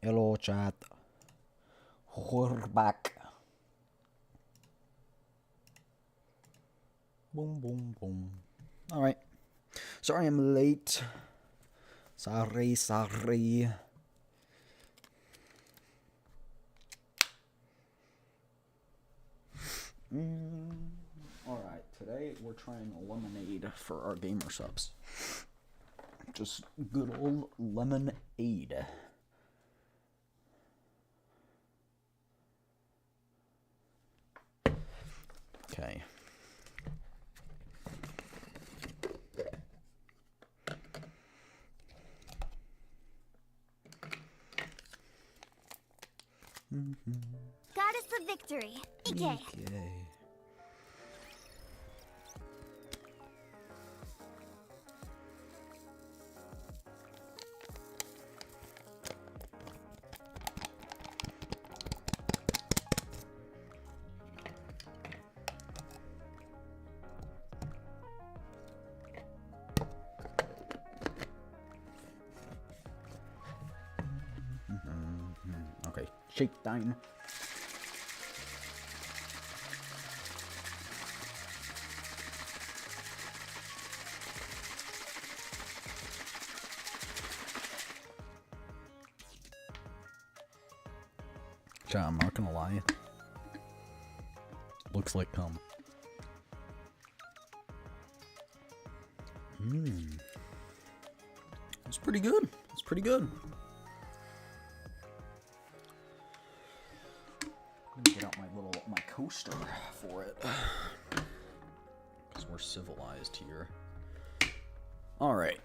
Hello, chat. We're back. Boom, boom, boom. Alright. Sorry I'm late. Sorry. Alright, today we're trying lemonade for our gamer subs. Just good old lemonade. Okay. Goddess of Victory, Nikke. Okay, shake time. Chat, I'm not gonna lie. Looks like cum. It's pretty good. It's pretty good. I'm gonna get out my coaster for it. Because we're civilized here. Alright.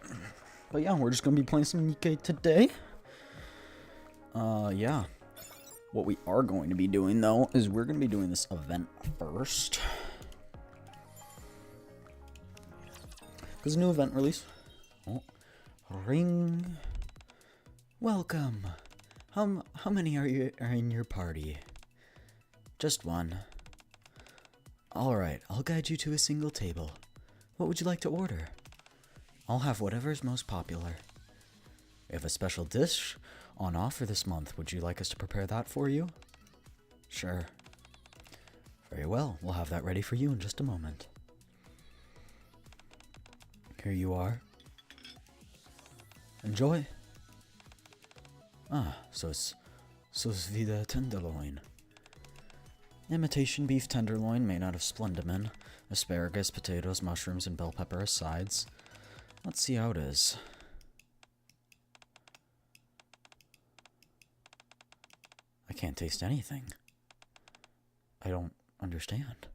But yeah, we're just gonna be playing some Nikke today. Yeah. What we are going to be doing, though, is we're going to be doing this event first. Because a new event release. Oh. Ring. Welcome. How many are in your party? Just one. Alright, I'll guide you to a single table. What would you like to order? I'll have whatever's most popular. We have a special dish on offer this month. Would you like us to prepare that for you? Sure. Very well. We'll have that ready for you in just a moment. Here you are. Enjoy. Ah, so it's wieder tenderloin. Imitation beef tenderloin made out of splendimen, asparagus, potatoes, mushrooms, and bell pepper as sides. Let's see how it is. I can't taste anything. I don't understand.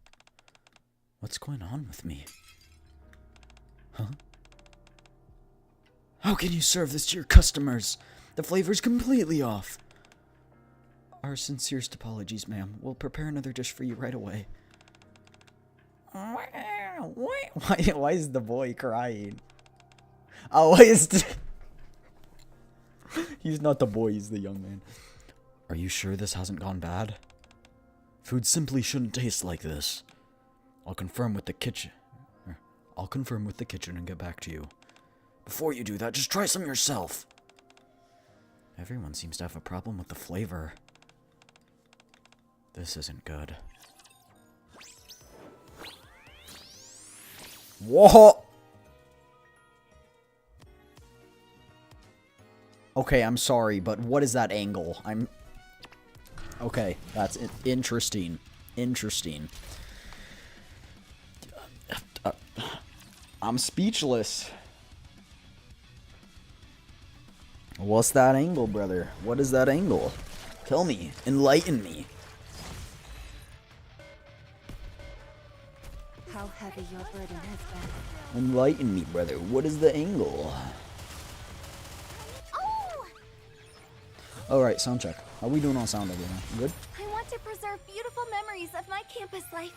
What's going on with me? Huh? How can you serve this to your customers? The flavor's completely off. Our sincerest apologies, ma'am. We'll prepare another dish for you right away. Why is the boy crying? Oh, why is he's not the boy, he's the young man. Are you sure this hasn't gone bad? Food simply shouldn't taste like this. I'll confirm with the kitchen and get back to you. Before you do that, just try some yourself. Everyone seems to have a problem with the flavor. This isn't good. Whoa! Okay, I'm sorry, but what is that angle? Okay, that's interesting. Interesting. I'm speechless. What's that angle, brother? What is that angle? Tell me. Enlighten me. How heavy your burden has been. Enlighten me, brother. What is the angle? Oh! Alright, sound check. How are we doing on sound over here? Good? I want to preserve beautiful memories of my campus life.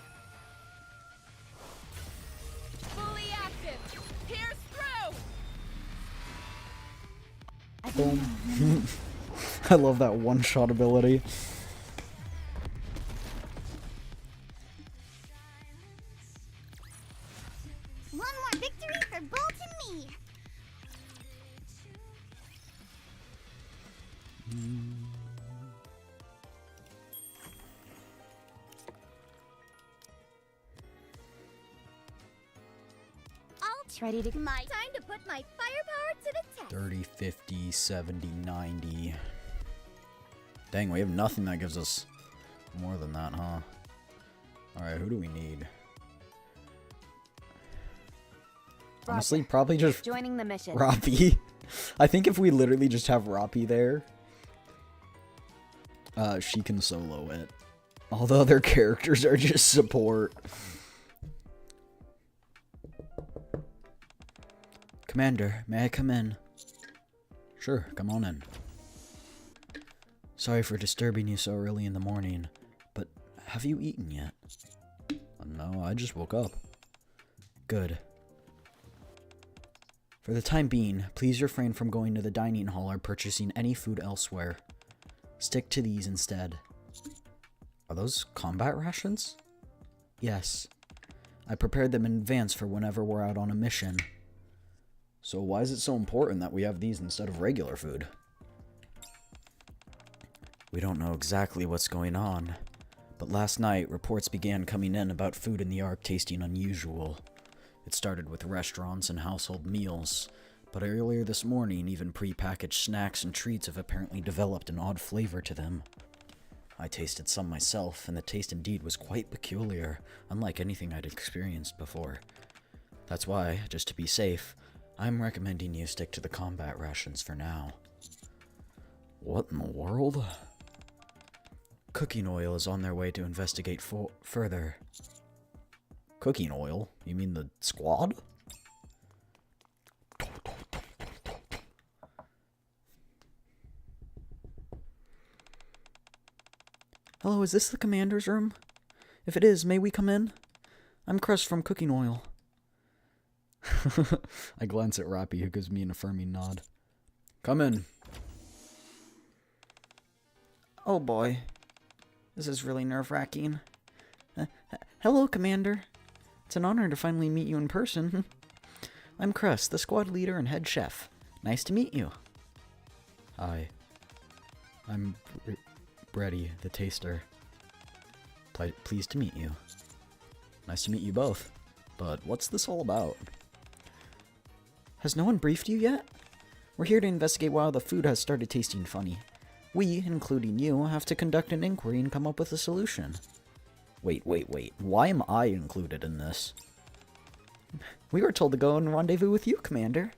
Fully active. Pierce through. Boom. I love that one-shot ability. One more victory for Bolt and me. Ready to my time to put my firepower to the test. 30, 50, 70, 90. Dang, we have nothing that gives us more than that, huh? Alright, who do we need? Honestly, probably just Joining the mission. Roppy. I think if we literally just have Roppy there, she can solo it. All the other characters are just support. Commander, may I come in? Sure, come on in. Sorry for disturbing you so early in the morning, but have you eaten yet? No, I just woke up. Good. For the time being, please refrain from going to the dining hall or purchasing any food elsewhere. Stick to these instead. Are those combat rations? Yes. I prepared them in advance for whenever we're out on a mission. So why is it so important that we have these instead of regular food? We don't know exactly what's going on, but last night reports began coming in about food in the Ark tasting unusual. It started with restaurants and household meals, but earlier this morning even pre-packaged snacks and treats have apparently developed an odd flavor to them. I tasted some myself, and the taste indeed was quite peculiar, unlike anything I'd experienced before. That's why, just to be safe, I'm recommending you stick to the combat rations for now. What in the world? Cooking oil is on their way to investigate further. Cooking oil? You mean the squad? Hello, is this the commander's room? If it is, may we come in? I'm Crust from Cooking Oil. I glance at Roppy, who gives me an affirming nod. Come in. Oh boy. This is really nerve-wracking. Hello, Commander. It's an honor to finally meet you in person. I'm Crust, the squad leader and head chef. Nice to meet you. Hi. I'm Brady, the taster. Pleased to meet you. Nice to meet you both. But what's this all about? Has no one briefed you yet? We're here to investigate why the food has started tasting funny. We, including you, have to conduct an inquiry and come up with a solution. Wait. Why am I included in this? We were told to go and rendezvous with you, Commander.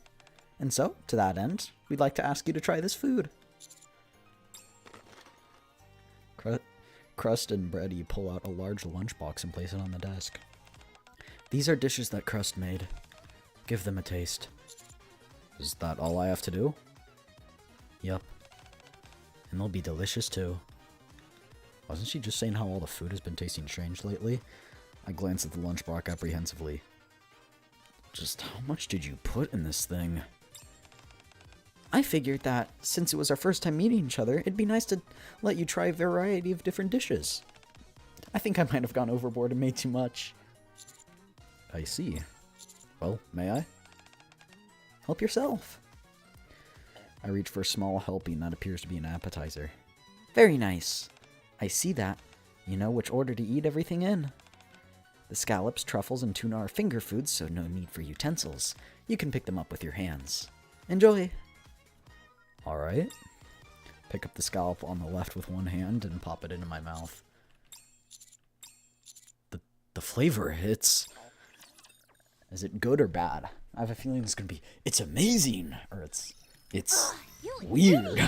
And so, to that end, we'd like to ask you to try this food. Crust and Brady pull out a large lunchbox and place it on the desk. These are dishes that Crust made. Give them a taste. Is that all I have to do? Yep. And they'll be delicious too. Wasn't she just saying how all the food has been tasting strange lately? I glance at the lunchbox apprehensively. Just how much did you put in this thing? I figured that, since it was our first time meeting each other, it'd be nice to let you try a variety of different dishes. I think I might have gone overboard and made too much. I see. Well, may I? Help yourself. I reach for a small helping that appears to be an appetizer. Very nice. I see that. You know which order to eat everything in. The scallops, truffles, and tuna are finger foods, so no need for utensils. You can pick them up with your hands. Enjoy! Alright. Pick up the scallop on the left with one hand and pop it into my mouth. The flavor hits. Is it good or bad? I have a feeling it's gonna be, it's amazing! Or it's weird.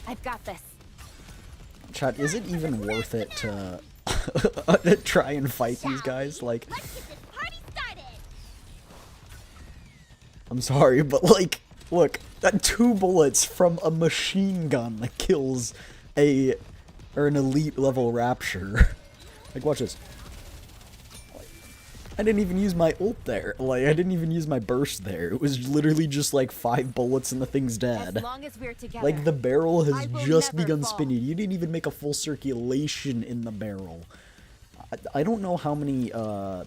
I've got this. Chat, is it even worth it to try and fight these guys? Like, Let's get this party started. I'm sorry, but like, look, that 2 bullets from a machine gun that kills an elite level Rapture. Like, watch this. I didn't even use my ult there. Like, I didn't even use my burst there. It was literally just like 5 bullets and the thing's dead. As long as we're together. Like, the barrel has I will just never begun fall. spinning. You didn't even make a full circulation in the barrel. I don't know how many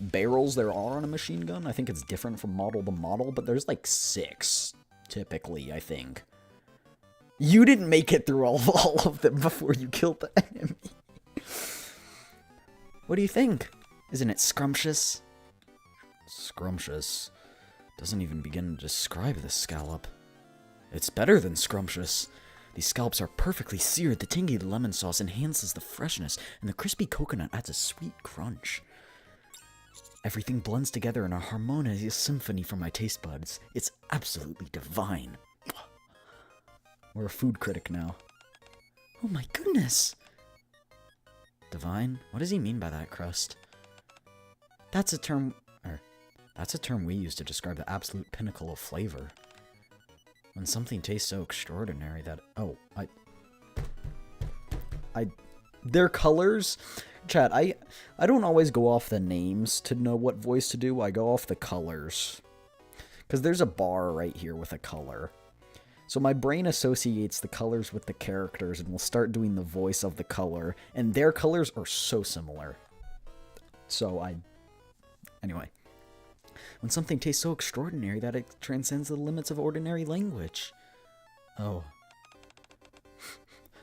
barrels there are on a machine gun. I think it's different from model to model, but there's like 6, typically, I think. You didn't make it through all of them before you killed the enemy. What do you think? Isn't it scrumptious? Scrumptious? Doesn't even begin to describe this scallop. It's better than scrumptious. These scallops are perfectly seared. The tangy lemon sauce enhances the freshness, and the crispy coconut adds a sweet crunch. Everything blends together in a harmonious symphony for my taste buds. It's absolutely divine. We're a food critic now. Oh my goodness! Divine? What does he mean by that, Crust? That's a term we use to describe the absolute pinnacle of flavor. When something tastes so extraordinary that... Oh, their colors... Chat, I don't always go off the names to know what voice to do. I go off the colors. Because there's a bar right here with a color. So my brain associates the colors with the characters and will start doing the voice of the color. And their colors are so similar. So Anyway. When something tastes so extraordinary that it transcends the limits of ordinary language. Oh.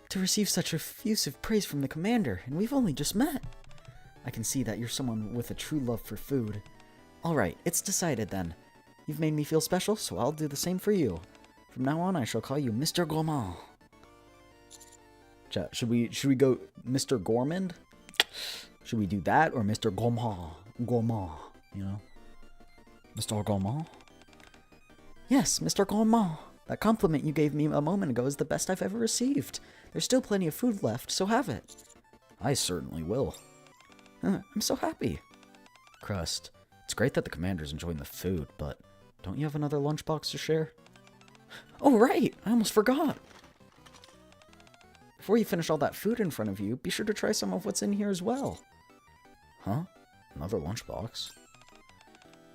To receive such effusive praise from the commander, and we've only just met. I can see that you're someone with a true love for food. Alright, it's decided then. You've made me feel special, so I'll do the same for you. From now on, I shall call you Mr. Gourmand. Chat, should we go Mr. Gourmand? Should we do that, or Mr. Gourmand? Gourmand, you know? Mr. Gourmand? Yes, Mr. Gourmand. That compliment you gave me a moment ago is the best I've ever received. There's still plenty of food left, so have it. I certainly will. I'm so happy. Crust, it's great that the commander's enjoying the food, but don't you have another lunchbox to share? Oh, right! I almost forgot. Before you finish all that food in front of you, be sure to try some of what's in here as well. Huh? Another lunchbox?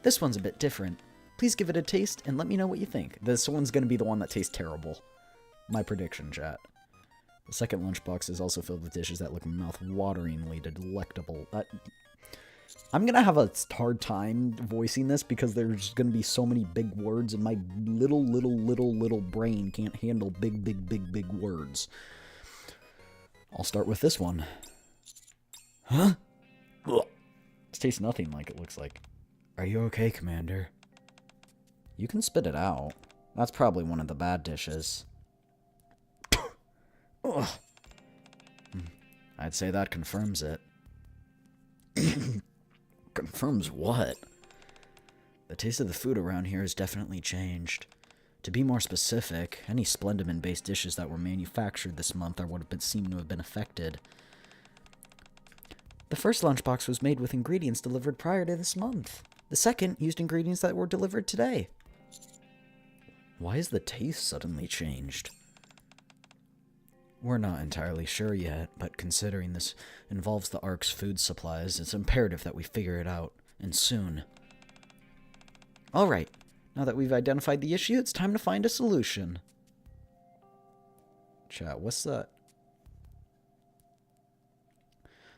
This one's a bit different. Please give it a taste and let me know what you think. This one's going to be the one that tastes terrible. My prediction, chat. The second lunchbox is also filled with dishes that look mouth-wateringly delectable. I'm going to have a hard time voicing this because there's going to be so many big words and my little brain can't handle big words. I'll start with this one. Huh? Ugh. It tastes nothing like it looks like. Are you okay, Commander? You can spit it out. That's probably one of the bad dishes. Ugh. I'd say that confirms it. Confirms what? The taste of the food around here has definitely changed. To be more specific, any Splendiman-based dishes that were manufactured this month are what have seemed to have been affected. The first lunchbox was made with ingredients delivered prior to this month. The second used ingredients that were delivered today. Why has the taste suddenly changed? We're not entirely sure yet, but considering this involves the Ark's food supplies, it's imperative that we figure it out, and soon. Alright, now that we've identified the issue, it's time to find a solution. Chat, what's that?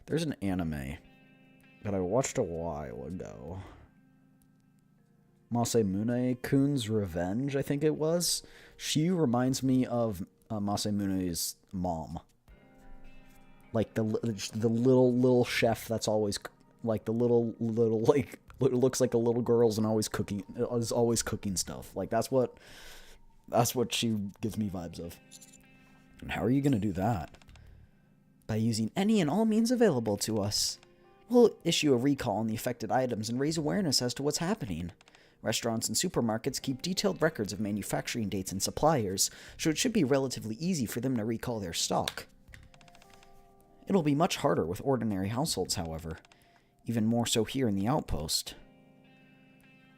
There's an anime that I watched a while ago. Masamune-kun's Revenge, I think it was. She reminds me of Masamune's mom. Like the little chef that's always like the little like looks like a little girl's and always cooking stuff. Like that's what she gives me vibes of. And how are you gonna do that? By using any and all means available to us. We'll issue a recall on the affected items and raise awareness as to what's happening. Restaurants and supermarkets keep detailed records of manufacturing dates and suppliers, so it should be relatively easy for them to recall their stock. It'll be much harder with ordinary households, however. Even more so here in the outpost.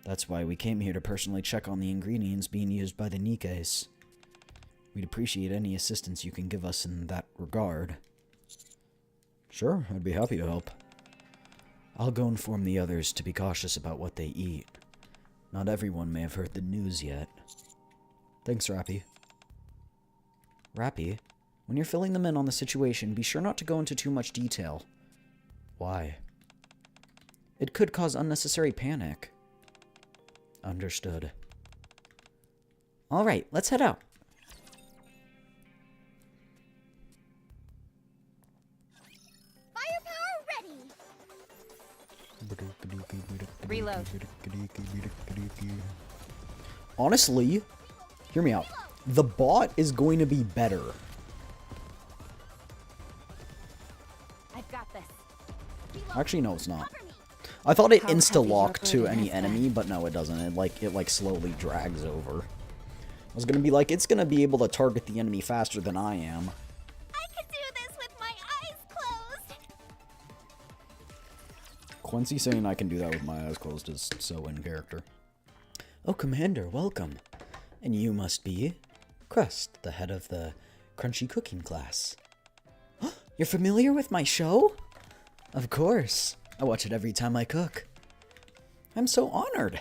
That's why we came here to personally check on the ingredients being used by the Nikkes. We'd appreciate any assistance you can give us in that regard. Sure, I'd be happy to help. I'll go inform the others to be cautious about what they eat. Not everyone may have heard the news yet. Thanks, Rappy. Rappy, when you're filling them in on the situation, be sure not to go into too much detail. Why? It could cause unnecessary panic. Understood. Alright, let's head out. Firepower ready. Reload. Honestly, hear me out. The bot is going to be better. I've got this. Actually, no, it's not. I thought it How insta-locked heavy to your burden any is enemy, but no, it doesn't. It like slowly drags over. I was gonna be like, it's gonna be able to target the enemy faster than I am. I can do this with my eyes closed. Quincy saying I can do that with my eyes closed is so in character. Oh, Commander, welcome. And you must be Crust, the head of the Crunchy Cooking class. You're familiar with my show? Of course. I watch it every time I cook. I'm so honored.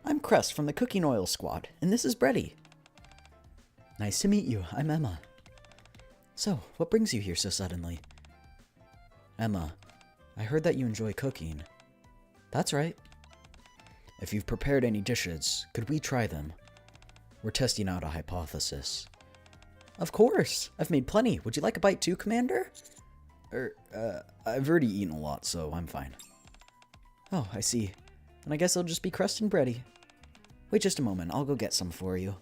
I'm Crust from the Cooking Oil Squad, and this is Brady. Nice to meet you. I'm Emma. So, what brings you here so suddenly? Emma, I heard that you enjoy cooking. That's right. If you've prepared any dishes, could we try them? We're testing out a hypothesis. Of course. I've made plenty. Would you like a bite too, Commander? I've already eaten a lot, so I'm fine. Oh, I see. And I guess it'll just be Crust and Brady. Wait just a moment. I'll go get some for you.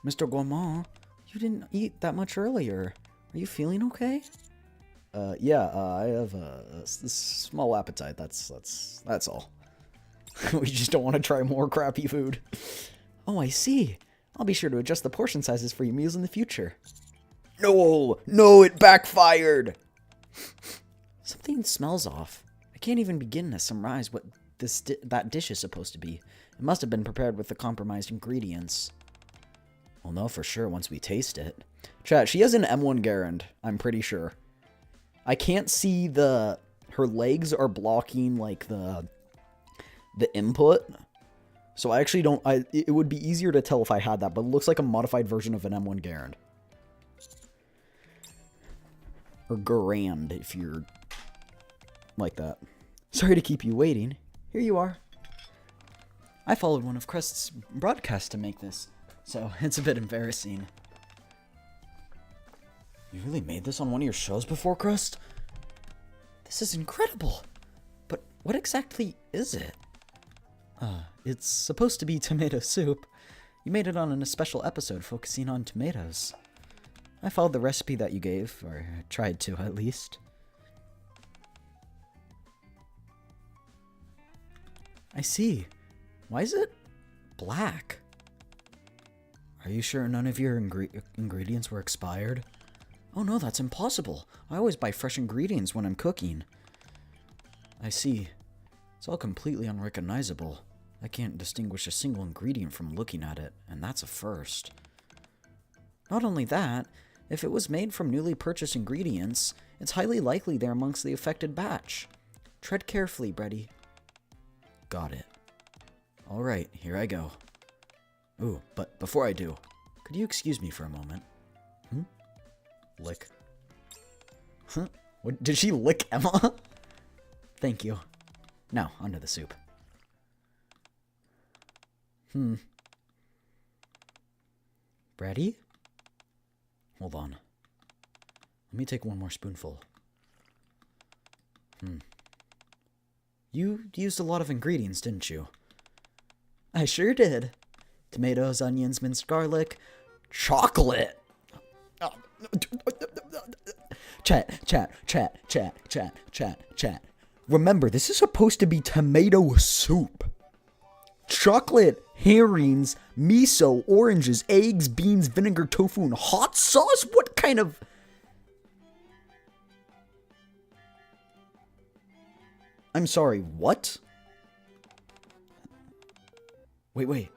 Mr. Gourmand, you didn't eat that much earlier. Are you feeling okay? Yeah, I have a small appetite. That's all. We just don't want to try more crappy food. Oh, I see. I'll be sure to adjust the portion sizes for your meals in the future. No, it backfired. Something smells off. I can't even begin to surmise what that dish is supposed to be. It must have been prepared with the compromised ingredients. We'll know for sure once we taste it. Chat, she has an M1 Garand, I'm pretty sure. I can't see her legs are blocking like the input. So I actually don't, it would be easier to tell if I had that, but it looks like a modified version of an M1 Garand. Or Garand, if you're like that. Sorry to keep you waiting. Here you are. I followed one of Crust's broadcasts to make this, so it's a bit embarrassing. You really made this on one of your shows before, Crust? This is incredible. But what exactly is it? It's supposed to be tomato soup. You made it on a special episode focusing on tomatoes. I followed the recipe that you gave, or tried to at least. I see. Why is it black? Are you sure none of your ingredients were expired? Oh no, that's impossible. I always buy fresh ingredients when I'm cooking. I see. It's all completely unrecognizable. I can't distinguish a single ingredient from looking at it, and that's a first. Not only that, if it was made from newly purchased ingredients, it's highly likely they're amongst the affected batch. Tread carefully, Brady. Got it. Alright, here I go. Ooh, but before I do, could you excuse me for a moment? Lick. Huh? What, did she lick Emma? Thank you. Now, onto the soup. Brady? Hold on. Let me take one more spoonful. You used a lot of ingredients, didn't you? I sure did. Tomatoes, onions, minced garlic, chocolate. Chat. Remember, this is supposed to be tomato soup. Chocolate, herrings, miso, oranges, eggs, beans, vinegar, tofu, and hot sauce? What kind of... I'm sorry, what? Wait.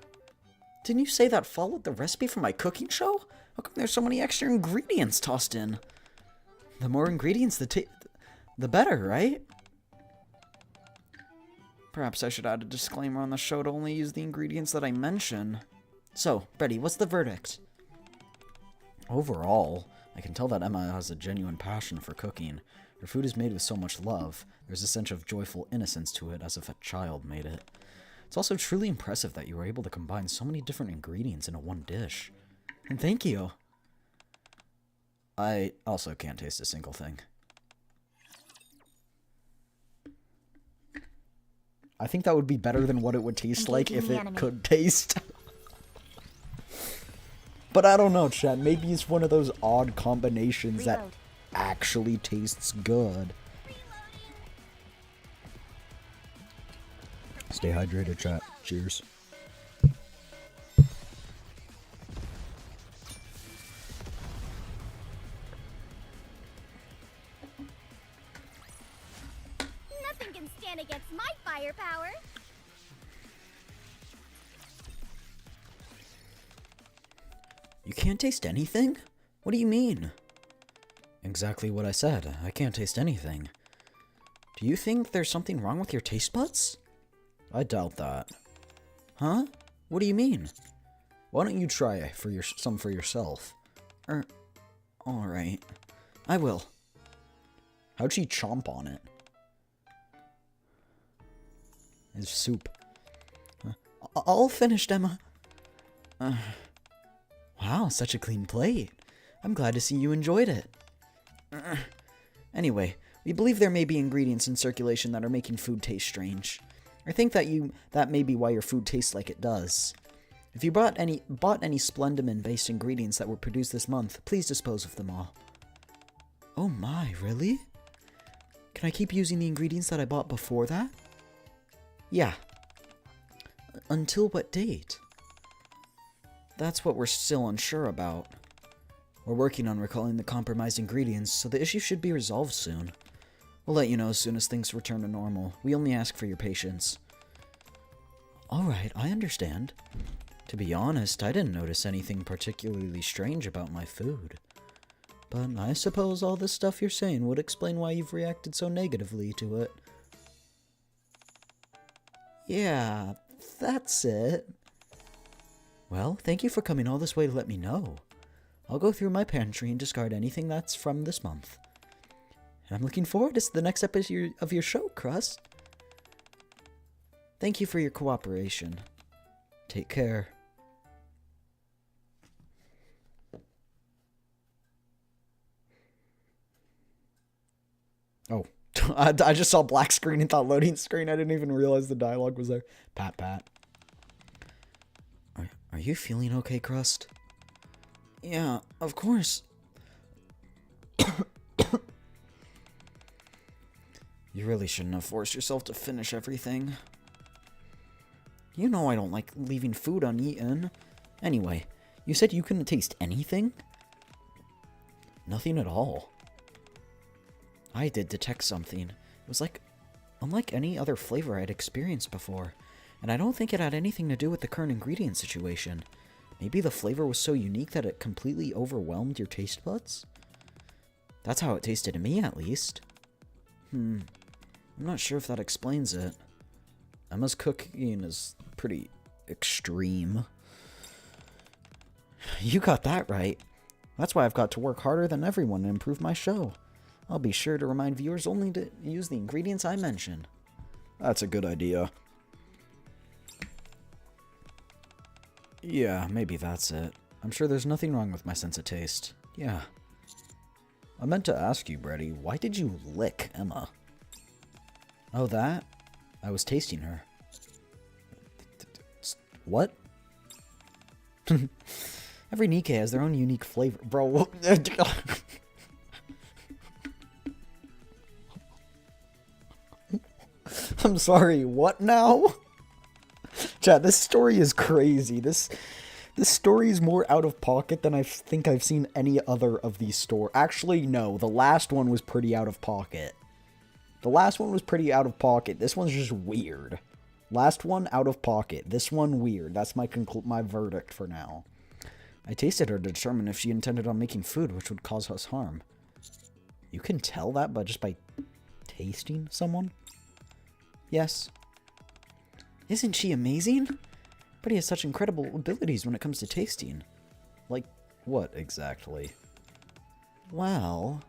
Didn't you say that followed the recipe from my cooking show? How come there's so many extra ingredients tossed in? The more ingredients, the better, right? Perhaps I should add a disclaimer on the show to only use the ingredients that I mention. So, Brady, what's the verdict? Overall, I can tell that Emma has a genuine passion for cooking. Your food is made with so much love. There's a sense of joyful innocence to it, as if a child made it. It's also truly impressive that you were able to combine so many different ingredients into one dish. And thank you. I also can't taste a single thing. I think that would be better than what it would taste like if it could taste. But I don't know, chat. Maybe it's one of those odd combinations that actually tastes good. Stay hydrated, chat. Cheers. Nothing can stand against my firepower. You can't taste anything? What do you mean? Exactly what I said. I can't taste anything. Do you think there's something wrong with your taste buds? I doubt that. Huh? What do you mean? Why don't you try some for yourself? Alright. I will. How'd she chomp on it? It's soup. All finished, Emma. Wow, such a clean plate. I'm glad to see you enjoyed it. Anyway, we believe there may be ingredients in circulation that are making food taste strange. I think that may be why your food tastes like it does. If you bought any Splendimin-based ingredients that were produced this month, please dispose of them all. Oh my, really? Can I keep using the ingredients that I bought before that? Yeah. Until what date? That's what we're still unsure about. We're working on recalling the compromised ingredients, so the issue should be resolved soon. We'll let you know as soon as things return to normal. We only ask for your patience. Alright, I understand. To be honest, I didn't notice anything particularly strange about my food. But I suppose all this stuff you're saying would explain why you've reacted so negatively to it. Yeah, that's it. Well, thank you for coming all this way to let me know. I'll go through my pantry and discard anything that's from this month. And I'm looking forward to the next episode of your show, Crust. Thank you for your cooperation. Take care. Oh, I just saw black screen and thought loading screen. I didn't even realize the dialogue was there. Pat, pat. Are you feeling okay, Crust? Yeah, of course. You really shouldn't have forced yourself to finish everything. You know I don't like leaving food uneaten. Anyway, you said you couldn't taste anything? Nothing at all. I did detect something. It was unlike any other flavor I'd experienced before, and I don't think it had anything to do with the current ingredient situation. Maybe the flavor was so unique that it completely overwhelmed your taste buds? That's how it tasted to me, at least. I'm not sure if that explains it. Emma's cooking is pretty extreme. You got that right. That's why I've got to work harder than everyone to improve my show. I'll be sure to remind viewers only to use the ingredients I mention. That's a good idea. Yeah, maybe that's it. I'm sure there's nothing wrong with my sense of taste. Yeah. I meant to ask you, Brady, why did you lick Emma? Oh, that? I was tasting her. What? Every Nikke has their own unique flavor. Bro, I'm sorry, what now? Chat, this story is crazy. This story is more out of pocket than I think I've seen any other of these stories. Actually, no, the last one was pretty out of pocket. The last one was pretty out of pocket. This one's just weird. Last one, out of pocket. This one, weird. That's my verdict for now. I tasted her to determine if she intended on making food which would cause us harm. You can tell that just by tasting someone? Yes. Isn't she amazing? Brady has such incredible abilities when it comes to tasting. Like, what exactly? Well,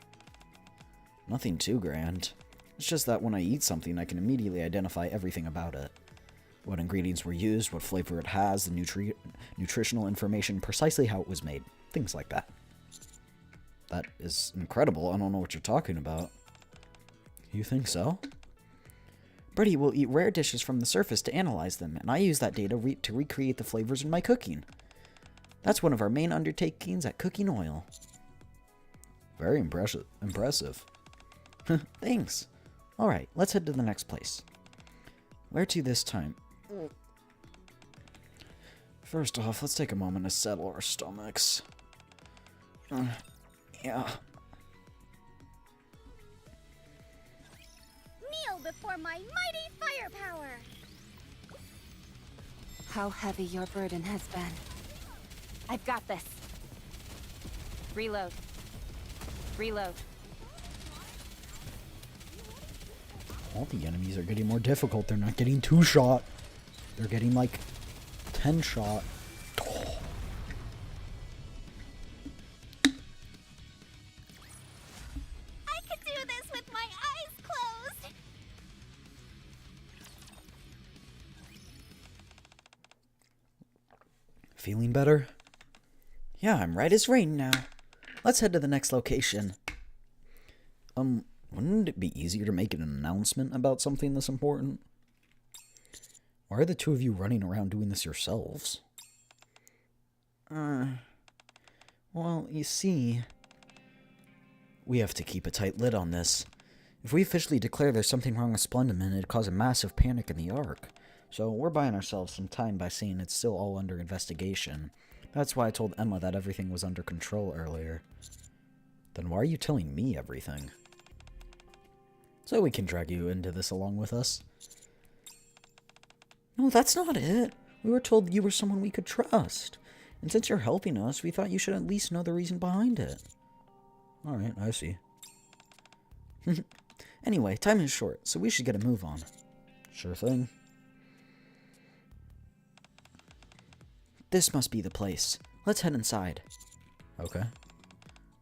Nothing too grand. It's just that when I eat something, I can immediately identify everything about it. What ingredients were used, what flavor it has, the nutritional information, precisely how it was made. Things like that. That is incredible. I don't know what you're talking about. You think so? Brady will eat rare dishes from the surface to analyze them, and I use that data to recreate the flavors in my cooking. That's one of our main undertakings at Cooking Oil. Very impressive. Thanks. Alright, let's head to the next place. Where to this time? First off, let's take a moment to settle our stomachs. Yeah. Kneel before my mighty firepower! How heavy your burden has been. I've got this. Reload. Reload. All the enemies are getting more difficult. They're not getting 2-shot. They're getting like 10-shot. Oh. I could do this with my eyes closed! Feeling better? Yeah, I'm right as rain now. Let's head to the next location. Wouldn't it be easier to make an announcement about something this important? Why are the two of you running around doing this yourselves? Well, you see, we have to keep a tight lid on this. If we officially declare there's something wrong with Splendiman, it'd cause a massive panic in the Ark. So we're buying ourselves some time by saying it's still all under investigation. That's why I told Emma that everything was under control earlier. Then why are you telling me everything? So we can drag you into this along with us. No, that's not it. We were told you were someone we could trust. And since you're helping us, we thought you should at least know the reason behind it. Alright, I see. Anyway, time is short, so we should get a move on. Sure thing. This must be the place. Let's head inside. Okay.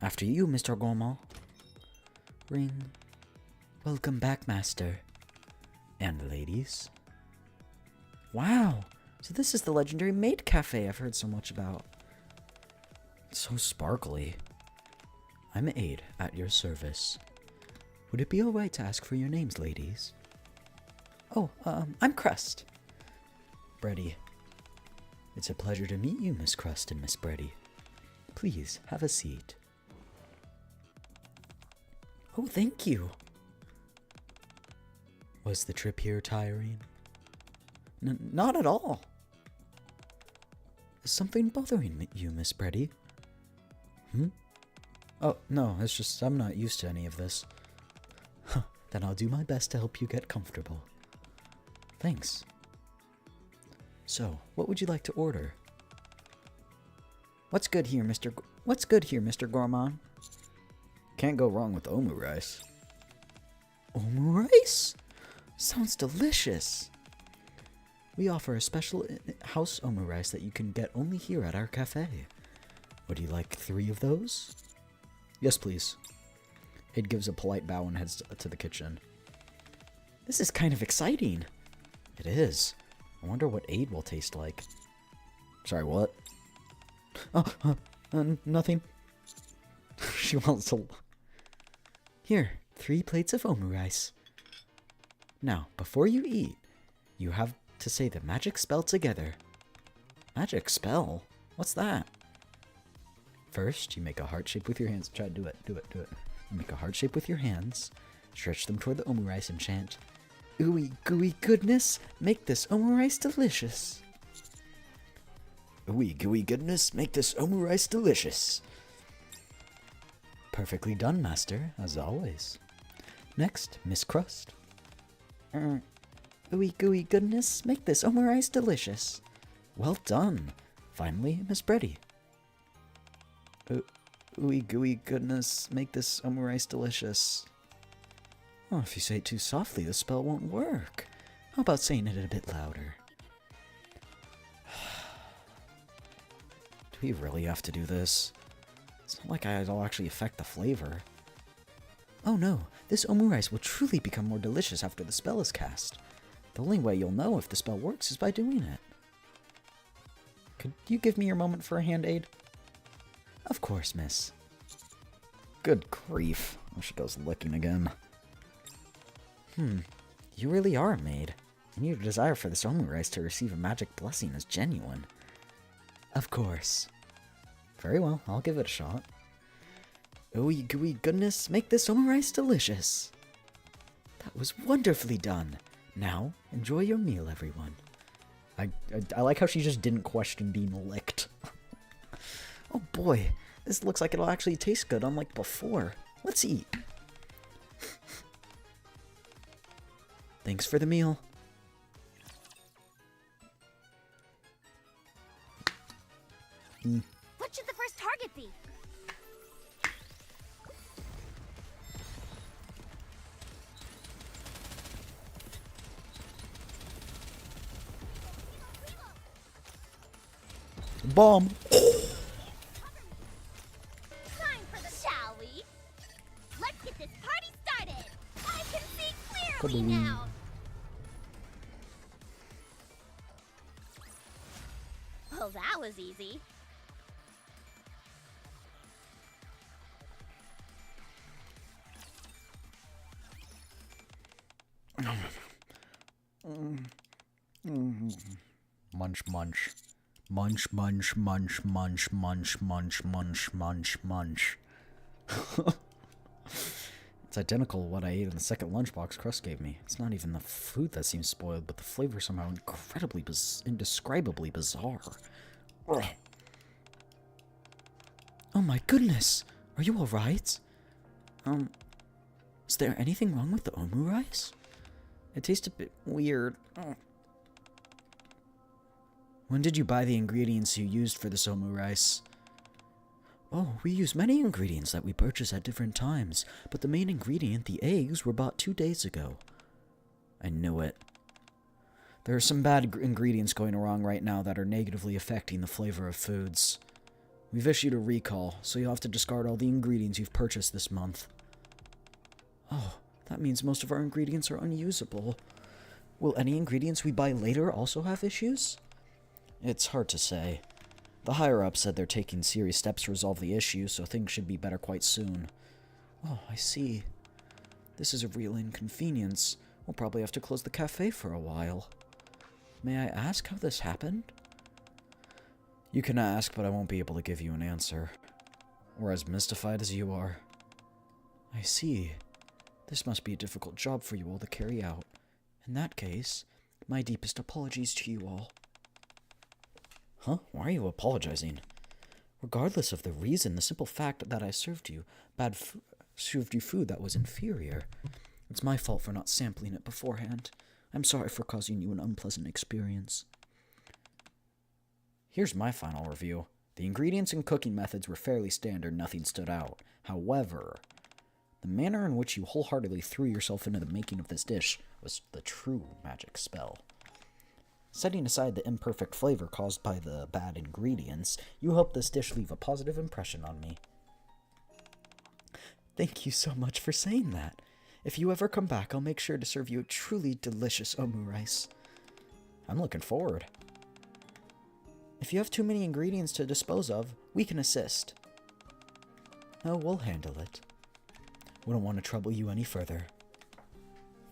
After you, Mr. Gourmand. Ring. Welcome back, Master. And ladies. Wow. So this is the legendary maid cafe I've heard so much about. It's so sparkly. I'm Aid, at your service. Would it be alright to ask for your names, ladies? Oh, I'm Crust. Brady. It's a pleasure to meet you, Miss Crust and Miss Brady. Please, have a seat. Oh, thank you. Was the trip here tiring? Not at all. Is something bothering you, Miss Brady? Oh, no, it's just I'm not used to any of this. Then I'll do my best to help you get comfortable. Thanks. So, what would you like to order? What's good here, Mr. Gourmand? Can't go wrong with omu rice. Omu rice? Sounds delicious. We offer a special house omu rice that you can get only here at our cafe. Would you like 3 of those? Yes, please. Aid gives a polite bow and heads to the kitchen. This is kind of exciting. It is. I wonder what Aid will taste like. Sorry, what? Nothing. She wants to... Here, 3 plates of omu rice. Now, before you eat, you have to say the magic spell together. Magic spell? What's that? First, you make a heart shape with your hands. Try to do it. You make a heart shape with your hands, stretch them toward the omu rice and chant, "Ooey gooey goodness, make this omu rice delicious." Ooey gooey goodness, make this omu rice delicious. Perfectly done, Master, as always. Next, Miss Crust. Ooey gooey goodness, make this omu rice delicious. Well done. Finally, Miss Brady. Ooey gooey goodness, make this omu rice delicious. Oh, if you say it too softly, the spell won't work. How about saying it a bit louder? Do we really have to do this? It's not like it'll actually affect the flavor. Oh no, this omu rice will truly become more delicious after the spell is cast. The only way you'll know if the spell works is by doing it. Could you give me your moment for a hand aid? Of course, miss. Good grief. Oh, she goes licking again. You really are a maid, and your desire for this omu rice to receive a magic blessing is genuine. Of course. Very well, I'll give it a shot. Ooey gooey goodness, make this omu rice delicious. That was wonderfully done. Now, enjoy your meal, everyone. I like how she just didn't question being licked. Oh boy, this looks like it'll actually taste good, unlike before. Let's eat. Thanks for the meal. What should the first target be? Bomb. Time for the shall we? Let's get this party started. I can see clearly Kaboom. now. Well, that was easy. Munch, munch. Munch, munch, munch, munch, munch, munch, munch, munch, munch. It's identical to what I ate in the second lunchbox Crust gave me. It's not even the food that seems spoiled, but the flavor somehow indescribably bizarre. Ugh. Oh my goodness! Are you alright? Is there anything wrong with the omu rice? It tastes a bit weird. Ugh. When did you buy the ingredients you used for the omu rice? Oh, we use many ingredients that we purchase at different times, but the main ingredient, the eggs, were bought 2 days ago. I knew it. There are some bad ingredients going wrong right now that are negatively affecting the flavor of foods. We've issued a recall, so you'll have to discard all the ingredients you've purchased this month. Oh, that means most of our ingredients are unusable. Will any ingredients we buy later also have issues? It's hard to say. The higher-ups said they're taking serious steps to resolve the issue, so things should be better quite soon. Oh, I see. This is a real inconvenience. We'll probably have to close the cafe for a while. May I ask how this happened? You can ask, but I won't be able to give you an answer. Or as mystified as you are. I see. This must be a difficult job for you all to carry out. In that case, my deepest apologies to you all. Huh? Why are you apologizing? Regardless of the reason, the simple fact that I served you food that was inferior. It's my fault for not sampling it beforehand. I'm sorry for causing you an unpleasant experience. Here's my final review. The ingredients and cooking methods were fairly standard, nothing stood out. However, the manner in which you wholeheartedly threw yourself into the making of this dish was the true magic spell. Setting aside the imperfect flavor caused by the bad ingredients, you hope this dish leave a positive impression on me. Thank you so much for saying that. If you ever come back, I'll make sure to serve you a truly delicious omu rice. I'm looking forward. If you have too many ingredients to dispose of, we can assist. No, we'll handle it. Wouldn't want to trouble you any further.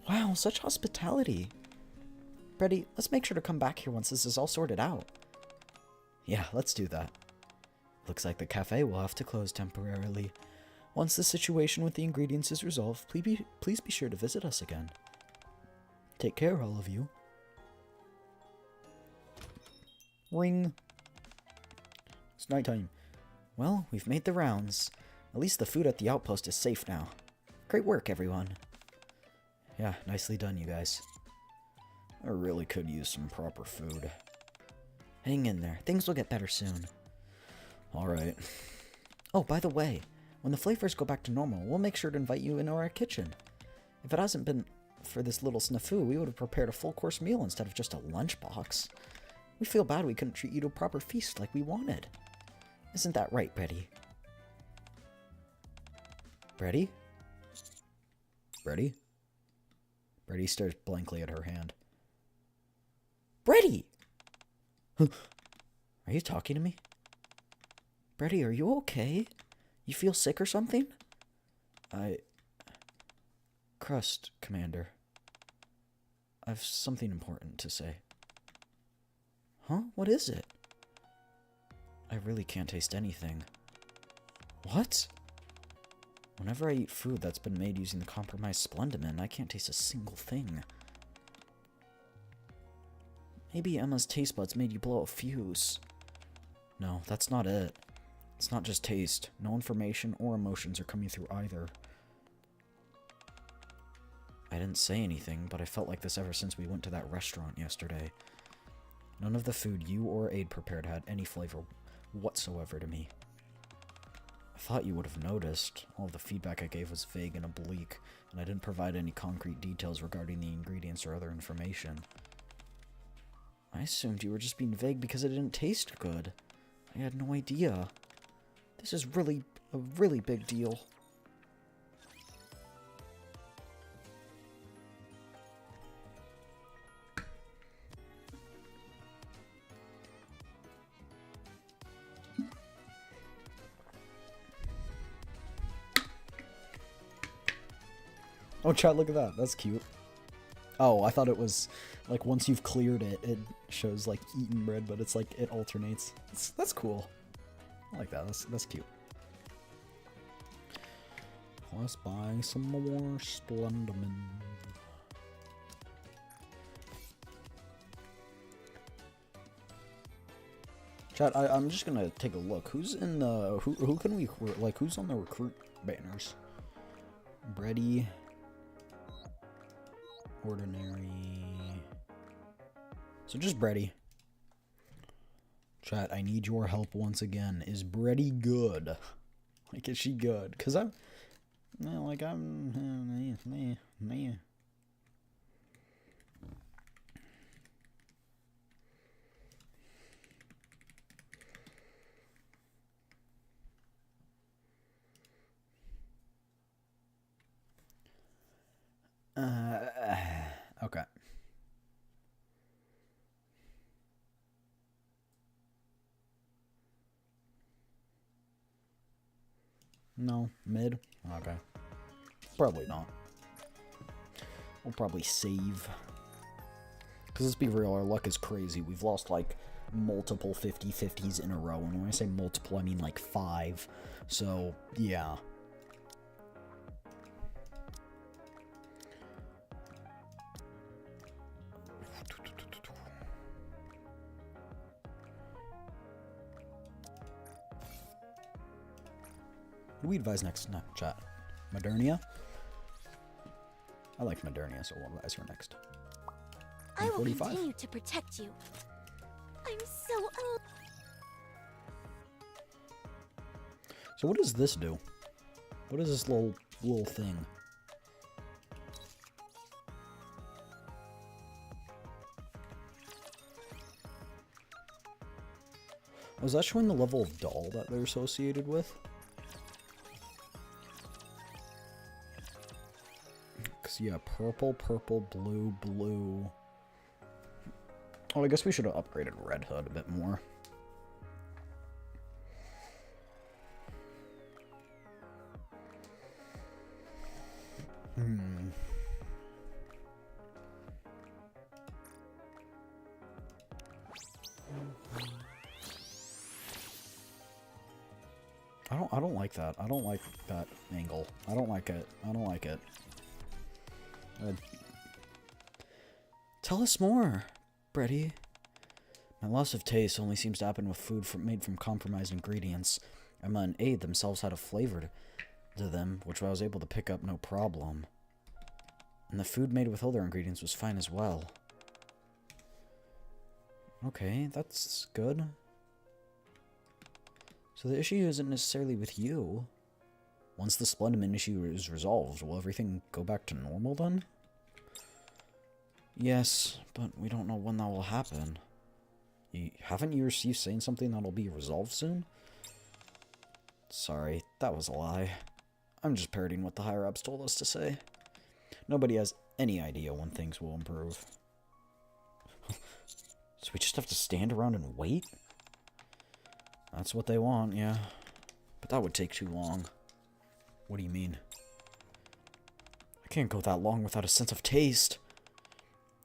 Wow, such hospitality. Freddy, let's make sure to come back here once this is all sorted out. Yeah, let's do that. Looks like the cafe will have to close temporarily. Once the situation with the ingredients is resolved, please be sure to visit us again. Take care, all of you. Ring. It's nighttime. Well, we've made the rounds. At least the food at the outpost is safe now. Great work, everyone. Yeah, nicely done, you guys. I really could use some proper food. Hang in there. Things will get better soon. Alright. Oh, by the way, when the flavors go back to normal, we'll make sure to invite you into our kitchen. If it hasn't been for this little snafu, we would have prepared a full-course meal instead of just a lunchbox. We feel bad we couldn't treat you to a proper feast like we wanted. Isn't that right, Betty? Betty? Brady? Brady stares blankly at her hand. Brady! Are you talking to me? Brady, are you okay? You feel sick or something? Crust, Commander. I've something important to say. Huh? What is it? I really can't taste anything. What? Whenever I eat food that's been made using the compromised Splendimin, I can't taste a single thing. Maybe Emma's taste buds made you blow a fuse. No, that's not it. It's not just taste. No information or emotions are coming through either. I didn't say anything, but I felt like this ever since we went to that restaurant yesterday. None of the food you or Aid prepared had any flavor whatsoever to me. I thought you would have noticed. All of the feedback I gave was vague and oblique, and I didn't provide any concrete details regarding the ingredients or other information. I assumed you were just being vague because it didn't taste good. I had no idea. This is really a really big deal. Oh, chat, look at that. That's cute. Oh, I thought it was, like, once you've cleared it, it shows, like, eaten bread, but it's, like, it alternates. That's cool. I like that. That's cute. Let's buy some more Splendimin. Chat, I'm just gonna take a look. Who's in the... Who can we... Like, who's on the recruit banners? Brady... Ordinary. So just Brady. Chat, I need your help once again. Is Brady good? Like, is she good? Because I'm... Like, I'm... Okay. No, mid? Okay. Probably not. We'll probably save. Because let's be real, our luck is crazy. We've lost, like, multiple 50-50s in a row. And when I say multiple, I mean, like, 5. So, yeah. What do we advise next? No, chat. Modernia? I like Modernia, so we'll advise her next. I will continue to protect you. I'm so... So what does this do? What is this little thing? Was that showing the level of doll that they're associated with? Yeah, purple, purple, blue, blue. Oh, I guess we should have upgraded Red Hood a bit more. I don't like that. I don't like that angle. I don't like it. I don't like it. Tell us more, Brady. My loss of taste only seems to happen with food made from compromised ingredients. Emma and Aid themselves had a flavor to them, which I was able to pick up no problem. And the food made with other ingredients was fine as well. Okay, that's good. So the issue isn't necessarily with you. Once the Splendimin issue is resolved, will everything go back to normal then? Yes, but we don't know when that will happen. Haven't you received saying something that'll be resolved soon? Sorry, that was a lie. I'm just parroting what the higher-ups told us to say. Nobody has any idea when things will improve. So we just have to stand around and wait? That's what they want, yeah. But that would take too long. What do you mean? I can't go that long without a sense of taste.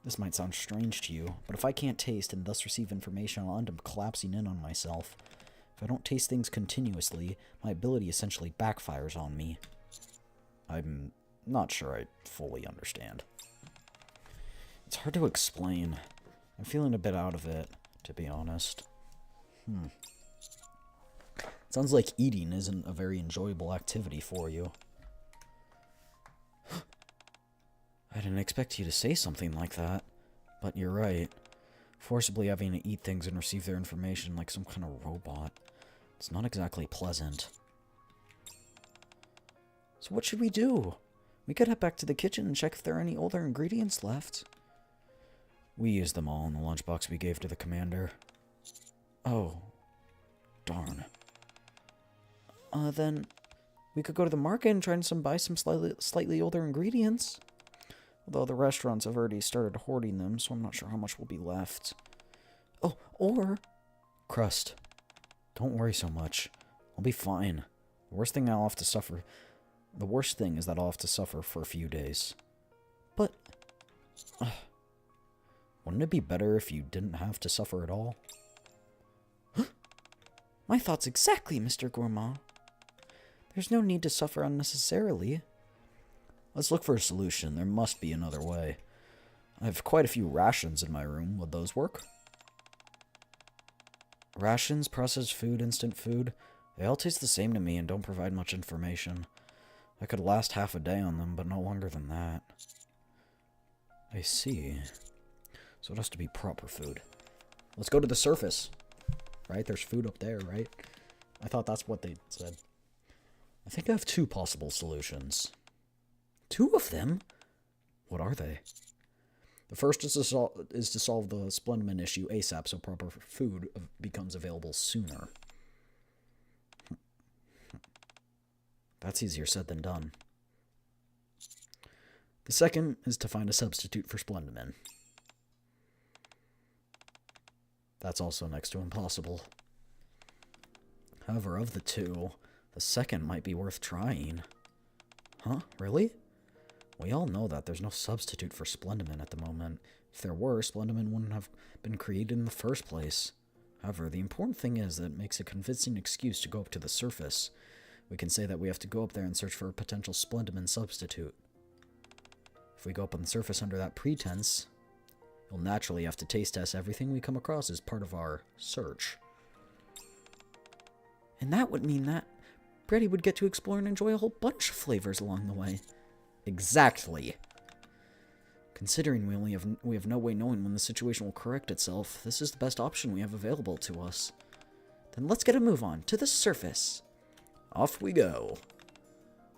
This might sound strange to you, but if I can't taste and thus receive information, I'll end up collapsing in on myself. If I don't taste things continuously, my ability essentially backfires on me. I'm not sure I fully understand. It's hard to explain. I'm feeling a bit out of it, to be honest. Sounds like eating isn't a very enjoyable activity for you. I didn't expect you to say something like that, but you're right. Forcibly having to eat things and receive their information like some kind of robot. It's not exactly pleasant. So what should we do? We could head back to the kitchen and check if there are any older ingredients left. We used them all in the lunchbox we gave to the commander. Oh. Darn. Then we could go to the market and try and buy some slightly older ingredients. Although the restaurants have already started hoarding them, so I'm not sure how much will be left. Oh, or... Crust. Don't worry so much. I'll be fine. The worst thing is that I'll have to suffer for a few days. But... wouldn't it be better if you didn't have to suffer at all? My thoughts exactly, Mr. Gourmand. There's no need to suffer unnecessarily. Let's look for a solution. There must be another way. I have quite a few rations in my room. Would those work? Rations, processed food, instant food. They all taste the same to me and don't provide much information. I could last half a day on them, but no longer than that. I see. So it has to be proper food. Let's go to the surface. Right? There's food up there, right? I thought that's what they said. I think I have two possible solutions. Two of them? What are they? The first is to solve the Splendman issue ASAP so proper food becomes available sooner. That's easier said than done. The second is to find a substitute for Splendman. That's also next to impossible. However, of the two, the second might be worth trying. Huh? Really? We all know that there's no substitute for Splendiman at the moment. If there were, Splendiman wouldn't have been created in the first place. However, the important thing is that it makes a convincing excuse to go up to the surface. We can say that we have to go up there and search for a potential Splendiman substitute. If we go up on the surface under that pretense, we'll naturally have to taste test everything we come across as part of our search. And that would mean that Brady would get to explore and enjoy a whole bunch of flavors along the way. Exactly. Considering we have no way knowing when the situation will correct itself, this is the best option we have available to us. Then let's get a move on to the surface. Off we go.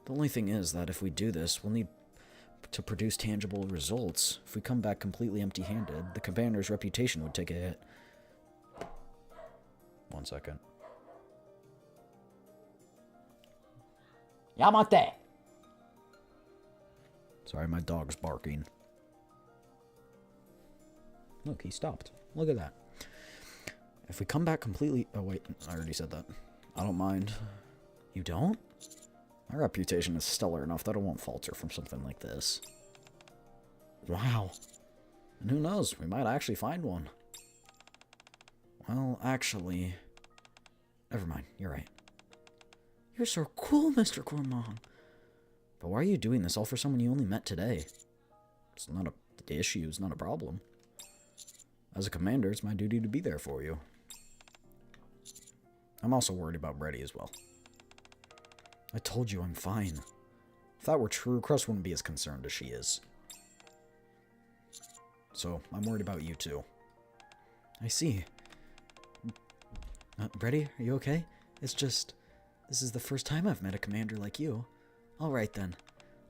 The only thing is that if we do this, we'll need to produce tangible results. If we come back completely empty-handed, the commander's reputation would take a hit. 1 second. Yamate! Sorry, my dog's barking. Look, he stopped. Look at that. If we come back completely... Oh, wait. I already said that. I don't mind. You don't? My reputation is stellar enough that I won't falter from something like this. Wow. And who knows? We might actually find one. Well, actually... Never mind. You're right. You're so cool, Mr. Gourmand. But why are you doing this all for someone you only met today? It's not the issue, it's not a problem. As a commander, it's my duty to be there for you. I'm also worried about Brady as well. I told you I'm fine. If that were true, Crust wouldn't be as concerned as she is. So, I'm worried about you too. I see. Brady, are you okay? It's just... This is the first time I've met a commander like you. Alright then.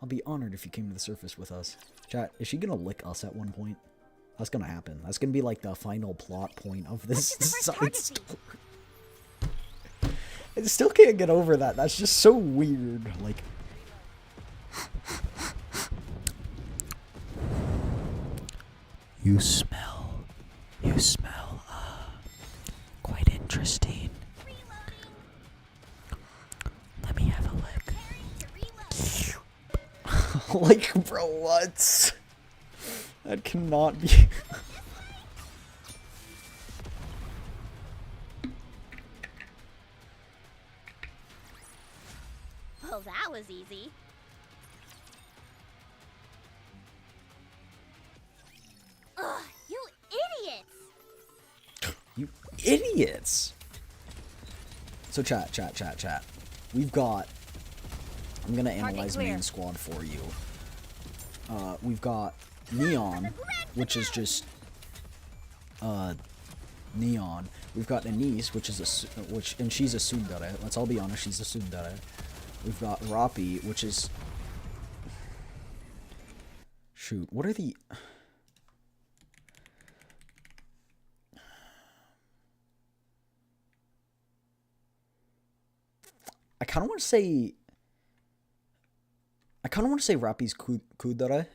I'll be honored if you came to the surface with us. Chat, is she gonna lick us at one point? That's gonna happen. That's gonna be like the final plot point of this side story. I still can't get over that. That's just so weird. Like... You smell, quite interesting. Let me have a lick. Like, bro, what? That cannot be. Well, that was easy. Ugh, you idiots! You idiots! So chat. We've got... I'm gonna analyze main squad for you. We've got Neon, which is just... Neon. We've got Anise, which is and she's a tsundere. Let's all be honest, she's a tsundere. We've got Rappi, which is... Shoot, what are the... I kind of want to say Rappi's kudere.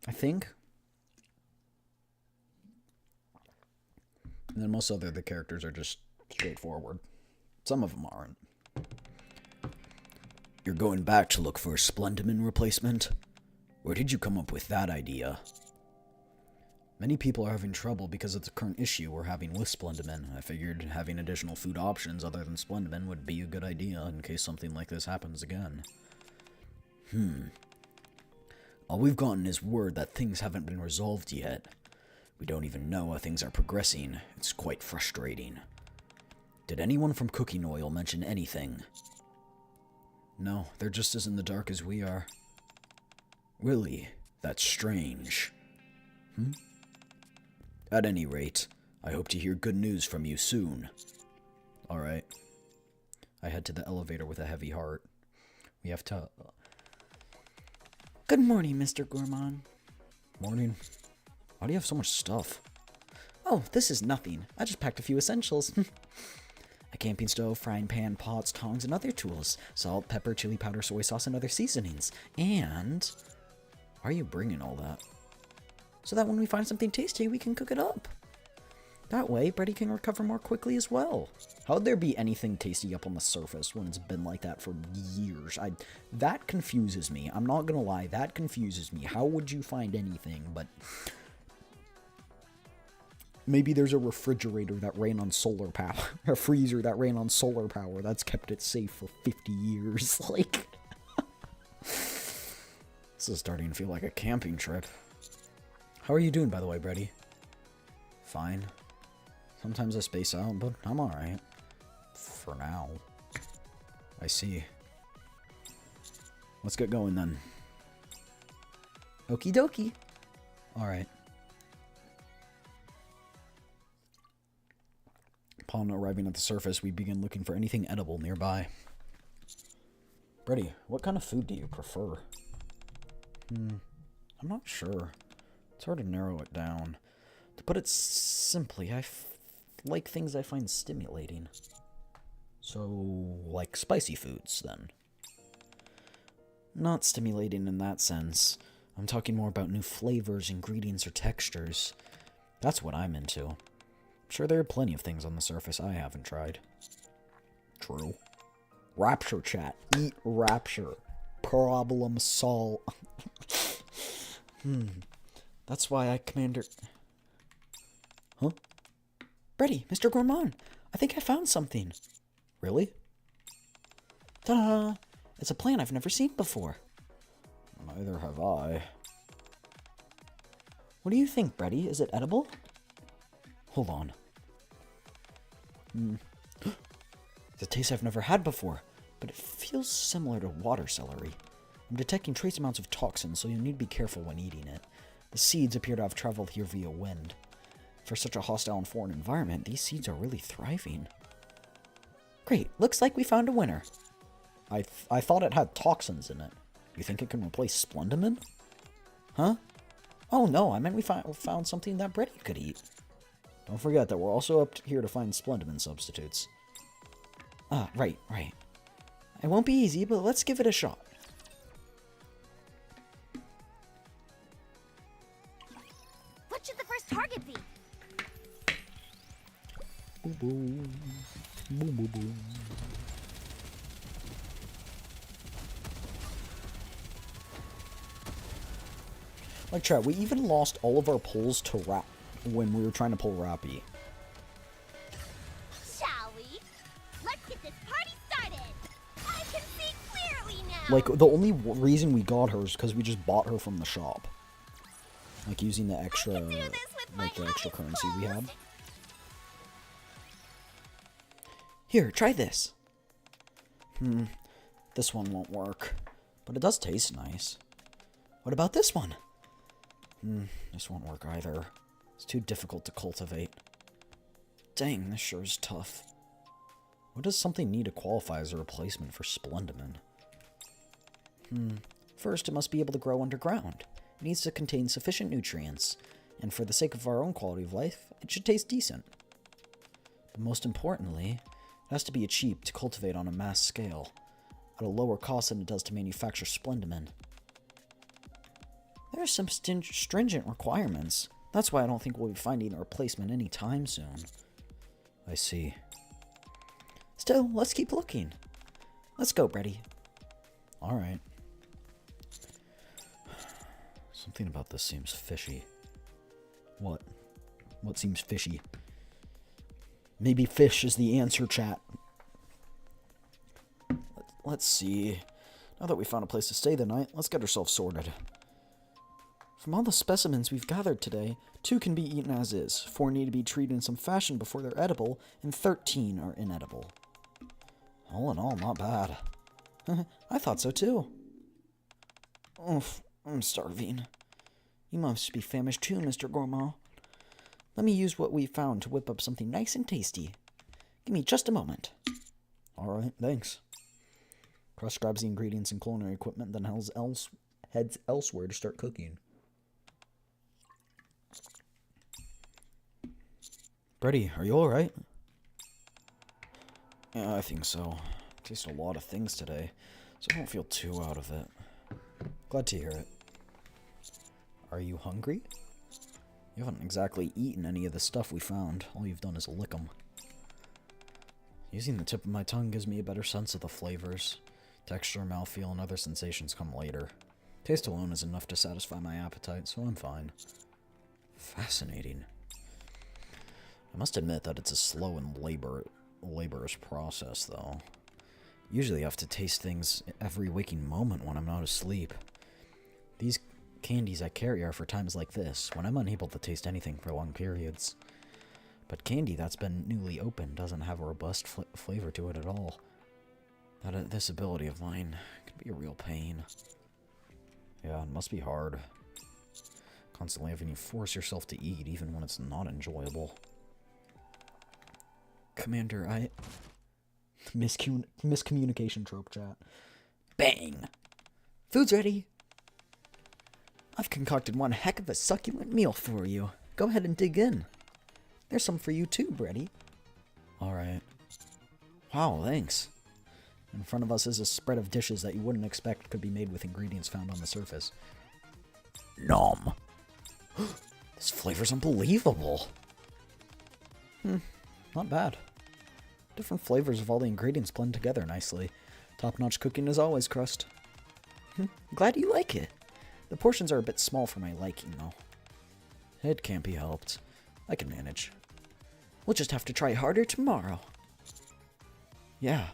I think. And then most other the characters are just straightforward. Some of them aren't. You're going back to look for a Splendiman replacement? Where did you come up with that idea? Many people are having trouble because of the current issue we're having with Splendiman. I figured having additional food options other than Splendiman would be a good idea in case something like this happens again. All we've gotten is word that things haven't been resolved yet. We don't even know how things are progressing. It's quite frustrating. Did anyone from Cooking Oil mention anything? No, they're just as in the dark as we are. Really? That's strange. At any rate, I hope to hear good news from you soon. Alright. I head to the elevator with a heavy heart. We have to... Good morning, Mr. Gourmand. Morning. Why do you have so much stuff? Oh, this is nothing. I just packed a few essentials. A camping stove, frying pan, pots, tongs, and other tools. Salt, pepper, chili powder, soy sauce, and other seasonings. And... Why are you bringing all that? So that when we find something tasty, we can cook it up. That way, Brady can recover more quickly as well. How would there be anything tasty up on the surface when it's been like that for years? That confuses me. I'm not gonna lie, that confuses me. How would you find anything but... Maybe there's a refrigerator that ran on solar power. A freezer that ran on solar power that's kept it safe for 50 years. Like... This is starting to feel like a camping trip. How are you doing, by the way, Brady? Fine. Sometimes I space out, but I'm alright. For now. I see. Let's get going then. Okie dokie. Alright. Upon arriving at the surface, we begin looking for anything edible nearby. Brady, what kind of food do you prefer? I'm not sure. It's hard to narrow it down. To put it simply, I like things I find stimulating. So, like spicy foods, then. Not stimulating in that sense. I'm talking more about new flavors, ingredients, or textures. That's what I'm into. I'm sure there are plenty of things on the surface I haven't tried. True. Rapture, chat. Eat rapture. Problem solved. That's why I commander... Huh? Brady, Mr. Gourmand, I think I found something. Really? Ta-da! It's a plant I've never seen before. Neither have I. What do you think, Brady? Is it edible? Hold on. It's a taste I've never had before, but it feels similar to water celery. I'm detecting trace amounts of toxins, so you'll need to be careful when eating it. The seeds appear to have traveled here via wind. For such a hostile and foreign environment, these seeds are really thriving. Great, looks like we found a winner. I thought it had toxins in it. You think it can replace Splendiman? Huh? Oh no, I meant we found something that Brady could eat. Don't forget that we're also up here to find Splendiman substitutes. Ah, right. It won't be easy, but let's give it a shot. What should the first target be? Boom, boom. Boom, boom, boom. Like, chat, we even lost all of our pulls to Rap when we were trying to pull Rappy. Shall we? Let's get this party started. I can see clearly now. Like, the only reason we got her is because we just bought her from the shop. Like, using the extra, like, the extra currency we had. Here, try this. This one won't work. But it does taste nice. What about this one? This won't work either. It's too difficult to cultivate. Dang, this sure is tough. What does something need to qualify as a replacement for Splendiman? First, it must be able to grow underground. It needs to contain sufficient nutrients. And for the sake of our own quality of life, it should taste decent. But most importantly, it has to be cheap to cultivate on a mass scale, at a lower cost than it does to manufacture Splendiman. There are some stringent requirements. That's why I don't think we'll be finding a replacement anytime soon. I see. Still, let's keep looking. Let's go, Brady. Alright. Something about this seems fishy. What? What seems fishy? Maybe fish is the answer, chat. Let's see. Now that we found a place to stay the night, let's get ourselves sorted. From all the specimens we've gathered today, 2 can be eaten as is, 4 need to be treated in some fashion before they're edible, and 13 are inedible. All in all, not bad. I thought so too. Oof, I'm starving. You must be famished too, Mr. Gourmand. Let me use what we found to whip up something nice and tasty. Give me just a moment. Alright, thanks. Crush grabs the ingredients and culinary equipment, then heads elsewhere to start cooking. Brady, are you alright? Yeah, I think so. Tasted a lot of things today, so I don't feel too out of it. Glad to hear it. Are you hungry? You haven't exactly eaten any of the stuff we found. All you've done is lick them. Using the tip of my tongue gives me a better sense of the flavors. Texture, mouthfeel, and other sensations come later. Taste alone is enough to satisfy my appetite, so I'm fine. Fascinating. I must admit that it's a slow and laborious process, though. Usually I have to taste things every waking moment when I'm not asleep. These candies I carry are for times like this, when I'm unable to taste anything for long periods. But candy that's been newly opened doesn't have a robust flavor to it at all. This ability of mine could be a real pain. Yeah, it must be hard. Constantly having to force yourself to eat, even when it's not enjoyable. Commander, miscommunication trope chat. Bang! Food's ready! I've concocted one heck of a succulent meal for you. Go ahead and dig in. There's some for you too, Brady. Alright. Wow, thanks. In front of us is a spread of dishes that you wouldn't expect could be made with ingredients found on the surface. Nom! This flavor's unbelievable! Not bad. Different flavors of all the ingredients blend together nicely. Top-notch cooking as always, Crust. Glad you like it. The portions are a bit small for my liking, though. It can't be helped. I can manage. We'll just have to try harder tomorrow. Yeah.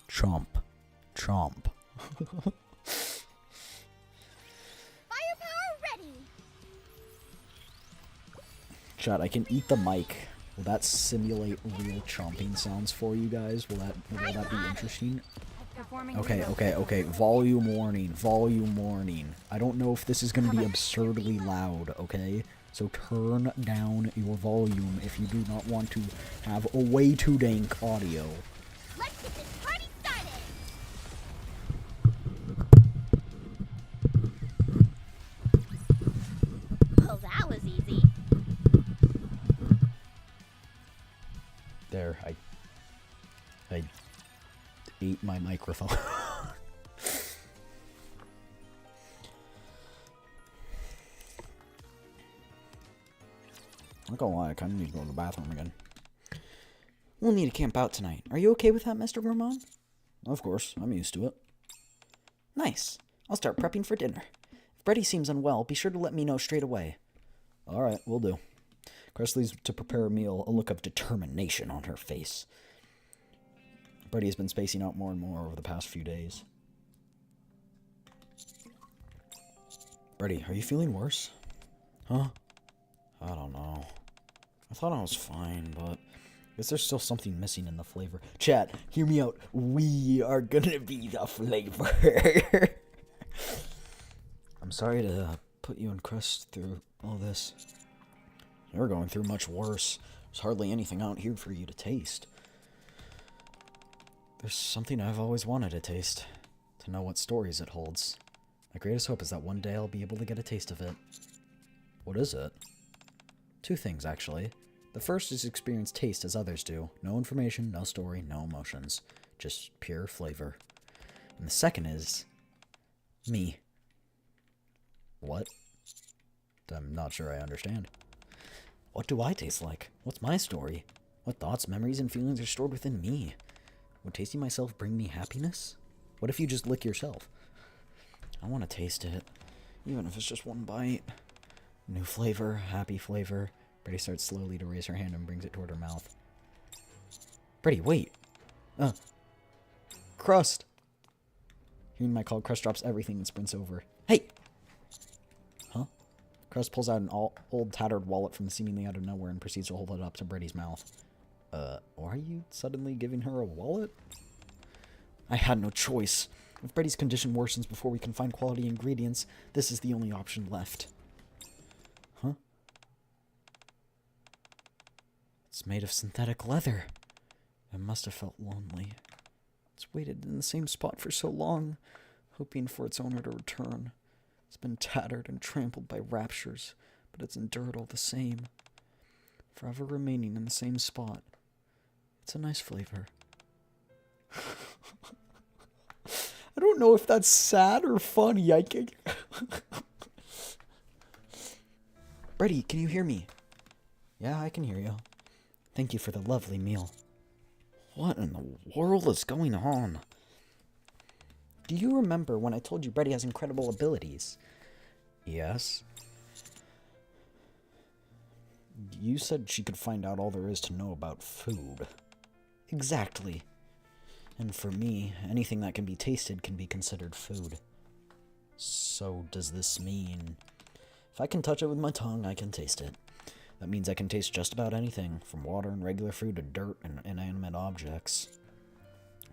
Chomp. Chomp. Firepower ready. Chat, I can eat the mic. Will that simulate real chomping sounds for you guys? Will that be interesting? Okay. Volume warning. I don't know if this is going to be absurdly loud, okay? So turn down your volume if you do not want to have a way too dank audio. Let's get this party started. Well, that was easy. There, my microphone. I'm not gonna lie, I kind of need to go to the bathroom again. We'll need to camp out tonight. Are you okay with that, Mr. Ramon? Of course, I'm used to it. Nice. I'll start prepping for dinner. If Brady seems unwell, be sure to let me know straight away. Alright, will do. Cress leaves to prepare a meal, a look of determination on her face. Brady has been spacing out more and more over the past few days. Brady, are you feeling worse? Huh? I don't know. I thought I was fine, but I guess there's still something missing in the flavor. Chat, hear me out. We are gonna be the flavor. I'm sorry to put you and Cress through all this. You're going through much worse. There's hardly anything out here for you to taste. There's something I've always wanted to taste. To know what stories it holds. My greatest hope is that one day I'll be able to get a taste of it. What is it? Two things, actually. The first is experience taste as others do. No information, no story, no emotions. Just pure flavor. And the second is... me. What? I'm not sure I understand. What do I taste like? What's my story? What thoughts, memories, and feelings are stored within me? Would tasting myself bring me happiness? What if you just lick yourself? I want to taste it. Even if it's just one bite. New flavor, happy flavor. Brady starts slowly to raise her hand and brings it toward her mouth. Brady, wait! Crust! Hearing my call, Crust drops everything and sprints over. Hey! Huh? Crust pulls out an old tattered wallet from seemingly out of nowhere and proceeds to hold it up to Brady's mouth. Why are you suddenly giving her a wallet? I had no choice. If Brady's condition worsens before we can find quality ingredients, this is the only option left. Huh? It's made of synthetic leather. It must have felt lonely. It's waited in the same spot for so long, hoping for its owner to return. It's been tattered and trampled by raptures, but it's endured all the same. Forever remaining in the same spot. It's a nice flavor. I don't know if that's sad or funny. I can't... Brady, can you hear me? Yeah, I can hear you. Thank you for the lovely meal. What in the world is going on? Do you remember when I told you Brady has incredible abilities? Yes. You said she could find out all there is to know about food. Exactly. And for me, anything that can be tasted can be considered food. So does this mean... if I can touch it with my tongue, I can taste it. That means I can taste just about anything, from water and regular food to dirt and inanimate objects.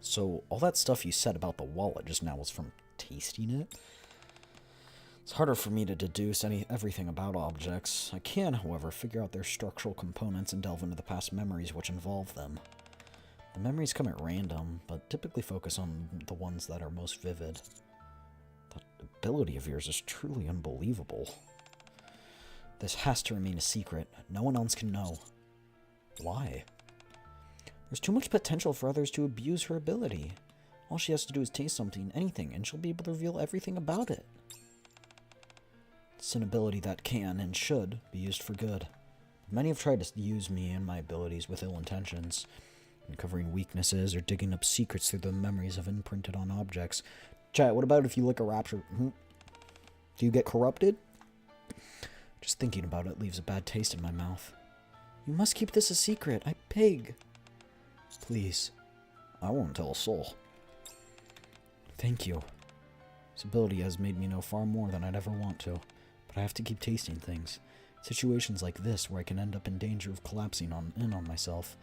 So, all that stuff you said about the wallet just now was from tasting it? It's harder for me to deduce everything about objects. I can, however, figure out their structural components and delve into the past memories which involve them. The memories come at random, but typically focus on the ones that are most vivid. That ability of yours is truly unbelievable. This has to remain a secret. No one else can know. Why? There's too much potential for others to abuse her ability. All she has to do is taste something, anything, and she'll be able to reveal everything about it. It's an ability that can, and should, be used for good. Many have tried to use me and my abilities with ill intentions, uncovering weaknesses or digging up secrets through the memories of imprinted on objects. Chat, what about if you lick a rapture? Do you get corrupted? Just thinking about it leaves a bad taste in my mouth. You must keep this a secret, I beg. Please. I won't tell a soul. Thank you. This ability has made me know far more than I'd ever want to, but I have to keep tasting things. Situations like this where I can end up in danger of collapsing in on myself.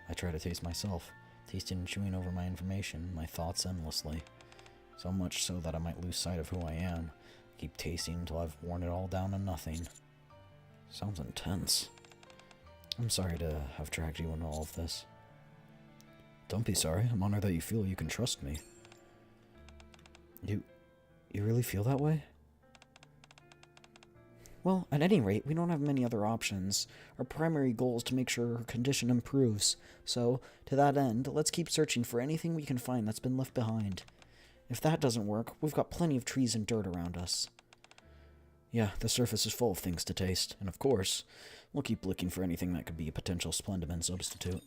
I try to taste myself, tasting and chewing over my information, my thoughts endlessly. So much so that I might lose sight of who I am. Keep tasting until I've worn it all down to nothing. Sounds intense. I'm sorry to have dragged you into all of this. Don't be sorry. I'm honored that you feel you can trust me. You really feel that way? Well, at any rate, we don't have many other options. Our primary goal is to make sure her condition improves. So, to that end, let's keep searching for anything we can find that's been left behind. If that doesn't work, we've got plenty of trees and dirt around us. Yeah, the surface is full of things to taste, and of course, we'll keep looking for anything that could be a potential Splendiman substitute.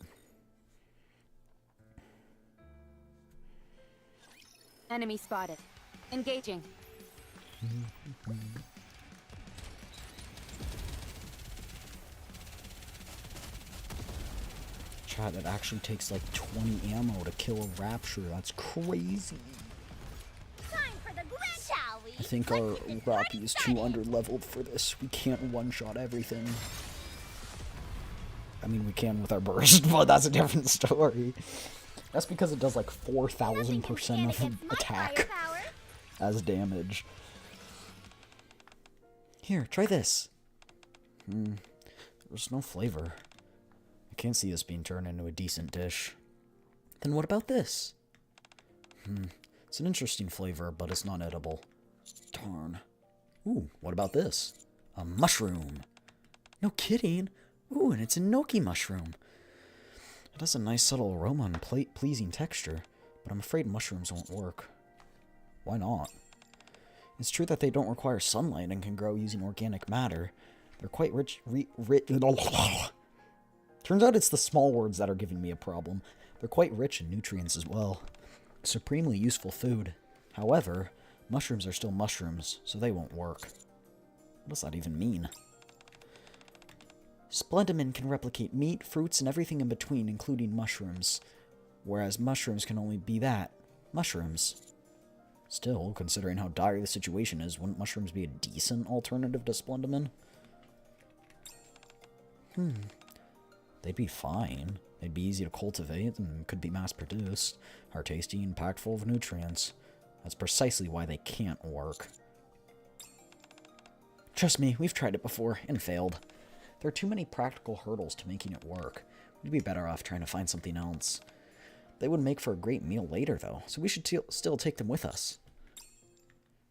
Enemy spotted. Engaging. Chat, it actually takes like 20 ammo to kill a Rapture. That's crazy. Time for the grand, shall we? I think our Roppy is too under-leveled for this. We can't one-shot everything. I mean, we can with our burst, but that's a different story. That's because it does like 4,000% of attack as damage. Here, try this. There's no flavor. I can't see this being turned into a decent dish. Then what about this? It's an interesting flavor, but it's not edible. Darn. Ooh, what about this? A mushroom. No kidding. Ooh, and it's a gnocchi mushroom. It has a nice subtle aroma and pleasing texture, but I'm afraid mushrooms won't work. Why not? It's true that they don't require sunlight and can grow using organic matter. They're quite rich. Turns out it's the small words that are giving me a problem. They're quite rich in nutrients as well. Supremely useful food. However, mushrooms are still mushrooms, so they won't work. What does that even mean? Splendiman can replicate meat, fruits, and everything in between, including mushrooms. Whereas mushrooms can only be that. Mushrooms. Still, considering how dire the situation is, wouldn't mushrooms be a decent alternative to Splendiman? They'd be fine. They'd be easy to cultivate and could be mass-produced, are tasty and packed full of nutrients. That's precisely why they can't work. Trust me, we've tried it before, and failed. There are too many practical hurdles to making it work. We'd be better off trying to find something else. They would make for a great meal later, though, so we should still take them with us.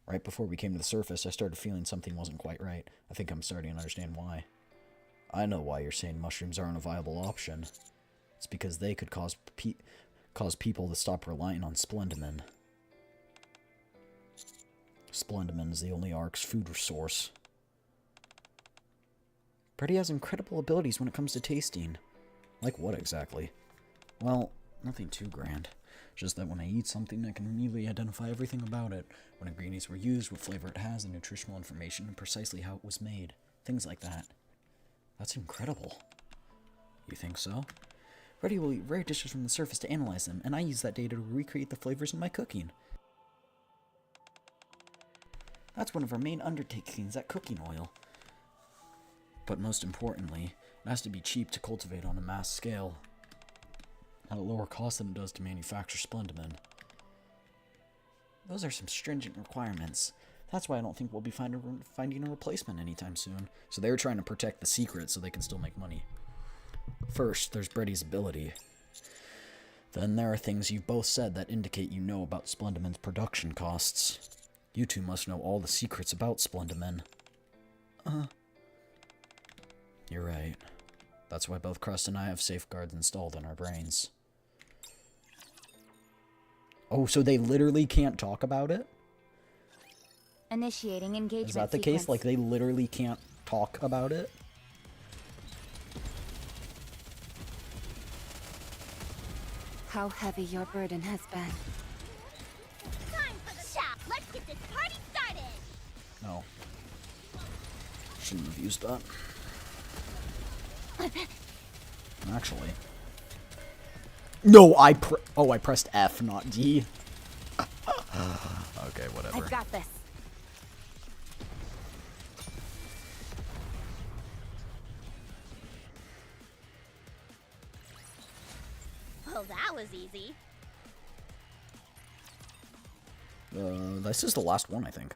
Right before we came to the surface, I started feeling something wasn't quite right. I think I'm starting to understand why. I know why you're saying mushrooms aren't a viable option. It's because they could cause people to stop relying on Splendiman. Splendiman is the only Ark's food source. Freddy has incredible abilities when it comes to tasting. Like what exactly? Well, nothing too grand. Just that when I eat something, I can immediately identify everything about it. What ingredients were used, what flavor it has, and nutritional information, and precisely how it was made. Things like that. That's incredible. You think so? Freddy will eat rare dishes from the surface to analyze them, and I use that data to recreate the flavors in my cooking. That's one of our main undertakings at Cooking Oil. But most importantly, it has to be cheap to cultivate on a mass scale, at a lower cost than it does to manufacture Splendiman. Those are some stringent requirements. That's why I don't think we'll be finding a replacement anytime soon. So they're trying to protect the secret so they can still make money. First, there's Brady's ability. Then there are things you've both said that indicate you know about Splendiman's production costs. You two must know all the secrets about Splendiman. You're right. That's why both Crust and I have safeguards installed in our brains. Oh, so they literally can't talk about it? Initiating engagement. Is that the sequence. case? Like, they literally can't talk about it? How heavy your burden has been. Time for the shop. Let's get this party started. No. Shouldn't have used that. Actually. No, I pressed F, not D. Okay, whatever. I've got this. Well, that was easy. This is the last one, I think.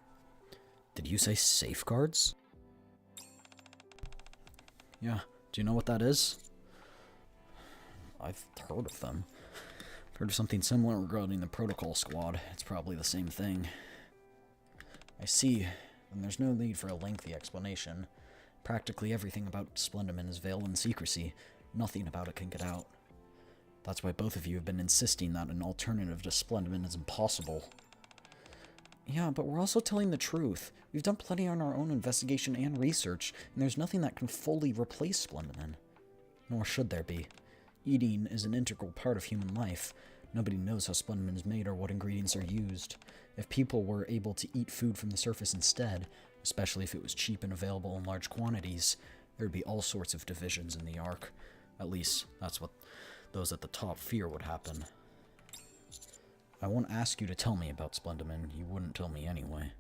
Did you say safeguards? Yeah. Do you know what that is? I've heard of them. I've heard of something similar regarding the Protocol Squad. It's probably the same thing. I see. and there's no need for a lengthy explanation. Practically everything about Splendiman is veiled in secrecy. Nothing about it can get out. That's why both of you have been insisting that an alternative to Splendiman is impossible. Yeah, but we're also telling the truth. We've done plenty on our own investigation and research, and there's nothing that can fully replace Splendiman. Nor should there be. Eating is an integral part of human life. Nobody knows how Splendiman is made or what ingredients are used. If people were able to eat food from the surface instead, especially if it was cheap and available in large quantities, there would be all sorts of divisions in the Ark. At least, that's what those at the top fear would happen. I won't ask you to tell me about Splendiman. You wouldn't tell me anyway.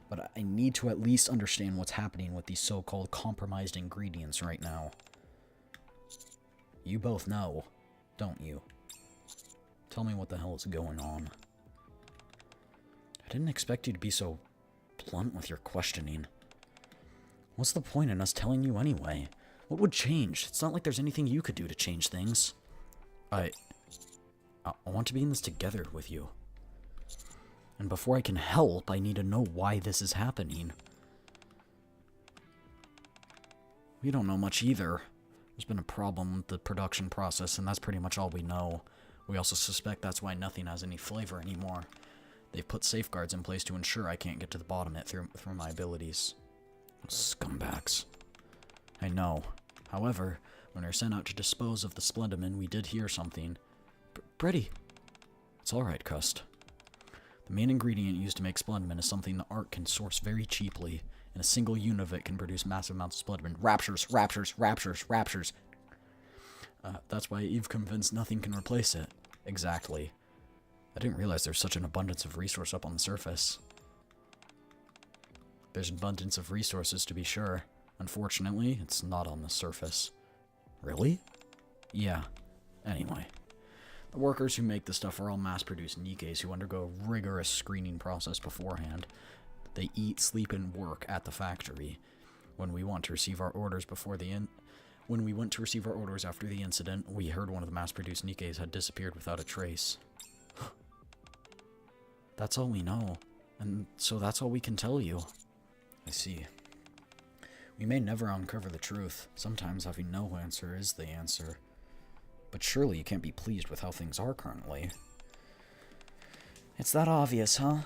But I need to at least understand what's happening with these so-called compromised ingredients right now. You both know, don't you? Tell me what the hell is going on. I didn't expect you to be so blunt with your questioning. What's the point in us telling you anyway? What would change? It's not like there's anything you could do to change things. I want to be in this together with you. And before I can help, I need to know why this is happening. We don't know much either. There's been a problem with the production process, and that's pretty much all we know. We also suspect that's why nothing has any flavor anymore. They've put safeguards in place to ensure I can't get to the bottom of it through my abilities. Scumbags. I know. However, when we were sent out to dispose of the Splendiman, we did hear something. Brady! It's alright, Cust. The main ingredient used to make Splendiman is something the Ark can source very cheaply, and a single unit of it can produce massive amounts of Splendiman. Raptures, raptures, raptures, raptures. That's why Eve convinced nothing can replace it. Exactly. I didn't realize there's such an abundance of resource up on the surface. There's an abundance of resources, to be sure. Unfortunately, it's not on the surface. Really? Yeah. Anyway. The workers who make the stuff are all mass-produced Nikkes who undergo a rigorous screening process beforehand. They eat, sleep, and work at the factory. When we went to receive our orders after the incident, we heard one of the mass-produced Nikkes had disappeared without a trace. That's all we know, and so that's all we can tell you. I see. We may never uncover the truth. Sometimes having no answer is the answer. But surely you can't be pleased with how things are currently. It's that obvious, huh?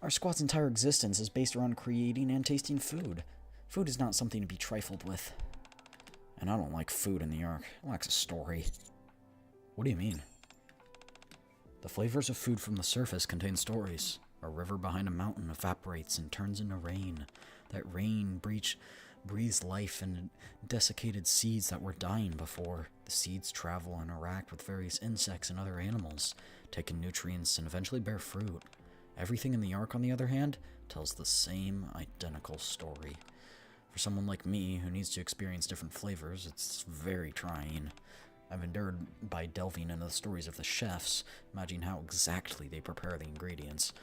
Our squad's entire existence is based around creating and tasting food. Food is not something to be trifled with. And I don't like food in the Ark. It lacks a story. What do you mean? The flavors of food from the surface contain stories. A river behind a mountain evaporates and turns into rain. That rain breathes life in desiccated seeds that were dying before. The seeds travel and interact with various insects and other animals, take in nutrients and eventually bear fruit. Everything in the Ark, on the other hand, tells the same identical story. For someone like me, who needs to experience different flavors, it's very trying. I've endured by delving into the stories of the chefs, imagining how exactly they prepare the ingredients.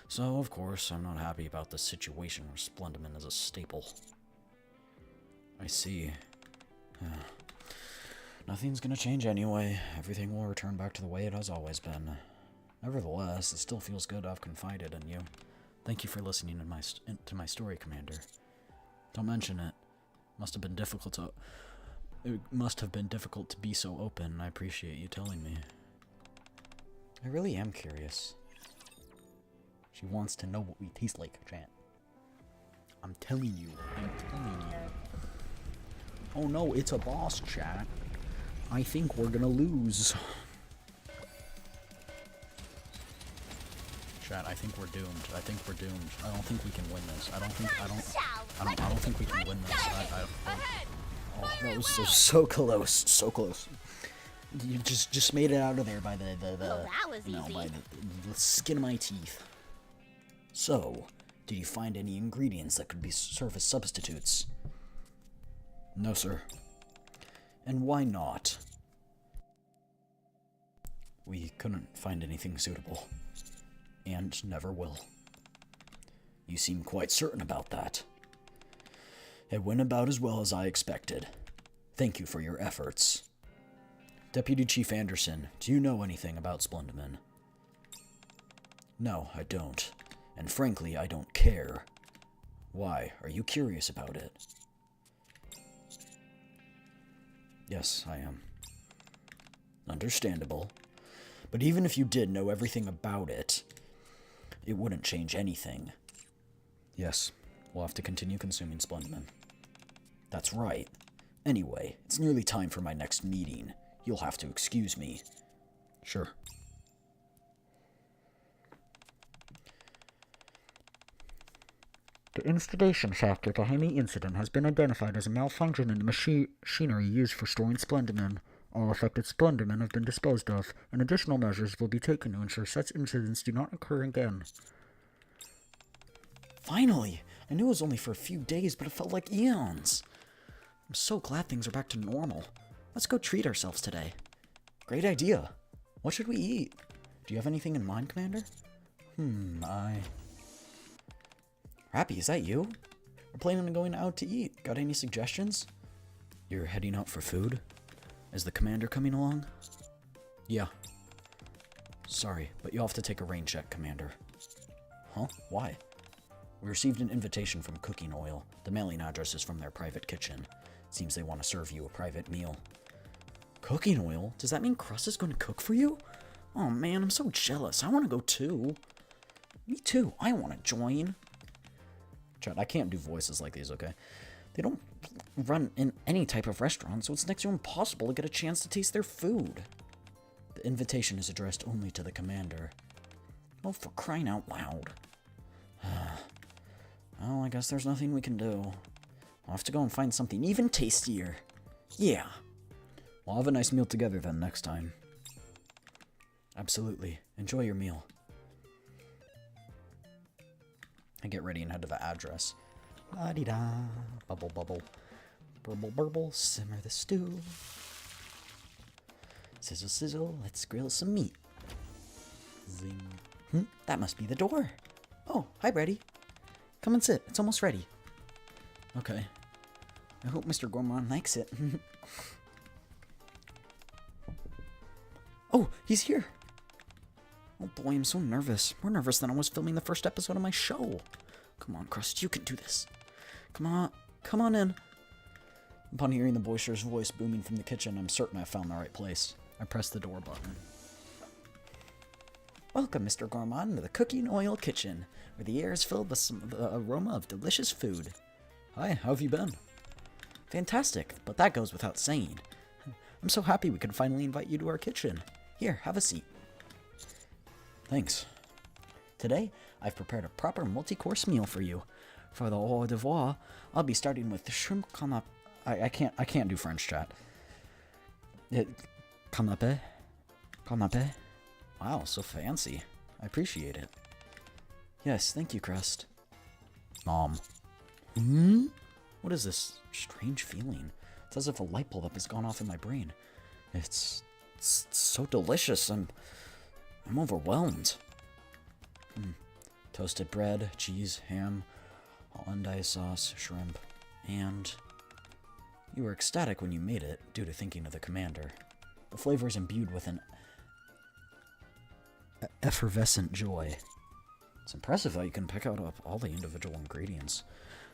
So, of course, I'm not happy about the situation where Splendiman is a staple. I see. Nothing's gonna change anyway. Everything will return back to the way it has always been. Nevertheless, it still feels good to have confided in you. Thank you for listening to my story, Commander. Don't mention it. It must have been difficult to be so open. I appreciate you telling me. I really am curious. She wants to know what we taste like, chat. I'm telling you. Oh no, it's a boss, chat. I think we're gonna lose. Chat, I think we're doomed. I don't think we can win this. I don't think we can win this. Oh, that was so close. So close. You just made it out of there by the skin of my teeth. So, did you find any ingredients that could be surface substitutes? No, sir. And why not? We couldn't find anything suitable. And never will. You seem quite certain about that. It went about as well as I expected. Thank you for your efforts. Deputy Chief Anderson, do you know anything about Splendiman? No, I don't. And frankly, I don't care. Why? Are you curious about it? Yes, I am. Understandable. But even if you did know everything about it, it wouldn't change anything. Yes, we'll have to continue consuming Splendman. That's right. Anyway, it's nearly time for my next meeting. You'll have to excuse me. Sure. The instigation factor behind the incident has been identified as a malfunction in the machinery used for storing Splendamin. All affected Splendamin have been disposed of, and additional measures will be taken to ensure such incidents do not occur again. Finally! I knew it was only for a few days, but it felt like eons. I'm so glad things are back to normal. Let's go treat ourselves today. Great idea. What should we eat? Do you have anything in mind, Commander? Rappy, is that you? We're planning on going out to eat. Got any suggestions? You're heading out for food? Is the commander coming along? Yeah. Sorry, but you'll have to take a rain check, Commander. Huh? Why? We received an invitation from Cooking Oil. The mailing address is from their private kitchen. Seems they want to serve you a private meal. Cooking Oil? Does that mean Crust is going to cook for you? Oh man, I'm so jealous. I want to go too. Me too. I want to join. Chat, I can't do voices like these, okay? They don't run in any type of restaurant, so it's next to impossible to get a chance to taste their food. The invitation is addressed only to the commander. Oh, for crying out loud. Well, I guess there's nothing we can do. I'll have to go and find something even tastier. Yeah. We'll have a nice meal together then next time. Absolutely. Enjoy your meal. I get ready and head to the address. La-di-da. Bubble, bubble. Burble, burble. Simmer the stew. Sizzle, sizzle. Let's grill some meat. Zing. That must be the door. Oh, hi, Brady. Come and sit. It's almost ready. Okay. I hope Mr. Gourmand likes it. Oh, he's here. Oh boy, I'm so nervous. More nervous than I was filming the first episode of my show. Come on, Crust, you can do this. Come on in. Upon hearing the boisterous voice booming from the kitchen, I'm certain I found the right place. I pressed the door button. Welcome, Mr. Gourmand, to the Cooking Oil Kitchen, where the air is filled with the aroma of delicious food. Hi, how have you been? Fantastic, but that goes without saying. I'm so happy we could finally invite you to our kitchen. Here, have a seat. Thanks. Today, I've prepared a proper multi-course meal for you. For the hors d'oeuvre, I'll be starting with the shrimp canapé. I can't do French, chat. Canapé? Canapé? Wow, so fancy. I appreciate it. Yes, thank you, Crust. Mom. What is this strange feeling? It's as if a light bulb has gone off in my brain. It's so delicious. I'm overwhelmed. Toasted bread, cheese, ham, hollandaise sauce, shrimp, and you were ecstatic when you made it due to thinking of the commander. The flavor is imbued with an effervescent joy. It's impressive how you can pick out all the individual ingredients.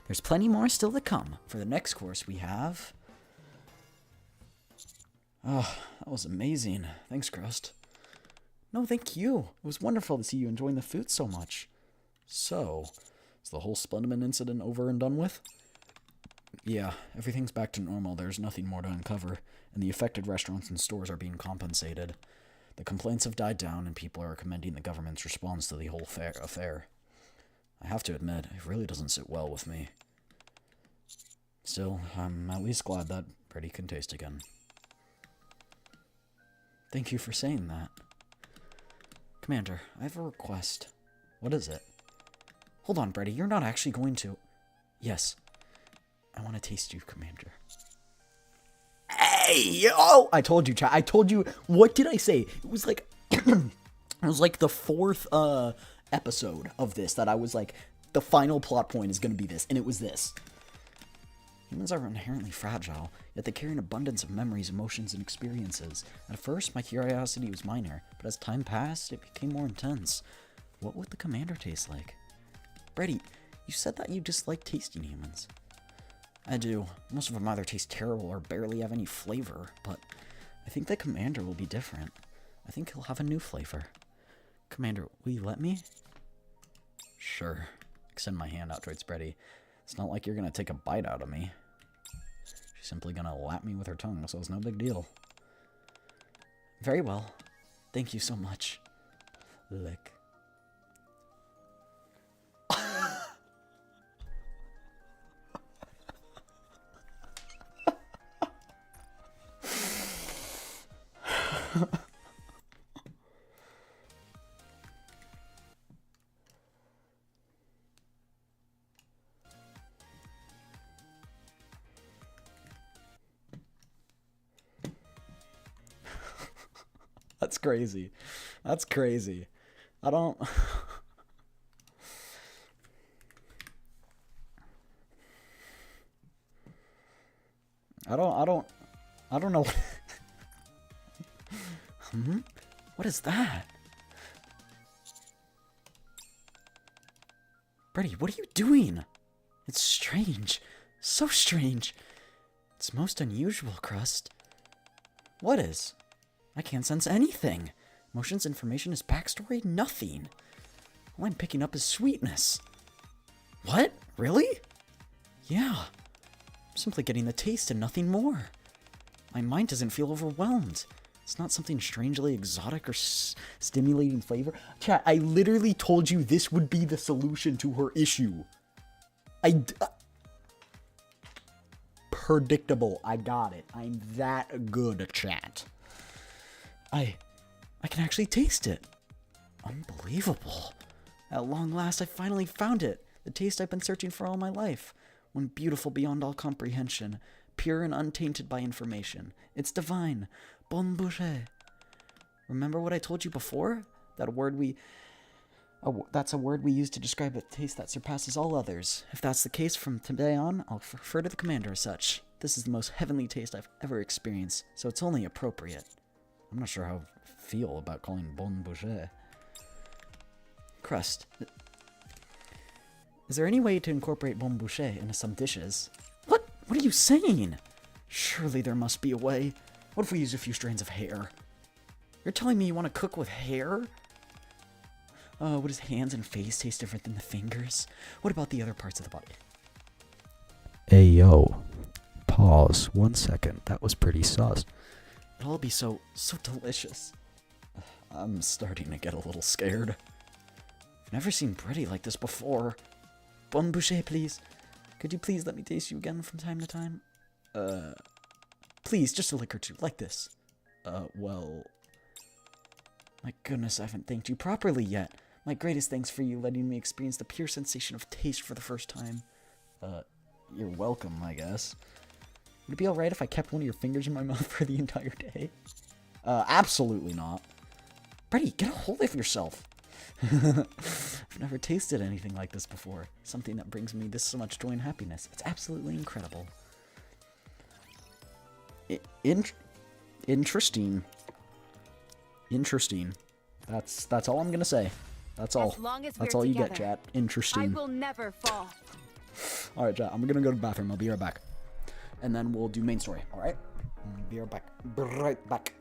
There's plenty more still to come. For the next course we have... Oh, that was amazing. Thanks, Crust. No, thank you. It was wonderful to see you enjoying the food so much. So, is the whole Splendamin incident over and done with? Yeah, everything's back to normal. There's nothing more to uncover, and the affected restaurants and stores are being compensated. The complaints have died down, and people are commending the government's response to the whole affair. I have to admit, it really doesn't sit well with me. Still, I'm at least glad that Brady can taste again. Thank you for saying that. Commander, I have a request. What is it? Hold on, Brady, you're not actually going to... Yes. I want to taste you, Commander. Hey! Oh! I told you, chat. I told you... What did I say? It was like... it was like the fourth episode of this that I was like, the final plot point is going to be this, and it was this. Humans are inherently fragile, yet they carry an abundance of memories, emotions, and experiences. At first, my curiosity was minor, but as time passed, it became more intense. What would the commander taste like? Brady, You said that you dislike tasting humans. I do. Most of them either taste terrible or barely have any flavor, but I think the commander will be different. I think he'll have a new flavor. Commander, will you let me? Sure. Extend my hand out towards Brady. It's not like you're gonna take a bite out of me. She's simply gonna lap me with her tongue, so it's no big deal. Very well. Thank you so much. Lick. That's crazy. That's crazy. I don't know. What is that? Brady, what are you doing? It's strange. So strange. It's most unusual, Crust. What is? I can't sense anything. Motions, information, his backstory, nothing. All I'm picking up is sweetness. What? Really? Yeah. I'm simply getting the taste and nothing more. My mind doesn't feel overwhelmed. It's not something strangely exotic or stimulating flavor. Chat, I literally told you this would be the solution to her issue. Predictable. I got it. I'm that good, chat. I can actually taste it. Unbelievable. At long last, I finally found it. The taste I've been searching for all my life. One beautiful beyond all comprehension. Pure and untainted by information. It's divine. Bon bouche. Remember what I told you before? That's a word we use to describe a taste that surpasses all others. If that's the case, from today on, I'll refer to the commander as such. This is the most heavenly taste I've ever experienced, so it's only appropriate. I'm not sure how I feel about calling bon bouche. Crust. Is there any way to incorporate bon bouche into some dishes? What? What are you saying? Surely there must be a way. What if we use a few strands of hair? You're telling me you want to cook with hair? Would his hands and face taste different than the fingers? What about the other parts of the body? Hey, yo. Pause 1 second. That was pretty sus. It'll all be so delicious. I'm starting to get a little scared. I've never seen Brady like this before. Bon bouche, please. Could you please let me taste you again from time to time? Please, just a lick or two, like this. Well... My goodness, I haven't thanked you properly yet. My greatest thanks for you letting me experience the pure sensation of taste for the first time. You're welcome, I guess. Would it be alright if I kept one of your fingers in my mouth for the entire day? Absolutely not. Brady, get a hold of yourself. I've never tasted anything like this before. Something that brings me this so much joy and happiness. It's absolutely incredible. Interesting. Interesting. That's all I'm gonna say. That's all. That's all you get, chat. Interesting. I will never fall. All right, chat. I'm gonna go to the bathroom. I'll be right back, and then we'll do main story. All right. Be right back. Be right back.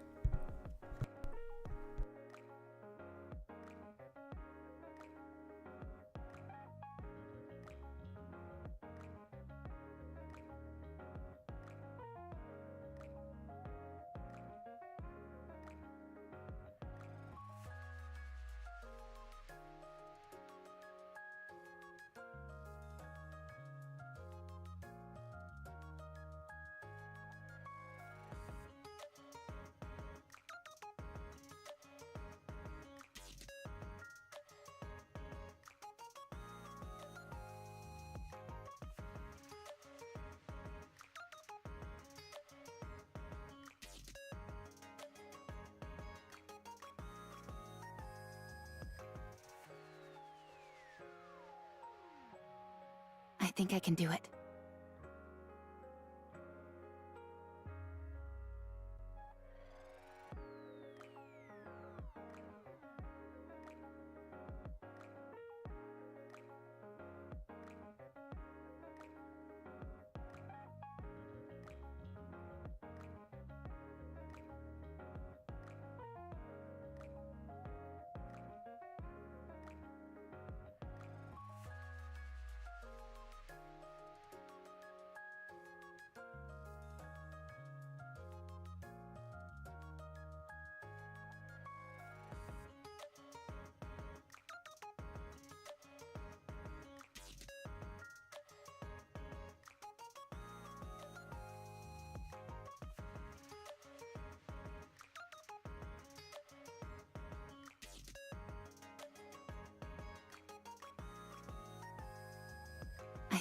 I think I can do it.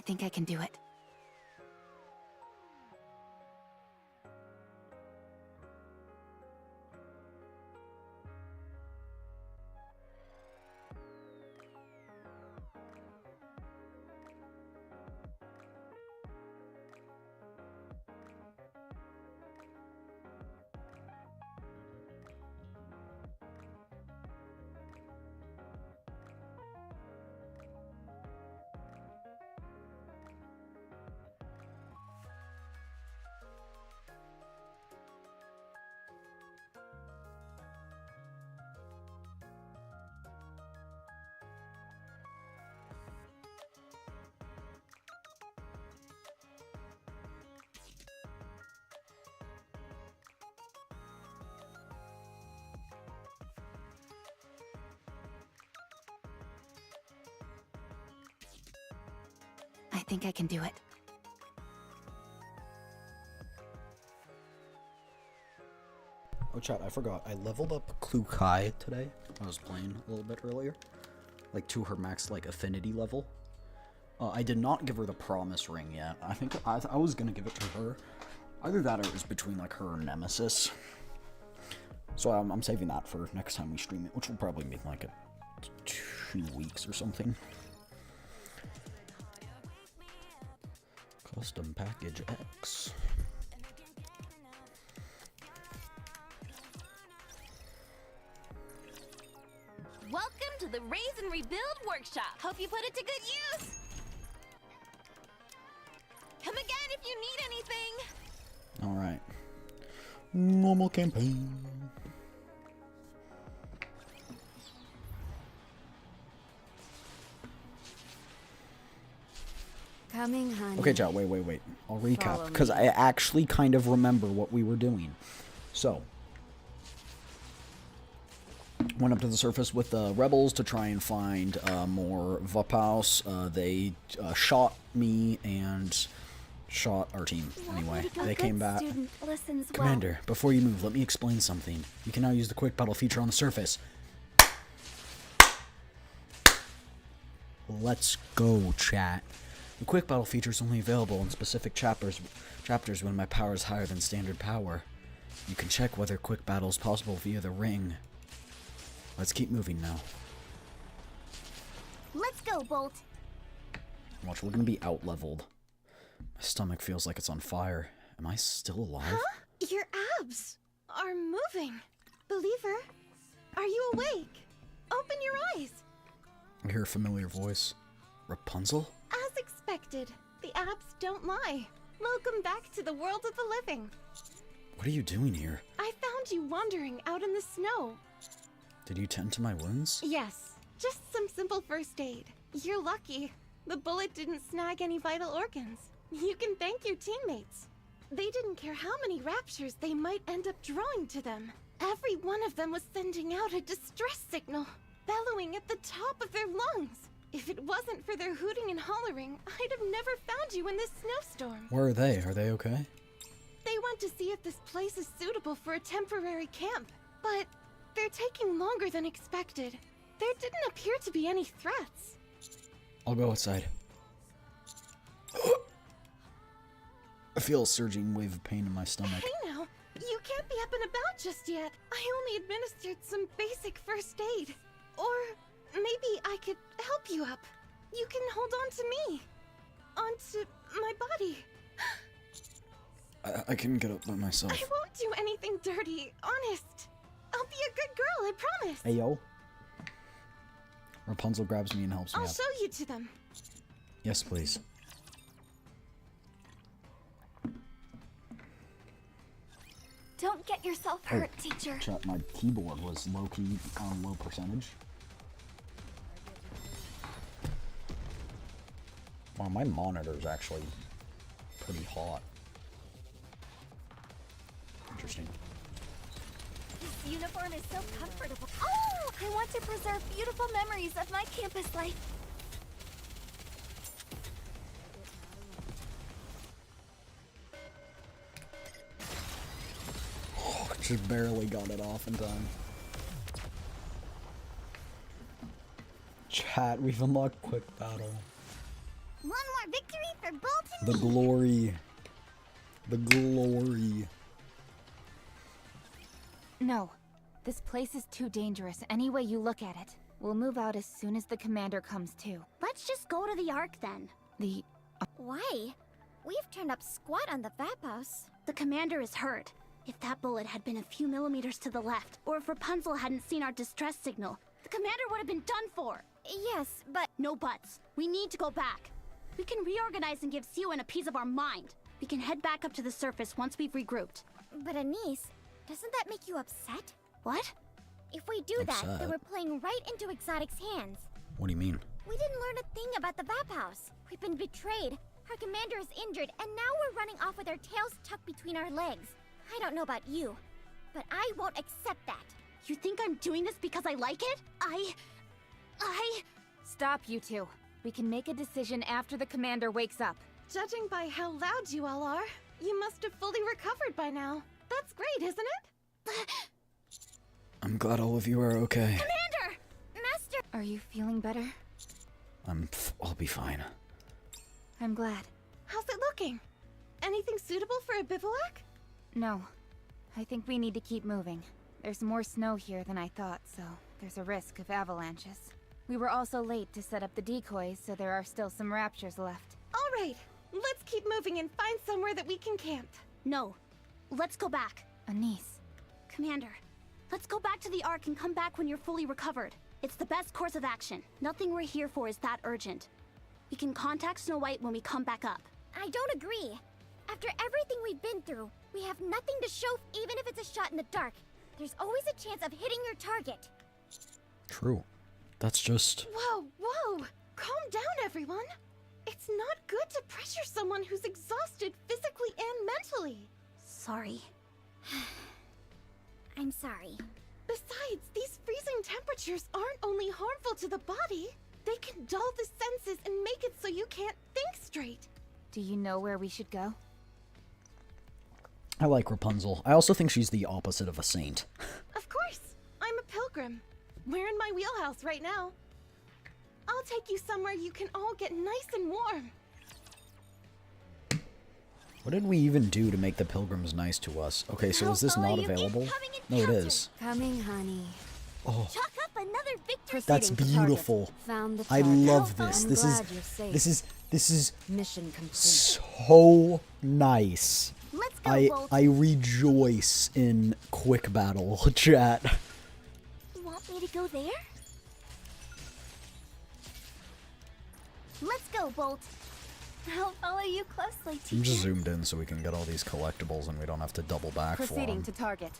think I can do it. I think I can do it. Oh, chat, I forgot. I leveled up Kai today. I was playing a little bit earlier. Like, to her max, like, affinity level. I did not give her the promise ring yet. I think I was gonna give it to her. Either that or it was between, like, her and Nemesis. So I'm saving that for next time we stream it, which will probably be, like, 2 weeks or something. Custom Package X. Welcome to the Raise and Rebuild Workshop. Hope you put it to good use. Come again if you need anything. Alright. Normal campaign. Coming, honey. Okay, chat, wait. I'll recap, because I actually kind of remember what we were doing. So, went up to the surface with the rebels to try and find more Vapaus. They shot me and shot our team. Anyway, they came back. Commander, before you move, let me explain something. You can now use the quick battle feature on the surface. Let's go, chat. The quick battle feature is only available in specific chapters when my power is higher than standard power. You can check whether quick battle is possible via the ring. Let's keep moving now. Let's go, Bolt. Watch, we're gonna be out-leveled. My stomach feels like it's on fire. Am I still alive? Huh? Your abs are moving. Believer, are you awake? Open your eyes. I hear a familiar voice. Rapunzel? As expected, the abs don't lie. Welcome back to the world of the living. What are you doing here? I found you wandering out in the snow. Did you tend to my wounds? Yes, just some simple first aid. You're lucky. The bullet didn't snag any vital organs. You can thank your teammates. They didn't care how many raptures they might end up drawing to them. Every one of them was sending out a distress signal, bellowing at the top of their lungs. If it wasn't for their hooting and hollering, I'd have never found you in this snowstorm. Where are they? Are they okay? They want to see if this place is suitable for a temporary camp, but they're taking longer than expected. There didn't appear to be any threats. I'll go outside. I feel a surging wave of pain in my stomach. Hey now, you can't be up and about just yet. I only administered some basic first aid. Or maybe I could help you up. You can hold on to me. Onto my body. I can get up by myself. I won't do anything dirty, honest. I'll be a good girl, I promise. Hey, yo. Rapunzel grabs me and helps me I'll up. show you to them. Yes, please. Don't get yourself hurt, teacher. Chat, my keyboard was low-key on low percentage. Wow, my monitor's actually pretty hot. Interesting. This uniform is so comfortable. Oh, I want to preserve beautiful memories of my campus life. Oh, just barely got it off in time. Chat, we've unlocked quick battle. One more victory for Bolt and The glory. The glory. No. This place is too dangerous any way you look at it. We'll move out as soon as the commander comes too. Let's just go to the Ark then. The... Why? We've turned up squat on the Vap House. The commander is hurt. If that bullet had been a few millimeters to the left, or if Rapunzel hadn't seen our distress signal, the commander would have been done for. Yes, but No buts. We need to go back. We can reorganize and give Siwan a piece of our mind. We can head back up to the surface once we've regrouped. Anise, doesn't that make you upset? What? If we do that, Upset? then we're playing right into Exotic's hands. What do you mean? We didn't learn a thing about the Vap House. We've been betrayed. Our commander is injured, and now we're running off with our tails tucked between our legs. I don't know about you, but I won't accept that. You think I'm doing this because I like it? I... Stop, you two. We can make a decision after the commander wakes up. Judging by how loud you all are, you must have fully recovered by now. That's great, isn't it? I'm glad all of you are okay. Commander! Master! Are you feeling better? I'll be fine. I'm glad. How's it looking? Anything suitable for a bivouac? No. I think we need to keep moving. There's more snow here than I thought, so there's a risk of avalanches. We were also late to set up the decoys, so there are still some raptures left. All right, let's keep moving and find somewhere that we can camp. No. Let's go back. Anise. Commander, let's go back to the Ark and come back when you're fully recovered. It's the best course of action. Nothing we're here for is that urgent. We can contact Snow White when we come back up. I don't agree. After everything we've been through, we have nothing to show, even if it's a shot in the dark. There's always a chance of hitting your target. True. That's just... Whoa, whoa! Calm down, everyone! It's not good to pressure someone who's exhausted physically and mentally. Sorry. I'm sorry. Besides, these freezing temperatures aren't only harmful to the body, they can dull the senses and make it so you can't think straight. Do you know where we should go? I like Rapunzel. I also think she's the opposite of a saint. Of course! I'm a pilgrim. We're in my wheelhouse right now. I'll take you somewhere you can all get nice and warm. What did we even do to make the pilgrims nice to us? Okay, so is this not available? No, it is. Coming, honey. Oh, Chalk up another victory. that's Proceeding to target. beautiful. Found the I target. love this. I'm This is glad you're safe. this is Mission complete. so nice. Let's go, Bolt. I rejoice in quick battle chat. Want me to go there? Let's go, Bolt. I'll follow you closely, I'm teacher. just zoomed in so we can get all these collectibles and we don't have to double back for Proceeding them. to target.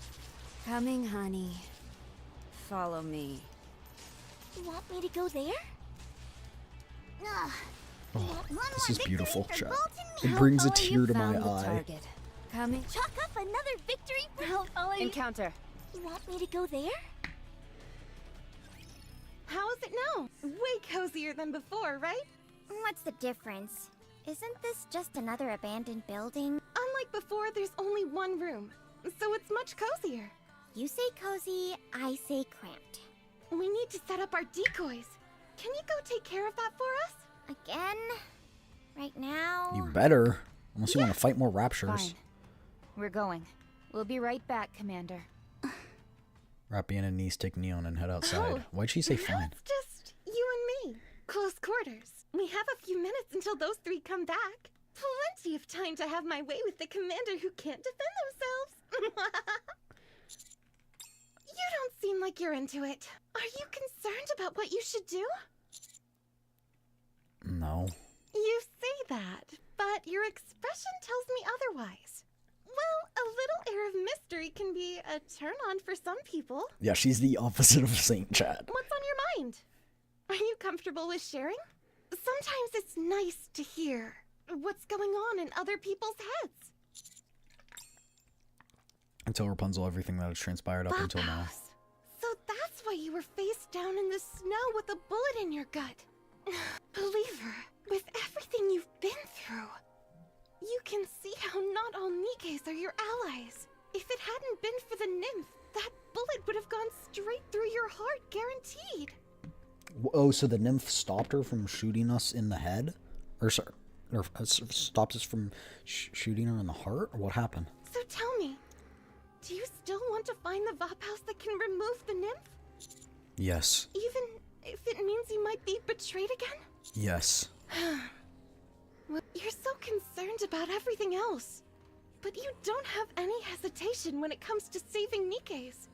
Coming, honey. Follow me. Want me to go there? Ugh. Oh, One this more is beautiful, victory for chat. Bolt and It me. brings a Follow tear you to my found the eye. target. Coming. Chalk up another victory for I'll follow you. Encounter. Want me to go there? How is it now? Way cozier than before, right? What's the difference? Isn't this just another abandoned building? Unlike before, there's only one room, so it's much cozier. You say cozy, I say cramped. We need to set up our decoys. Can you go take care of that for us? Again? Right now? You better, unless you want to fight more raptures. Fine. We're going. We'll be right back, Commander. Rappy and Anise take Neon and head outside. Oh, Why'd she say fine? It's just you and me. Close quarters. We have a few minutes until those three come back. Plenty of time to have my way with the commander who can't defend themselves. You don't seem like you're into it. Are you concerned about what you should do? No. You say that, but your expression tells me otherwise. Well, a little air of mystery can be a turn-on for some people. Yeah, she's the opposite of a saint, chat. What's on your mind? Are you comfortable with sharing? Sometimes it's nice to hear what's going on in other people's heads. I tell Rapunzel everything that has transpired up until now. Babos. So that's why you were face down in the snow with a bullet in your gut. Believer, with everything you've been through, you can see how not all Nikkes are your allies. If it hadn't been for the nymph, that bullet would have gone straight through your heart, guaranteed. Oh, so the nymph stopped her from shooting us in the head? Or sorry, or stops us from shooting her in the heart? Or what happened? So tell me, do you still want to find the Vaphouse that can remove the nymph? Yes. Even if it means you might be betrayed again? Yes. Well, you're so concerned about everything else. But you don't have any hesitation when it comes to saving Nikke's.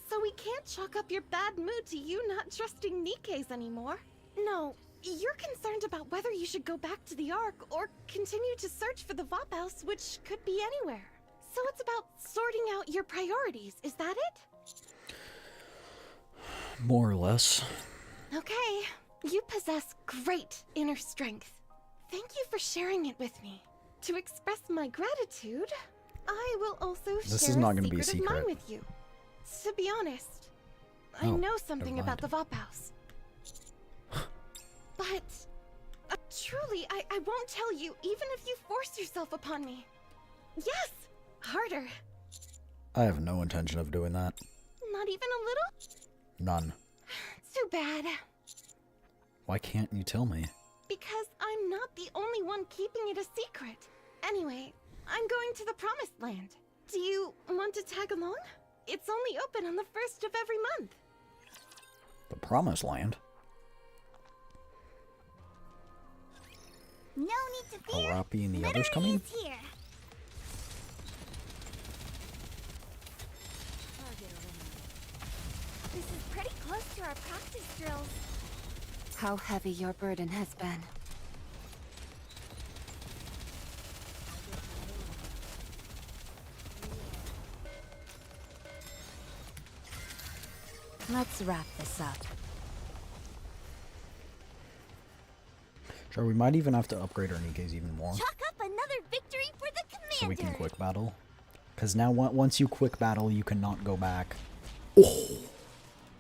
So we can't chalk up your bad mood to you not trusting Nikke's anymore. No, you're concerned about whether you should go back to the Ark or continue to search for the Vaphouse, which could be anywhere. So it's about sorting out your priorities, is that it? More or less. Okay, you possess great inner strength. Thank you for sharing it with me. To express my gratitude, I will also This is share not a gonna be a secret of mine secret. with you. To be honest, I Oh, know something never about the Vaphouse. But truly, I won't tell you even if you force yourself upon me. Yes, harder. I have no intention of doing that. Not even a little? None. Too bad. Why can't you tell me? Because I'm not the only one keeping it a secret. Anyway, I'm going to the Promised Land. Do you want to tag along? It's only open on the 1st of every month. The Promised Land? No need to fear. Arapi and the others Literally coming? is here. This is pretty close to our practice drills. How heavy your burden has been. Let's wrap this up. Sure, we might even have to upgrade our Nikke's even more. Chalk up another victory for the commander. So we can quick battle. Because now once you quick battle, you cannot go back. Oh!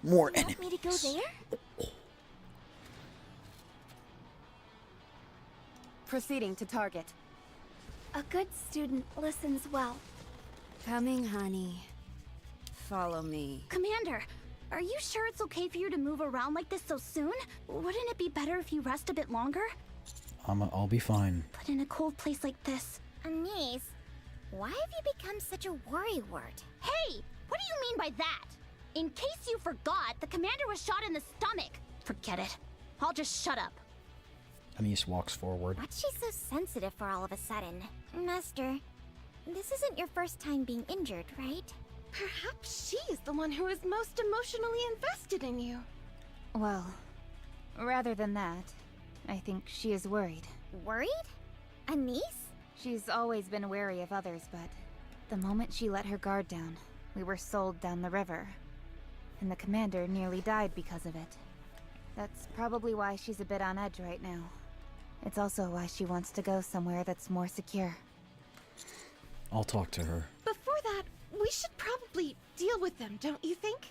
More You enemies. want me to go there? Proceeding to target. A good student listens well. Coming, honey. Follow me. Commander, are you sure it's okay for you to move around like this so soon? Wouldn't it be better if you rest a bit longer? I'll be fine. But in a cold place like this... Anise, why have you become such a worrywart? Hey! What do you mean by that? In case you forgot, the commander was shot in the stomach. Forget it. I'll just shut up. Anise walks forward. What's she so sensitive for all of a sudden? Master, this isn't your first time being injured, right? Perhaps she is the one who is most emotionally invested in you. Well, rather than that, I think she is worried. Worried? Anise? She's always been wary of others, but the moment she let her guard down, we were sold down the river. And the commander nearly died because of it. That's probably why she's a bit on edge right now. It's also why she wants to go somewhere that's more secure. I'll talk to her. Before that, we should probably deal with them, don't you think?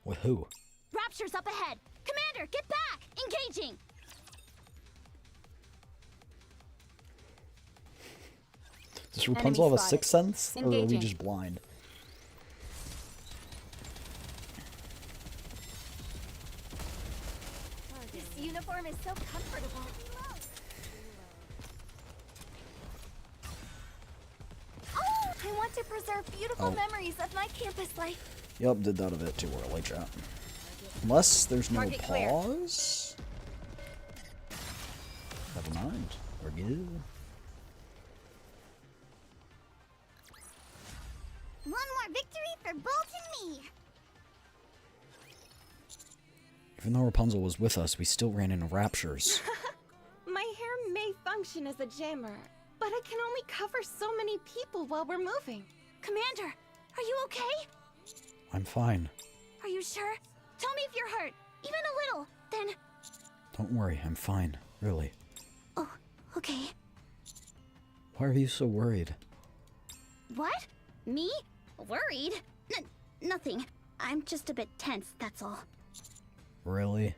With who? Rapture's up ahead! Commander, get back! Engaging! Does Rapunzel have a spotted. sixth sense? Or are we Engaging. just blind? This uniform is so comfortable. Oh, I want to preserve beautiful Oh. memories of my campus life. Yep, did that a bit too early, chat. Unless there's no Target clear. pause. Never mind. We're good. One more victory for Bolt and me. Even though Rapunzel was with us, we still ran into raptures. My hair may function as a jammer, but I can only cover so many people while we're moving. Commander, are you okay? I'm fine. Are you sure? Tell me if you're hurt. Even a little. Then... Don't worry, I'm fine. Really. Oh, okay. Why are you so worried? What? Me? Worried? Nothing. I'm just a bit tense, that's all. Really?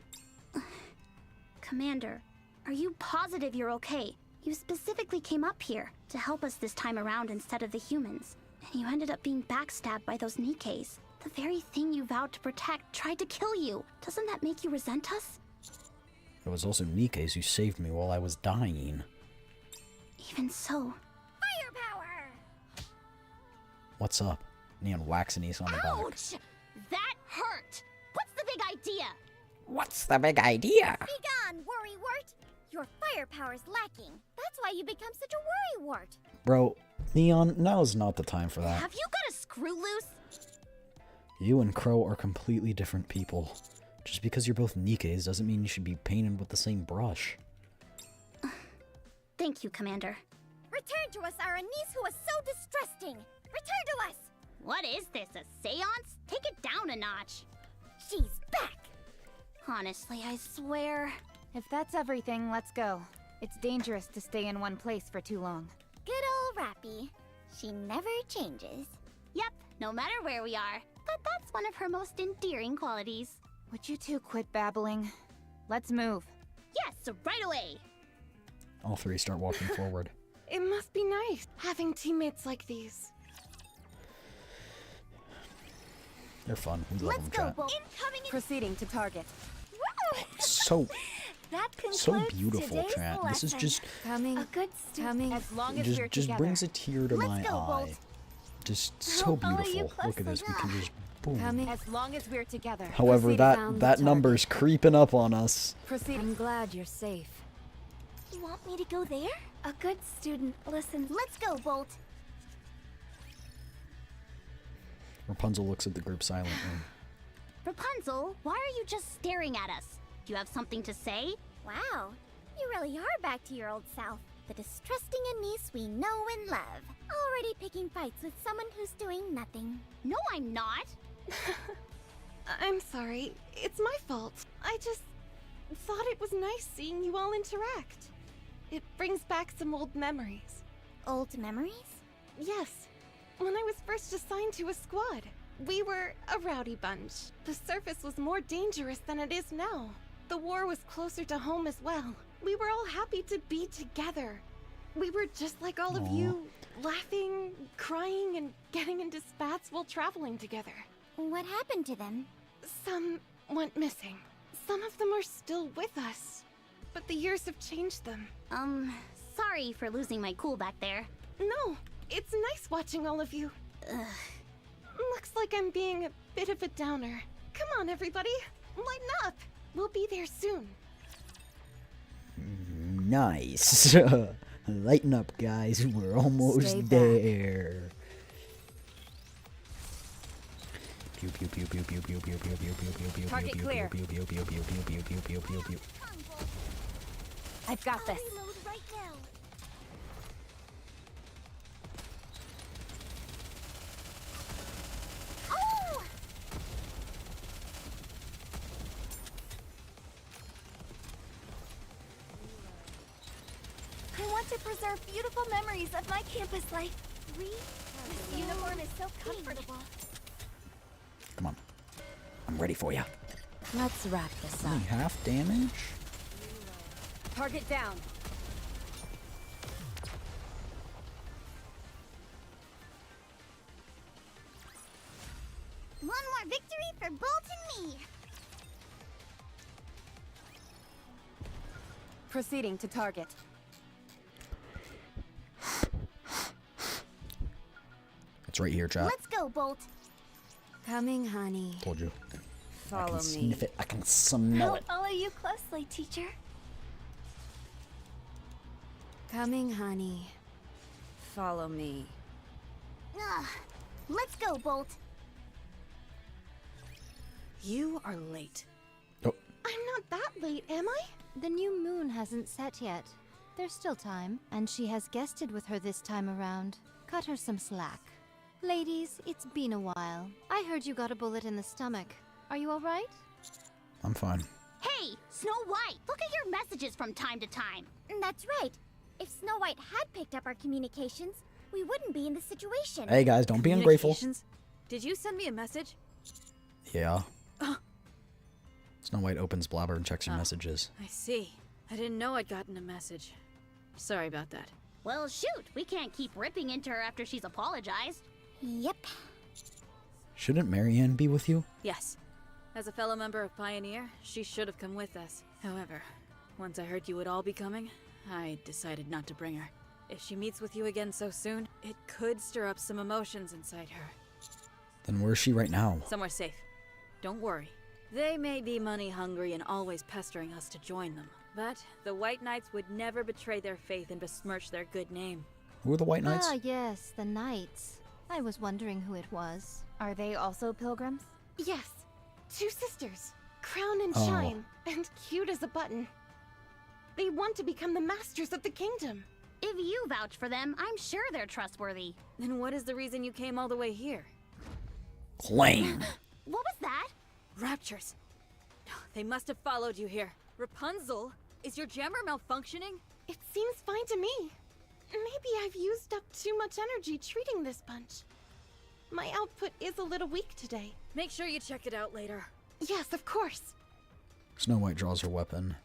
Commander, are you positive you're okay? You specifically came up here to help us this time around instead of the humans. And you ended up being backstabbed by those Nikkes. The very thing you vowed to protect tried to kill you. Doesn't that make you resent us? It was also Nikke's who saved me while I was dying. Even so. Firepower! What's up? Neon waxing Ace on the back. Ouch! That hurt! What's the big idea? What's the big idea? Be gone, worrywart! Your firepower's lacking. That's why you become such a worrywart. Bro, Neon, now's not the time for that. Have you got a screw loose? You and Crow are completely different people. Just because you're both Nikke's doesn't mean you should be painted with the same brush. Thank you, Commander. Return to us our niece who was so distrusting. Return to us! What is this, a seance? Take it down a notch. She's back! Honestly, I swear. If that's everything, let's go. It's dangerous to stay in one place for too long. Good old Rappy. She never changes. Yep, no matter where we are. But that's one of her most endearing qualities. Would you two quit babbling? Let's move. Yes, right away. All three start walking forward. It must be nice having teammates like these. They're fun. We love Let's them, go, chat. Bolt. Incoming in... Proceeding to target. So, That so concludes beautiful, today's chat. This is lesson. just, Coming. A good Coming. As long as we're just together. brings a tear to Let's my go, Bolt. eye. Just so I'll follow you beautiful. Look at this. We can closely. just boom. Coming. As long as we're together. However, Proceeding that down the that target. number's creeping up on us. Proceeding. I'm glad you're safe. You want me to go there? A good student listens. Let's go, Bolt. Rapunzel looks at the group silently. Rapunzel, why are you just staring at us? Do you have something to say? Wow, you really are back to your old self. The distrusting niece we know and love. Already picking fights with someone who's doing nothing. No, I'm not. I'm sorry. It's my fault. I just thought it was nice seeing you all interact. It brings back some old memories. Old memories? Yes. When I was first assigned to a squad, we were a rowdy bunch. The surface was more dangerous than it is now. The war was closer to home as well. We were all happy to be together. We were just like all of you, laughing, crying, and getting into spats while traveling together. What happened to them? Some went missing. Some of them are still with us, but the years have changed them. Sorry for losing my cool back there. No, it's nice watching all of you. Looks like I'm being a bit of a downer. Come on, everybody, lighten up. We'll be there soon. Nice. Lighten up, guys. We're almost Stay back. there. Pew pew pew pew pew pew pew pew pew pew pew pew Target pew clear. pew pew pew pew pew pew pew pew pew pew. I've got I'll this. reload right now. Oh! I want to preserve beautiful memories of my campus life. This uniform is so comfortable. Come on. I'm ready for you. Let's wrap this Only up. half damage? Target down. One more victory for Bolt and me. Proceeding to target. It's right here, chat. Let's go, Bolt. Coming, honey. Told you. I Follow can me. sniff it. I can smell I'll it. follow you closely, teacher. Coming, honey. Follow me. Ugh. Let's go, Bolt. You are late. Oh, I'm not that late, am I? The new moon hasn't set yet. There's still time, and she has guested with her this time around. Cut her some slack. Ladies, it's been a while. I heard you got a bullet in the stomach. Are you alright? I'm fine. Hey, Snow White, look at your messages from time to time. That's right. If Snow White had picked up our communications, we wouldn't be in this situation. Hey guys, don't be ungrateful. Communications? Did you send me a message? Yeah. Snow White opens Blabber and checks your Oh. messages. I see. I didn't know I'd gotten a message. Sorry about that. Well, shoot, we can't keep ripping into her after she's apologized. Yep. Shouldn't Marianne be with you? Yes. As a fellow member of Pioneer, she should have come with us. However, Once I heard you would all be coming, I decided not to bring her. If she meets with you again so soon, it could stir up some emotions inside her. Then where's she right now? Somewhere safe. Don't worry. They may be money hungry and always pestering us to join them, but the White Knights would never betray their faith and besmirch their good name. Who are the White Knights? Ah, yes, the Knights. I was wondering who it was. Are they also pilgrims? Yes. 2 sisters. Crown and Oh. shine. And cute as a button. They want to become the masters of the kingdom. If you vouch for them, I'm sure they're trustworthy. Then what is the reason you came all the way here? Claim. What was that? Raptures. They must have followed you here. Rapunzel, is your jammer malfunctioning? It seems fine to me. Maybe I've used up too much energy treating this bunch. My output is a little weak today. Make sure you check it out later. Yes, of course. Snow White draws her weapon.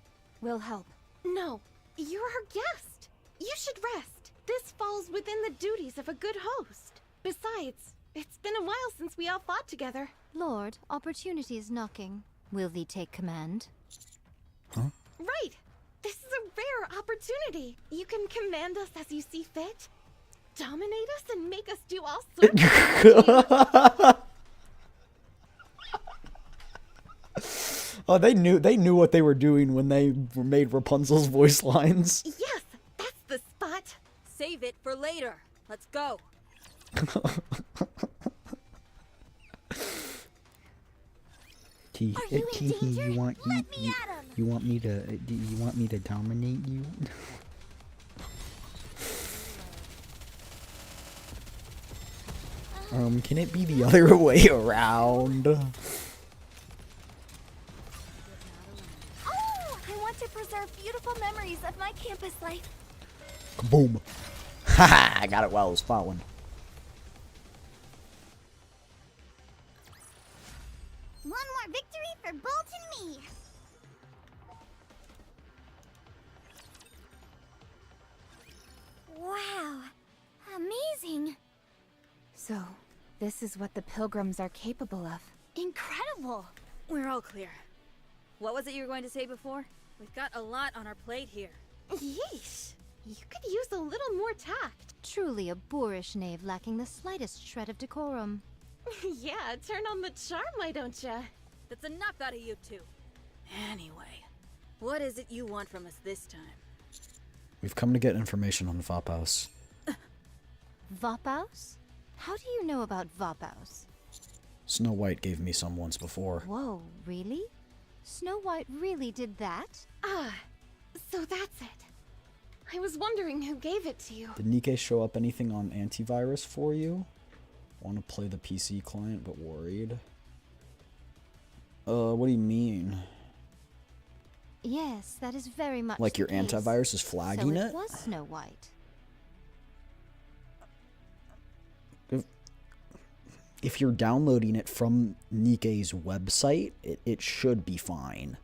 We'll help. No, you're our guest. You should rest. This falls within the duties of a good host. Besides, it's been a while since we all fought together. Lord, opportunity is knocking. Will thee take command? Huh? Right. This is a rare opportunity. You can command us as you see fit. Dominate us and make us do all sorts of Oh, they knew what they were doing when they made Rapunzel's voice lines. Yes, that's the spot. Save it for later. Let's go. Are you in danger? Let me at him! you want me to dominate you? Can it be the other way around? Oh, I want to preserve beautiful memories of my campus life. Kaboom! Haha! I got it while I was following. One more victory for Bolt and me. Wow, amazing. So, this is what the pilgrims are capable of. Incredible! We're all clear. What was it you were going to say before? We've got a lot on our plate here. Yeesh. You could use a little more tact. Truly a boorish knave lacking the slightest shred of decorum. Yeah, turn on the charm, why don't ya? That's enough out of you two. Anyway, what is it you want from us this time? We've come to get information on Vophouse. Vophouse? How do you know about Vophouse? Snow White gave me some once before. Whoa, really? Snow White really did that? Ah, so that's it. I was wondering who gave it to you. Did Nikke show up anything on antivirus for you? Want to play the PC client but worried? What do you mean? Yes, that is very much Like the your case. antivirus is flagging so it? it was Snow White. If you're downloading it from Nikke's website, it should be fine.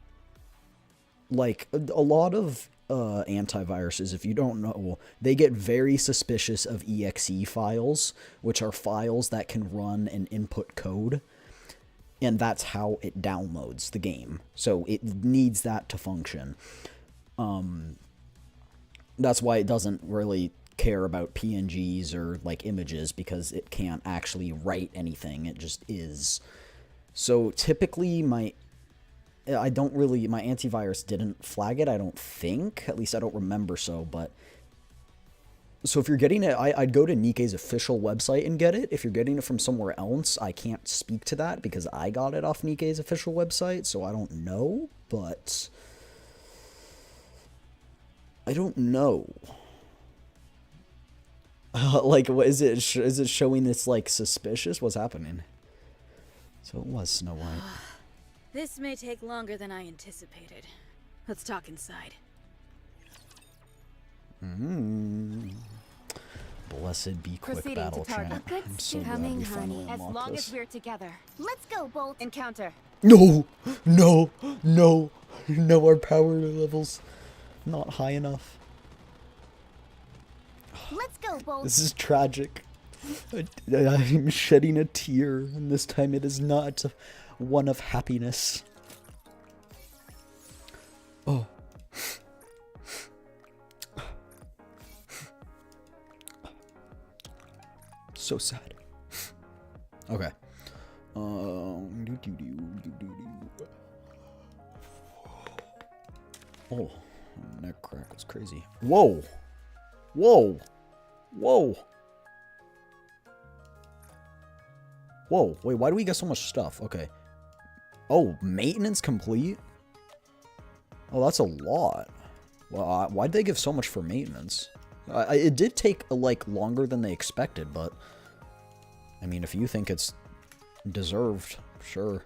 Like, a lot of antiviruses, if you don't know, they get very suspicious of exe files, which are files that can run an input code, and that's how it downloads the game. So it needs that to function. That's why it doesn't really care about PNGs or like images, because it can't actually write anything. It just is. So typically my antivirus didn't flag it, I don't think. At least I don't remember so, but... So if you're getting it, I'd go to Nikke's official website and get it. If you're getting it from somewhere else, I can't speak to that because I got it off Nikke's official website, so I don't know, but... I don't know. Like, what is it? Is it showing this, like, suspicious? What's happening? So it was Snow White. This may take longer than I anticipated. Let's talk inside. Blessed be quick Proceeding battle to target. champ. A good I'm so glad coming, we finally honey. As unlocked long this. as we're together. Let's go, Bolt. Encounter. No! No! No! No, our power levels not high enough. Let's go, Bolt. This is tragic. I'm shedding a tear, and this time it is not one of happiness. Oh. So sad. Okay. Oh, neck crack was crazy. Whoa! Whoa! Whoa! Whoa, wait, why do we get so much stuff? Okay. Oh, maintenance complete? Oh, that's a lot. Well, why'd they give so much for maintenance? It did take, like, longer than they expected, but... I mean, if you think it's deserved, sure.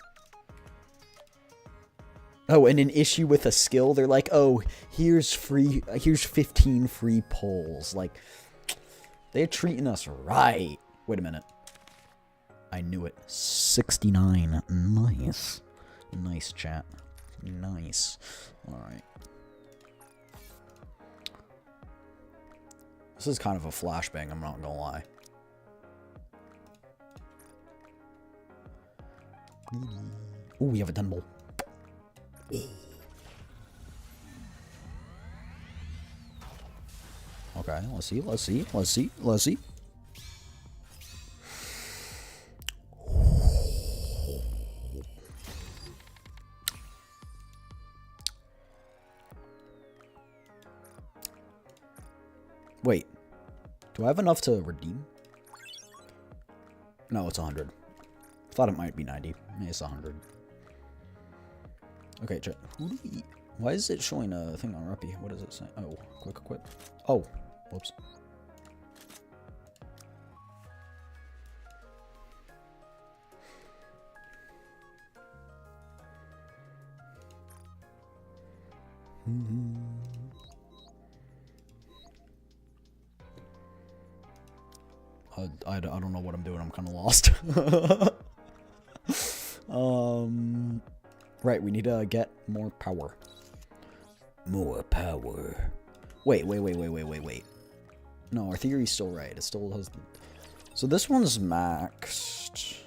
Oh, and an issue with a skill, they're like, oh, here's 15 free pulls. Like, they're treating us right. Wait a minute. I knew it. 69. Nice. Nice, chat. Nice. Alright. This is kind of a flashbang, I'm not gonna lie. Ooh, we have a Dunbull. Okay, let's see, let's see, let's see, let's see. Wait, do I have enough to redeem? No, it's 100. Thought it might be 90. Maybe it's 100. Okay, check. Why is it showing a thing on Ruppy? What does it say? Oh, quick equip. Oh, whoops. I don't know what I'm doing. I'm kind of lost. Right, we need to get more power. More power. Wait. No, our theory's still right. It still has... So this one's maxed.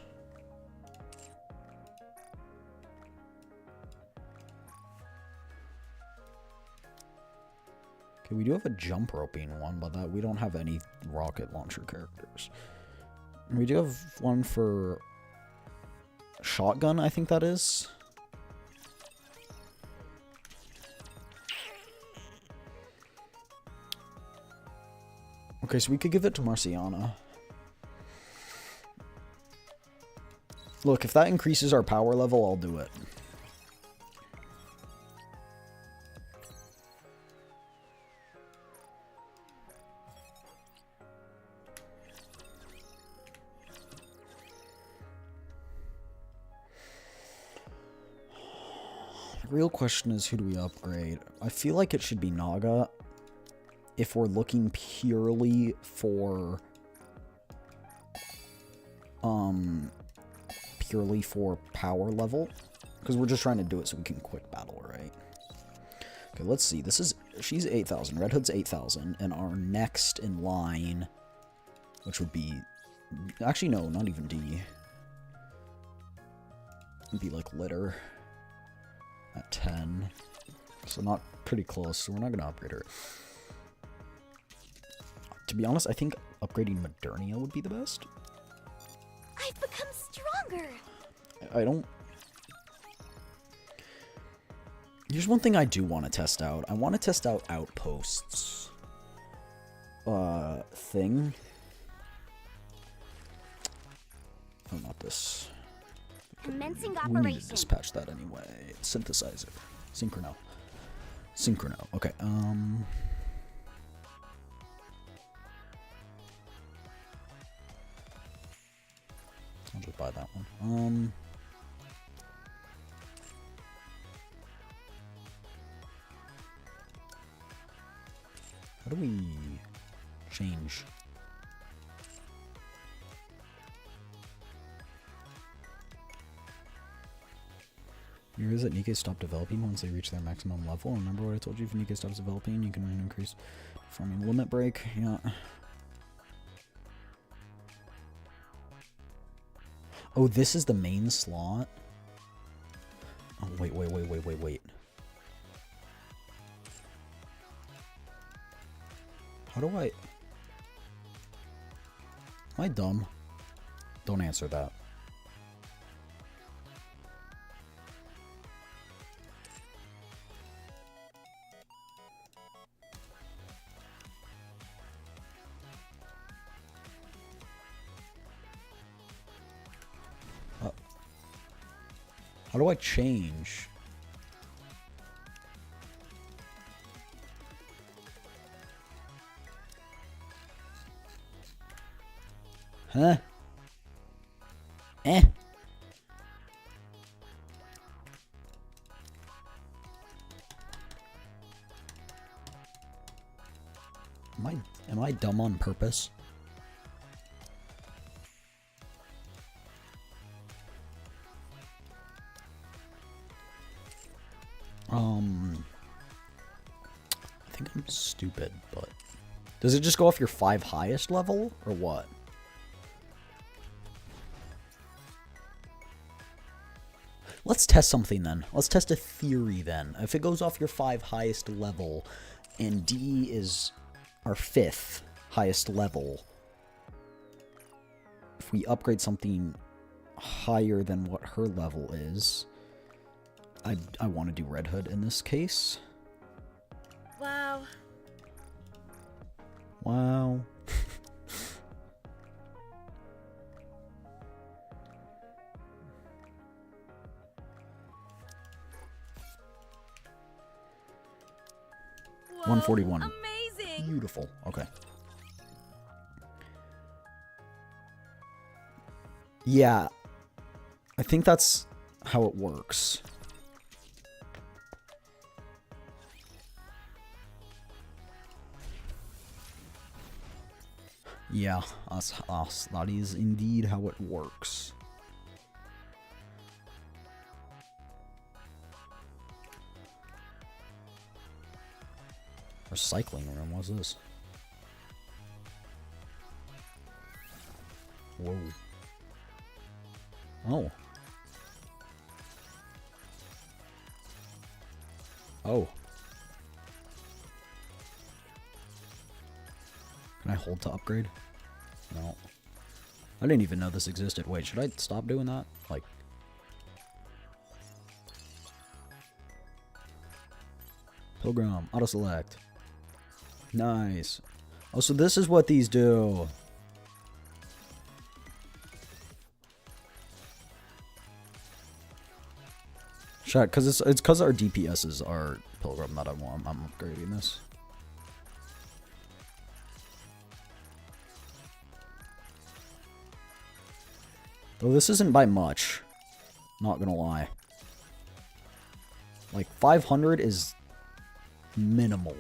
Okay, we do have a jump roping one, but that we don't have any rocket launcher characters. We do have one for shotgun, I think that is. Okay, so we could give it to Marciana. Look, if that increases our power level, I'll do it. The real question is, who do we upgrade? I feel like it should be Naga. If we're looking purely for power level, because we're just trying to do it so we can quick battle, right? Okay, let's see. She's 8,000. Red Hood's 8,000, and our next in line, which would be actually no, not even D. It'd be like Litter at 10, so not pretty close. So we're not gonna upgrade her. To be honest, I think upgrading Modernia would be the best. I've become stronger. I don't... Here's one thing I do want to test out. I want to test out Outposts. Thing. Oh, not this. Commencing We need operation. to dispatch that anyway. Synthesizer. Synchrono. Okay, I'll just buy that one. How do we change? You realize that Nikke stopped developing once they reach their maximum level. Remember what I told you? If Nikke stops developing, you can increase farming limit break. Yeah. Oh, this is the main slot? Oh, wait. How do I... Am I dumb? Don't answer that. How do I change? Huh? Eh. Am I dumb on purpose? I think I'm stupid, but does it just go off your 5 highest level or what? Let's test something then. Let's test a theory then. If it goes off your 5 highest level and D is our 5th highest level, if we upgrade something higher than what her level is, I want to do Red Hood in this case. Wow. Wow. Whoa, 141. Amazing. Beautiful. Okay. Yeah. I think that's how it works. Yeah, that is indeed how it works. Recycling room, what's this? Whoa. Oh. Oh. Can I hold to upgrade? No. I didn't even know this existed. Wait, should I stop doing that? Like... Pilgrim, auto-select. Nice. Oh, so this is what these do. Chat, because it's because our DPSs are Pilgrim that I'm upgrading this. Though this isn't by much. Not gonna lie. Like, 500 is minimal.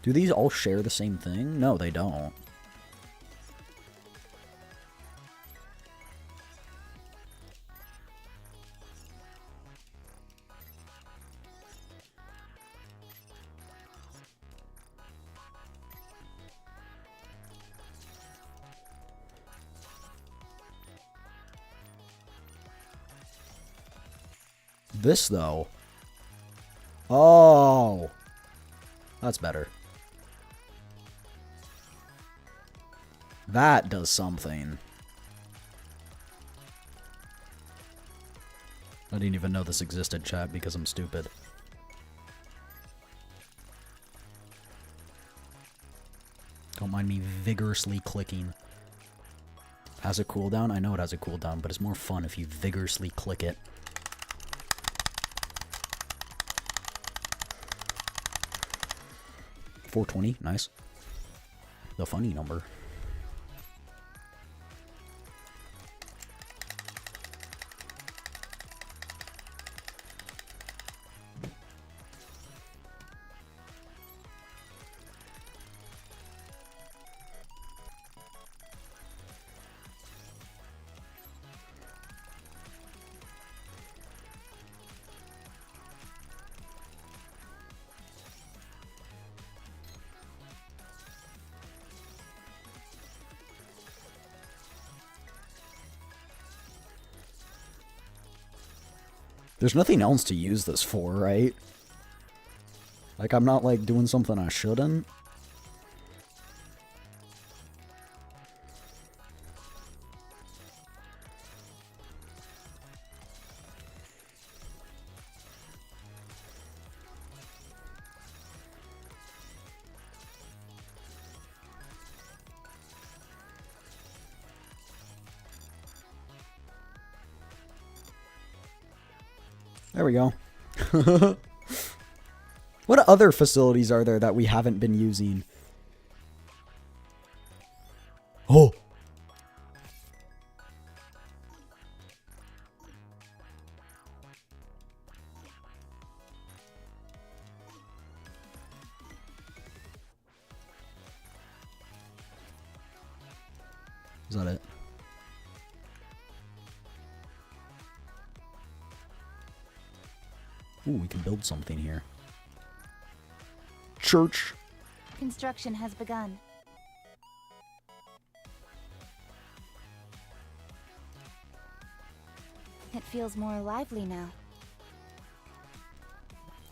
Do these all share the same thing? No, they don't. This, though. Oh. That's better. That does something. I didn't even know this existed, chat, because I'm stupid. Don't mind me vigorously clicking. Has a cooldown? I know it has a cooldown, but it's more fun if you vigorously click it. $420, nice. The funny number. There's nothing else to use this for, right? Like, I'm not, like, doing something I shouldn't. There we go. What other facilities are there that we haven't been using? Oh! Is that it? Ooh, we can build something here. Church. Construction has begun. It feels more lively now.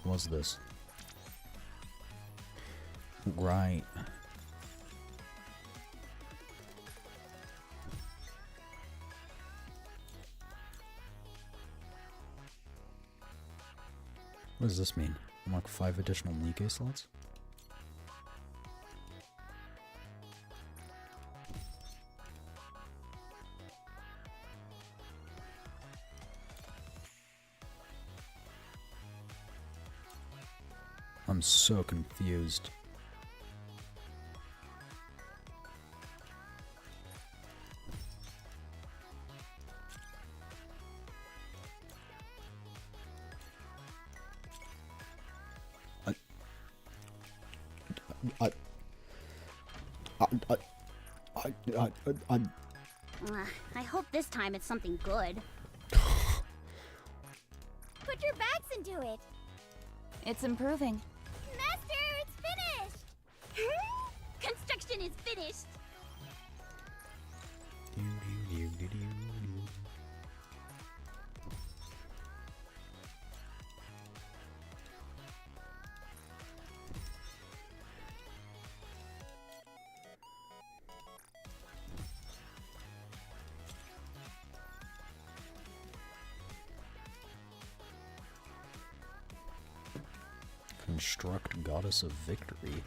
What's this? Right. What does this mean? Unlock 5 additional Nikke slots? I'm so confused. I hope this time it's something good. Put your backs into it. It's improving. Master, it's finished. Construction is finished. Construct Goddess of Victory.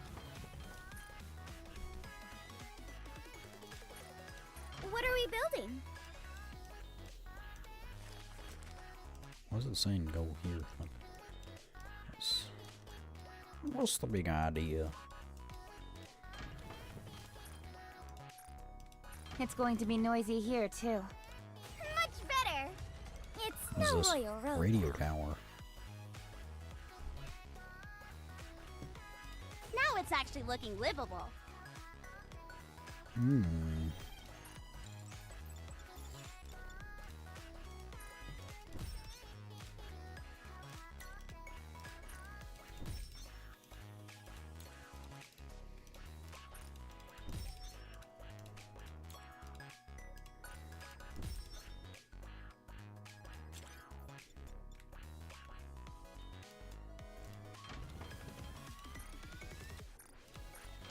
What are we building? What is it saying? Go here. What's the big idea? It's going to be noisy here, too. Much better. It's What is no this? royal road. Radio tower. Now it's actually looking livable. Hmm.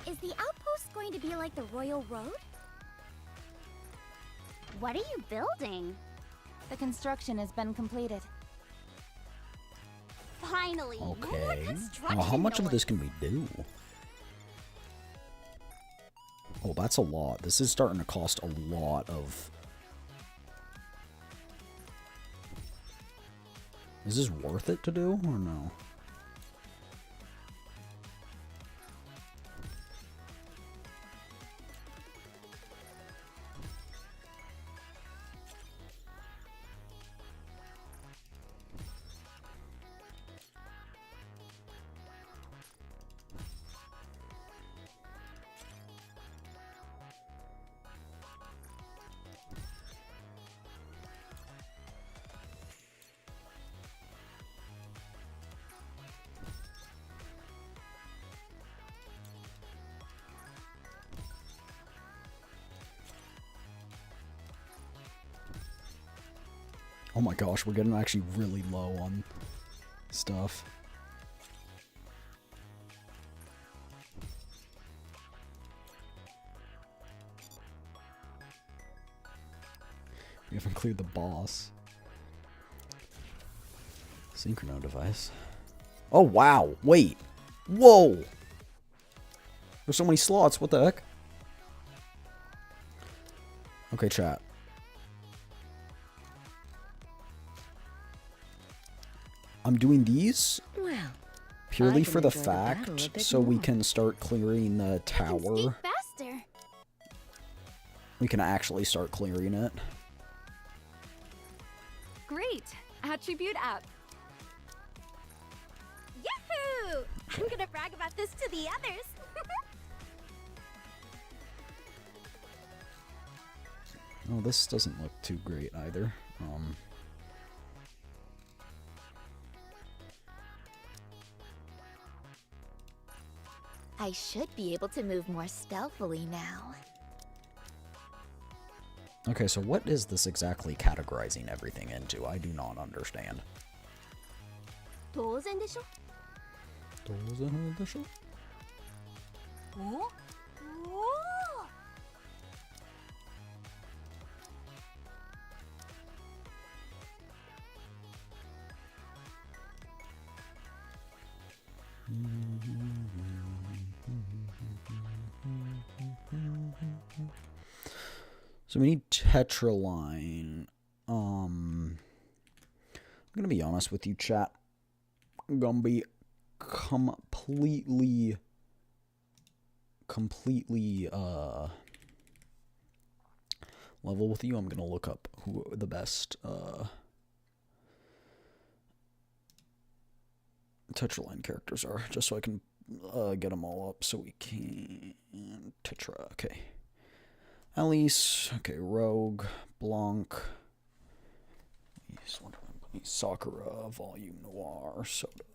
Is the outpost going to be like the royal road? What are you building? The construction has been completed. Finally, more Okay. construction Well, how much of noise. this can we do? Oh, that's a lot. This is starting to cost a lot of... Is this worth it to do, or no? Oh my gosh, we're getting actually really low on stuff. We haven't cleared the boss. Synchrono device. Oh, wow. Wait. Whoa. There's so many slots. What the heck? Okay, chat. I'm doing these purely for the fact so we can start clearing the tower. Faster. We can actually start clearing it. Great. Attribute up. Yahoo! I'm gonna brag about this to the others. Oh, this doesn't look too great either. I should be able to move more stealthily now. Okay, so what is this exactly categorizing everything into? I do not understand. 当然でしょ? So we need Tetraline. I'm gonna be honest with you, chat. I'm gonna be completely level with you. I'm gonna look up who the best Tetraline characters are, just so I can get them all up so we can. Tetra, okay. Alice, okay, Rogue, Blanc, Sakura, Volume Noir, Soda,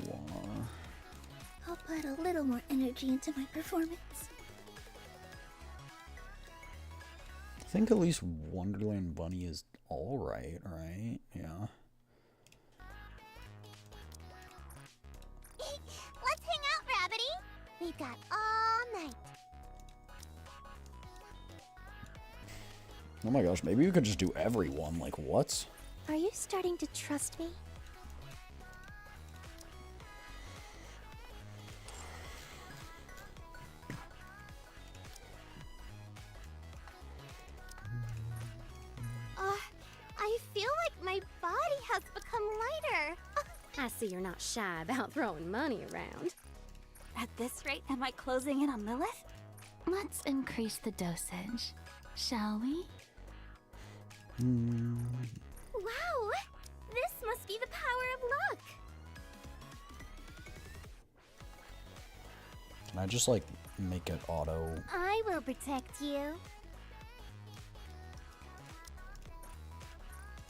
Noir. I'll put a little more energy into my performance. I think at least Wonderland Bunny is alright, right? Yeah. Let's hang out, Rabbity. We've got all night. Oh my gosh, maybe we could just do everyone, like what? Are you starting to trust me? I feel like my body has become lighter. I see you're not shy about throwing money around. At this rate, am I closing in on Lilith? Let's increase the dosage, shall we? Wow! This must be the power of luck. Can I just like make it auto? I will protect you.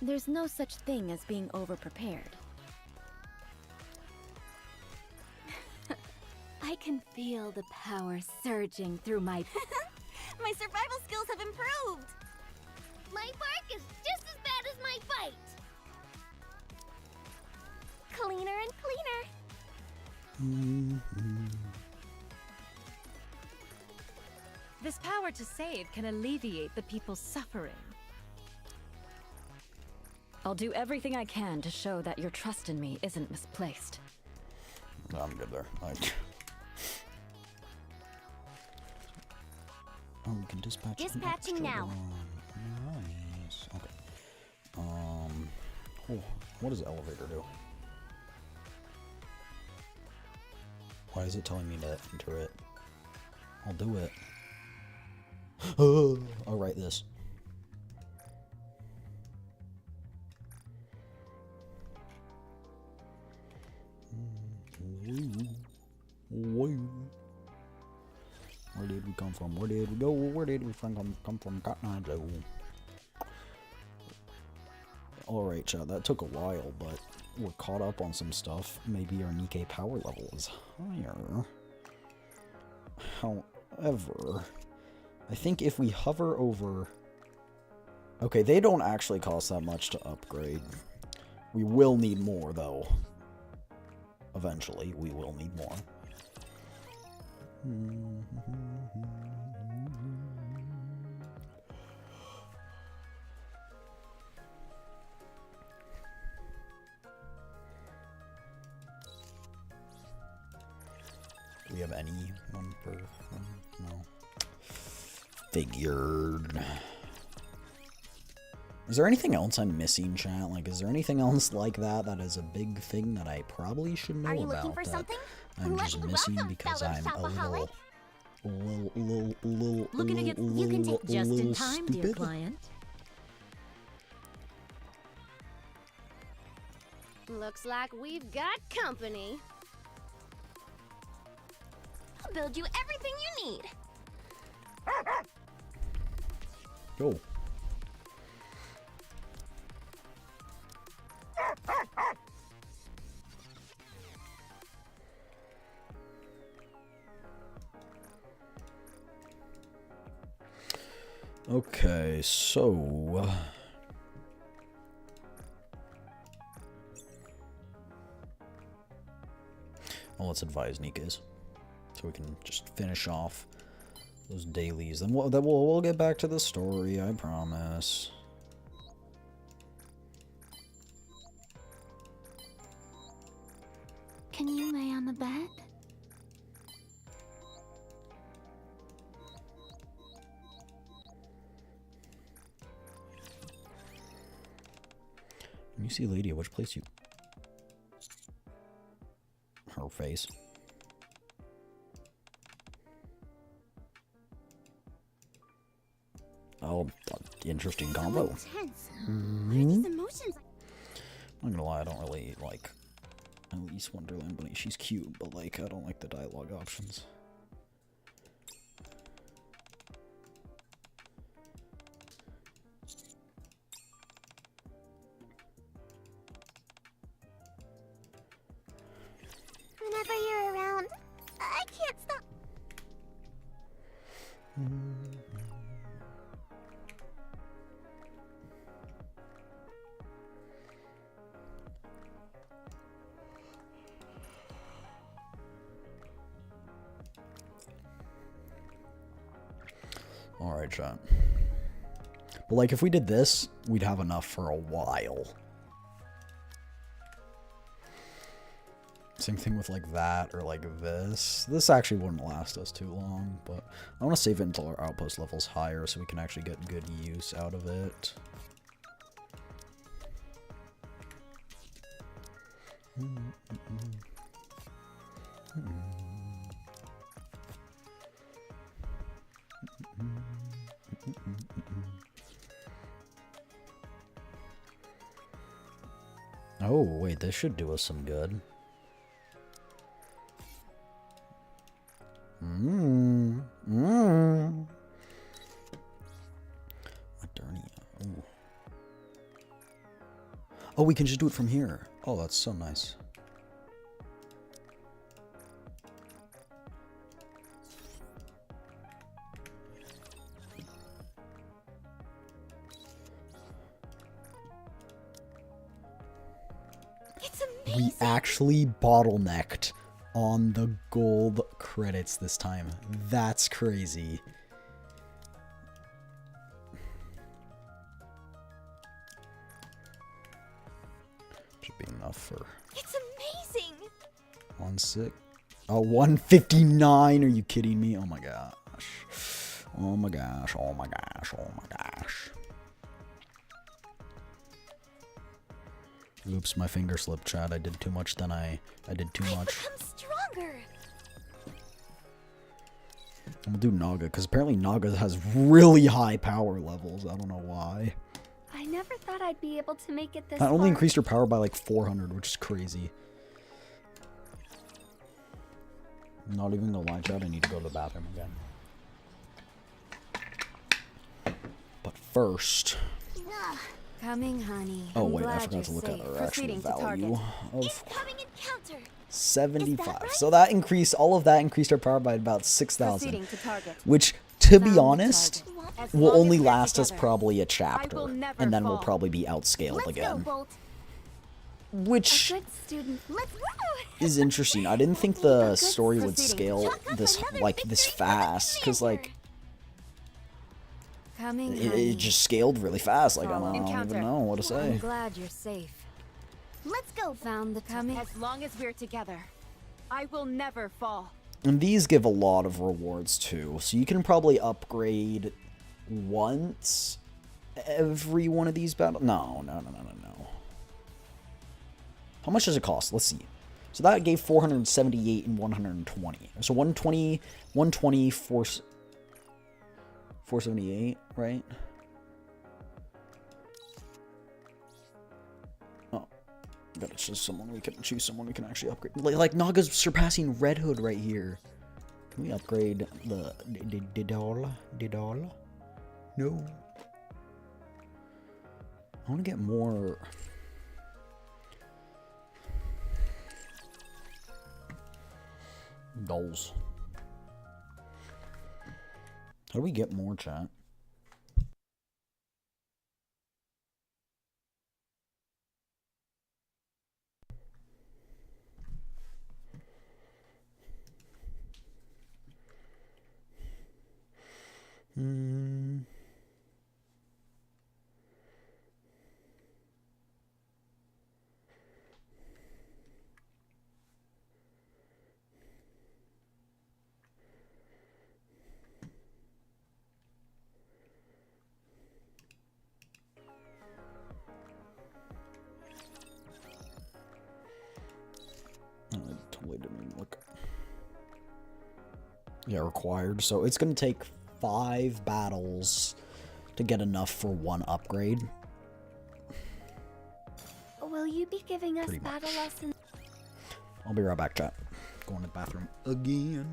There's no such thing as being overprepared. I can feel the power surging through my... My survival skills have improved! My bark is just as bad as my bite. Cleaner and cleaner. This power to save can alleviate the people's suffering. I'll do everything I can to show that your trust in me isn't misplaced. I'm good there. Oh, we can dispatch. Dispatching now. Nice. Okay. Oh, what does the elevator do? Why is it telling me to enter it? I'll do it. I'll write this. Where did we come from? Where did we go? Where did we come from? Cotton Eye Joe. Alright, chat, that took a while, but we're caught up on some stuff. Maybe our Nikke power level is higher. However, I think if we hover over... Okay, they don't actually cost that much to upgrade. We will need more, though. Eventually, we will need more. we have any one per one? No. Figured. Is there anything else I'm missing, chat? Like, is there anything else like that that is a big thing that I probably should know Are you about looking for that something? I'm Let just me missing welcome, because fellow I'm shopaholic. Looking to get you can take just in time, dear stupid? client. Looks like we've got company. I'll build you everything you need. Go. Okay, so well, let's advise Nikke's so we can just finish off those dailies. Then we'll get back to the story, I promise. Can you lay on the bed? When you see Lady, which place you? Her face. Oh, interesting combo. Intense. Where are these emotions? I'm not gonna lie, I don't really like Alice Wonderland, but she's cute, but like I don't like the dialogue options. Whenever you're around, I can't stop. Alright, chat. But like if we did this, we'd have enough for a while. Same thing with like that or like this. This actually wouldn't last us too long, but I want to save it until our outpost level's higher so we can actually get good use out of it. Oh, wait, this should do us some good. Modernia. Ooh. Oh, we can just do it from here. Oh, that's so nice. It's amazing. We actually bottlenecked on the gold credits this time. That's crazy. Should be enough for It's amazing. 159. Are you kidding me? Oh my gosh. Oh my gosh. Oh my gosh. Oh my gosh. Oops, my finger slipped, Chad. I did too much then I did too much. Become stronger. I'm gonna do Naga, because apparently Naga has really high power levels. I don't know why. I never thought I'd be able to make it this I only far. increased her power by like 400, which is crazy. I'm not even gonna lie, Chad. I need to go to the bathroom again. But first... Ugh. Coming, honey. Oh I'm wait, I glad forgot you're to look at safe. our actual Proceeding to value target. of Incoming encounter. 75. right? So that increased, all of that increased our power by about 6,000. Proceeding to target. Which, to Found be the honest, target. As will long as only we're last us together, probably a I chapter. will never And then we'll fall. probably be outscaled Let's go, again. Bolt. Which Good student. Let's woo. is interesting. I didn't think the story would proceeding. scale Chalk up this another like this victory for the fast, because like Coming, it honey. just scaled really fast. Like I don't Encounter. even know what to I'm say. glad you're safe. Let's go. Found the coming. As long as we're together, I will never fall. And these give a lot of rewards too. So you can probably upgrade once every one of these battles. No. How much does it cost? Let's see. So that gave 478 and 120. So 120, 478, right? Oh, gotta choose someone we can actually upgrade. Like Naga's surpassing Red Hood right here. Can we upgrade the Didala? No. I want to get more. Dolls. How do we get more, chat? Totally didn't even look. Yeah, required. So it's gonna take 5 battles to get enough for 1 upgrade. Will you be giving us battle lessons? I'll be right back, chat. Going to the bathroom again.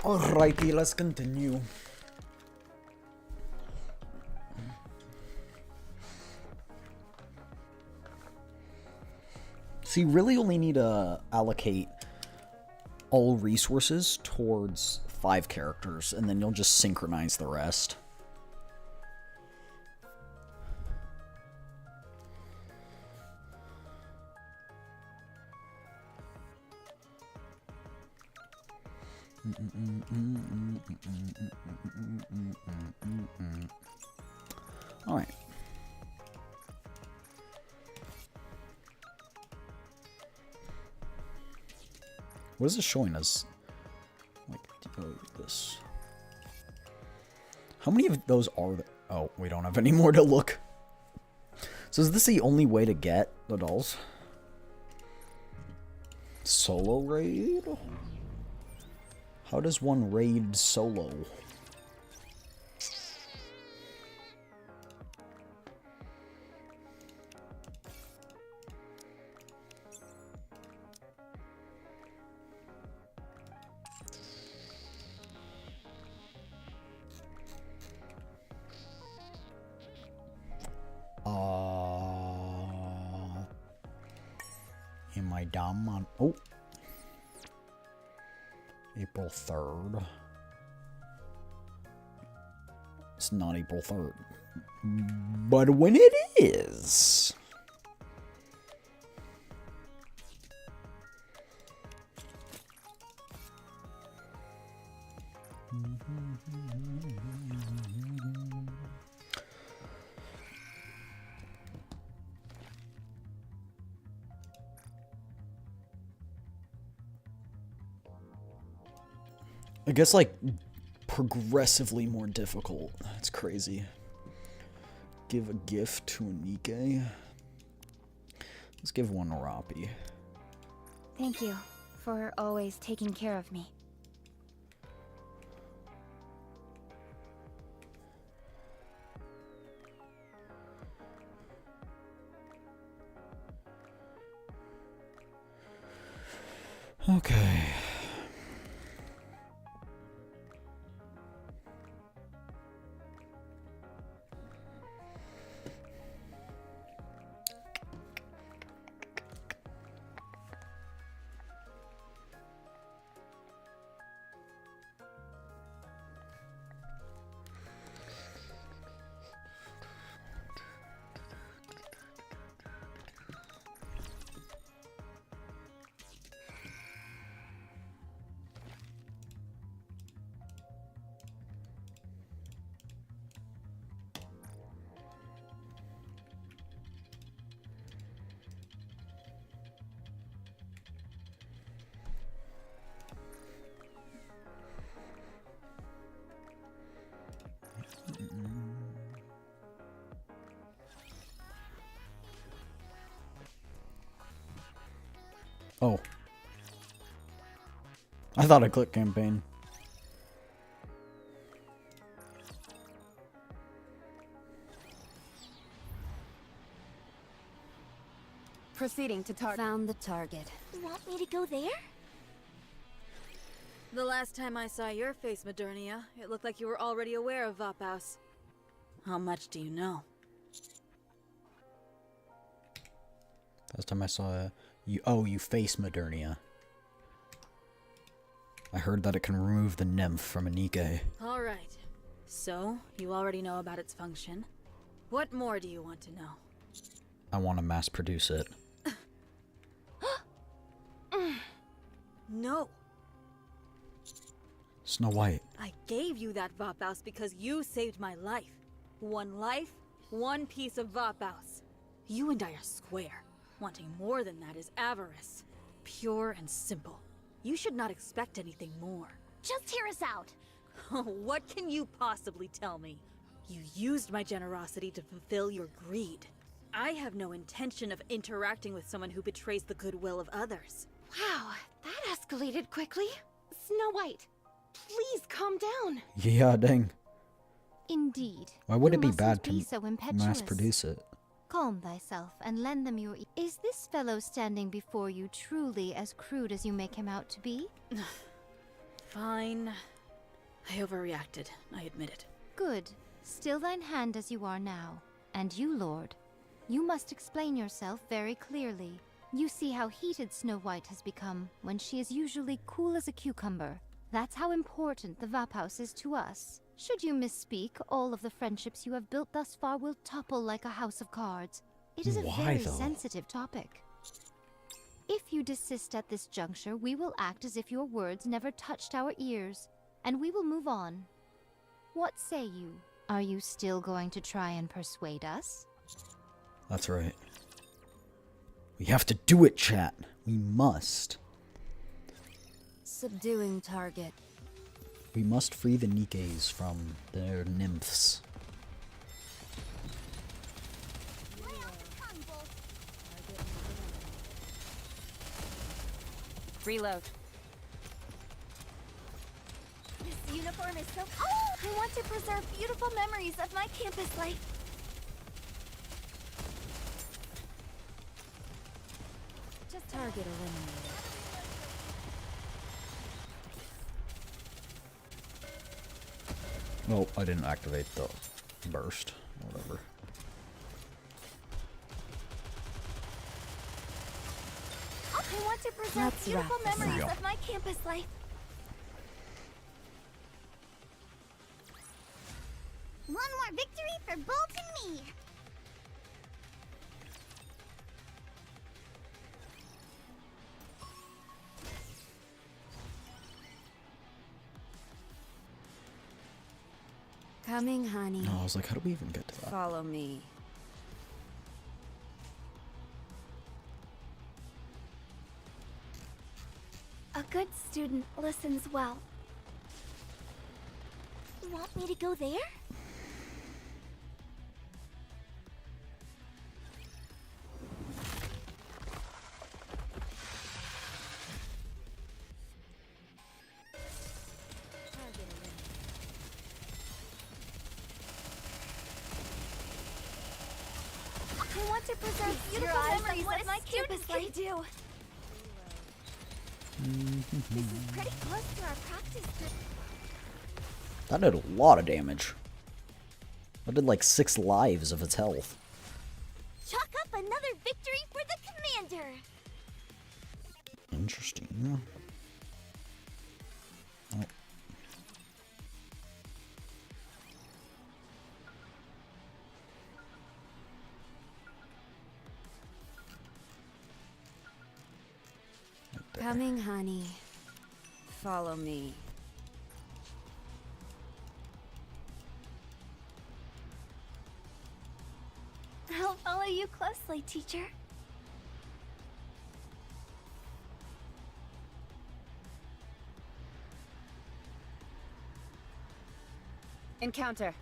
Alrighty, let's continue. So you really only need to allocate all resources towards 5 characters, and then you'll just synchronize the rest. All right. What is this showing us? Like, this. How many of those are there? Oh, we don't have any more to look. So is this the only way to get the dolls? Solo raid? How does one raid solo? dumb on. Oh. April 3rd. It's not April 3rd. But when it is. I guess, like, progressively more difficult. That's crazy. Give a gift to a Nikke. Let's give one to Roppy. Thank you for always taking care of me. Okay. Oh. I thought I clicked campaign. Proceeding to target. Found the target. Want me to go there? The last time I saw your face, Modernia, it looked like you were already aware of Vaphaus. How much do you know? Last time I saw you. Oh, you face Modernia. I heard that it can remove the nymph from a Nikke. Alright. So, you already know about its function. What more do you want to know? I want to mass produce it. No. Snow White. I gave you that Vaphaus because you saved my life. One life, one piece of Vaphaus. You and I are square. Wanting more than that is avarice. Pure and simple. You should not expect anything more. Just hear us out. What can you possibly tell me? You used my generosity to fulfill your greed. I have no intention of interacting with someone who betrays the goodwill of others. Wow, that escalated quickly. Snow White, please calm down. Yeah, dang. Indeed. Why would you it be mustn't bad to be so impetuous. mass produce it? Calm thyself and lend them your Is this fellow standing before you truly as crude as you make him out to be? Fine. I overreacted, I admit it. Good. Still thine hand as you are now. And you, Lord. You must explain yourself very clearly. You see how heated Snow White has become, when she is usually cool as a cucumber. That's how important the Vaphaus is to us. Should you misspeak, all of the friendships you have built thus far will topple like a house of cards. It is a Why, very though? sensitive topic. If you desist at this juncture, we will act as if your words never touched our ears, and we will move on. What say you? Are you still going to try and persuade us? That's right. We have to do it, chat. We must. Subduing target. We must free the Nikkes from their nymphs. Reload. This uniform is so... Oh! I want to preserve beautiful memories of my campus life. Just target eliminated. Oh, I didn't activate the burst. Whatever. I'll I want to preserve Let's beautiful wrap this memories up. of my campus life. One more victory for Bolt and me. Coming, honey. No, I was like, how do we even get to that? Follow me. A good student listens well. Want me to go there? I want to preserve beautiful memories of my campus life. Do. This is pretty close to our practice. That did a lot of damage. That did like 6 lives of its health. Chalk up another victory for the commander. Interesting. Oh. Right there. Coming, honey. Follow me. I'll follow you closely, teacher. Encounter.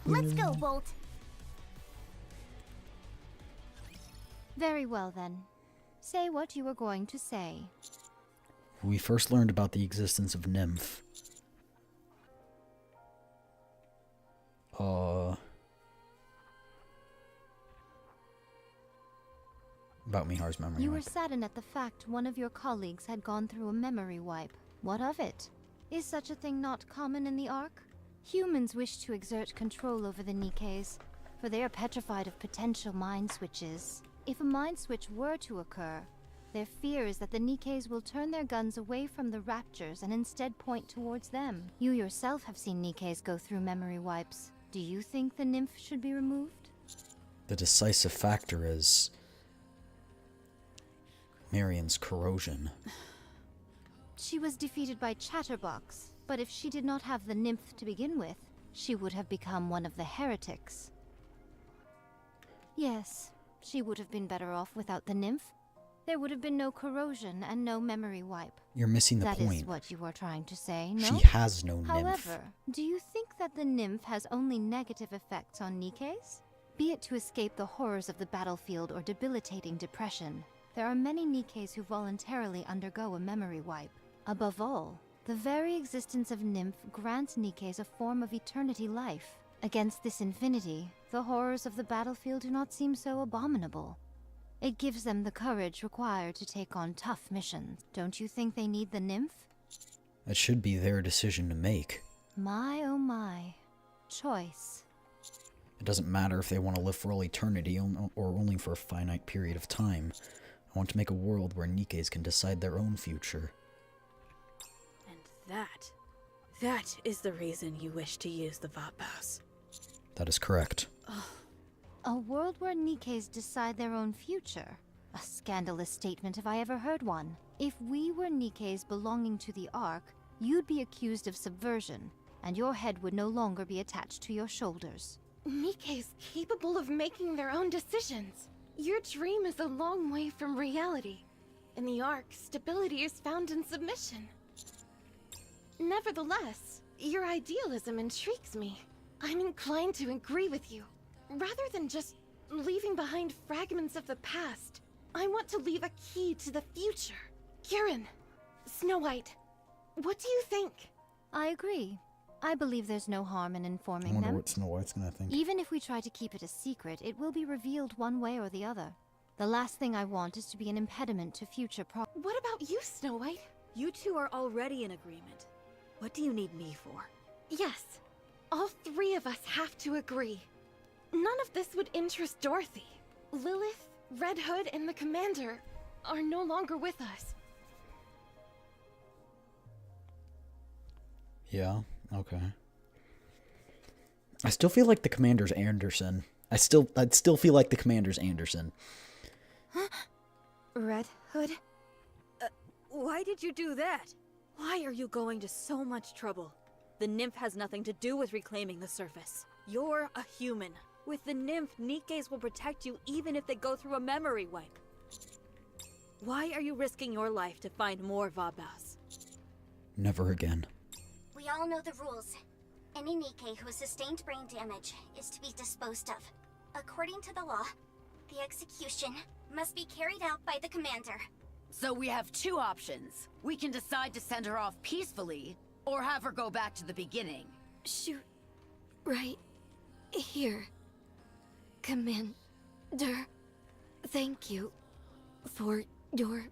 Let's go, Bolt. Very well then. Say what you were going to say. We first learned about the existence of Nymph. About Mihar's memory You were wipe. saddened at the fact one of your colleagues had gone through a memory wipe. What of it? Is such a thing not common in the Ark? Humans wish to exert control over the Nikkes, for they are petrified of potential mind switches. If a mind switch were to occur, their fear is that the Nikkes will turn their guns away from the Raptures and instead point towards them. You yourself have seen Nikkes go through memory wipes. Do you think the nymph should be removed? The decisive factor is Marion's corrosion. She was defeated by Chatterbox, but if she did not have the nymph to begin with, she would have become one of the heretics. Yes, she would have been better off without the nymph. There would have been no corrosion and no memory wipe. You're missing the That point. is what you are trying to say, no? She has no nymph. However, do you think that the nymph has only negative effects on Nikkes? Be it to escape the horrors of the battlefield or debilitating depression, there are many Nikkes who voluntarily undergo a memory wipe. Above all, the very existence of nymph grants Nikkes a form of eternity life. Against this infinity, the horrors of the battlefield do not seem so abominable. It gives them the courage required to take on tough missions. Don't you think they need the nymph? It should be their decision to make. My oh my. Choice. It doesn't matter if they want to live for all eternity or only for a finite period of time. I want to make a world where Nikkes can decide their own future. And that is the reason you wish to use the Vapos. That is correct. A world where Nikkes decide their own future? A scandalous statement if I ever heard one. If we were Nikkes belonging to the Ark, you'd be accused of subversion, and your head would no longer be attached to your shoulders. Nikke's capable of making their own decisions. Your dream is a long way from reality. In the Ark, stability is found in submission. Nevertheless, your idealism intrigues me. I'm inclined to agree with you. Rather than just leaving behind fragments of the past, I want to leave a key to the future. Kieran, Snow White, what do you think? I agree. I believe there's no harm in I informing wonder them. what Snow White's gonna think. Even if we try to keep it a secret, it will be revealed one way or the other. The last thing I want is to be an impediment to future What about you, Snow White? You two are already in agreement. What do you need me for? Yes, all three of us have to agree. None of this would interest Dorothy. Lilith, Red Hood and the commander are no longer with us. Yeah, okay. I still feel like the commander's Anderson. I'd still feel like the commander's Anderson. Red Hood? Why did you do that? Why are you going to so much trouble? The nymph has nothing to do with reclaiming the surface. You're a human. With the nymph, Nikkes will protect you even if they go through a memory wipe. Why are you risking your life to find more Vabas? Never again. We all know the rules. Any Nikke who has sustained brain damage is to be disposed of. According to the law, the execution must be carried out by the commander. So we have two options. We can decide to send her off peacefully, or have her go back to the beginning. Shoot. Right here. Commander. Thank you for your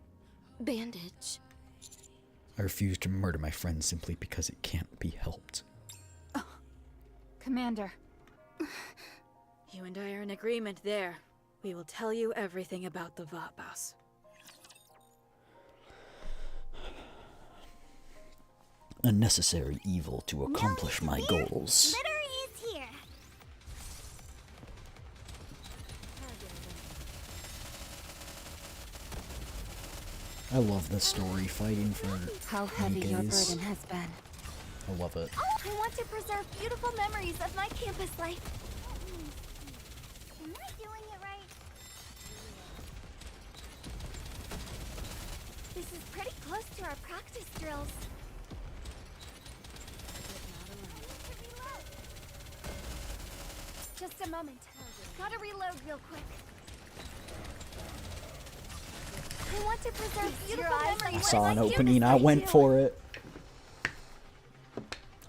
bandage. I refuse to murder my friend simply because it can't be helped. Commander. You and I are in agreement there. We will tell you everything about the Vabas. A necessary evil to accomplish my goals. Literary is here. I love this story, fighting for How heavy your Nikkes. burden has been. I love it. I want to preserve beautiful memories of my campus life. Am I doing it right? This is pretty close to our practice drills. Just a moment. Gotta reload real quick. I want to preserve beautiful memories. I saw an opening, I went for it.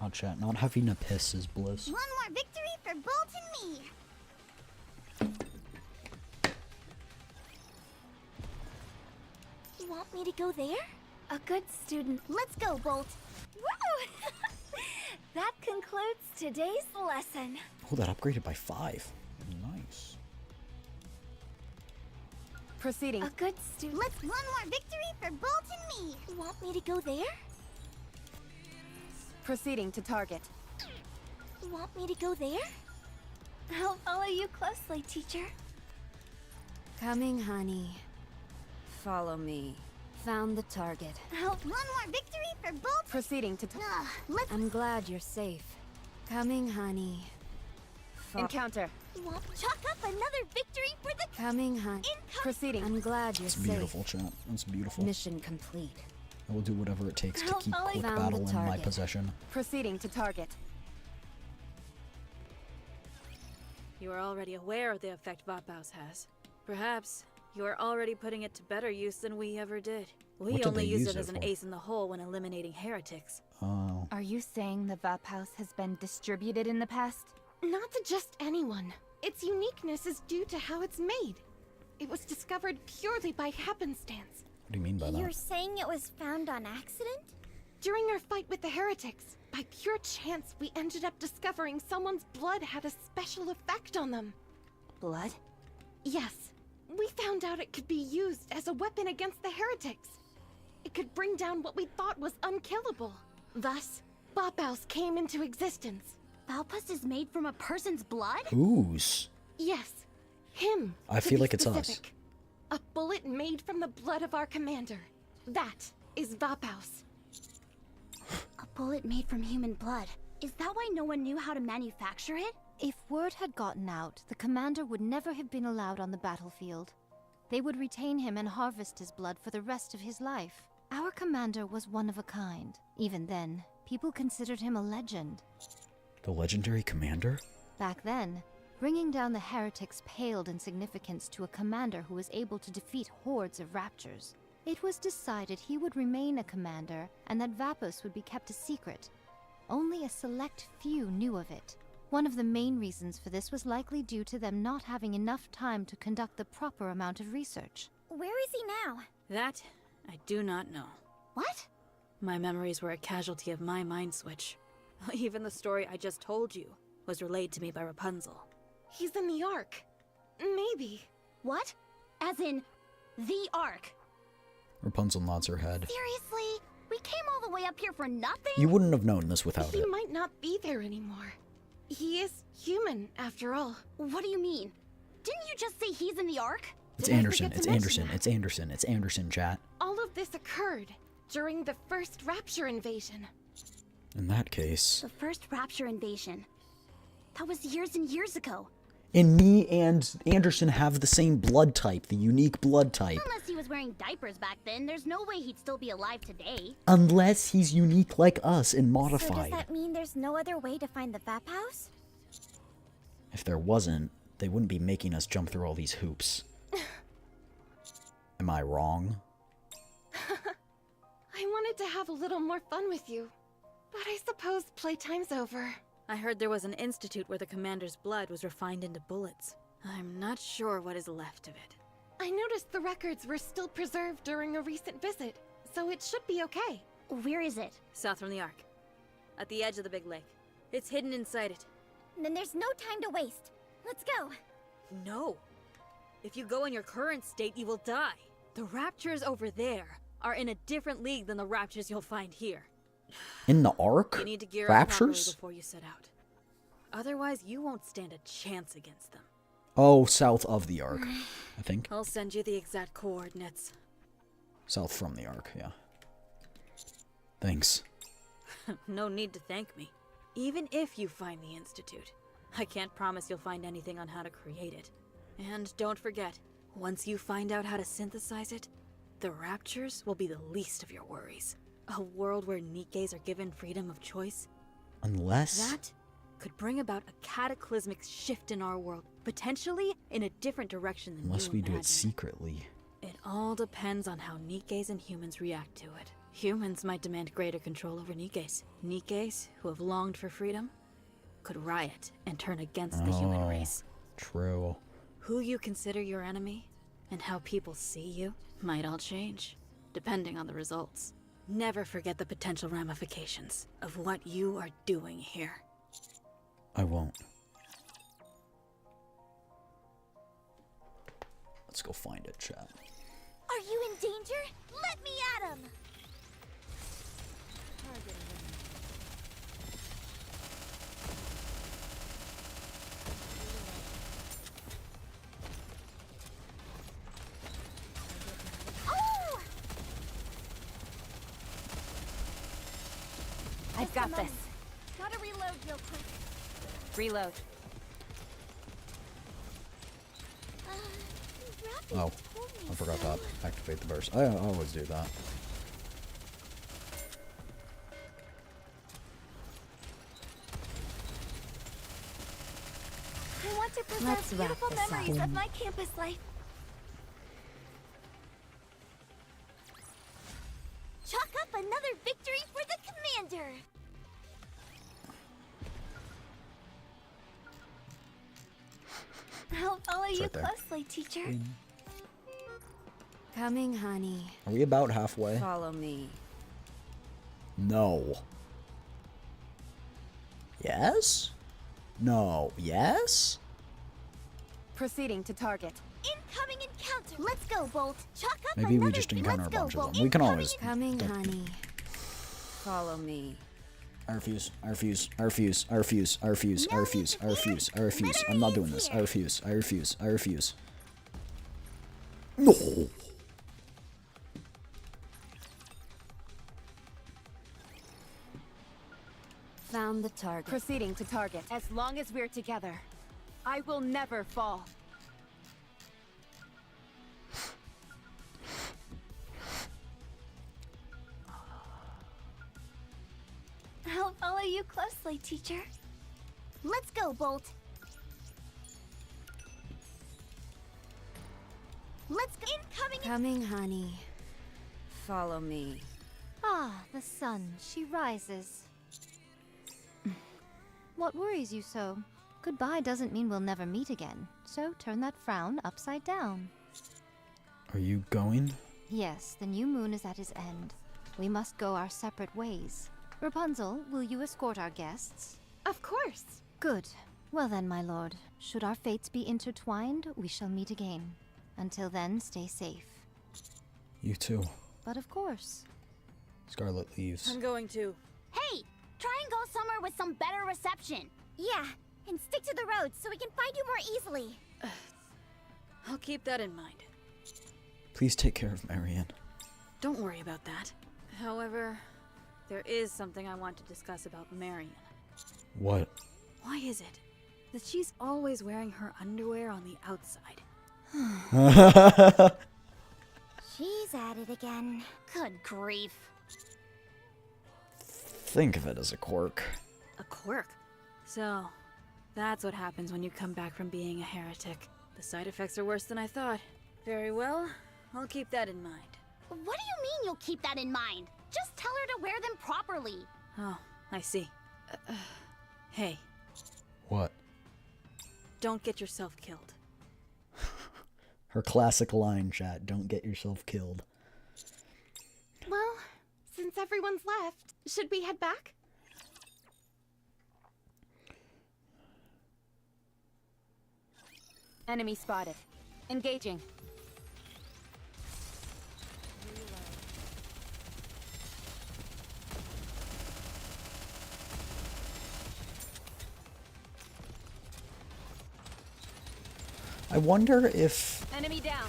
I'll chat. Not having a piss is bliss. One more victory for Bolt and me. You want me to go there? A good student. Let's go, Bolt. Woo! That concludes today's lesson. Oh, that upgraded by 5. Nice. Proceeding. A good student. Let's one more victory for Bolt and me. You want me to go there? Proceeding to target. You want me to go there? I'll follow you closely, teacher. Coming, honey. Follow me. Found the target. One more victory for Bolt. Proceeding to Let's I'm glad you're safe. Coming, honey. encounter. You want chalk up another victory for the Coming, honey. Proceeding. I'm glad you're It's safe. beautiful, chat. It's beautiful. Mission complete. I will do whatever it takes to I'll keep follow quick Found battle the in my target. possession. Proceeding to target. You are already aware of the effect Vabas has. Perhaps you are already putting it to better use than we ever did. We What did only they used use it as it an for? ace in the hole when eliminating heretics. Oh. Are you saying the Vap House has been distributed in the past? Not to just anyone. Its uniqueness is due to how it's made. It was discovered purely by happenstance. What do you mean by You're that? saying it was found on accident? During our fight with the heretics, by pure chance, we ended up discovering someone's blood had a special effect on them. Blood? Yes, we found out it could be used as a weapon against the heretics. It could bring down what we thought was unkillable. Thus, Vabas came into existence. Valpus is made from a person's blood? Whose? Yes, him. I to feel be like it's us. specific. A bullet made from the blood of our commander. That is Vabas. A bullet made from human blood. Is that why no one knew how to manufacture it? If word had gotten out, the commander would never have been allowed on the battlefield. They would retain him and harvest his blood for the rest of his life. Our commander was one of a kind. Even then, people considered him a legend. The legendary commander? Back then, bringing down the heretics paled in significance to a commander who was able to defeat hordes of raptures. It was decided he would remain a commander and that Vapus would be kept a secret. Only a select few knew of it. One of the main reasons for this was likely due to them not having enough time to conduct the proper amount of research. Where is he now? That, I do not know. What? My memories were a casualty of my mind switch. Even the story I just told you was relayed to me by Rapunzel. He's in the Ark. Maybe. What? As in, the Ark. Rapunzel nods her head. Seriously? We came all the way up here for nothing? You wouldn't have known this without He it. might not be there anymore. He is human, after all. What do you mean? Didn't you just say he's in the Ark? It's Did I Anderson, forget it's to mention Anderson, that? it's Anderson, it's Anderson, chat. All of this occurred during the first Rapture invasion. In that case. The first Rapture invasion. That was years and years ago. And me and Anderson have the same blood type, the unique blood type. Unless he was wearing diapers back then, there's no way he'd still be alive today. Unless he's unique like us and So modified. does that mean there's no other way to find the Vap House? If there wasn't, they wouldn't be making us jump through all these hoops. Am I wrong? I wanted to have a little more fun with you, but I suppose playtime's over. I heard there was an institute where the commander's blood was refined into bullets. I'm not sure what is left of it. I noticed the records were still preserved during a recent visit, so it should be okay. Where is it? South from the Ark. At the edge of the big lake. It's hidden inside it. Then there's no time to waste. Let's go. No. If you go in your current state, you will die. The raptures over there are in a different league than the raptures you'll find here. In the Ark? You need to gear up properly Raptures? before you set out. Otherwise, you won't stand a chance against them. Oh, south of the Ark, I think. I'll send you the exact coordinates. South from the Ark, yeah. Thanks. No need to thank me. Even if you find the Institute, I can't promise you'll find anything on how to create it. And don't forget, once you find out how to synthesize it, the raptures will be the least of your worries. A world where Nikkes are given freedom of choice? Unless... That could bring about a cataclysmic shift in our world, potentially in a different direction than Unless you we do it imagine. secretly. It all depends on how Nikkes and humans react to it. Humans might demand greater control over Nikkes. Nikkes, who have longed for freedom, could riot and turn against the human race. True. Who you consider your enemy, and how people see you, might all change, depending on the results. Never forget the potential ramifications of what you are doing here. I won't. Let's go find it, chat. Are you in danger? Let me at him! Oh! I've got this. Gotta reload real quick. Reload. Rapid Oh, told me I forgot so. to activate the burst. I always do that. I want to preserve Let's wrap beautiful this up. memories of my campus life. Chalk up another victory for the commander! I'll follow you right there. closely, teacher. Coming, honey. Are we about halfway? Follow me. No. Yes? No. Yes? Proceeding to target. Incoming encounter! Let's go, Bolt! Chalk up Maybe we another just vi- encounter a Let's go, bunch of Bolt. them. We can Incoming always... Coming, honey. Follow me. I refuse. I refuse. I refuse. I refuse. I refuse. I refuse. I refuse. I refuse. I'm not doing this. I refuse. I refuse. I refuse. No. Found the target. Proceeding to target. As long as we're together, I will never fall. I'll follow you closely, teacher. Let's go, Bolt. Let's go. Incoming. Coming, honey. Follow me. Ah, the sun. She rises. What worries you so? Goodbye doesn't mean we'll never meet again. So turn that frown upside down. Are you going? Yes, the new moon is at his end. We must go our separate ways. Rapunzel, will you escort our guests? Of course. Good. Well then, my lord. Should our fates be intertwined, we shall meet again. Until then, stay safe. You too. But of course. Scarlet leaves. I'm going to. Hey, try and go somewhere with some better reception. Yeah, and stick to the roads so we can find you more easily. I'll keep that in mind. Please take care of Marianne. Don't worry about that. However, there is something I want to discuss about Marion. What? Why is it that she's always wearing her underwear on the outside? She's at it again. Good grief. Think of it as a quirk. A quirk? So, that's what happens when you come back from being a heretic. The side effects are worse than I thought. Very well, I'll keep that in mind. What do you mean you'll keep that in mind? Just tell her to wear them properly. Oh, I see. Hey, What? don't get yourself killed. Her classic line, chat. Don't get yourself killed. Well, since everyone's left, should we head back? Enemy spotted. Engaging. I wonder if Enemy down.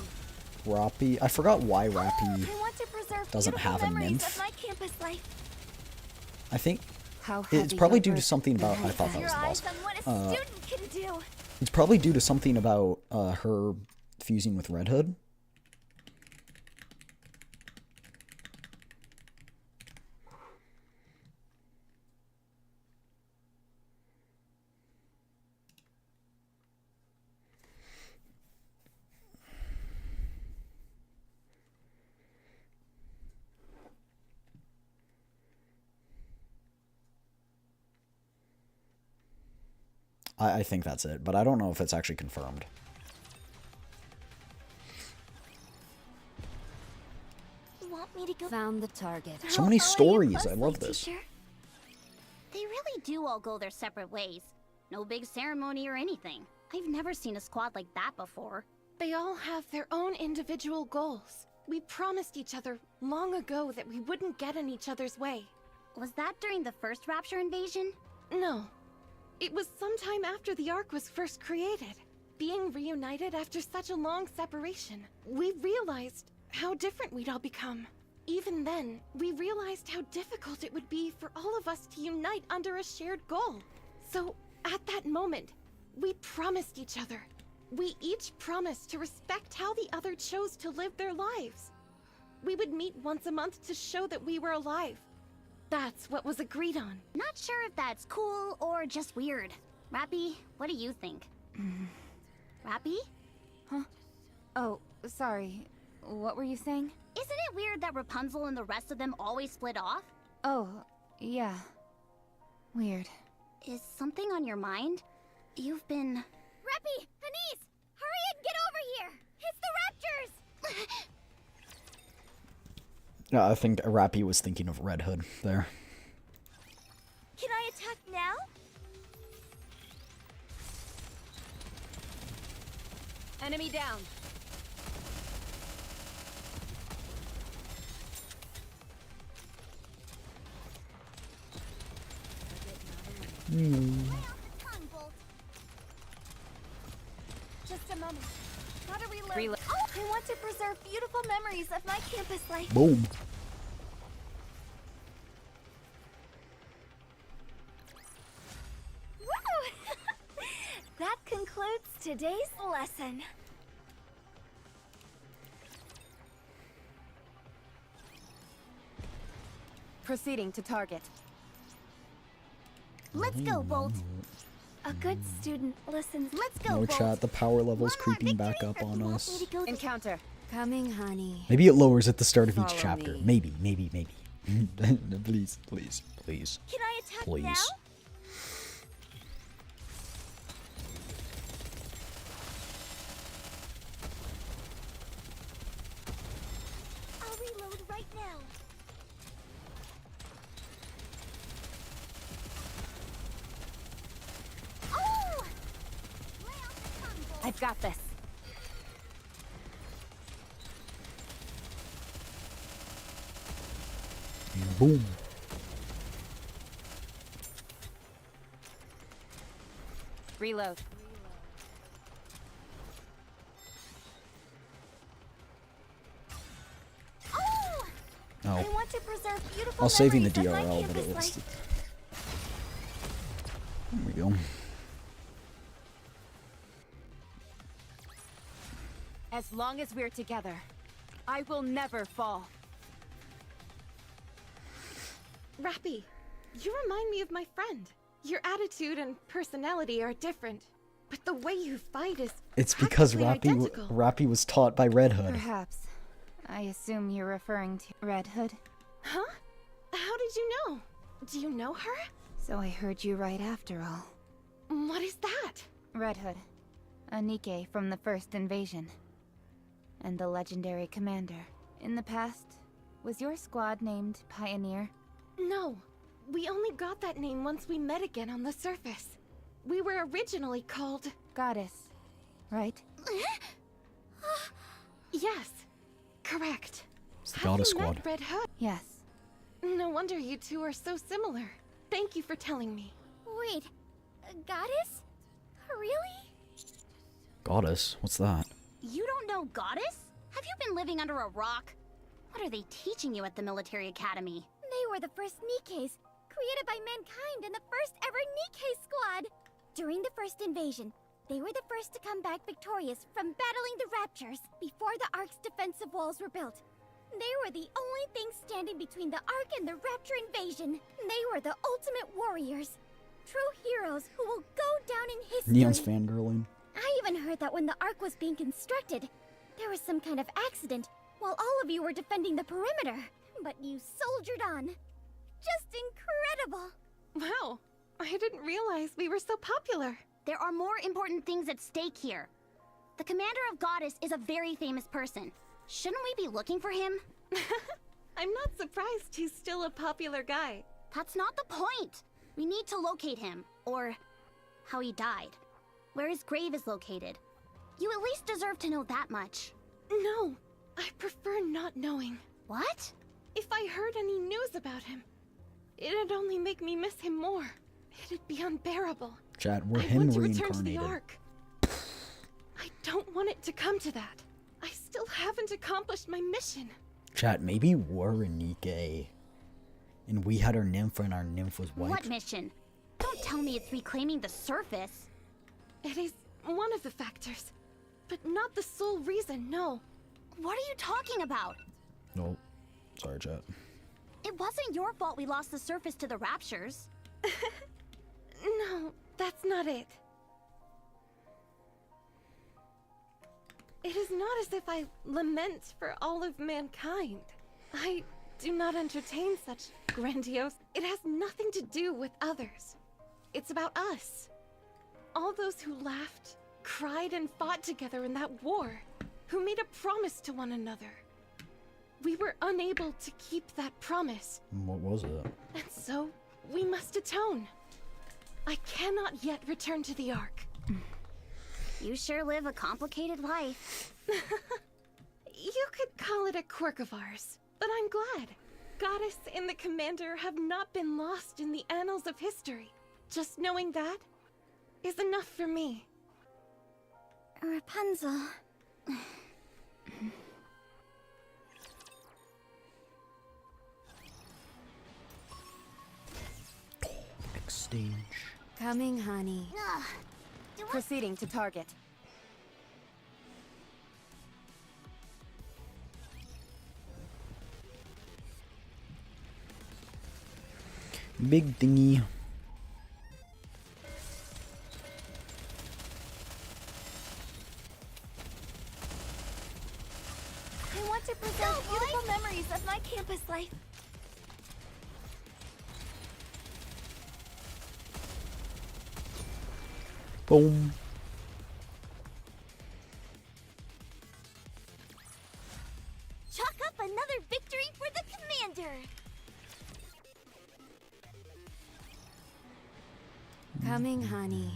Rappy... I forgot why Rappy I want to preserve doesn't beautiful have a memories nymph. of my campus life. I think How it's heavy probably your due to burden something about... behind I thought that Your was the eyes boss. on what a student can do. It's probably due to something about her fusing with Red Hood. I think that's it, but I don't know if it's actually confirmed. Want me to go? Found the target. So many Follow you stories. I closely, love this. teacher. They really do all go their separate ways. No big ceremony or anything. I've never seen a squad like that before. They all have their own individual goals. We promised each other long ago that we wouldn't get in each other's way. Was that during the first Rapture invasion? No. It was sometime after the Ark was first created. Being reunited after such a long separation, we realized how different we'd all become. Even then, we realized how difficult it would be for all of us to unite under a shared goal. So, at that moment, we promised each other. We each promised to respect how the other chose to live their lives. We would meet once a month to show that we were alive. That's what was agreed on. Not sure if that's cool or just weird. Rappy, what do you think? Rappy? Oh, sorry. What were you saying? Isn't it weird that Rapunzel and the rest of them always split off? Oh, yeah. Weird. Is something on your mind? You've been... Rappy! Anise! Hurry and get over here! It's the Raptors! Yeah, I think Rappy was thinking of Red Hood there. Can I attack now? Enemy down. Just a moment. Gotta reload. Oh, I want to preserve beautiful memories of my campus life. Boom. Woo! That concludes today's lesson. Proceeding to target. Let's go, Bolt. A good student listens. Let's go, No Bolt. chat, the power level's One more creeping back victory up if on you want us. me to go Encounter. Coming, honey. Maybe it lowers at the start of each Follow chapter. me. Maybe. Please, please, please. Can I attack Please. now? I'll reload right now. Oh! Lay off the tongue, Bolt. I've got this. Boom. Reload. Oh! Oh. I want to preserve beautiful I was saving the memories of my DRL, but it campus was. life. There we go. As long as we're together, I will never fall. Rappy, you remind me of my friend. Your attitude and personality are different, but the way you fight is It's because practically Rappy, identical. Rappy was taught by Red Hood. Perhaps. I assume you're referring to Red Hood? Huh? How did you know? Do you know her? So I heard you right after all. What is that? Red Hood. A Nikke from the first invasion. And the legendary commander. In the past, was your squad named Pioneer? No. We only got that name once we met again on the surface. We were originally called... Goddess, right? Yes. Correct. It's the Have Goddess you met Squad. Red Hood? Yes. No wonder you two are so similar. Thank you for telling me. Wait, a goddess? Really? Goddess? What's that? You don't know Goddess? Have you been living under a rock? What are they teaching you at the military academy? They were the first Nikkes, created by mankind and the first ever Nikke squad. During the first invasion, they were the first to come back victorious from battling the Raptures before the Ark's defensive walls were built. They were the only thing standing between the Ark and the Rapture invasion. They were the ultimate warriors. True heroes who will go down in history. Neon's fangirling. I even heard that when the Ark was being constructed, there was some kind of accident while all of you were defending the perimeter. But you soldiered on. Just incredible. Wow. I didn't realize we were so popular. There are more important things at stake here. The commander of Goddess is a very famous person. Shouldn't we be looking for him? I'm not surprised he's still a popular guy. That's not the point. We need to locate him, or how he died. Where his grave is located. You at least deserve to know that much. No, I prefer not knowing. What? If I heard any news about him, it'd only make me miss him more. It'd be unbearable. Chat, we're I him want to return to the reincarnated. Ark. I don't want it to come to that. I still haven't accomplished my mission. Chat, maybe we're a Nikke. And we had our nymph and our nymph was white. What mission? Don't tell me it's reclaiming the surface. It is one of the factors, but not the sole reason, no. What are you talking about? Nope. Sorry, chat. It wasn't your fault we lost the surface to the Raptures. No, that's not it. It is not as if I lament for all of mankind. I do not entertain such grandiose... It has nothing to do with others. It's about us. All those who laughed, cried, and fought together in that war, who made a promise to one another. We were unable to keep that promise. What was it? And so, we must atone. I cannot yet return to the Ark. You sure live a complicated life. You could call it a quirk of ours, but I'm glad. Goddess and the Commander have not been lost in the annals of history. Just knowing that is enough for me. Rapunzel. Next stage. Coming, honey. Ugh. Proceeding to target. Big thingy. I want to preserve beautiful memories of my campus life. Boom. Chalk up another victory for the Commander. Coming, honey.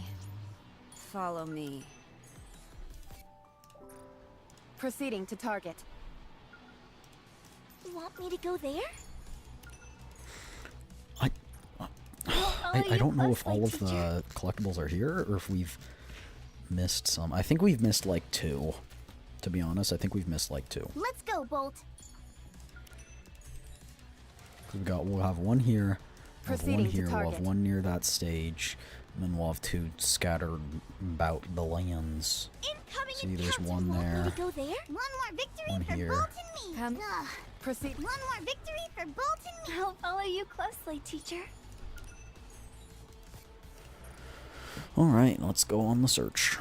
Follow me. Proceeding to target. You want me to go there? I don't know if all of the collectibles are here or if we've missed some. I think we've missed like 2. To be honest, I think we've missed like 2. Let's go, Bolt. We'll have one here, we'll have one Proceeding to here, we'll have target. one near that stage, and then we'll have 2 scattered about the lands. Incoming See, there's encounter. one Want me there. to go there? One more victory One for here. Bolt and me. Come. Ugh. Proceed. One more victory for Bolt and me. I'll follow you closely, teacher. Alright, let's go on the search.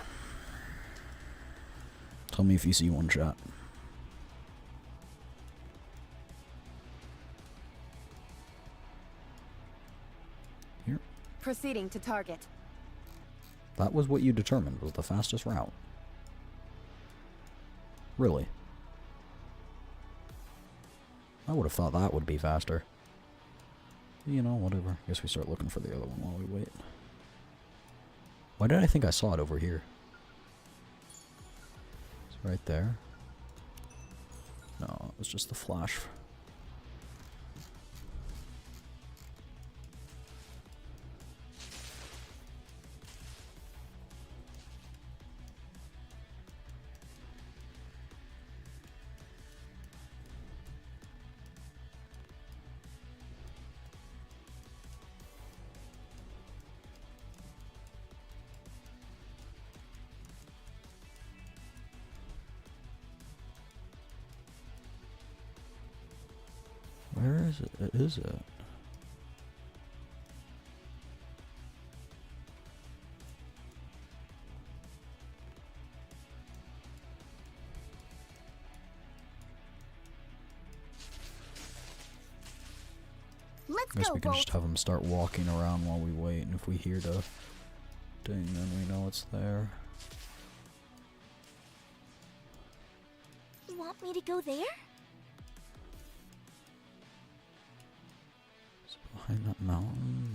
Tell me if you see one shot. Here. Proceeding to target. That was what you determined was the fastest route. Really? I would have thought that would be faster. You know, whatever. Guess we start looking for the other one while we wait. Why did I think I saw it over here? It's right there. No, it was just the flash. Where is it? Is it? Let's I guess go, we can Bolt. just have them start walking around while we wait, and if we hear the ding, then we know it's there. You want me to go there? Is it behind that mountain?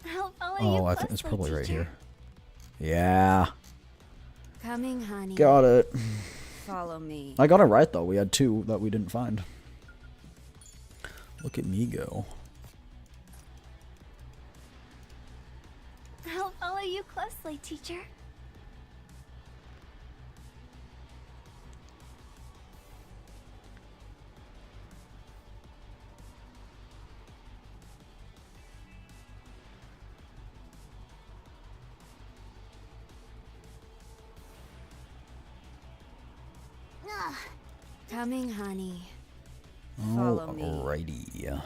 No. I'll follow you Oh, I think it's closely, probably right teacher. here. Yeah. Coming, honey. Got it. Follow me. I got it right, though. We had 2 that we didn't find. Look at me go. I'll follow you closely, teacher. Ugh. Coming, honey. Follow me. Alrighty.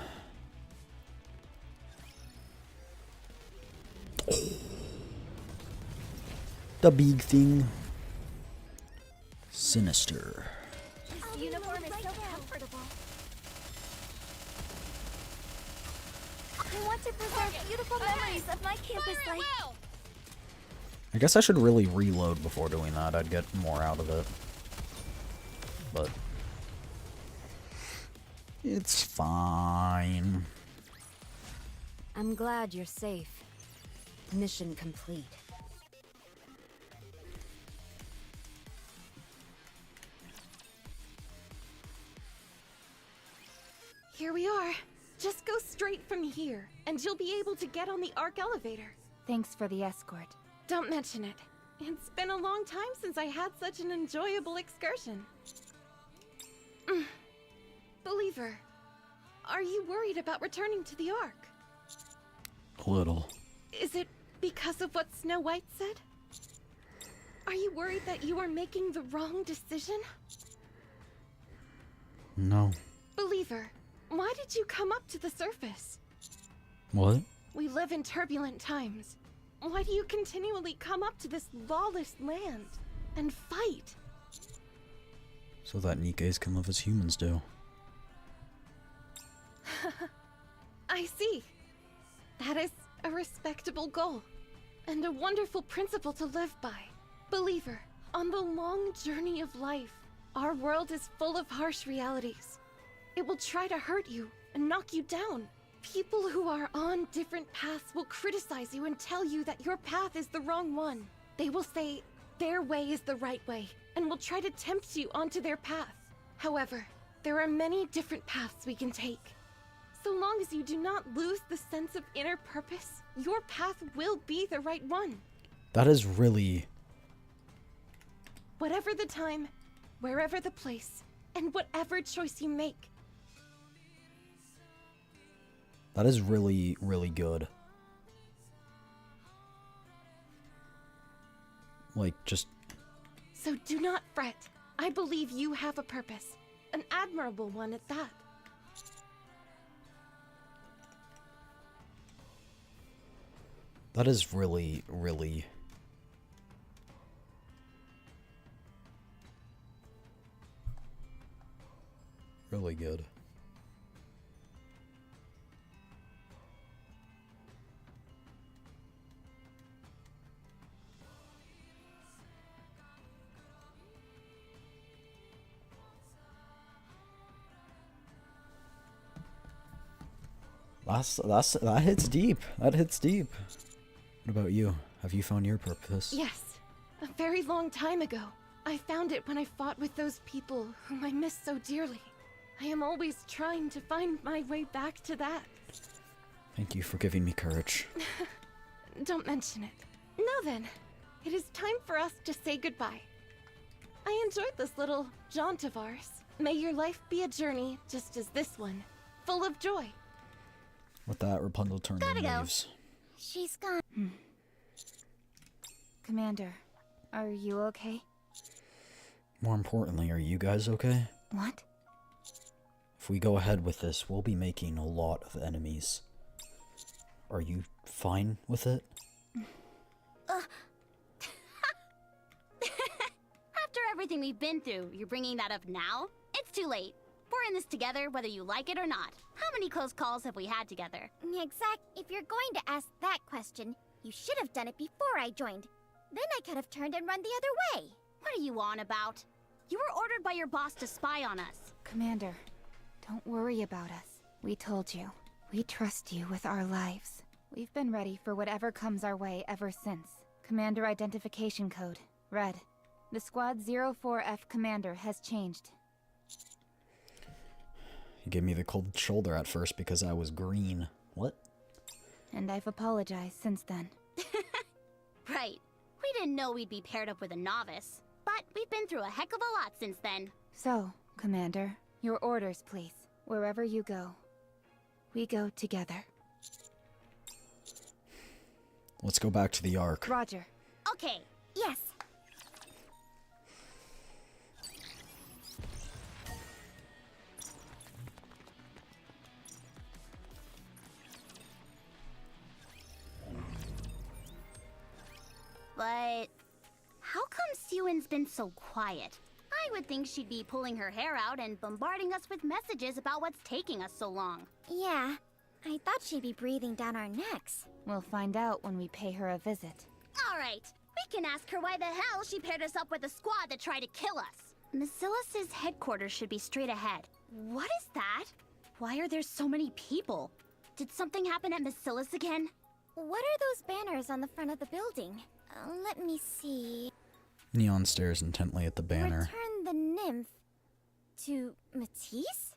The big thing. Sinister. This uniform is so comfortable. I want to preserve beautiful memories of my campus life. I guess I should really reload before doing that. I'd get more out of it. But it's fine. I'm glad you're safe. Mission complete. Here we are. Just go straight from here, and you'll be able to get on the Arc elevator. Thanks for the escort. Don't mention it. It's been a long time since I had such an enjoyable excursion. Believer, are you worried about returning to the Ark? A little. Is it because of what Snow White said? Are you worried that you are making the wrong decision? No. Believer, why did you come up to the surface? What? We live in turbulent times. Why do you continually come up to this lawless land and fight? So that Nikkes can live as humans do. I see. That is a respectable goal, and a wonderful principle to live by. Believer, on the long journey of life, our world is full of harsh realities. It will try to hurt you and knock you down. People who are on different paths will criticize you and tell you that your path is the wrong one. They will say their way is the right way, and will try to tempt you onto their path. However, there are many different paths we can take. So long as you do not lose the sense of inner purpose, your path will be the right one. That is really... Whatever the time, wherever the place, and whatever choice you make. That is really, really good. Like, just... So do not fret. I believe you have a purpose. An admirable one at that. That is really, really... really good. That hits deep. That hits deep. What about you? Have you found your purpose? Yes. A very long time ago. I found it when I fought with those people whom I miss so dearly. I am always trying to find my way back to that. Thank you for giving me courage. Don't mention it. Now then, it is time for us to say goodbye. I enjoyed this little jaunt of ours. May your life be a journey just as this one, full of joy. With that, Rapunzel turned and leaves. She's gone. Commander, are you okay? More importantly, are you guys okay? What? If we go ahead with this, we'll be making a lot of enemies. Are you fine with it? After everything we've been through, you're bringing that up now? It's too late. We're in this together, whether you like it or not. How many close calls have we had together? If you're going to ask that question, you should have done it before I joined. Then I could have turned and run the other way. What are you on about? You were ordered by your boss to spy on us. Commander, don't worry about us. We told you. We trust you with our lives. We've been ready for whatever comes our way ever since. Commander identification code, red. The Squad 04F commander has changed. You gave me the cold shoulder at first because I was green. What? And I've apologized since then. Right. We didn't know we'd be paired up with a novice. But we've been through a heck of a lot since then. So, Commander, your orders, please. Wherever you go, we go together. Let's go back to the Ark. Roger. Okay. Yes. But how come Siwon's been so quiet? I would think she'd be pulling her hair out and bombarding us with messages about what's taking us so long. Yeah. I thought she'd be breathing down our necks. We'll find out when we pay her a visit. All right. We can ask her why the hell she paired us up with a squad that tried to kill us. Macilis's headquarters should be straight ahead. What is that? Why are there so many people? Did something happen at Macilis again? What are those banners on the front of the building? Let me see. Neon stares intently at the banner. Return the nymph to Matisse?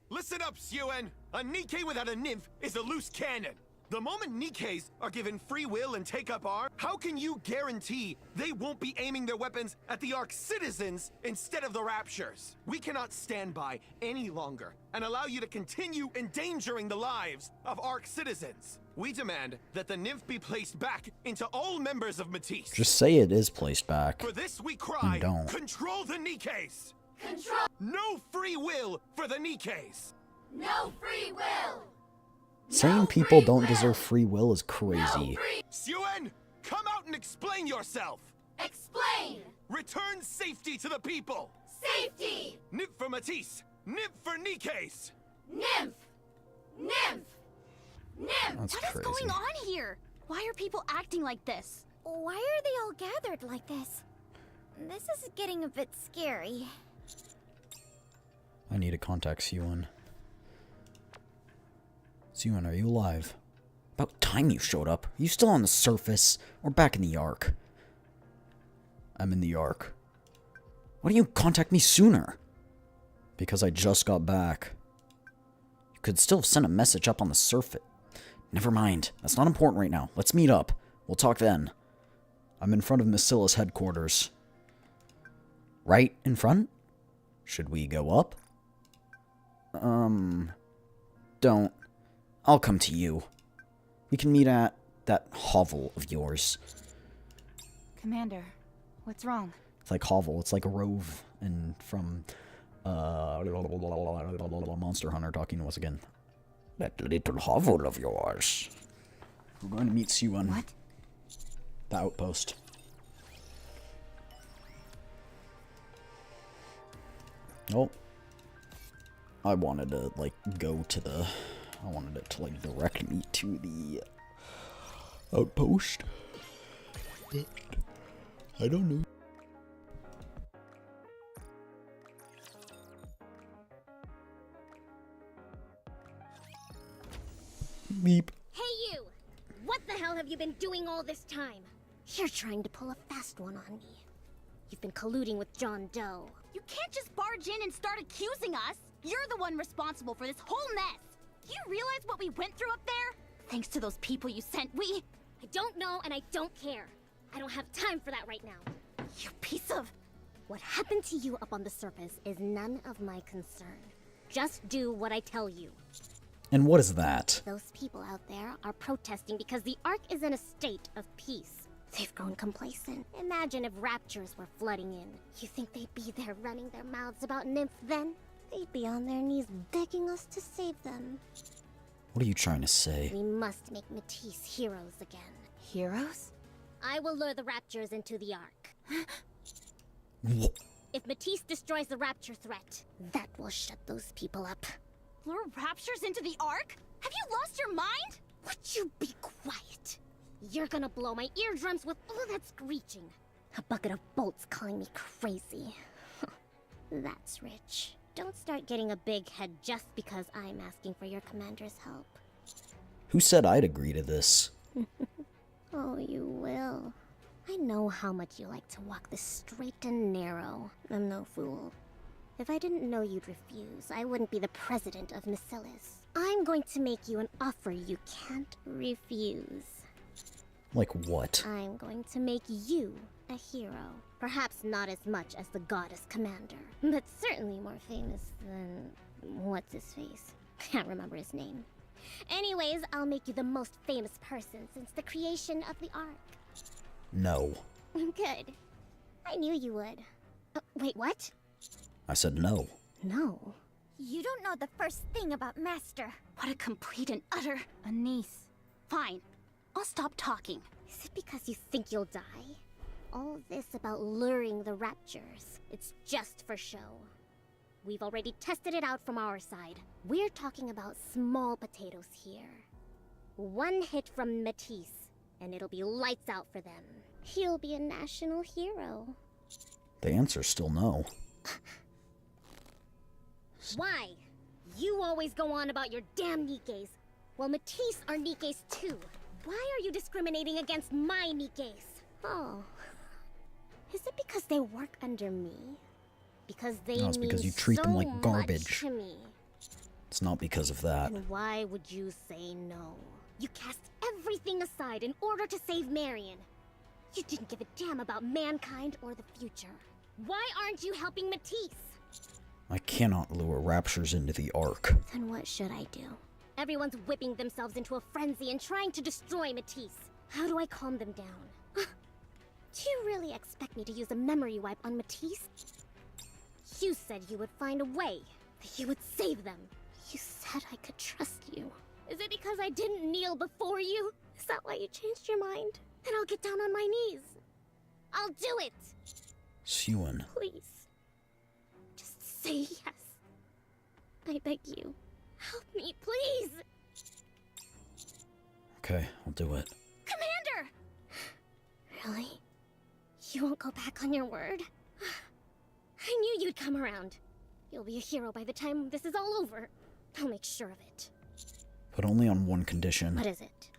Listen up, Siwen! A Nikke without a nymph is a loose cannon! The moment Nikkes are given free will and take up arms, how can you guarantee they won't be aiming their weapons at the Ark's citizens instead of the Raptures? We cannot stand by any longer and allow you to continue endangering the lives of Ark citizens. We demand that the nymph be placed back into all members of Matisse. Just say it is placed back. For this we cry, don't. Control the Nikkes! Control! No free will for the Nikkes! No free will! Saying people don't deserve free will is crazy. Siwen, come out and explain yourself! Explain! Return safety to the people! Safety! Nymph for Matisse! Nymph for Nikkes! Nymph! Nymph! Nymph! That's What is crazy. going on here? Why are people acting like this? Why are they all gathered like this? This is getting a bit scary. I need to contact Siwon. Siwon, are you alive? About time you showed up. Are you still on the surface? Or back in the Ark? I'm in the Ark. Why didn't you contact me sooner? Because I just got back. You could still have sent a message up on the surface. Never mind. That's not important right now. Let's meet up. We'll talk then. I'm in front of Missila's headquarters. Right in front? Should we go up? Don't. I'll come to you. We can meet at that hovel of yours. Commander, what's wrong? It's like hovel. It's like a rove and from Monster Hunter talking to us again. That little hovel of yours. We're going to meet Siwon. What? The outpost. Oh. I wanted to, like, go to the... I wanted it to, like, direct me to the outpost. But I don't know. Beep. Hey you! What the hell have you been doing all this time? You're trying to pull a fast one on me. You've been colluding with John Doe. You can't just barge in and start accusing us! You're the one responsible for this whole mess! Do you realize what we went through up there? Thanks to those people you sent, I don't know and I don't care. I don't have time for that right now. You piece of... What happened to you up on the surface is none of my concern. Just do what I tell you. And what is that? Those people out there are protesting because the Ark is in a state of peace. They've grown complacent. Imagine if raptures were flooding in. You think they'd be there running their mouths about Nymph then? They'd be on their knees begging us to save them. What are you trying to say? We must make Matisse heroes again. Heroes? I will lure the raptures into the Ark. What? If Matisse destroys the rapture threat, that will shut those people up. Lure raptures into the Ark? Have you lost your mind? Would you be quiet? You're gonna blow my eardrums with all that screeching. A bucket of bolts calling me crazy. That's rich. Don't start getting a big head just because I'm asking for your commander's help. Who said I'd agree to this? Oh, you will. I know how much you like to walk the straight and narrow. I'm no fool. If I didn't know you'd refuse, I wouldn't be the president of Missilis. I'm going to make you an offer you can't refuse. Like what? I'm going to make you a hero. Perhaps not as much as the goddess commander, but certainly more famous than... what's his face? Can't remember his name. Anyways, I'll make you the most famous person since the creation of the Ark. No. Good. I knew you would. Wait, what? I said no. No. You don't know the first thing about Master. What a complete and utter... A niece. Fine. I'll stop talking. Is it because you think you'll die? All this about luring the raptures, it's just for show. We've already tested it out from our side. We're talking about small potatoes here. One hit from Matisse, and it'll be lights out for them. He'll be a national hero. The answer's still no. Why? You always go on about your damn Nikkes. Well, Matisse are Nikkes too. Why are you discriminating against my Nikkes? Oh. Is it because they work under me? Because they No, it's mean because you treat so them like much garbage. to me. It's not because of that. And why would you say no? You cast everything aside in order to save Marion. You didn't give a damn about mankind or the future. Why aren't you helping Matisse? I cannot lure raptures into the Ark. Then what should I do? Everyone's whipping themselves into a frenzy and trying to destroy Matisse. How do I calm them down? Do you really expect me to use a memory wipe on Matisse? You said you would find a way, that you would save them. You said I could trust you. Is it because I didn't kneel before you? Is that why you changed your mind? Then I'll get down on my knees. I'll do it! Siwon. Please. Just say yes. I beg you. Help me, please! Okay, I'll do it. Commander! Really? You won't go back on your word? I knew you'd come around. You'll be a hero by the time this is all over. I'll make sure of it. But only on one condition. What is it?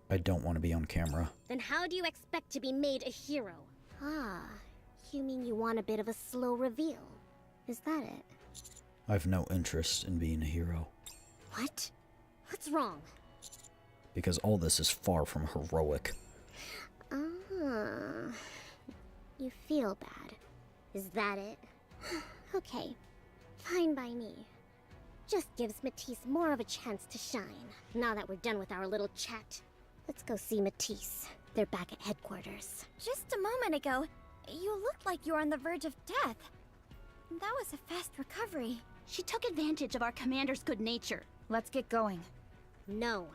I don't want to be on camera. Then how do you expect to be made a hero? Ah, you mean you want a bit of a slow reveal? Is that it? I have no interest in being a hero. What? What's wrong? Because all this is far from heroic. Ah. You feel bad. Is that it? Okay. Fine by me. Just gives Matisse more of a chance to shine, now that we're done with our little chat. Let's go see Matisse. They're back at headquarters. Just a moment ago, you looked like you were on the verge of death. That was a fast recovery. She took advantage of our commander's good nature. Let's get going. No.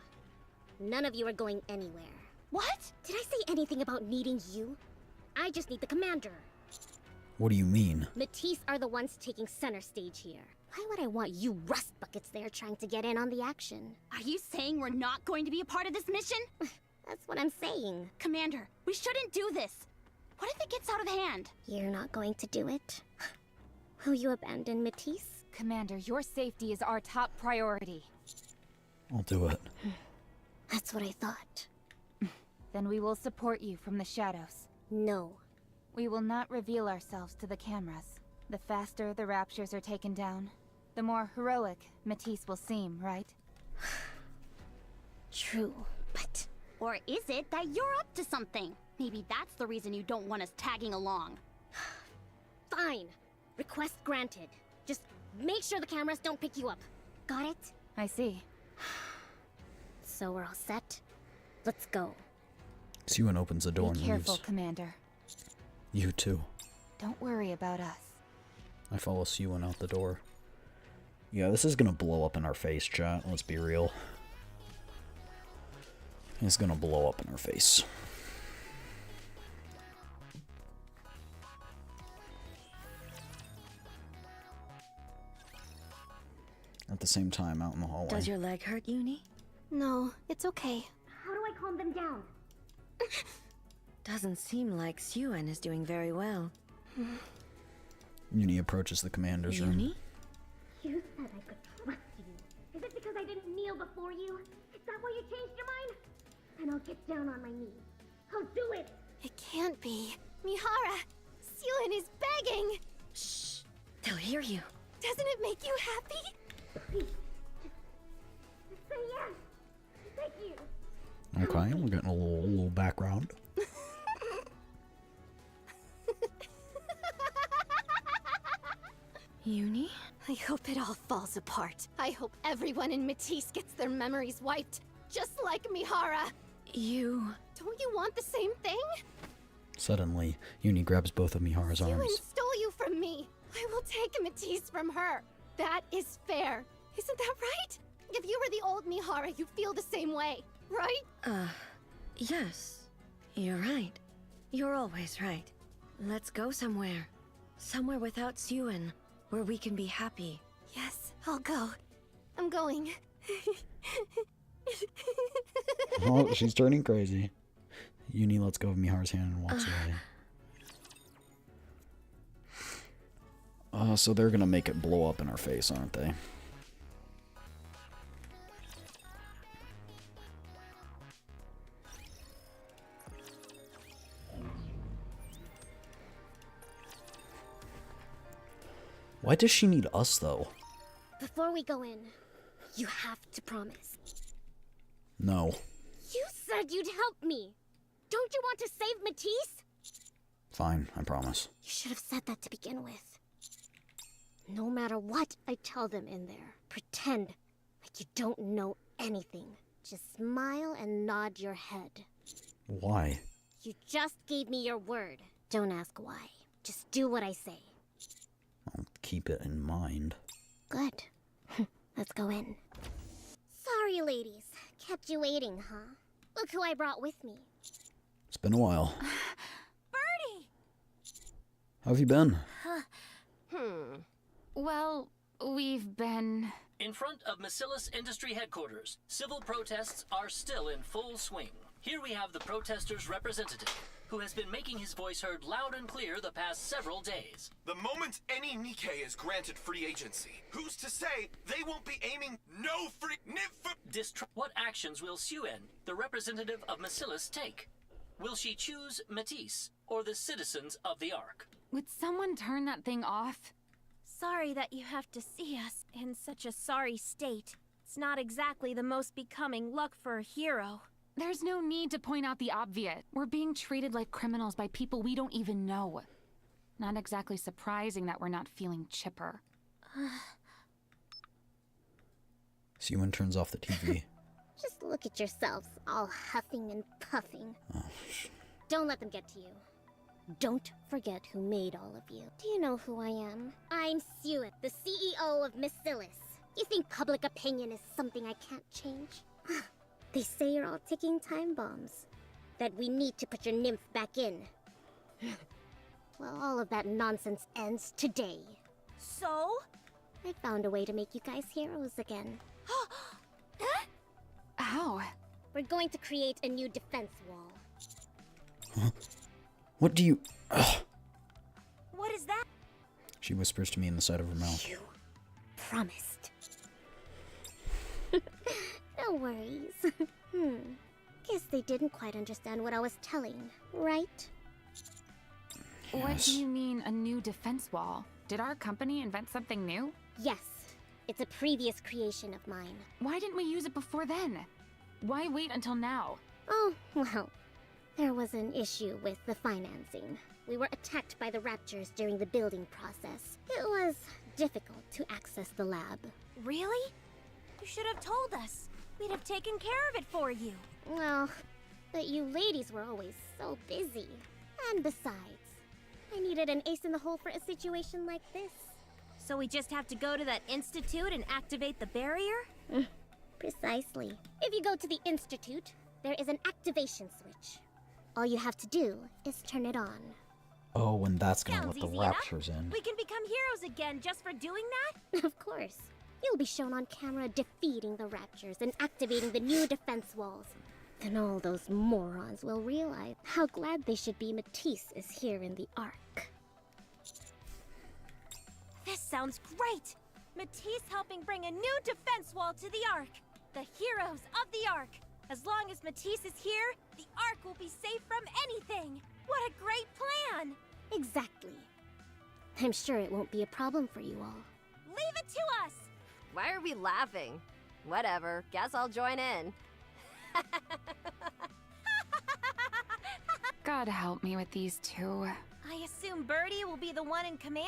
None of you are going anywhere. What? Did I say anything about needing you? I just need the commander. What do you mean? Matisse are the ones taking center stage here. Why would I want you rust buckets there trying to get in on the action? Are you saying we're not going to be a part of this mission? That's what I'm saying. Commander, we shouldn't do this. What if it gets out of hand? You're not going to do it? Will you abandon Matisse? Commander, your safety is our top priority. I'll do it. That's what I thought. Then we will support you from the shadows. No. We will not reveal ourselves to the cameras. The faster the raptures are taken down, the more heroic Matisse will seem, right? True, but... Or is it that you're up to something? Maybe that's the reason you don't want us tagging along. Fine. Request granted. Just make sure the cameras don't pick you up. Got it? I see. So we're all set? Let's go. Siwon opens the door and Be careful, leaves. Commander. You too. Don't worry about us. I follow Siwon out the door. Yeah, this is gonna blow up in our face, chat. Let's be real. It's gonna blow up in our face. At the same time, out in the hallway. Does your leg hurt, Uni? No, it's okay. How do I calm them down? Doesn't seem like Siwon is doing very well. Uni approaches the commander's room. Uni? You said I could trust you. Is it because I didn't kneel before you? Is that why you changed your mind? Then I'll get down on my knees. I'll do it! It can't be. Mihara! Siwon is begging! Shh. They'll hear you. Doesn't it make you happy? Please, just say yes. Thank you. Okay, we're getting a little background. Uni? I hope it all falls apart. I hope everyone in Matisse gets their memories wiped, just like Mihara. You... Don't you want the same thing? Suddenly, Uni grabs both of Mihara's Siwon arms. stole you from me. I will take Matisse from her. That is fair. Isn't that right? If you were the old Mihara, you feel the same way, right? Yes. You're right. You're always right. Let's go somewhere. Somewhere without Siwon, where we can be happy. Yes, I'll go. I'm going. Oh, she's turning crazy. Uni lets go of Mihara's hand and walks away. So they're gonna make it blow up in our face, aren't they? Why does she need us, though? Before we go in, you have to promise. No. You said you'd help me. Don't you want to save Matisse? Fine, I promise. You should have said that to begin with. No matter what I tell them in there, pretend like you don't know anything. Just smile and nod your head. Why? You just gave me your word. Don't ask why. Just do what I say. I'll keep it in mind. Good. Let's go in. Sorry, ladies. Kept you waiting, huh? Look who I brought with me. It's been a while. Birdie! How have you been? Well, we've been... In front of Macillus Industry Headquarters, civil protests are still in full swing. Here we have the protesters' representative, who has been making his voice heard loud and clear the past several days. The moment any Nikke is granted free agency, who's to say they won't be aiming no free What actions will Siwon, the representative of Macillus, take? Will she choose Matisse or the citizens of the Ark? Would someone turn that thing off? Sorry that you have to see us in such a sorry state. It's not exactly the most becoming luck for a hero. There's no need to point out the obvious. We're being treated like criminals by people we don't even know. Not exactly surprising that we're not feeling chipper. Siwon turns off the TV. Just look at yourselves, all huffing and puffing. Oh. Don't let them get to you. Don't forget who made all of you. Do you know who I am? I'm Siwon, the CEO of Miscellus. You think public opinion is something I can't change? They say you're all ticking time bombs. That we need to put your nymph back in. Well, all of that nonsense ends today. So? I found a way to make you guys heroes again. How? We're going to create a new defense wall. Huh? What do you... Ugh. What is that? She whispers to me in the side of her mouth. You promised. No worries. Guess they didn't quite understand what I was telling, right? Yes. What do you mean, a new defense wall? Did our company invent something new? Yes. It's a previous creation of mine. Why didn't we use it before then? Why wait until now? Oh, well, there was an issue with the financing. We were attacked by the Raptures during the building process. It was difficult to access the lab. Really? You should have told us. We'd have taken care of it for you. Well, but you ladies were always so busy. And besides, I needed an ace in the hole for a situation like this. So we just have to go to that institute and activate the barrier? Precisely. If you go to the institute, there is an activation switch. All you have to do is turn it on. Oh, and that's gonna Sounds let the easy enough. Raptures in. We can become heroes again just for doing that? Of course. You'll be shown on camera defeating the Raptures and activating the new defense walls. Then all those morons will realize how glad they should be Matisse is here in the Ark. This sounds great! Matisse helping bring a new defense wall to the Ark. The heroes of the Ark. As long as Matisse is here, the Ark will be safe from anything. What a great plan! Exactly. I'm sure it won't be a problem for you all. Leave it to us! Why are we laughing? Whatever, guess I'll join in. God help me with these two. I assume Birdie will be the one in command?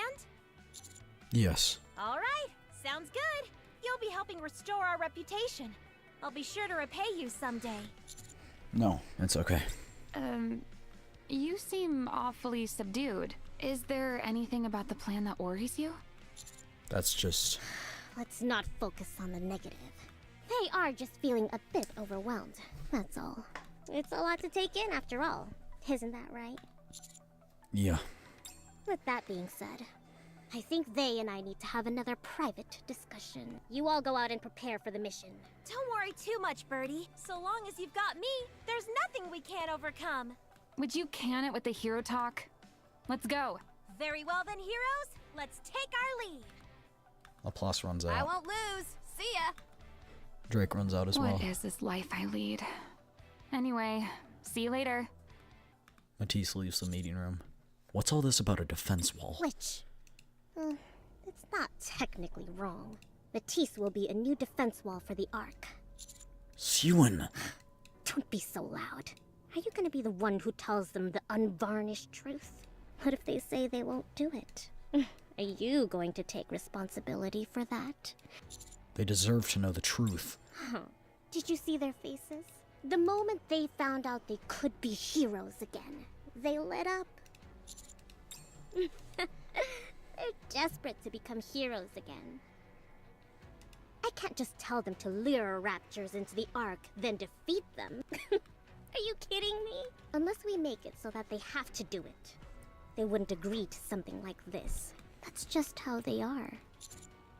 Yes. All right, sounds good. You'll be helping restore our reputation. I'll be sure to repay you someday. No, it's okay. You seem awfully subdued. Is there anything about the plan that worries you? That's just... Let's not focus on the negative. They are just feeling a bit overwhelmed, that's all. It's a lot to take in after all, isn't that right? Yeah. With that being said, I think they and I need to have another private discussion. You all go out and prepare for the mission. Don't worry too much, Birdie. So long as you've got me, there's nothing we can't overcome. Would you can it with the hero talk? Let's go. Very well then, heroes. Let's take our lead. Laplace runs I out. won't lose. See ya. Drake runs out as well. What is this life I lead? Anyway, see you later. Matisse leaves the meeting room. What's all this about a defense wall? Which? It's not technically wrong. Matisse will be a new defense wall for the Ark. Siwon! Don't be so loud. Are you gonna be the one who tells them the unvarnished truth? What if they say they won't do it? Are you going to take responsibility for that? They deserve to know the truth. Did you see their faces? The moment they found out they could be heroes again, they lit up. They're desperate to become heroes again. I can't just tell them to lure Raptures into the Ark, then defeat them. Are you kidding me? Unless we make it so that they have to do it. They wouldn't agree to something like this. That's just how they are.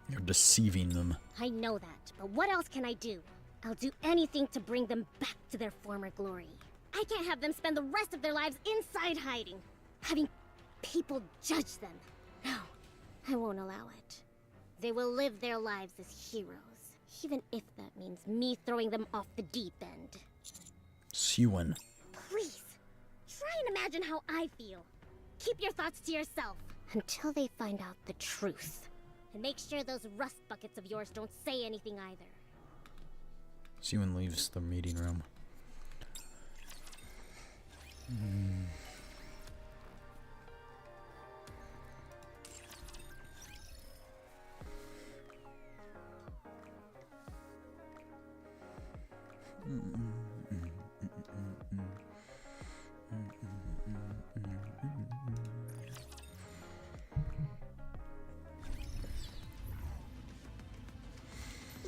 You're deceiving them. I know that, but what else can I do? I'll do anything to bring them back to their former glory. I can't have them spend the rest of their lives inside hiding, having people judge them. No, I won't allow it. They will live their lives as heroes, even if that means me throwing them off the deep end. Siwon. Please, try and imagine how I feel. Keep your thoughts to yourself until they find out the truth. And make sure those rust buckets of yours don't say anything either. Siwon leaves the meeting room.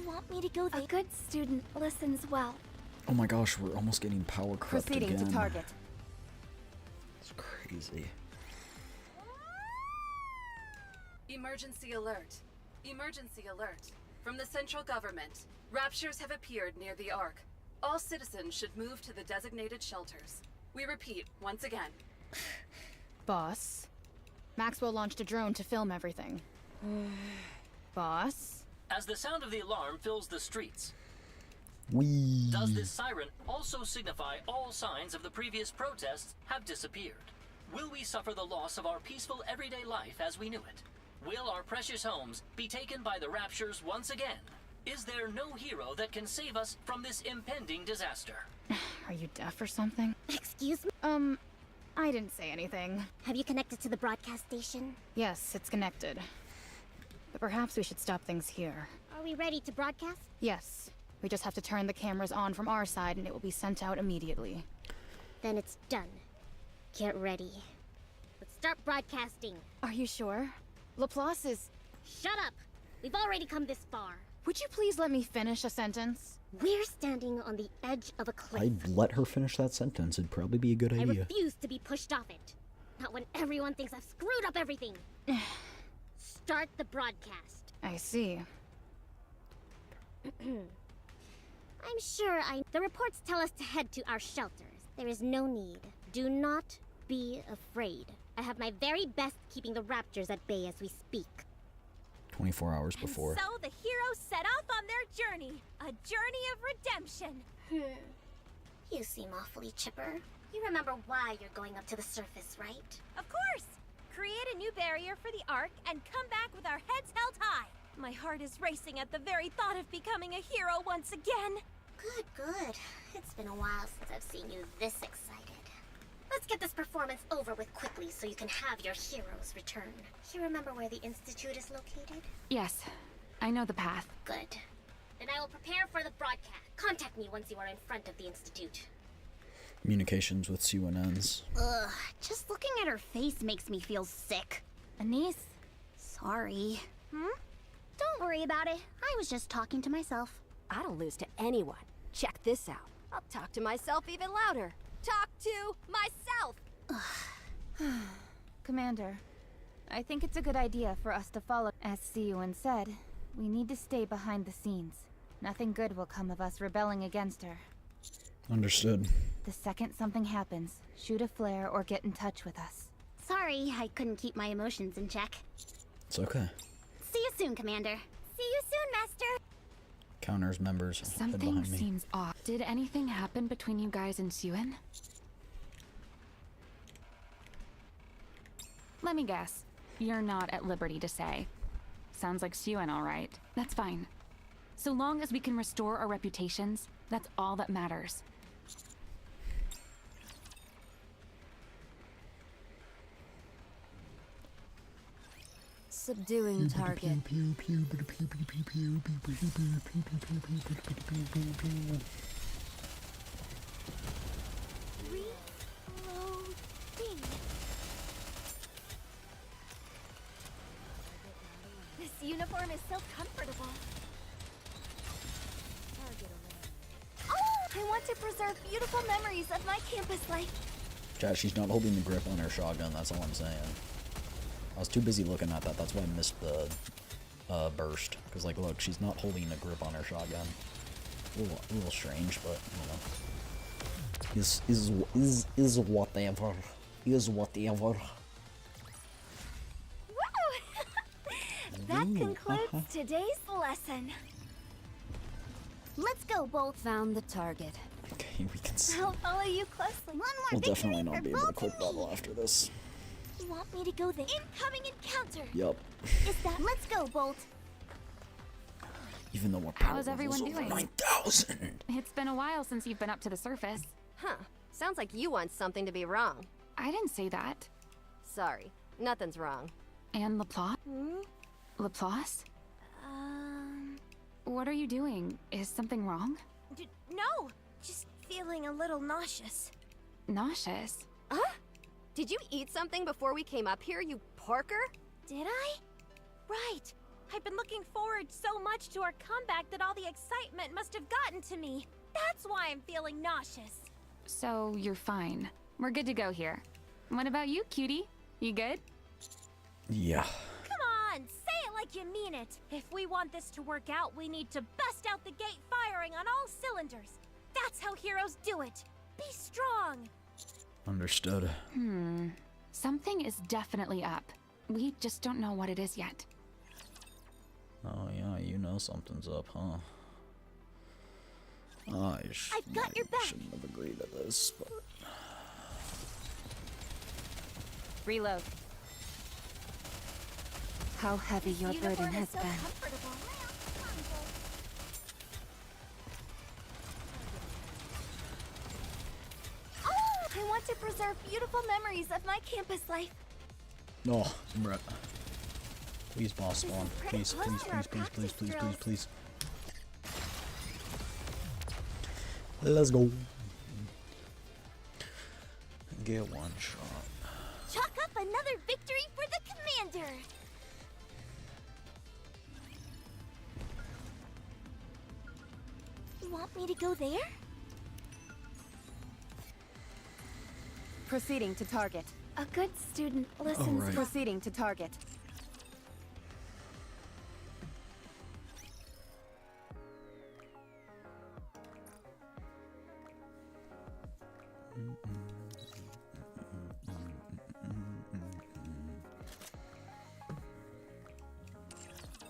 Want me to go there? A good student listens well. Oh my gosh, we're almost getting power corrupt Proceeding again. to target. It's crazy. Emergency alert. Emergency alert. From the central government. Raptures have appeared near the Ark. All citizens should move to the designated shelters. We repeat, once again. Boss. Maxwell launched a drone to film everything. Boss? As the sound of the alarm fills the streets, Whee! does this siren also signify all signs of the previous protests have disappeared? Will we suffer the loss of our peaceful everyday life as we knew it? Will our precious homes be taken by the raptures once again? Is there no hero that can save us from this impending disaster? Are you deaf or something? Excuse me? I didn't say anything. Have you connected to the broadcast station? Yes, it's connected. But perhaps we should stop things here. Are we ready to broadcast? Yes. We just have to turn the cameras on from our side and it will be sent out immediately. Then it's done. Get ready. Let's start broadcasting. Are you sure? Laplace is... Shut up! We've already come this far. Would you please let me finish a sentence? We're standing on the edge of a cliff. I'd let her finish that sentence. It'd probably be a good I idea. refuse to be pushed off it. Not when everyone thinks I've screwed up everything. Start the broadcast. I see. I'm sure the reports tell us to head to our shelters. There is no need. Do not be afraid. I have my very best keeping the raptors at bay as we speak. 24 hours before. So the heroes set off on their journey. A journey of redemption. You seem awfully chipper. You remember why you're going up to the surface, right? Of course! Create a new barrier for the Ark and come back with our heads held high. My heart is racing at the very thought of becoming a hero once again. Good, good. It's been a while since I've seen you this excited. Let's get this performance over with quickly so you can have your heroes return. You remember where the Institute is located? Yes, I know the path. Good. Then I will prepare for the broadcast. Contact me once you are in front of the Institute. Communications with Siwon ends. Ugh, just looking at her face makes me feel sick. Anise? Sorry. Don't worry about it. I was just talking to myself. I don't lose to anyone. Check this out. I'll talk to myself even louder. Talk to myself! Commander, I think it's a good idea for us to follow. As Siwon said, we need to stay behind the scenes. Nothing good will come of us rebelling against her. Understood. The second something happens, shoot a flare or get in touch with us. Sorry, I couldn't keep my emotions in check. It's okay. See you soon, Commander. See you soon, Master. Counters members. Head Something behind me. seems off. Did anything happen between you guys and Siwon? Let me guess. You're not at liberty to say. Sounds like Siwon, all right. That's fine. So long as we can restore our reputations, that's all that matters. Subduing target. Reloading. This uniform is so comfortable. Oh, I want to preserve beautiful memories of my campus life. Chat, she's not holding the grip on her shotgun, that's all I'm saying. I was too busy looking at that, that's why I missed the burst. Because, like, look, she's not holding a grip on her shotgun. A little strange, but, you know. Is whatever. Is whatever. Woo! That concludes today's lesson. Let's go, Bolt. Found the target. Okay, we can see. I'll follow you closely. One more We'll victory definitely not for be able to Bolt quick and me. battle after this. You want me to go there? Incoming encounter. Yup. Is that? Let's go, Bolt. Even though we're How's everyone doing? 9,000. It's been a while since you've been up to the surface. Huh. Sounds like you want something to be wrong. I didn't say that. Sorry. Nothing's wrong. And Laplace? Laplace? What are you doing? Is something wrong? No! Just feeling a little nauseous. Nauseous? Huh? Did you eat something before we came up here, you porker? Did I? Right. I've been looking forward so much to our comeback that all the excitement must have gotten to me. That's why I'm feeling nauseous. So, you're fine. We're good to go here. What about you, cutie? You good? Yeah. Come on, say it like you mean it. If we want this to work out, we need to bust out the gate firing on all cylinders. That's how heroes do it. Be strong. Understood. Something is definitely up. We just don't know what it is yet. Oh yeah, you know something's up, huh? I've got your back. Shouldn't have agreed to this, but... Reload. How heavy your burden has been. I want to preserve beautiful memories of my campus life. No, Brett. Please, boss spawn. Please, please, please, please, please, please, please, please. Let's go. Get one shot. Chalk up another victory for the commander. You want me to go there? Proceeding to target. A good student listens. right. Proceeding to target.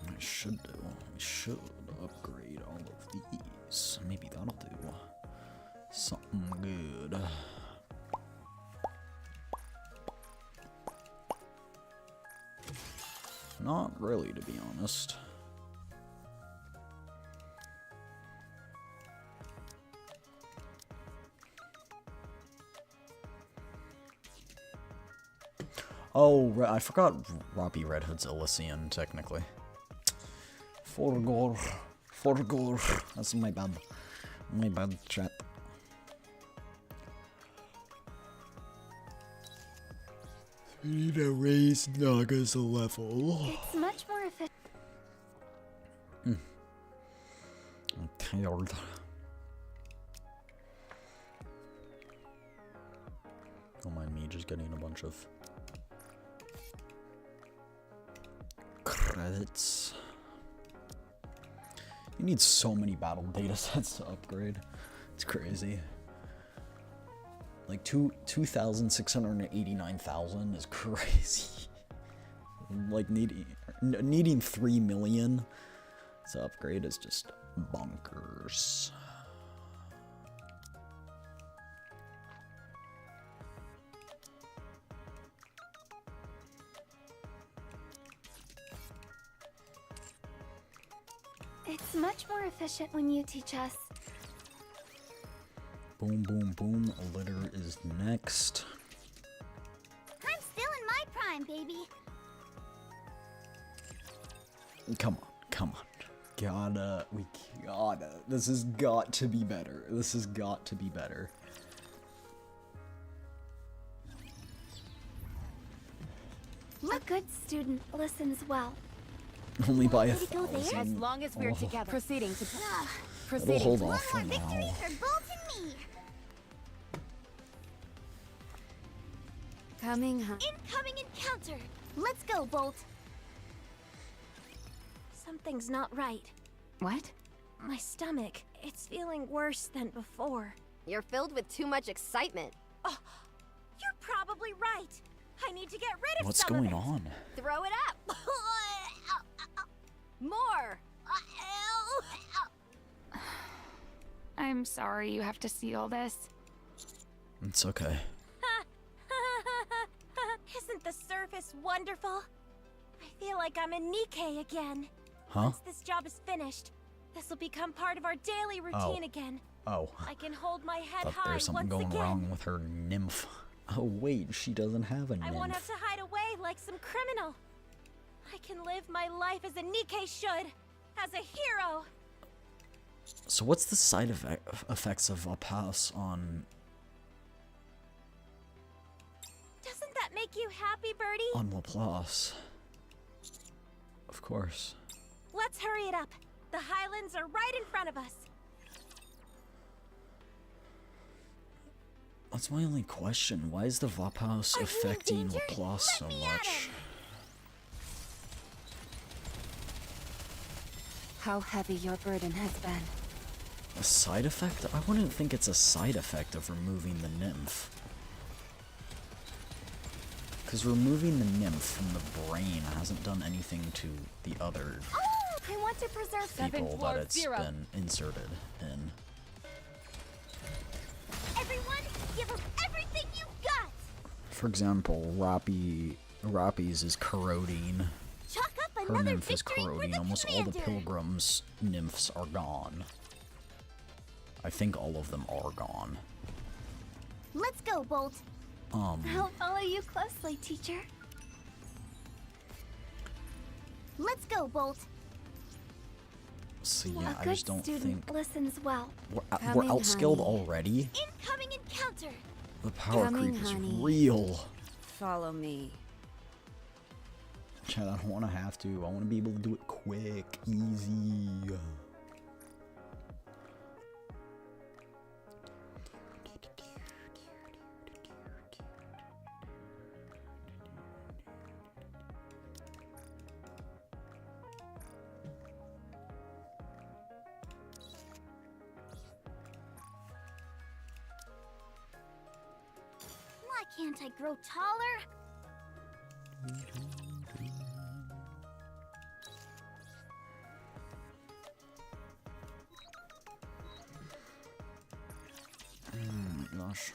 I should upgrade all of these. Maybe that'll do something good. Not really, to be honest. Oh, I forgot Robbie Red Hood's Elysian, technically. Forgor. That's my bad. My bad, chat. We need to raise Naga's level. It's much more efficient. I'm tired. Don't mind me just getting a bunch of credits. You need so many battle data sets to upgrade. It's crazy. Like 2,689,000 is crazy. Like needing 3 million to upgrade is just bonkers. It's much more efficient when you teach us. Boom, boom, boom. A litter is next. I'm still in my prime, baby. Come on. We gotta. This has got to be better. A good student listens well. Only by Want me to go there? 1,000. As long as we're together. Proceeding to It'll proceeding. hold off for now. For Bolt and me. Coming, huh? Incoming encounter. Let's go, Bolt. Something's not right. What? My stomach. It's feeling worse than before. You're filled with too much excitement. Oh, you're probably right. I need to get rid of What's some going of it. on? Throw it up. More. I'm sorry you have to see all this. It's okay. Isn't the surface wonderful? I feel like I'm a Nikke again. Huh? Once this job is finished, This will become part of our daily routine again. Oh. I can hold my head Thought high there's something once going again. wrong with her nymph. Oh wait, she doesn't have a nymph. I won't have to hide away like some criminal. I can live my life as a Nikke should, as a hero. So what's the side effects of Vapaus on... Doesn't that make you happy, Birdie? on Laplace? Of course. Let's hurry it up. The Highlands are right in front of us. That's my only question. Why is the Vapaus affecting Laplace so much? How heavy your burden has been. A side effect? I wouldn't think it's a side effect of removing the nymph. Because removing the nymph from the brain hasn't done anything to the other I want to preserve people that it's been inserted in. Everyone, give up everything you got. For example, Rappi's is corroding. Chalk up Her another nymph is victory for corroding. the Almost all the commander. pilgrims' nymphs are gone. I think all of them are gone. Let's go, Bolt. I'll follow you closely, teacher. Let's go, Bolt. So yeah, A I good just don't student think listens well. we're outskilled already. Incoming encounter. The power Coming, creep is honey. real. Follow me. Chad, I don't want to have to. I want to be able to do it quick, easy. Why can't I grow taller? Gosh.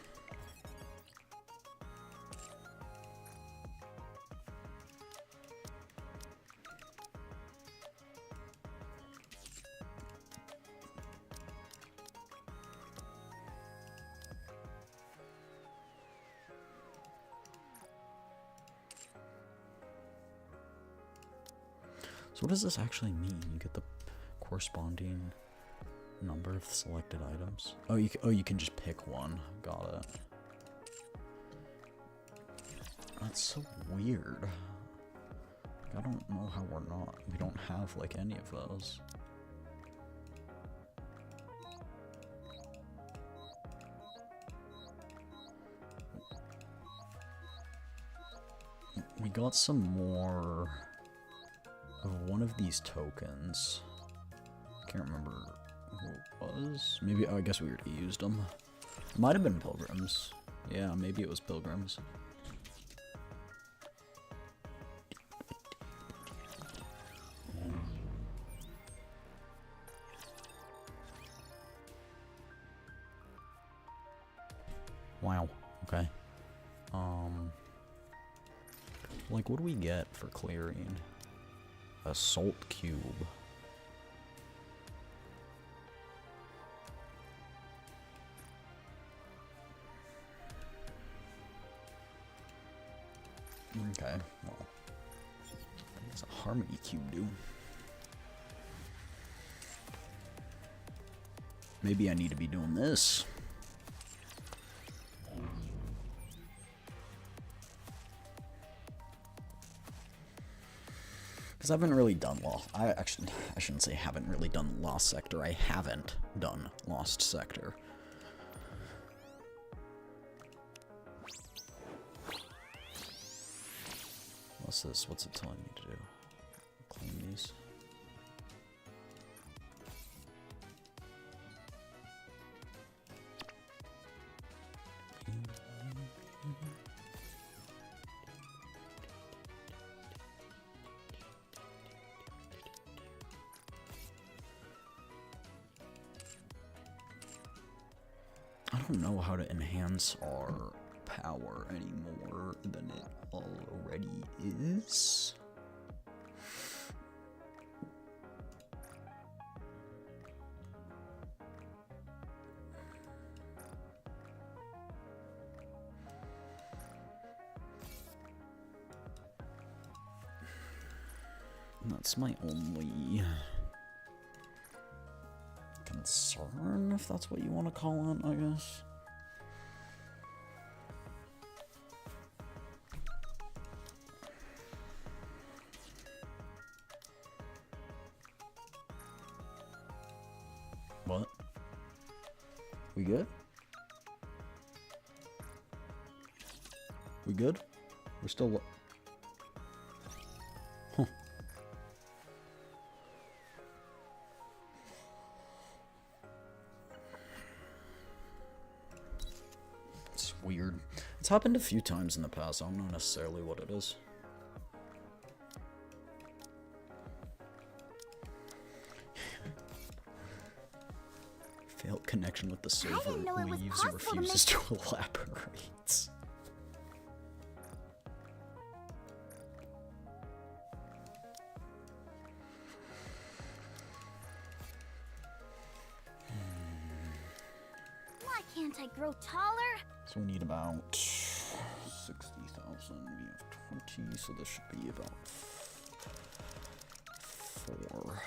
So what does this actually mean? You get the corresponding number of selected items. Oh, you can just pick one. Got it. That's so weird. I don't know how we don't have like any of those. We got some more of one of these tokens. Can't remember who it was. Maybe, oh, I guess we already used them. Might have been pilgrims. Yeah, maybe it was pilgrims. Wow, okay. Like, what do we get for clearing? A salt cube. Okay, well, what does a harmony cube do? Maybe I need to be doing this. Because I haven't really done I shouldn't say haven't really done Lost Sector. I haven't done Lost Sector. What's this? What's it telling me to do? Claim these. I don't know how to enhance our power any more than it already is. That's my only concern, if that's what you want to call it, I guess. What? We good? We good? We're still... Huh. It's weird. It's happened a few times in the past. I don't know necessarily what it is. Failed connection with the server leaves, refuses to elaborate. Why can't I grow taller? So we need about 60,000. We have 20, so this should be about 4.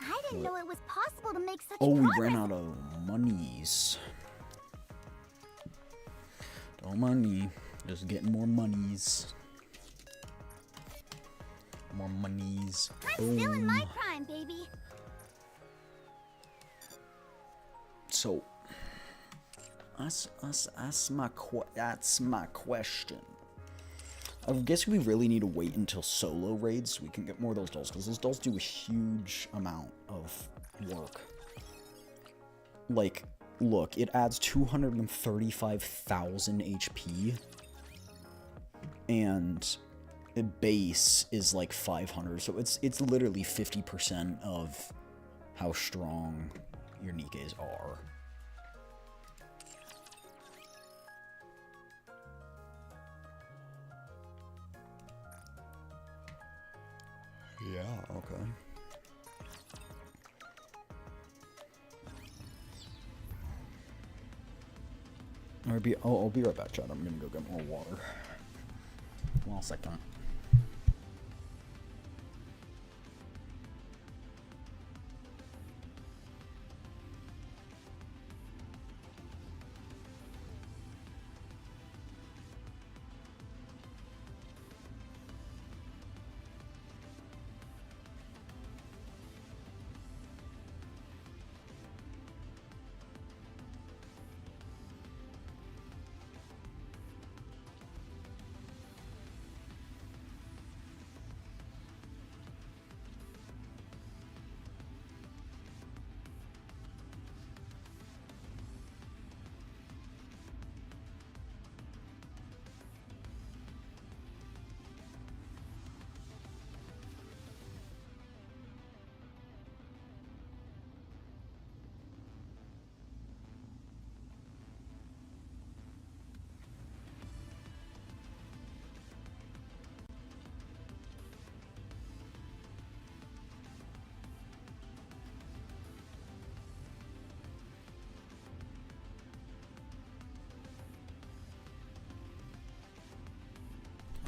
I didn't know it was possible to make such Oh, we progress. ran out of monies. No money. Just getting more monies. More monies. I'm still in my prime, baby. So, that's my question. I guess we really need to wait until solo raids so we can get more of those dolls, because those dolls do a huge amount of work. Like, look, it adds 235,000 HP, and the base is like 500, so it's literally 50% of how strong your Nikkes are. Yeah, okay. I'll be right back, Chad. I'm gonna go get more water. 1 second.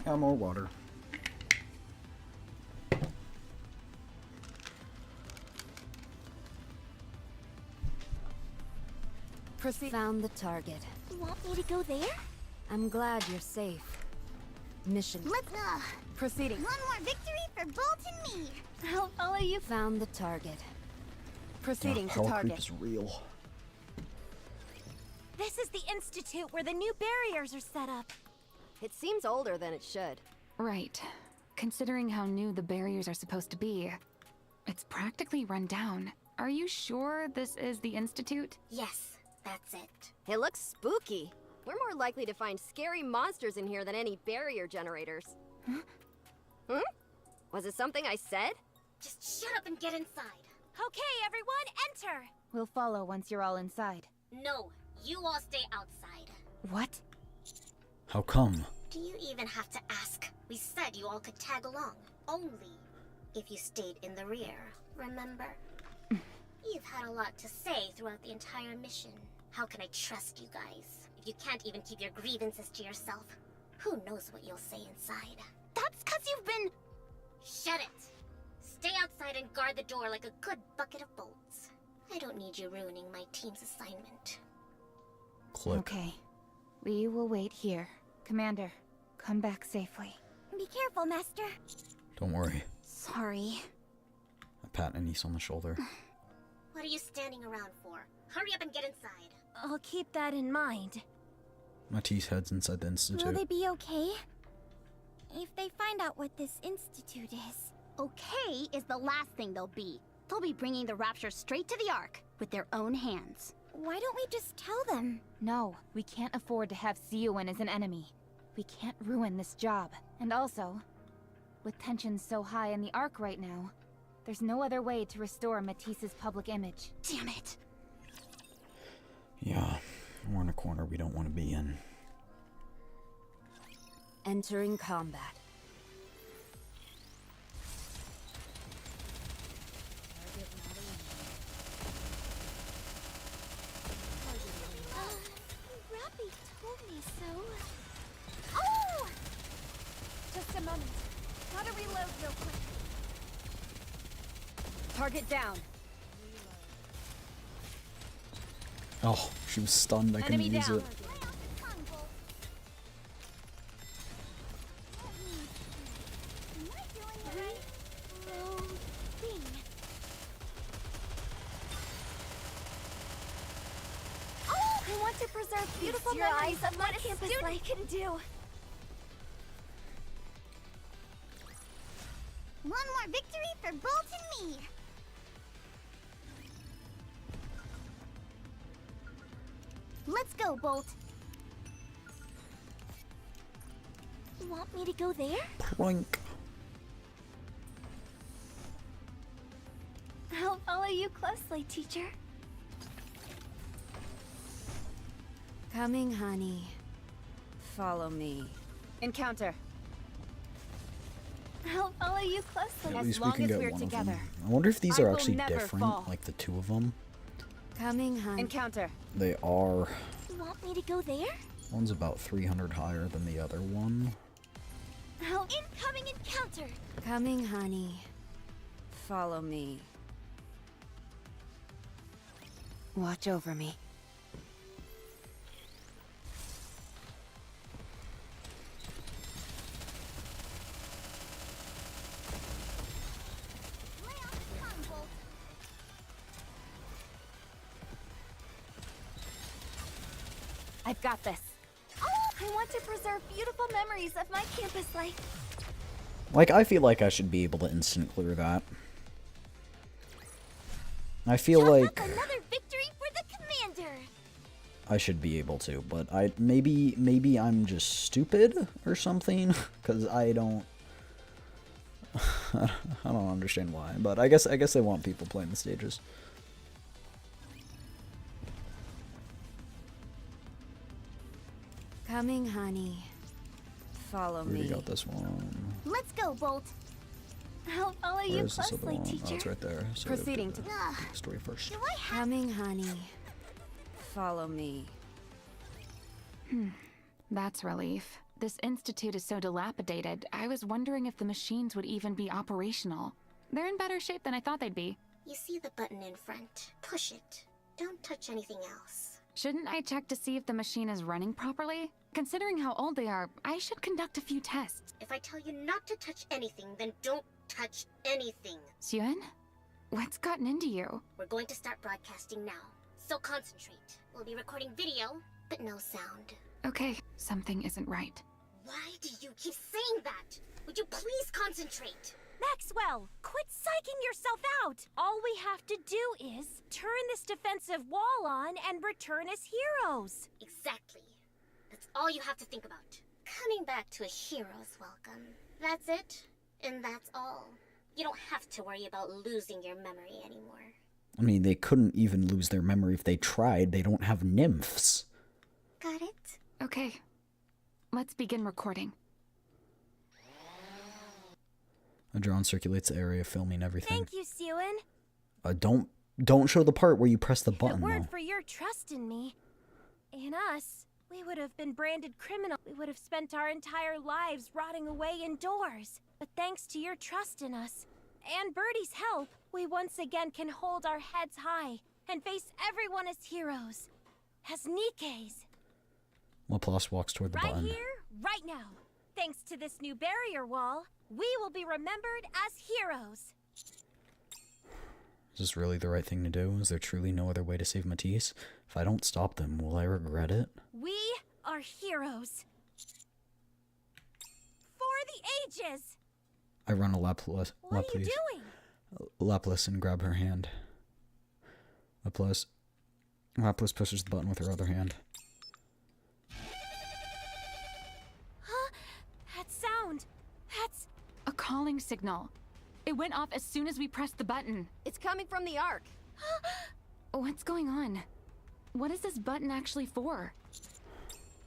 Got more water. Proceed. Found the target. You want me to go there? I'm glad you're safe. Mission. Let's Proceeding. One more victory for Bolt and me. I'll follow you. Found the target. Proceeding to Power target. creep is real. This is the institute where the new barriers are set up. It seems older than it should. Right. Considering how new the barriers are supposed to be, it's practically run down. Are you sure this is the institute? Yes, that's it. It looks spooky. We're more likely to find scary monsters in here than any barrier generators. Huh? Hmm? Was it something I said? Just shut up and get inside. Okay, everyone, enter! We'll follow once you're all inside. No, you all stay outside. What? How come? Do you even have to ask? We said you all could tag along. Only if you stayed in the rear, remember? You've had a lot to say throughout the entire mission. How can I trust you guys if you can't even keep your grievances to yourself? Who knows what you'll say inside? That's because you've been... Shut it. Stay outside and guard the door like a good bucket of bolts. I don't need you ruining my team's assignment. Click. Okay. We will wait here. Commander, come back safely. Be careful, Master. Don't worry. Sorry. I pat Anise on the shoulder. What are you standing around for? Hurry up and get inside. I'll keep that in mind. Matisse heads inside the institute. Will they be okay? If they find out what this institute is. Okay is the last thing they'll be. They'll be bringing the Rapture straight to the Ark with their own hands. Why don't we just tell them? No, we can't afford to have Siouan as an enemy. We can't ruin this job. And also, with tensions so high in the Ark right now, there's no other way to restore Matisse's public image. Damn it. Yeah, we're in a corner we don't want to be in. Entering combat. Rappy told me so. Oh! Just a moment. Gotta reload real quick. Target down. Oh, she was stunned. I couldn't use it. I want to preserve beautiful memories of my campus life. Can do. One more victory for Bolt and me. Let's go, Bolt. Want me to go there? Plink. I'll follow you closely, teacher. Coming, honey. Follow me. Encounter. I'll follow you closely. At least we can get one of them. I wonder if these are actually different, like the two of them. Coming, honey. Encounter. They are. Want me to go there? One's about 300 higher than the other one. Incoming encounter. Coming, honey. Follow me. Watch over me. I've got this. Oh, I want to preserve beautiful memories of my campus life. Like, I feel like I should be able to instant clear that. I feel like Another victory for the commander. I should be able to, but maybe I'm just stupid or something, because I don't understand why. But I guess they want people playing the stages. Coming, honey. Follow We already me. got this one. Let's go, Bolt. I'll follow Where you is this other closely, one? teacher. Oh, it's right there. So we have to Proceeding do to the story first. Coming, honey. Follow me. That's relief. This institute is so dilapidated, I was wondering if the machines would even be operational. They're in better shape than I thought they'd be. You see the button in front. Push it. Don't touch anything else. Shouldn't I check to see if the machine is running properly? Considering how old they are, I should conduct a few tests. If I tell you not to touch anything, then don't touch anything. Siouan? What's gotten into you? We're going to start broadcasting now. So concentrate. We'll be recording video, but no sound. Okay, something isn't right. Why do you keep saying that? Would you please concentrate? Maxwell, quit psyching yourself out. All we have to do is turn this defensive wall on and return as heroes. Exactly. That's all you have to think about. Coming back to a hero's welcome. That's it, and that's all. You don't have to worry about losing your memory anymore. I mean, they couldn't even lose their memory if they tried. They don't have nymphs. Got it? Okay, let's begin recording. A drone circulates the area, filming everything. Thank you, Siouan. Don't show the part where you press the button, A word though. for your trust in me. In us. we would have been branded criminal. We would have spent our entire lives rotting away indoors. But thanks to your trust in us, and Birdie's help, we once again can hold our heads high and face everyone as heroes. As Nikkes. Laplace walks toward the button. Right here, right now. Thanks to this new barrier wall, we will be remembered as heroes. Is this really the right thing to do? Is there truly no other way to save Matisse? If I don't stop them, will I regret it? We are heroes. For the ages! I run a Laplace and grab her hand. Laplace pushes the button with her other hand. Huh? That sound. That's a calling signal. It went off as soon as we pressed the button. It's coming from the Ark. What's going on? What is this button actually for?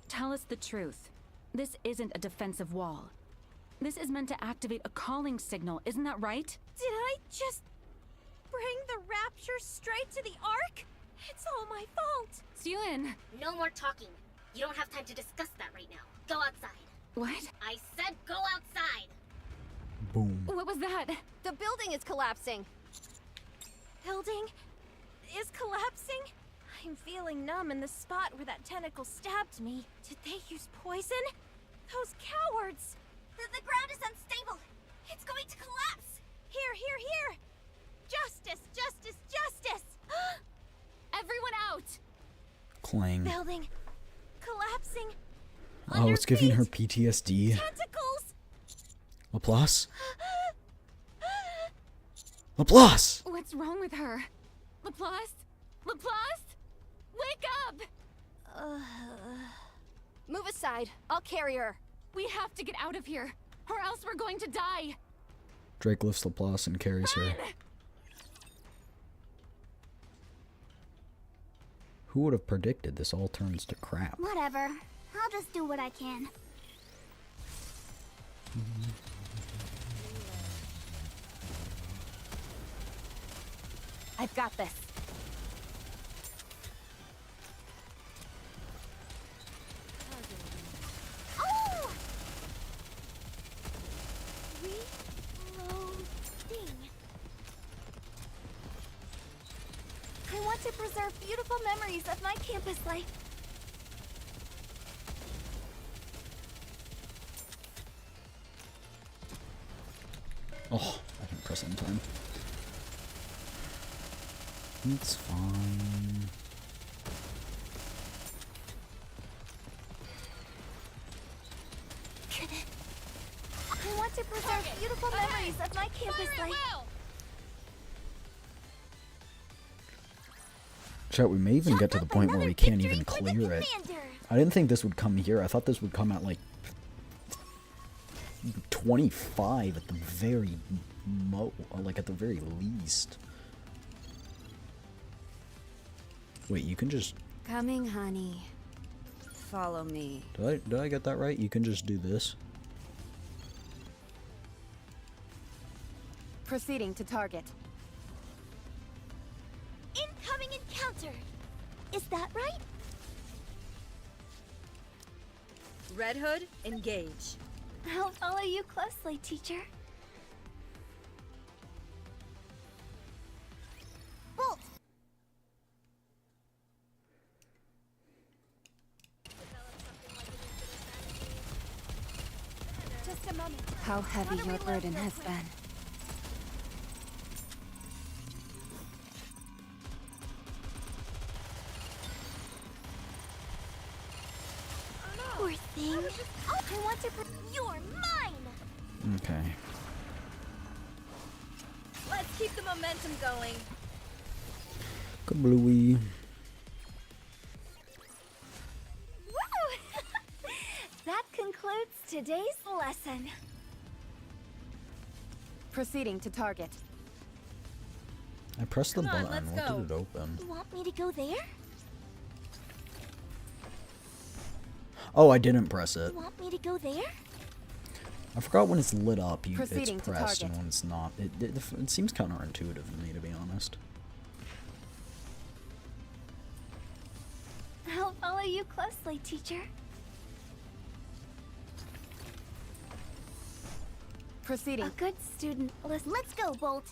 Tell us the truth. This isn't a defensive wall. This is meant to activate a calling signal, isn't that right? Did I just bring the Rapture straight to the Ark? It's all my fault. Siyuen! No more talking. You don't have time to discuss that right now. Go outside. What? I said go outside. Boom. What was that? The building is collapsing. Building is collapsing? I'm feeling numb in the spot where that tentacle stabbed me. Did they use poison? Those cowards! The ground is unstable. It's going to collapse. Here! Justice! Everyone out! Clang. Building collapsing. Oh, it's giving her PTSD. Tentacles! Laplace? Laplace! What's wrong with her? Laplace? Wake up! Move aside. I'll carry her. We have to get out of here, or else we're going to die. Drake lifts Laplace and carries her. Who would have predicted this all turns to crap? Whatever. I'll just do what I can. I've got this. Oh! Reloading. I want to preserve beautiful memories of my campus life. Oh, I didn't press it in time. It's fine. I want to preserve beautiful memories of my campus life. Chat, we may even get to the point where we can't even clear it. I didn't think this would come here. I thought this would come at like 25 at the very at the very least. Wait, you can just... Coming, honey. Follow me. Did I get that right? You can just do this. Proceeding to target. Incoming encounter! Is that right? Red Hood, engage. I'll follow you closely, teacher. Bolt! Just a moment. How heavy your burden has been. Poor thing. I want to... You're mine! Okay. Let's keep the momentum going. Kablooey. Woo! That concludes today's lesson. Proceeding to target. I pressed the Come on, button. let's What go. did it open? You want me to go there? Oh, I didn't press it. You want me to go there? I forgot when it's lit up, it's Proceeding to pressed, and target. when it's not. It seems counterintuitive to me, to be honest. I'll follow follow you closely, teacher. Proceeding. A good student. Let's go, Bolt.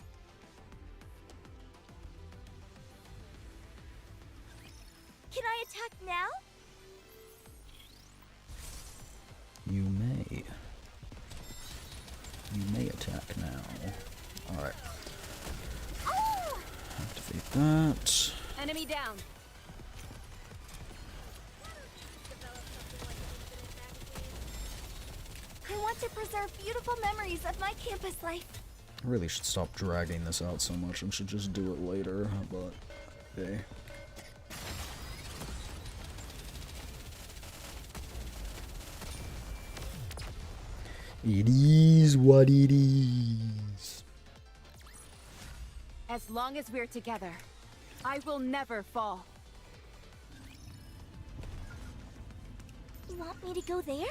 Can I attack now? You may. You may attack now. Alright. Oh! Activate that. Enemy down. I want to preserve beautiful memories of my campus life. I really should stop dragging this out so much and should just do it later, but okay. It is what it is. As long as we're together, I will never fall. You want me to go there?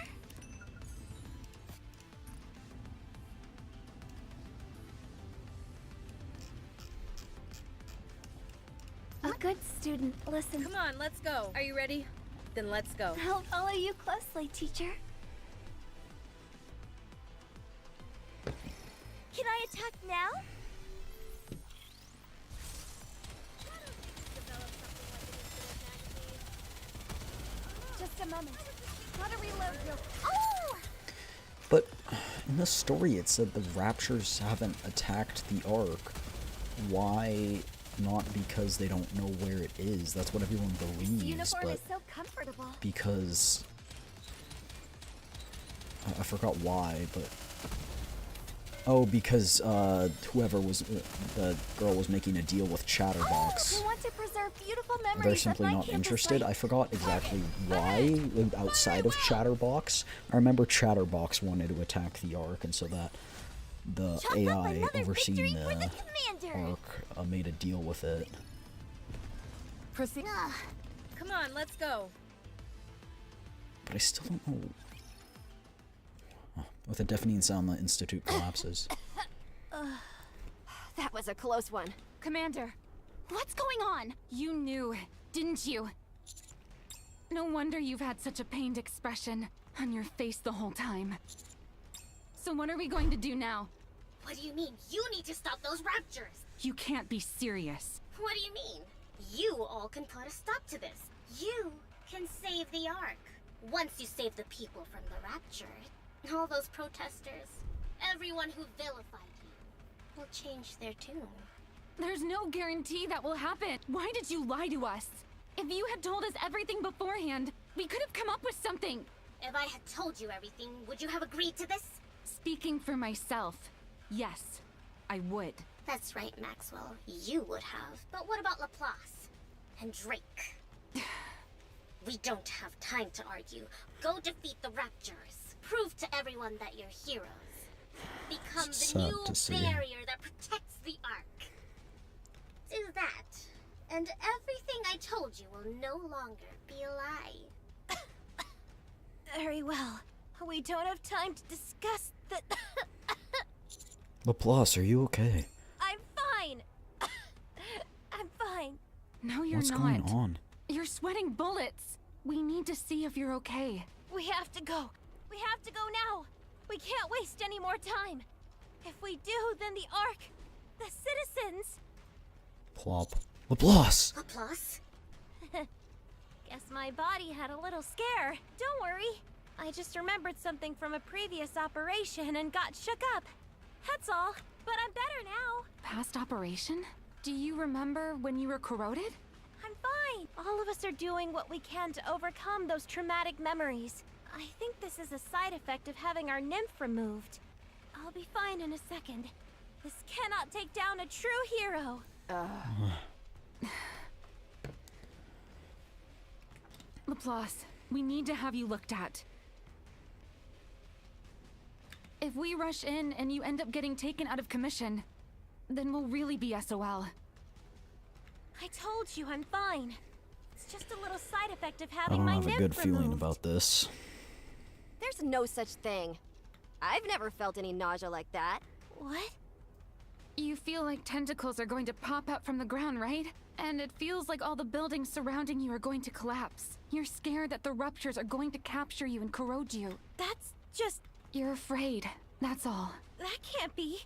A good student, listen. Come on, let's go. Are you ready? Then let's go. I'll follow you closely, teacher. Can I attack now? Just a moment. Gotta reload real. Oh! But in the story it said the Raptures haven't attacked the Ark. Why not? Because they don't know where it is. That's what everyone believes, This uniform but is so comfortable. because I forgot why, but oh, because whoever was the girl was making a deal with Chatterbox. I want to preserve beautiful memories They're of simply my not campus interested. life. I forgot exactly why outside of Chatterbox. I remember Chatterbox wanted to attack the Ark, and so that the Chalk up AI another overseeing victory for the the commander. Ark made a deal with it. Proceed. Come on, let's go. But I still don't know. Oh, with a deafening sound, the Institute collapses. That was a close one. Commander, what's going on? You knew, didn't you? No wonder you've had such a pained expression on your face the whole time. So what are we going to do now? What do you mean? You need to stop those raptures! You can't be serious. What do you mean? You all can put a stop to this. You can save the Ark. Once you save the people from the rapture, all those protesters, everyone who vilified you, will change their tune. There's no guarantee that will happen. Why did you lie to us? If you had told us everything beforehand, we could have come up with something. If I had told you everything, would you have agreed to this? Speaking for myself, yes, I would. That's right, Maxwell. You would have. But what about Laplace? And Drake? We don't have time to argue. Go defeat the Raptures. Prove to everyone that you're heroes. Become the new barrier that protects the Ark. Do that, and everything I told you will no longer be a lie. Very well. We don't have time to discuss the... Laplace, are you okay? I'm fine. I'm fine. No, you're What's not. going on? You're sweating bullets. We need to see if you're okay. We have to go. We have to go now. We can't waste any more time. If we do, then the Ark, the citizens... Plop. Laplace! Laplace? Guess my body had a little scare. Don't worry. I just remembered something from a previous operation and got shook up. That's all. But I'm better now. Past operation? Do you remember when you were corroded? I'm fine. All of us are doing what we can to overcome those traumatic memories. I think this is a side effect of having our nymph removed. I'll be fine in a second. This cannot take down a true hero. Laplace, we need to have you looked at. If we rush in and you end up getting taken out of commission, then we'll really be SOL. I told you I'm fine. It's just a little side effect of I having don't my have a nymph good feeling removed. about this. There's no such thing. I've never felt any nausea like that. What? You feel like tentacles are going to pop up from the ground, right? And it feels like all the buildings surrounding you are going to collapse. You're scared that the ruptures are going to capture you and corrode you. That's just... You're afraid, that's all. That can't be.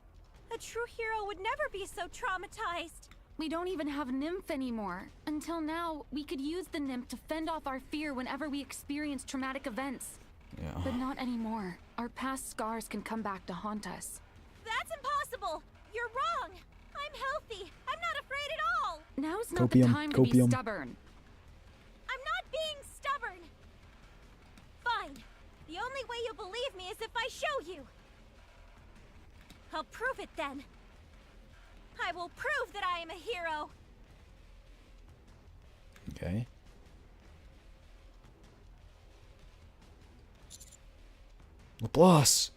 A true hero would never be so traumatized. We don't even have nymph anymore. Until now, we could use the nymph to fend off our fear whenever we experience traumatic events. Yeah. But not anymore. Our past scars can come back to haunt us. That's impossible! You're wrong! I'm healthy! I'm not afraid at all! Now's not the time to be stubborn. I'm not being stubborn! Fine. The only way you'll believe me is if I show you. I'll prove it then. I will prove that I am a hero. Okay. Laplace!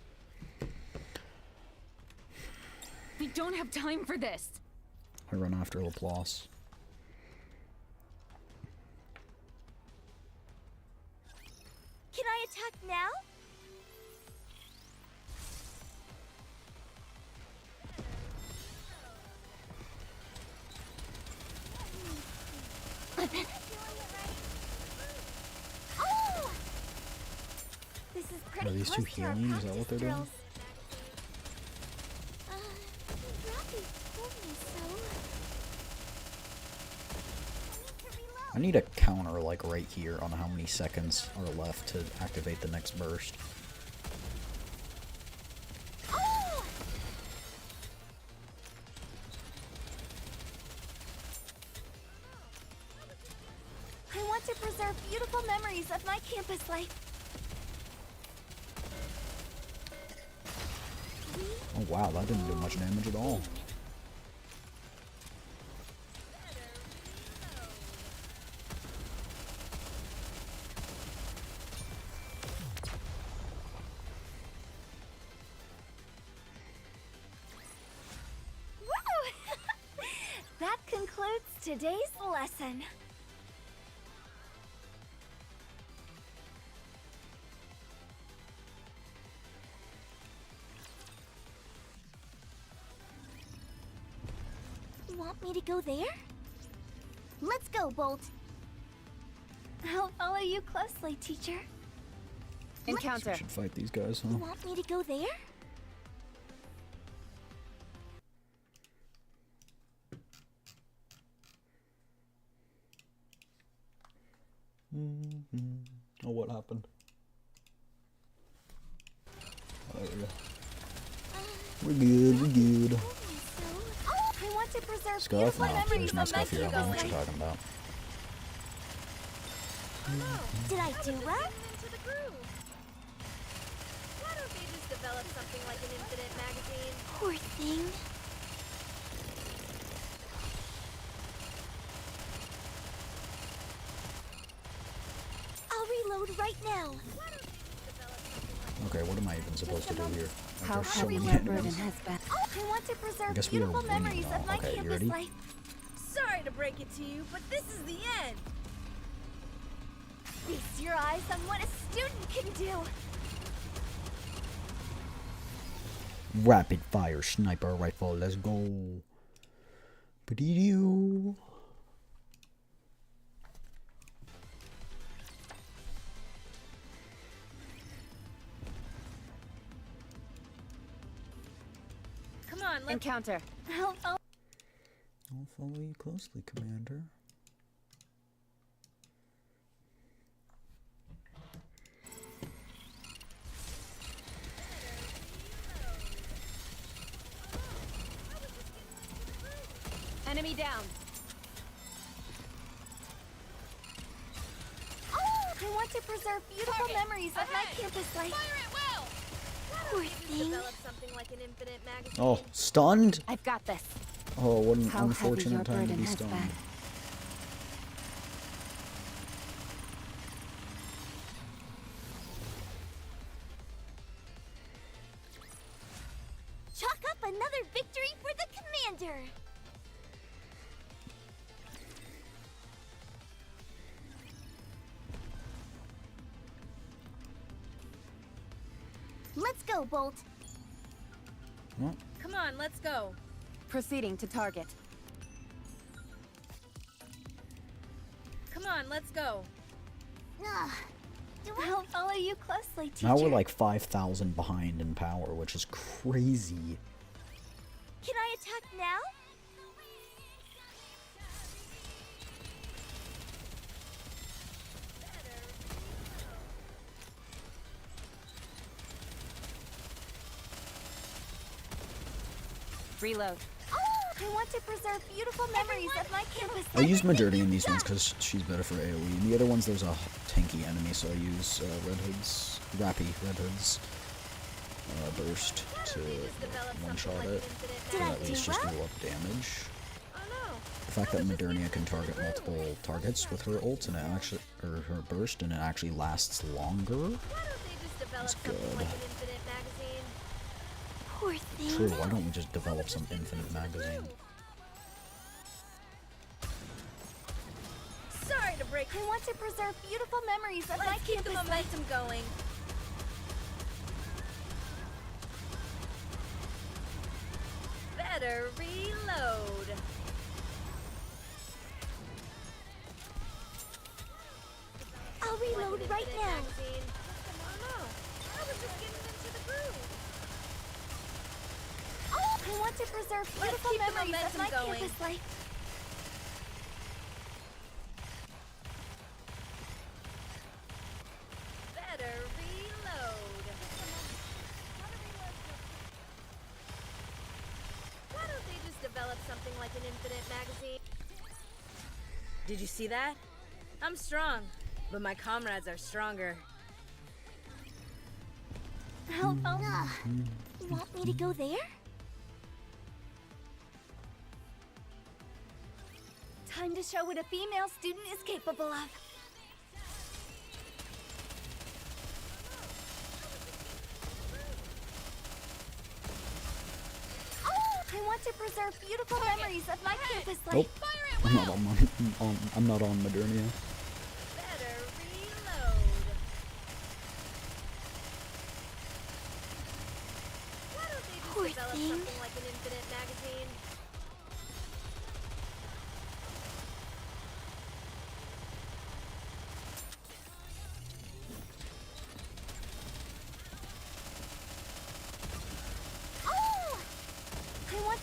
We don't have time for this. I run after Laplace. Can I attack now? Oh! This is pretty Are these two close to our healing? Is that what they're doing? drills. Rocky told me so. I need a counter like right here on how many seconds are left to activate the next burst. Oh! I want to preserve beautiful memories of my campus life. Oh wow, that didn't do much damage at all. Woo! That concludes today's lesson. Want me to go there? Let's go, Bolt. I'll follow you closely, teacher. Encounter. Should fight these guys, huh? You want me to go there? Oh, what happened? Oh, there we go. We're good, we're good. Oh, I want to preserve Scuff? beautiful No, memories there's no of my stuff here. I don't know what campus you're life. talking about. Did I do well? Why don't they just develop something like an infinite magazine? Poor thing. I'll reload right now. Okay, what am I even supposed to do here? Like, How there's so heavy many my burden enemies. has been. Oh, I want to preserve guess we are beautiful winning memories now. of my Okay, you campus ready? life. Sorry to break it to you, but this is the end. Feast your eyes on what a student can do. Rapid fire sniper rifle, let's go. Ba-dee-doo. Come on, let's... Encounter. I'll I'll follow you closely, Commander. Enemy down. Oh, I want to preserve beautiful memories of my campus life. Fire it well! Poor thing. Develop something like an infinite magazine. Oh, stunned? I've got this. Oh, what an How heavy your unfortunate time to burden be has stunned. been. Chalk up another victory for the commander. Let's go, Bolt. Well, Come on, let's go. Proceeding to target. Come on, let's go. I'll follow you closely, teacher. Now we're like 5,000 behind in power, which is crazy. Can I attack now? Reload. Oh, I want to preserve beautiful memories of my campus. I use Modernity in these ones because she's better for AoE. In the other ones, there's a tanky enemy, so I use Red Hood's, Rappy Red Hood's burst to one-shot it, or at least just roll up damage. The fact that Modernia can target multiple targets with her ult and it actually, or her burst, and it actually lasts longer. That's good. Poor thing. True, why don't we just develop some infinite magazine? Sorry to break. I want to preserve beautiful memories of my campus. Keep the momentum going. Better reload. I'll reload right now. I want to preserve beautiful memories of my campus life. Better reload. Why don't they just develop something like an infinite magazine? Did you see that? I'm strong, but my comrades are stronger. I'll follow. You want me to go there? Time to show what a female student is capable of. Oh, I want to preserve beautiful memories of my campus life. Nope. I'm not on Modernia. Better reload. Why don't they just develop something like an infinite magazine?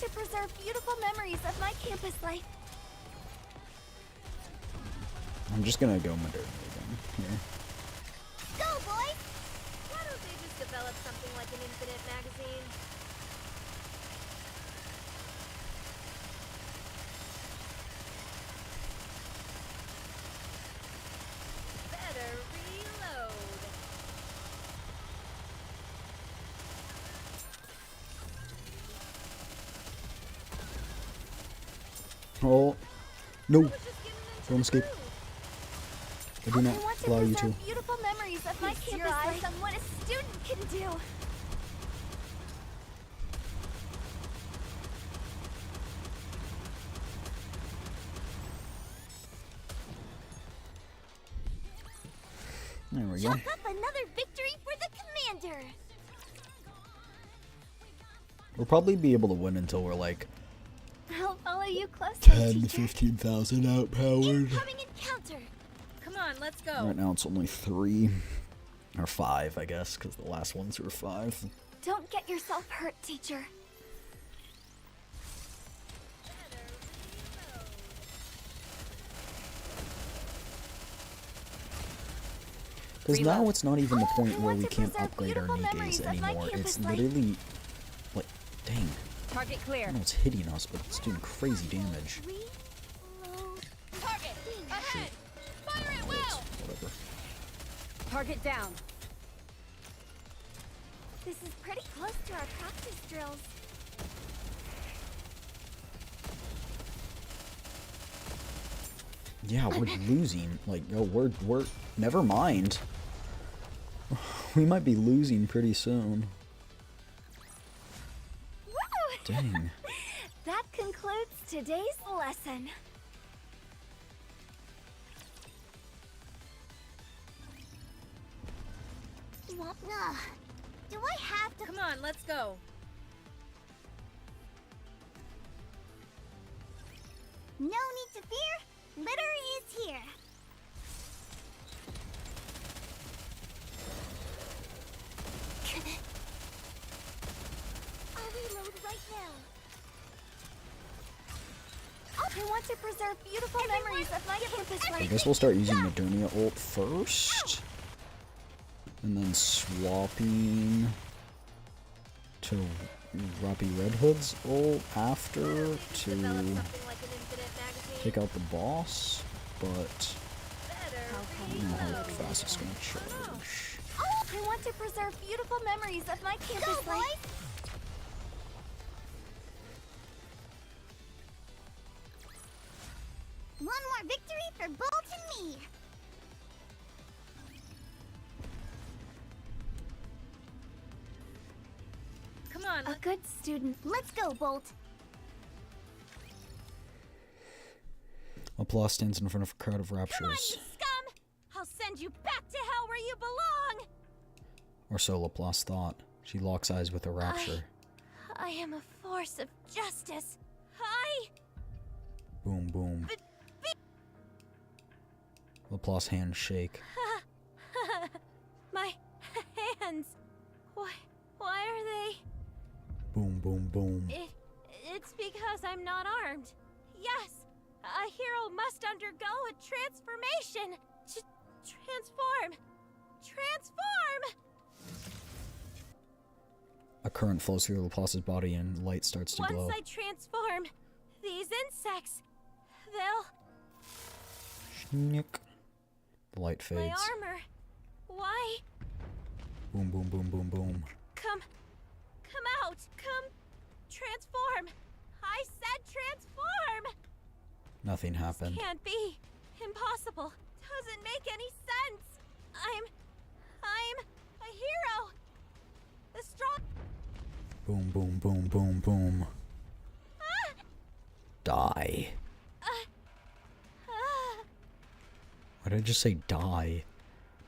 To preserve beautiful memories of my campus life. I'm just gonna go Modernia again here. Go, boys! Why don't they just develop something like an infinite magazine? Better reload. Oh, no. Don't escape. I do not allow you to. Beautiful memories of my campus life on what a student can do. There we go. Chalk up another victory for the commander. We'll probably be able to win until we're like I'll follow you closely, 10 to 15,000 outpowered. Incoming encounter. Come on, let's go. Right now it's only 3. Or 5, I guess, because the last ones were 5. Don't get yourself hurt, teacher. Because now it's not even the point where we can't upgrade our Nikkes anymore. It's literally, like, dang. Target clear. I don't know it's hitting us, but it's doing crazy damage. Target ahead. Fire at will. Whatever. Target down. This is pretty close to our practice drills. Yeah, we're losing. Like, oh, we're never mind. We might be losing pretty soon. Dang. That concludes today's lesson. Do I have to? Come on, let's go. No need to fear. Litter is here. I'll reload right now. I want to preserve beautiful memories of my campus life. I guess we'll start using Modernia ult first. And then swapping to Robbie Red Hood's ult after to take out the boss, but I don't know how fast it's gonna charge. I want to preserve beautiful memories of my campus life. One more victory for Bolt and me. Come on. A good student. Let's go, Bolt. Laplace stands in front of a crowd of Come on, raptures. you scum! I'll send you back to hell where you belong! Or so Laplace thought. She locks eyes with a rapture. I am a force of justice. Boom, boom. Laplace hands shake. My hands. Why are they? Boom, boom, boom. It's because I'm not armed. Yes, a hero must undergo a transformation. Transform. A current flows through Laplace's body and light starts to glow. Once I transform, these insects, they'll... Schnick. The light fades. My armor. Why? Boom, boom, boom, boom, boom. Come out. Come transform. I said transform. Nothing happened. Can't be. Impossible. Doesn't make any sense. I'm a hero. The strong... Boom, boom, boom, boom, boom. Die. Why did I just say die?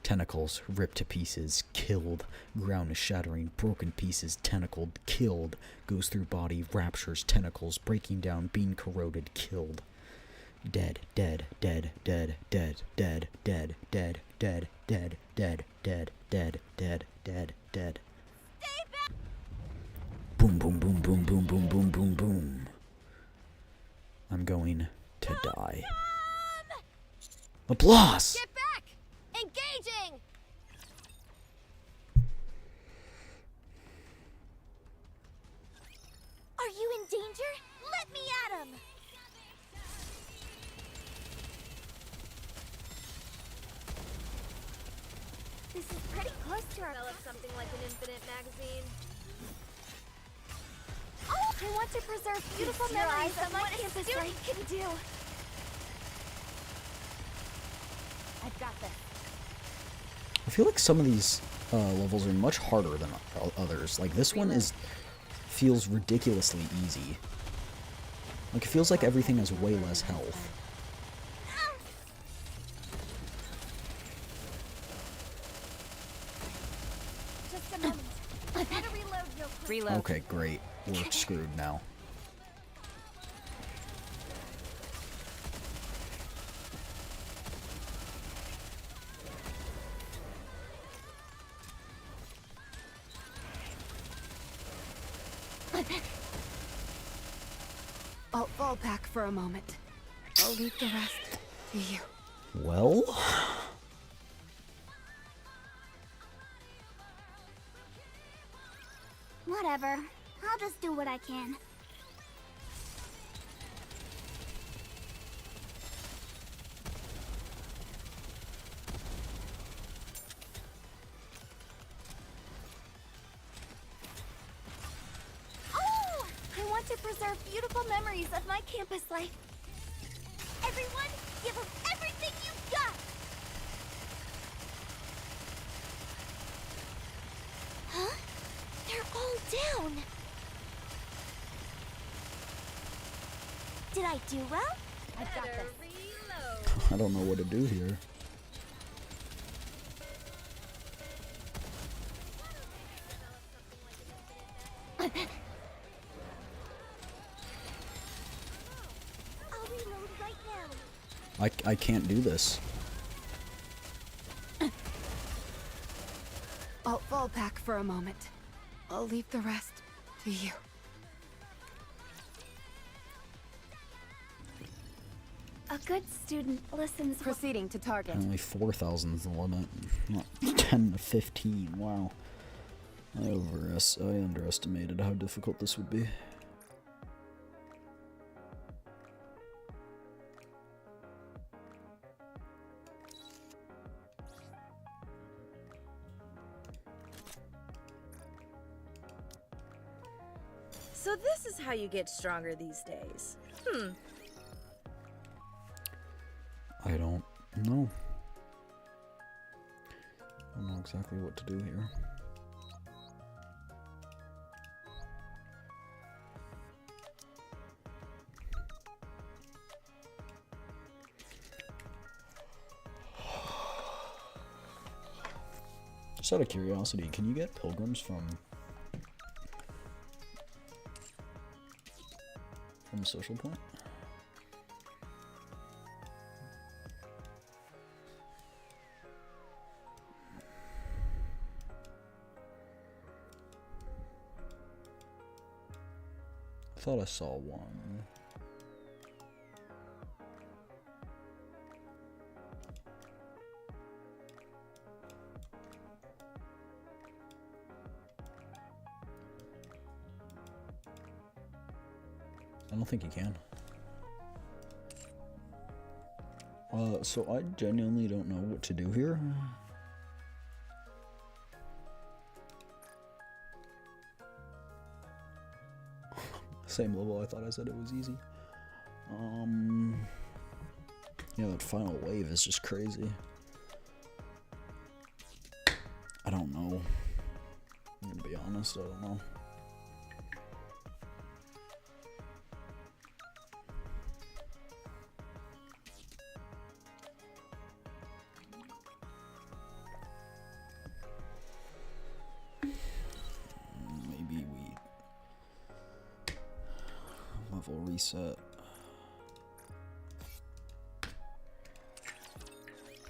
Tentacles, ripped to pieces, killed. Ground is shattering, broken pieces, tentacled, killed. Goes through body, raptures, tentacles, breaking down, being corroded, killed. Dead, dead, dead, dead, dead, dead, dead, dead, dead, dead, dead, dead, dead, dead, dead, dead. Boom, boom, boom, boom, boom, boom, boom, boom, boom. I'm going to die. Applause! Get back! Engaging! Are you in danger? Let me at him! This is pretty close to our... Develop something like an infinite magazine. I want to preserve beautiful memories of my campus life. Can do. I've got this. I feel like some of these levels are much harder than others. Like this one feels ridiculously easy. Like it feels like everything has way less health. Just a moment. I gotta reload real quick. Reload. Okay, great. We're screwed now. I'll fall back for a moment. I'll leave the rest to you. Well... Whatever. I'll just do what I can. Oh! I want to preserve beautiful memories of my campus life. Everyone, give them everything you've got! Huh? They're all down. Did I do well? I've got this. I don't know what to do here. I'll reload I can't do this. I'll fall back for a moment. I'll leave the rest to you. A good student listens. Proceeding to target. Only 4,000 is the limit, not 10 to 15. Wow. I underestimated how difficult this would be. So this is how you get stronger these days. I don't know. I don't know exactly what to do here. Just out of curiosity, can you get pilgrims from Social Point? I thought I saw one. I don't think you can. So I genuinely don't know what to do here. Same level, I thought I said it was easy. Yeah, that final wave is just crazy. I don't know. I'm gonna be honest, I don't know. Reset.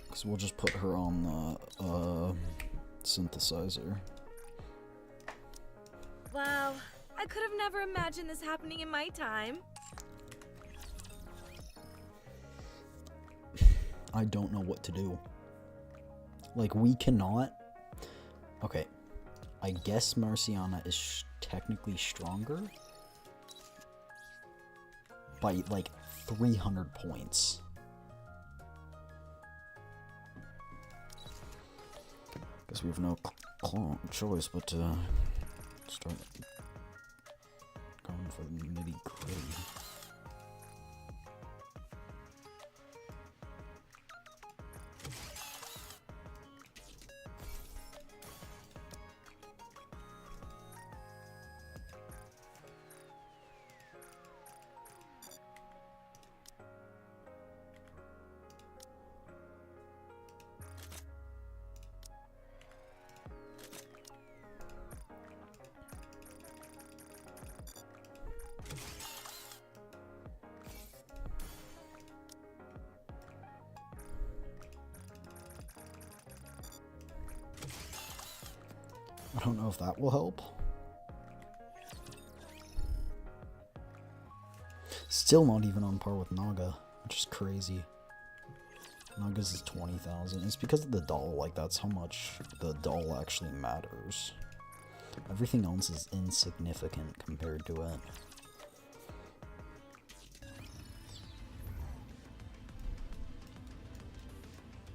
Because we'll just put her on the synthesizer. Wow, I could have never imagined this happening in my time. I don't know what to do. Like, we cannot... Okay, I guess Marciana is technically stronger by like 300 points. Guess we have no choice but to start going for the nitty-gritty. I don't know if that will help. Still not even on par with Naga, which is crazy. Naga's is 20,000. It's because of the doll, like that's how much the doll actually matters. Everything else is insignificant compared to it.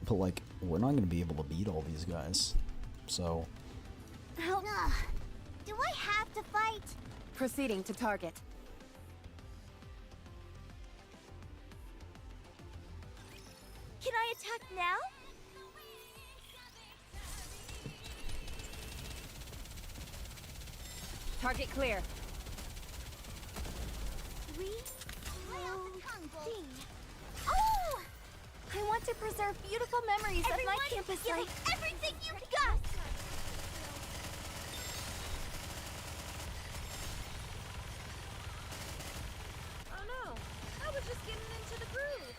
But like, we're not gonna be able to beat all these guys, so... Do I have to fight? Proceeding to target. Can I attack now? Target clear. 3, 2, D. Oh! I want to preserve beautiful memories of my campus life. Everything you've got! Oh no, I was just getting into the groove.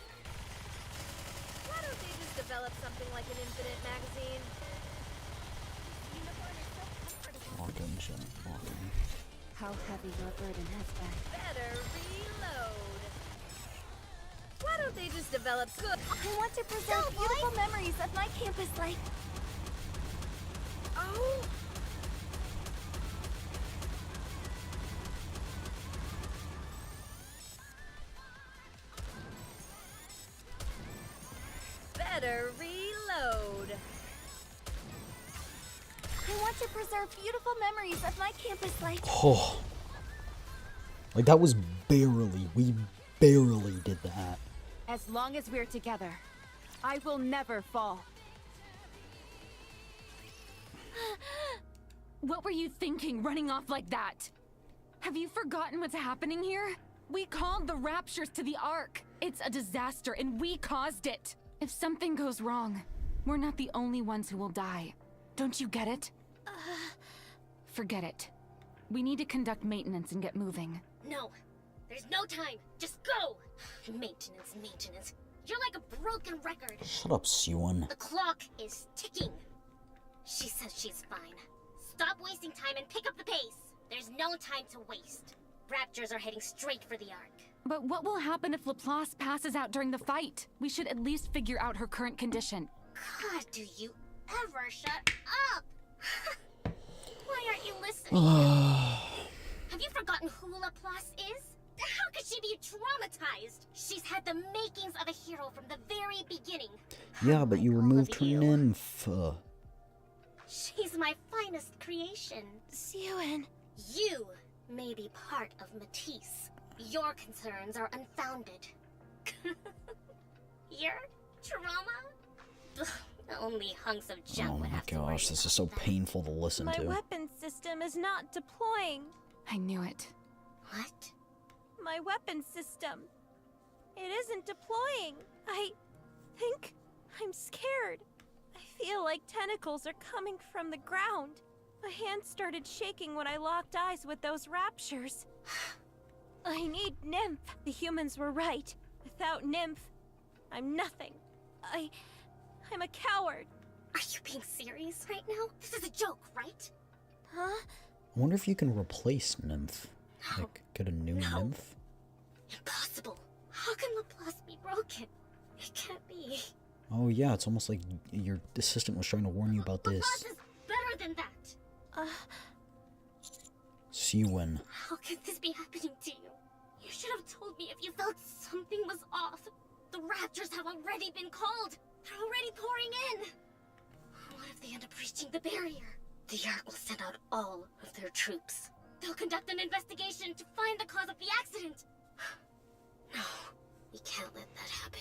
Dungeon. How heavy your burden has been. Better reload. Why don't they just develop good? I want to preserve beautiful memories of my campus life. Oh. Better reload. I want to preserve beautiful memories of my campus life. Oh. Like, that was barely, we barely did that. As long as we're together, I will never fall. What were you thinking, running off like that? Have you forgotten what's happening here? We called the Raptures to the Ark. It's a disaster, and we caused it. If something goes wrong, we're not the only ones who will die. Don't you get it? Forget it. We need to conduct maintenance and get moving. No. There's no time. Just go! Maintenance, maintenance. You're like a broken record. Shut up, Siwon. The clock is ticking. She says she's fine. Stop wasting time and pick up the pace. There's no time to waste. Raptors are heading straight for the Ark. But what will happen if Laplace passes out during the fight? We should at least figure out her current condition. God, do you ever shut up? Why aren't you listening? Have you forgotten who Laplace is? How could she be traumatized? She's had the makings of a hero from the very beginning. Yeah, but you removed her nymph. She's my finest creation. Siwon. You may be part of Matisse. Your concerns are unfounded. Your trauma? Only hunks of junk would have to worry. Oh my gosh, this is so painful to listen My to. weapon system is not deploying. I knew it. What? My weapon system. It isn't deploying. I think I'm scared. I feel like tentacles are coming from the ground. My hand started shaking when I locked eyes with those raptures. I need Nymph. The humans were right. Without Nymph, I'm nothing. I'm a coward. Are you being serious right now? This is a joke, right? Huh? I wonder if you can replace nymph. Like, get a new nymph? Impossible. How can Laplace be broken? It can't be. Oh yeah, it's almost like your assistant was trying to warn you about this. Laplace is better than that. Siwon. How can this be happening to you? You should have told me if you felt something was off. The Raptors have already been called. They're already pouring in. What if they end up reaching the barrier? The Ark will send out all of their troops. They'll conduct an investigation to find the cause of the accident. No, we can't let that happen.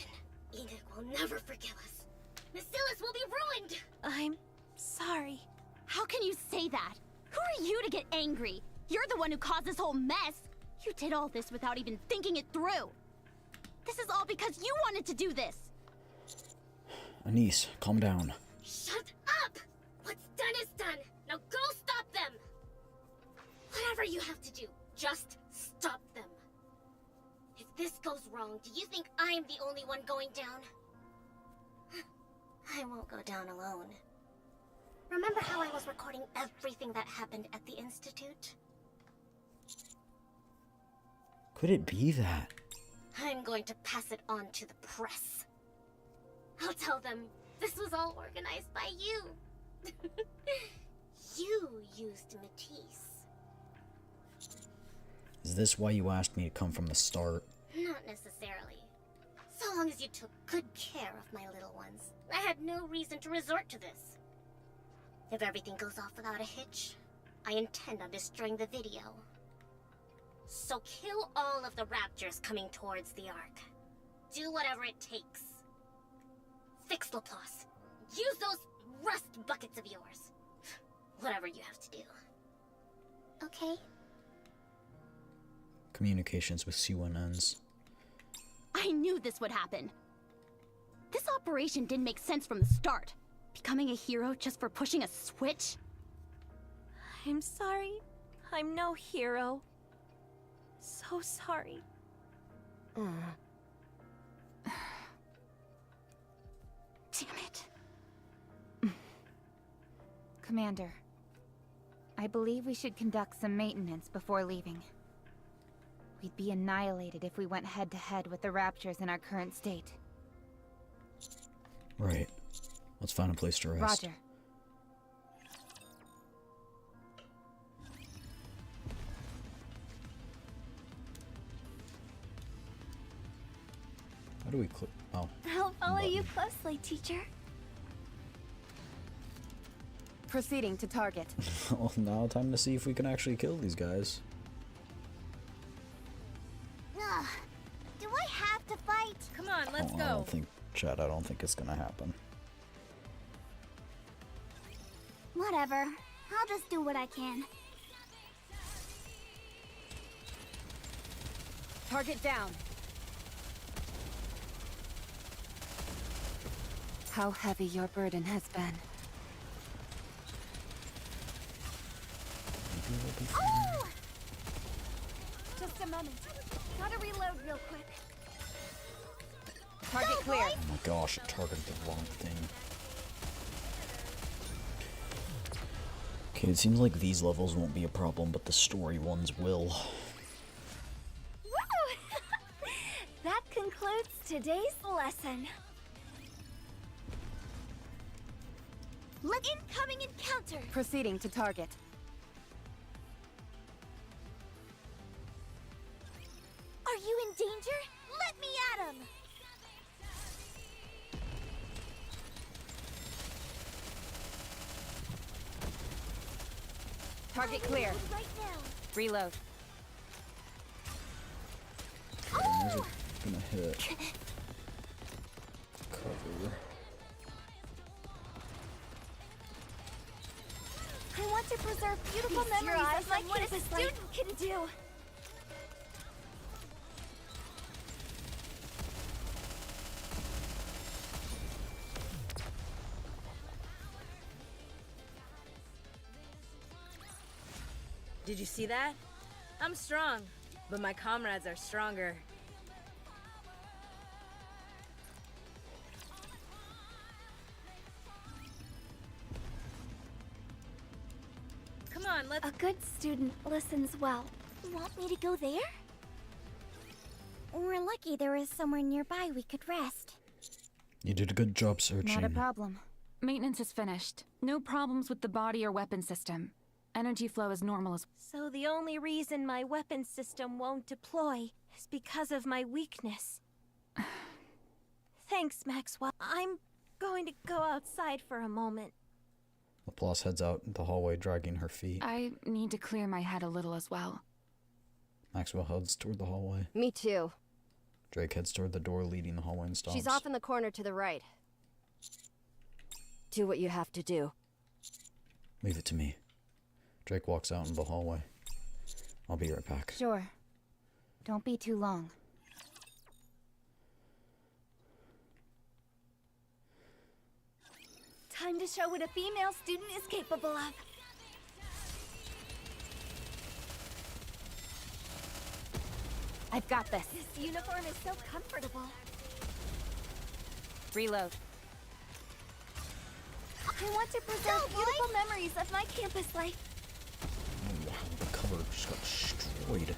Enid will never forgive us. Bacillus will be ruined. I'm sorry. How can you say that? Who are you to get angry? You're the one who caused this whole mess. You did all this without even thinking it through. This is all because you wanted to do this. Anise, calm down. Shut up! What's done is done. Now go stop them! Whatever you have to do, just stop them. If this goes wrong, do you think I'm the only one going down? I won't go down alone. Remember how I was recording everything that happened at the Institute? Could it be that? I'm going to pass it on to the press. I'll tell them this was all organized by you. You used Matisse. Is this why you asked me to come from the start? Not necessarily. So long as you took good care of my little ones, I had no reason to resort to this. If everything goes off without a hitch, I intend on destroying the video. So kill all of the Raptors coming towards the Ark. Do whatever it takes. Fix Laplace. Use those rust buckets of yours. Whatever you have to do. Okay? Communications with Siwon ends. I knew this would happen. This operation didn't make sense from the start. Becoming a hero just for pushing a switch? I'm sorry. I'm no hero. So sorry. Damn it. Commander, I believe we should conduct some maintenance before leaving. We'd be annihilated if we went head-to-head with the Raptures in our current state. Right. Let's find a place to rest. Roger. How do we click? Oh. I'll follow you closely, teacher. Proceeding to target. Well, now time to see if we can actually kill these guys. Ugh. Do I have to fight? Come on, let's I go. don't think, Chad, I don't think it's gonna happen. Whatever. I'll just do what I can. Target down. How heavy your burden has been. Oh! Just a moment. Gotta reload real quick. Target clear. Oh my gosh, it targeted the wrong thing. Okay, it seems like these levels won't be a problem, but the story ones will. Woo! That concludes today's lesson. Incoming encounter! Proceeding to target. Are you in danger? Let me at him! Target clear. Right now. Reload. Where's it gonna hit? Cover. I want to preserve beautiful memories of my what a student can do. Did you see that? I'm strong, but my comrades are stronger. Come on, let's... A good student listens well. Want me to go there? We're lucky there is somewhere nearby we could rest. You did a good job searching. Not a problem. Maintenance is finished. No problems with the body or weapon system. Energy flow is normal as... So the only reason my weapon system won't deploy is because of my weakness. Thanks, Maxwell. I'm going to go outside for a moment. Laplace heads out the hallway, dragging her feet. I need to clear my head a little as well. Maxwell heads toward the hallway. Me too. Drake heads toward the door leading the hallway and stops. She's off in the corner to the right. Do what you have to do. Leave it to me. Drake walks out into the hallway. I'll be right back. Sure. Don't be too long. Time to show what a female student is capable of. I've got this. This uniform is so comfortable. Reload. I want to preserve beautiful memories of my campus life. Oh, wow, the cover just got destroyed.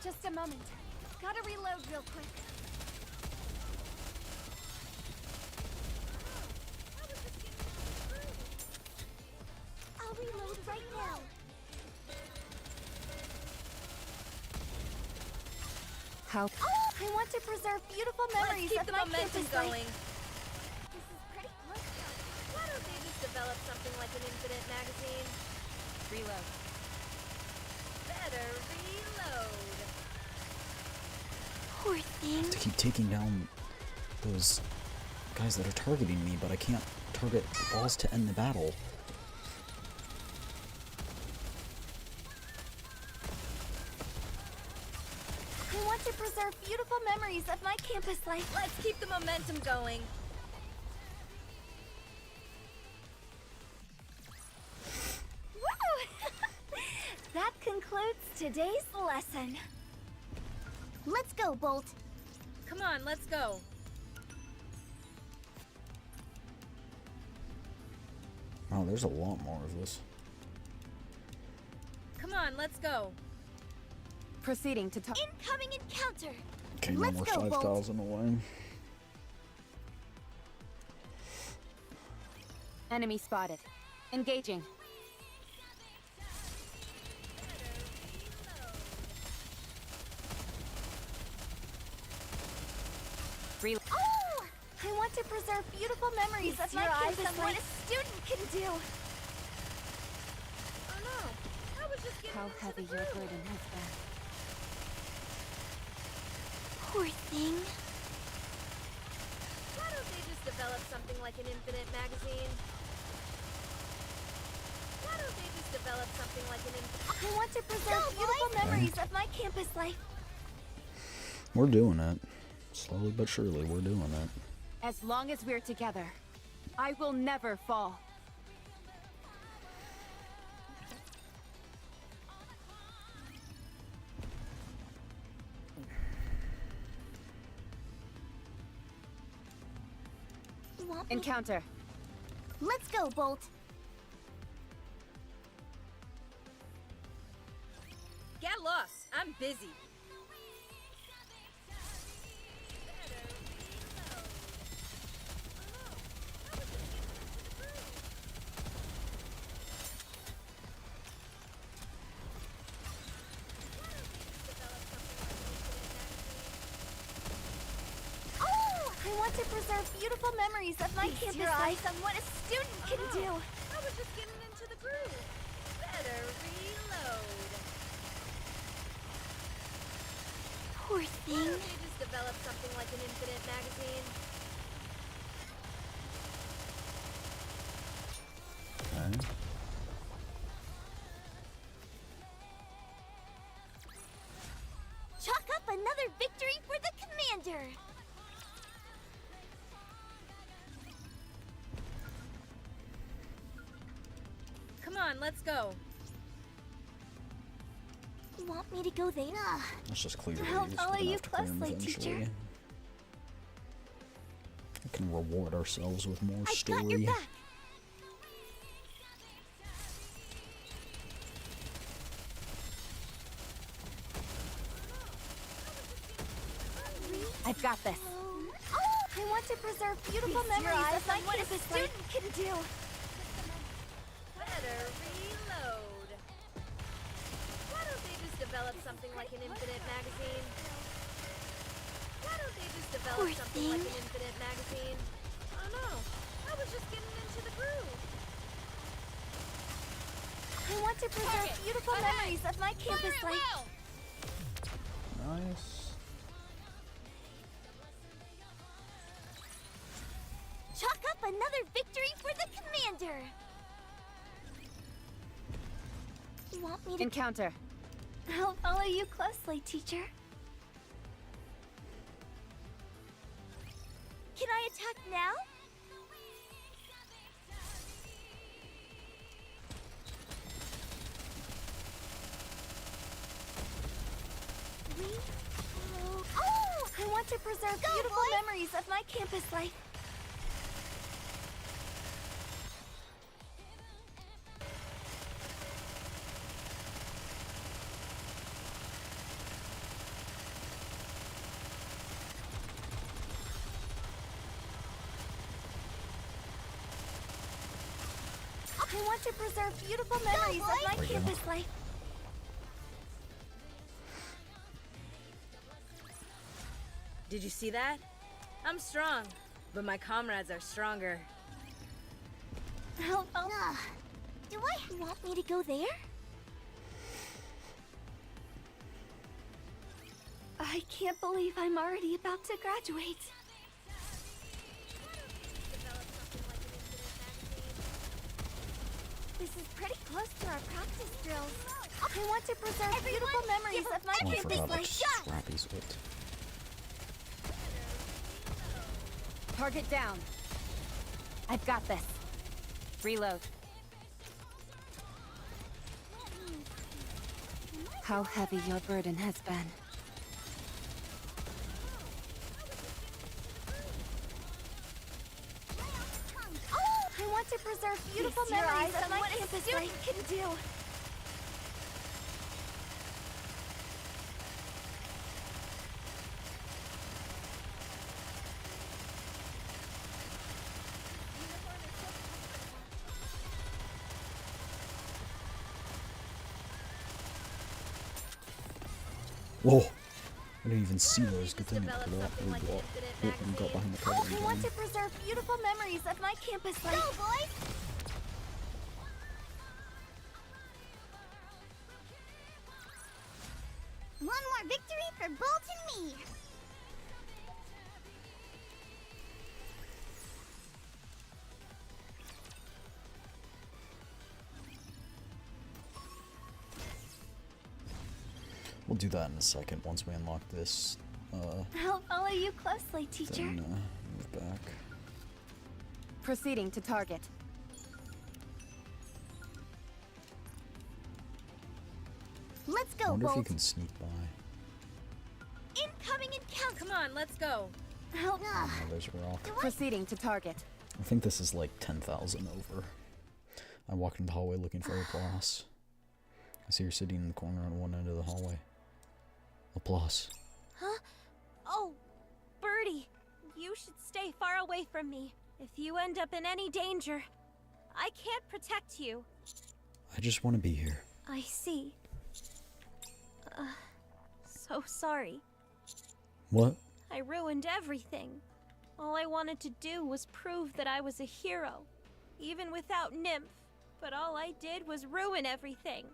Just a moment. Gotta reload real quick. I'll reload right now. How? Oh, I want to preserve beautiful memories Let's keep of the my momentum campus going. life. This is pretty close. Why don't they just develop something like an infinite magazine? Reload. Better reload. Poor thing. To keep taking down those guys that are targeting me, but I can't target the balls to end the battle. I want to preserve beautiful memories of my campus life. Let's keep the momentum going. Woo! That concludes today's lesson. Let's go, Bolt. Come on, let's go. Oh, there's a lot more of this. Come on, let's go. Proceeding to top. Incoming encounter. Okay, now Let's we're go, Bolt. 5,000 away. Enemy spotted. Engaging. Oh! I want to preserve beautiful memories of my campus on what a student can do. Oh no, I was just getting How into heavy the your groove. burden has been. Poor thing. Why don't they just develop something like an infinite magazine? Why don't they just develop something like an infinite... I want to preserve beautiful memories of my campus life. We're doing it. Slowly but surely, we're doing it. As long as we're together, I will never fall. Encounter. Let's go, Bolt. Get lost, I'm busy. I want to preserve beautiful memories of my campus life on what a student can do. I was just getting into the groove. Better reload. Poor Why thing. don't they just develop something like an infinite magazine? Okay. Chalk up another victory for the commander. Come on, let's go. You want me to go there? Let's just clear these. I'll We're follow gonna you have to clear them closely, eventually. teacher. We can reward ourselves with more I story. got your back. I've got this. Oh, I want to preserve beautiful memories of what a student can do. Better reload. Why don't they just develop something like an infinite magazine? Why don't they just develop Poor something like thing. an infinite magazine? Oh no, I was just getting into the groove. I want to preserve beautiful memories of my campus life. Nice. Chalk up another victory for the commander. You want me to... Encounter. I'll follow you closely, teacher. Can I attack now? Oh! I want to preserve beautiful memories of my campus life. I want to preserve beautiful memories of my There we go. campus life. Did you see that? I'm strong, but my comrades are stronger. Do I want me to go there? I can't believe I'm already about to graduate. This is pretty close to our practice drills. I want to preserve beautiful memories of my Oh, I campus forgot how life. scrappy's whipped. Target down. I've got this. Reload. How heavy your burden has been. Oh, I want want to preserve beautiful memories of my campus life. Can do. Whoa! I didn't even see those. Good thing I got behind the cover. I want to preserve beautiful memories of my campus life. Go, boys! One more victory for Bolt and me! We'll do that in a second once we unlock this. I'll follow you closely, teacher. Then, move back. Proceeding to target. Let's I go, wonder if you Bolt. can sneak by. Incoming encounter. Come on, let's go. Oh, Oh, there's a rock. Proceeding to target. I think this is like 10,000 over. I walked in the hallway looking for Laplace. I see her sitting in the corner on one end of the hallway. Laplace. Huh? Oh, Birdie, you should stay far away from me. If you end up in any danger, I can't protect you. I just want to be here. I see. So sorry. What? I ruined everything. All I wanted to do was prove that I was a hero, even without Nymph, but all I did was ruin everything.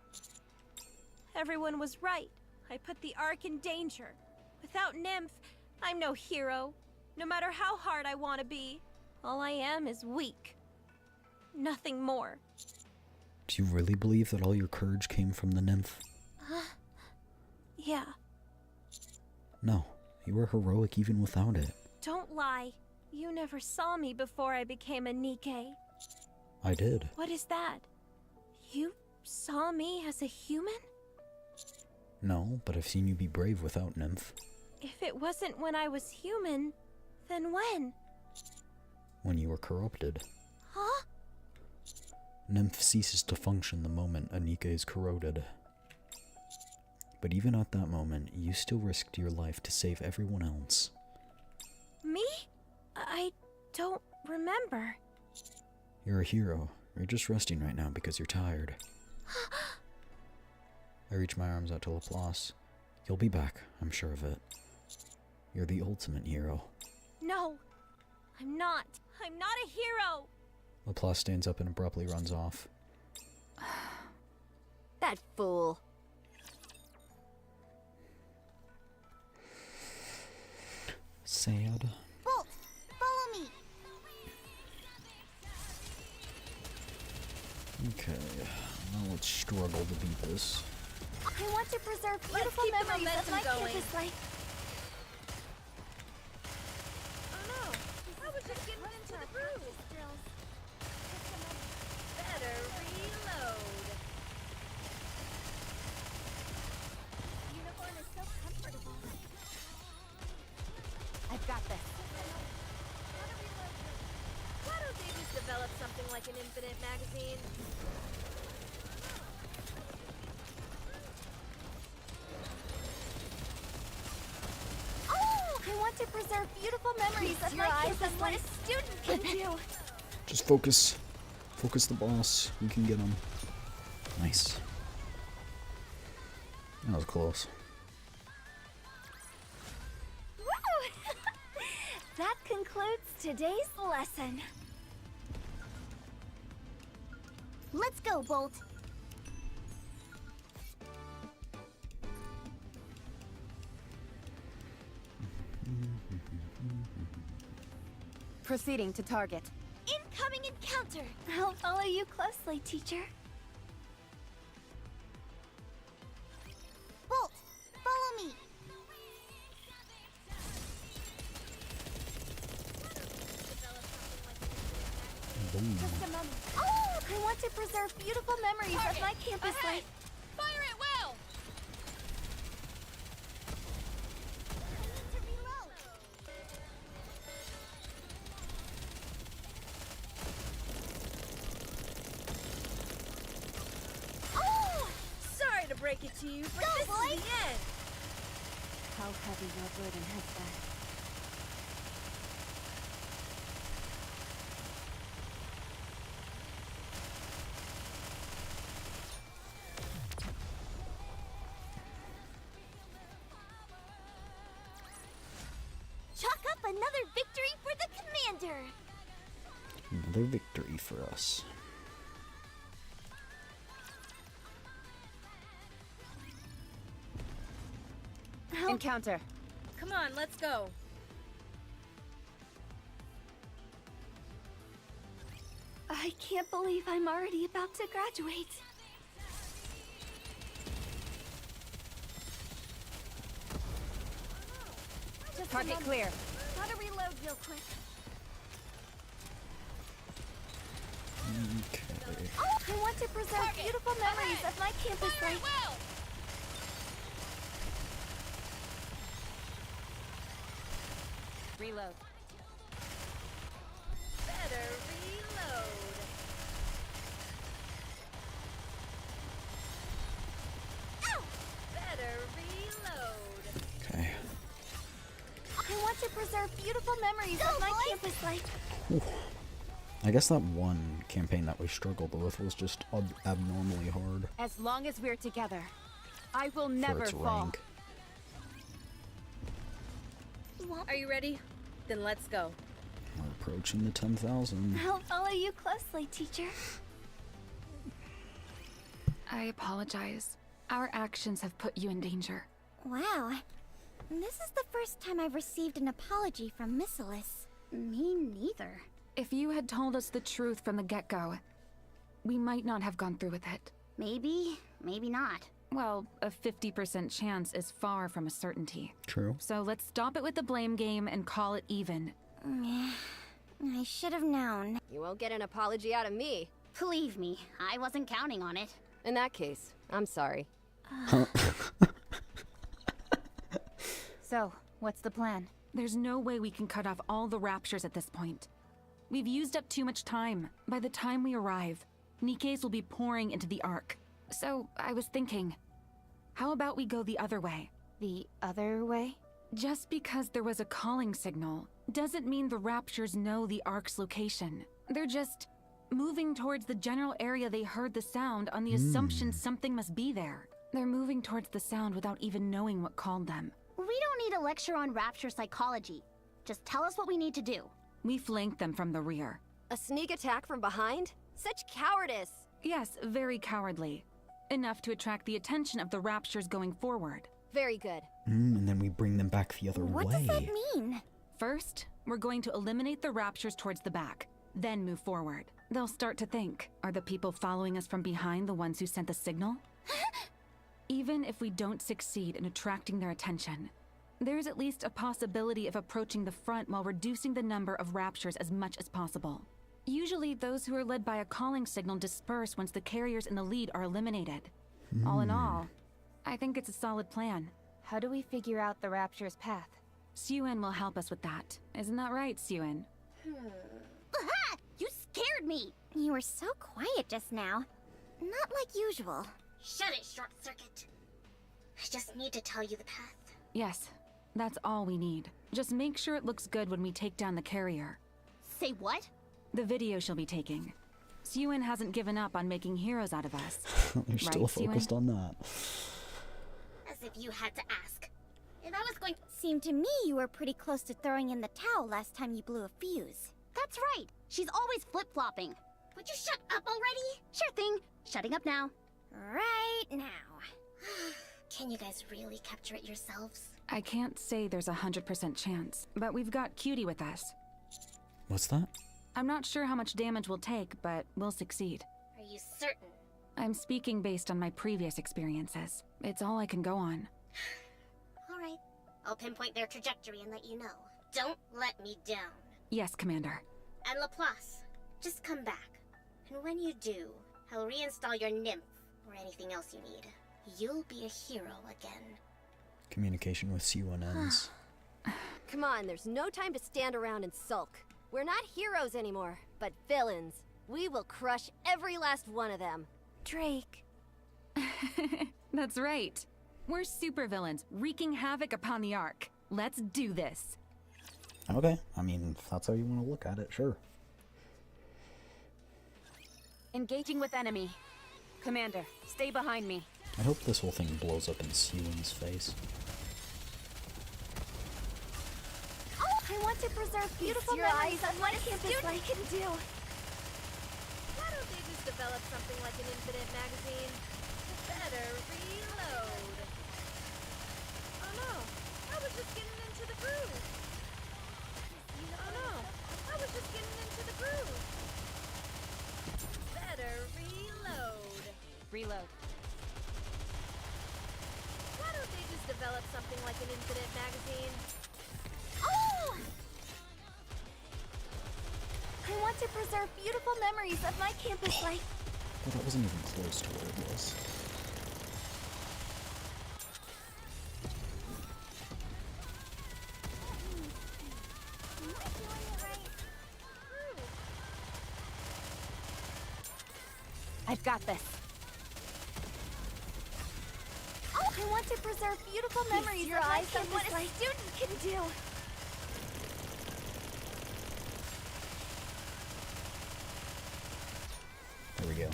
Everyone was right. I put the Ark in danger. Without Nymph, I'm no hero. No matter how hard I want to be, all I am is weak. Nothing more. Do you really believe that all your courage came from the nymph? Yeah. No, you were heroic even without it. Don't lie. You never saw me before I became a Nikke. I did. What is that? You saw me as a human? No, but I've seen you be brave without nymph. If it wasn't when I was human, then when? When you were corrupted. Huh? Nymph ceases to function the moment a Nikke is corroded. But even at that moment, you still risked your life to save everyone else. Me? I don't remember. You're a hero. You're just resting right now because you're tired. I reach my arms out to Laplace. You'll be back, I'm sure of it. You're the ultimate hero. No, I'm not. I'm not a hero. Laplace stands up and abruptly runs off. That fool. Sad. Bolt, follow me. Okay, now let's struggle to beat this. I want to preserve beautiful keep the memories of my momentum going. campus life. Oh no, I was just getting into the groove. Better reload. Uniform is so comfortable. I've got this. Why don't they just develop something like an infinite magazine? Oh, I want to preserve beautiful memories of my campus life. A student can do. Just focus. Focus the boss. You can get him. Nice. That was close. Woo! That concludes today's lesson. Let's go, Bolt. Proceeding to target. Incoming encounter. I'll follow you closely, teacher. Bolt, follow me. Just a moment. Oh, I want to preserve beautiful memories of my campus life. Fire it well! break it to you, but Go, this boy! is the end. How heavy your burden has been. Chalk up another victory for the commander! Another victory for us. Encounter. Come on, let's go. I can't believe I'm already about to graduate. Just Target clear. Gotta reload real quick. Okay. Oh, I want to preserve beautiful memories of my campus life. Reload. Better reload. Ow! Better reload. Okay. I want to preserve beautiful memories of my campus life. Whew. I guess that one campaign that we struggled with was just abnormally hard As long as we're together, I will for never its fall. rank. Are you ready? Then let's go. We're approaching the 10,000. I'll follow you closely, teacher. I apologize. Our actions have put you in danger. Wow. This is the first time I've received an apology from Missilus. Me neither. If you had told us the truth from the get-go, we might not have gone through with it. Maybe, maybe not. Well, a 50% chance is far from a certainty. True. So let's stop it with the blame game and call it even. I should have known. You won't get an apology out of me. Believe me, I wasn't counting on it. In that case, I'm sorry. So, what's the plan? There's no way we can cut off all the raptures at this point. We've used up too much time. By the time we arrive, Nikkes will be pouring into the Ark. So, I was thinking, how about we go the other way? The other way? Just because there was a calling signal doesn't mean the raptures know the Ark's location. They're just moving towards the general area they heard the sound on the assumption something must be there. They're moving towards the sound without even knowing what called them. We don't need a lecture on rapture psychology. Just tell us what we need to do. We flanked them from the rear. A sneak attack from behind? Such cowardice! Yes, very cowardly. Enough to attract the attention of the raptures going forward. Very good. And then we bring them back the other way. What does that mean? First, we're going to eliminate the raptures towards the back, then move forward. They'll start to think, are the people following us from behind the ones who sent the signal? Even if we don't succeed in attracting their attention, there's at least a possibility of approaching the front while reducing the number of raptures as much as possible. Usually, those who are led by a calling signal disperse once the carriers in the lead are eliminated. All in all, I think it's a solid plan. How do we figure out the rapture's path? Suen will help us with that. Isn't that right, Suen? Aha! You scared me! You were so quiet just now. Not like usual. Shut it, Short Circuit. I just need to tell you the path. Yes, that's all we need. Just make sure it looks good when we take down the carrier. Say what? The video she'll be taking. Suen hasn't given up on making heroes out of us. You're still Right, Suen? focused on that. As if you had to ask. If I was going to... Seemed to me you were pretty close to throwing in the towel last time you blew a fuse. That's right. She's always flip-flopping. Would you shut up already? Sure thing. Shutting up now. Right now. Can you guys really capture it yourselves? I can't say there's a 100% chance, but we've got Cutie with us. What's that? I'm not sure how much damage we'll take, but we'll succeed. Are you certain? I'm speaking based on my previous experiences. It's all I can go on. All right. I'll pinpoint their trajectory and let you know. Don't let me down. Yes, Commander. And Laplace, just come back. And when you do, I'll reinstall your nymph or anything else you need. You'll be a hero again. Communication with Suen ends. Come on, there's no time to stand around and sulk. We're not heroes anymore, but villains. We will crush every last one of them. Drake. That's right. We're supervillains wreaking havoc upon the Ark. Let's do this. Okay, I mean, if that's how you want to look at it, sure. Engaging with enemy. Commander, stay behind me. I hope this whole thing blows up in Sewin's face. I want to preserve beautiful memories of what a student can do. Why don't they just develop something like an infinite magazine? Better reload. Oh no, I was just getting into the groove. Oh no, I was just getting into the groove. Better reload. Reload. Why don't they just develop something like an infinite magazine? Oh! I want to preserve beautiful memories of my campus life. Well, that wasn't even close to where it was. I've got this. I want to preserve beautiful memories of my campus what a student can do. There we go.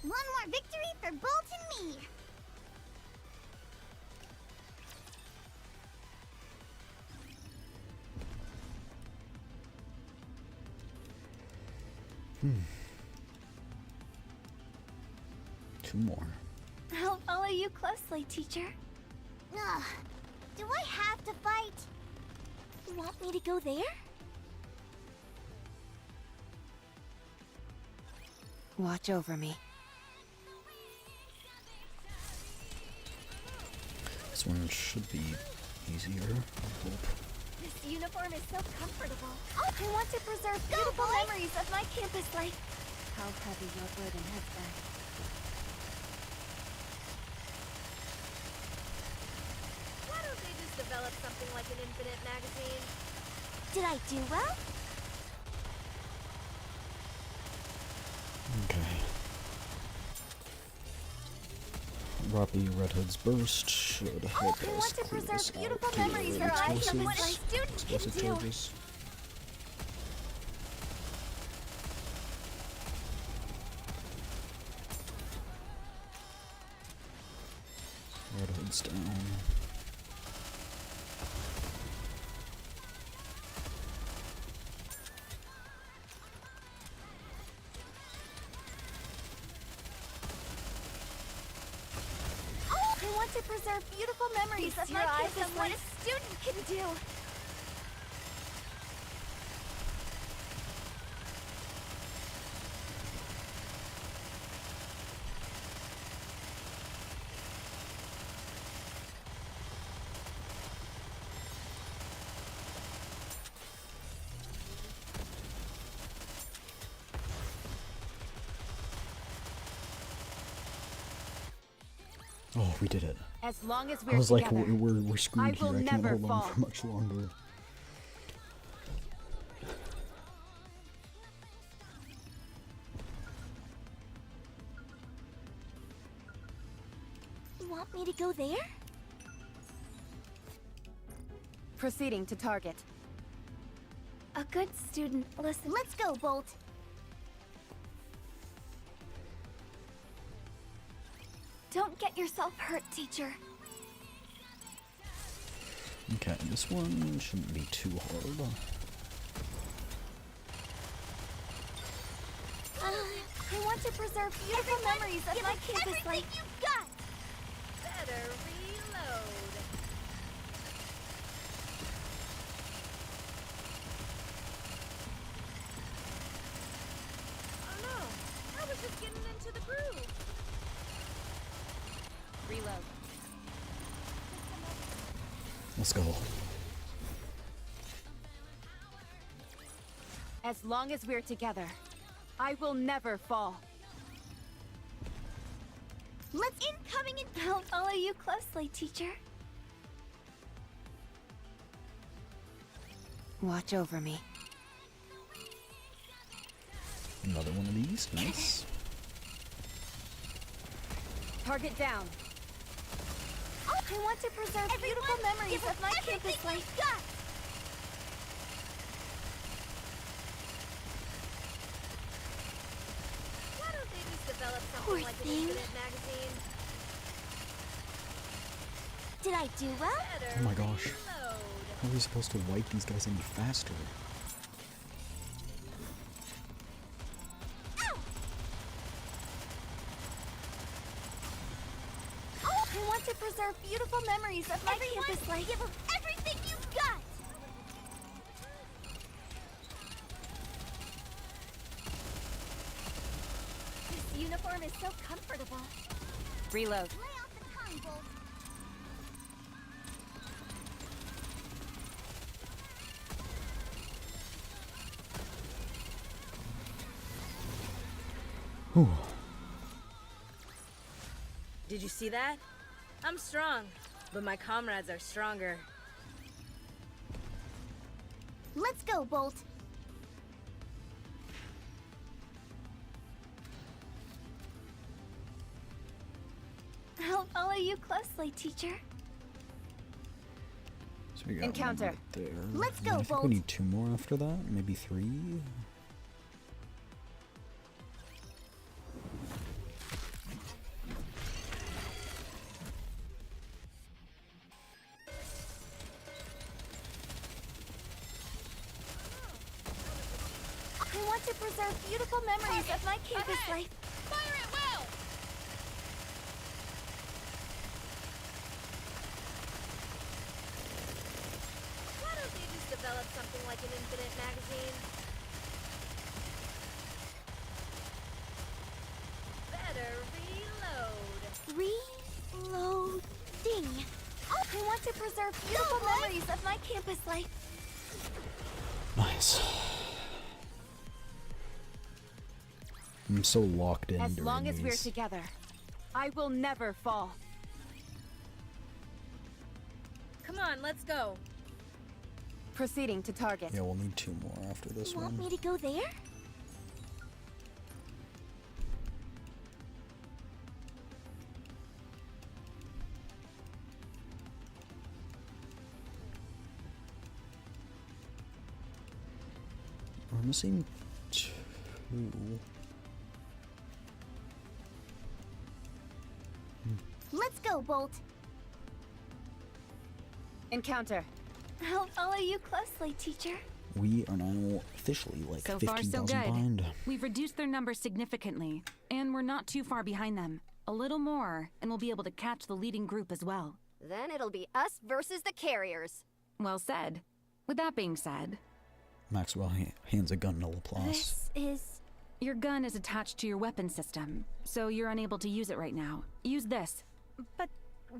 One more victory for Bolt and me. Two more. I'll follow you closely, teacher. Ugh. Do I have to fight? You want me to go there? Watch over me. This one should be easier, I hope. This uniform is so comfortable. I want to preserve beautiful memories of my campus life. How heavy your burden has been. Why don't they just develop something like an infinite magazine? Did I do well? Okay. Robbie Redhead's burst should help I us want to clear this preserve beautiful out. memories for what a student can Explosive do. charges. Redhead's down. I want to preserve beautiful memories of my campus what a student can do. Oh, we did it. As long as I we're was like, together, we're screwed I here. will I can't never hold on fall. for much longer. You want me to go there? Proceeding to target. A good student. Listen. Let's go, Bolt. Don't get yourself hurt, teacher. Okay, this one shouldn't be too hard. I want to preserve beautiful memories of my campus life. You've got. Better reload. Oh no, I was just getting into the groove. Reload. Let's go. As long as we're together, I will never fall. Let's incoming and I'll follow you closely, teacher. Watch over me. Another one of these. Nice. Target down. I want to preserve beautiful memories of my campus life. Why don't they just develop Poor something like an thing. infinite magazine? Did I do well? Oh my gosh. How are we supposed to wipe these guys any faster? I want to preserve beautiful memories of my campus life. Give them everything you've got. This uniform is so comfortable. Reload. Lay off the tongue, Bolt. Whew. Did you see that? I'm strong, but my comrades are stronger. Let's go, Bolt. I'll follow you closely, teacher. So we got Encounter. one right there. Let's And go, I think Bolt. we need 2 more after that. Maybe 3. I want to preserve beautiful memories of my campus life. Fire at will! Why don't they just develop something like an infinite magazine? Better reload. Reloading. I want to preserve beautiful memories of my campus life. Nice. I'm so locked in As during long as we're these. together, I will never fall. Come on, let's go. Proceeding to target. Yeah, we'll need 2 more after this You want one. me to go there? We're missing 2. Let's go, Bolt. Encounter. I'll follow you closely, teacher. We are now officially like So far, so 15,000 good. behind. We've reduced their numbers significantly, and we're not too far behind them. A little more, and we'll be able to catch the leading group as well. Then it'll be us versus the carriers. Well said. With that being said, Maxwell hands a gun to Laplace. This is... your gun is attached to your weapon system, so you're unable to use it right now. Use this. But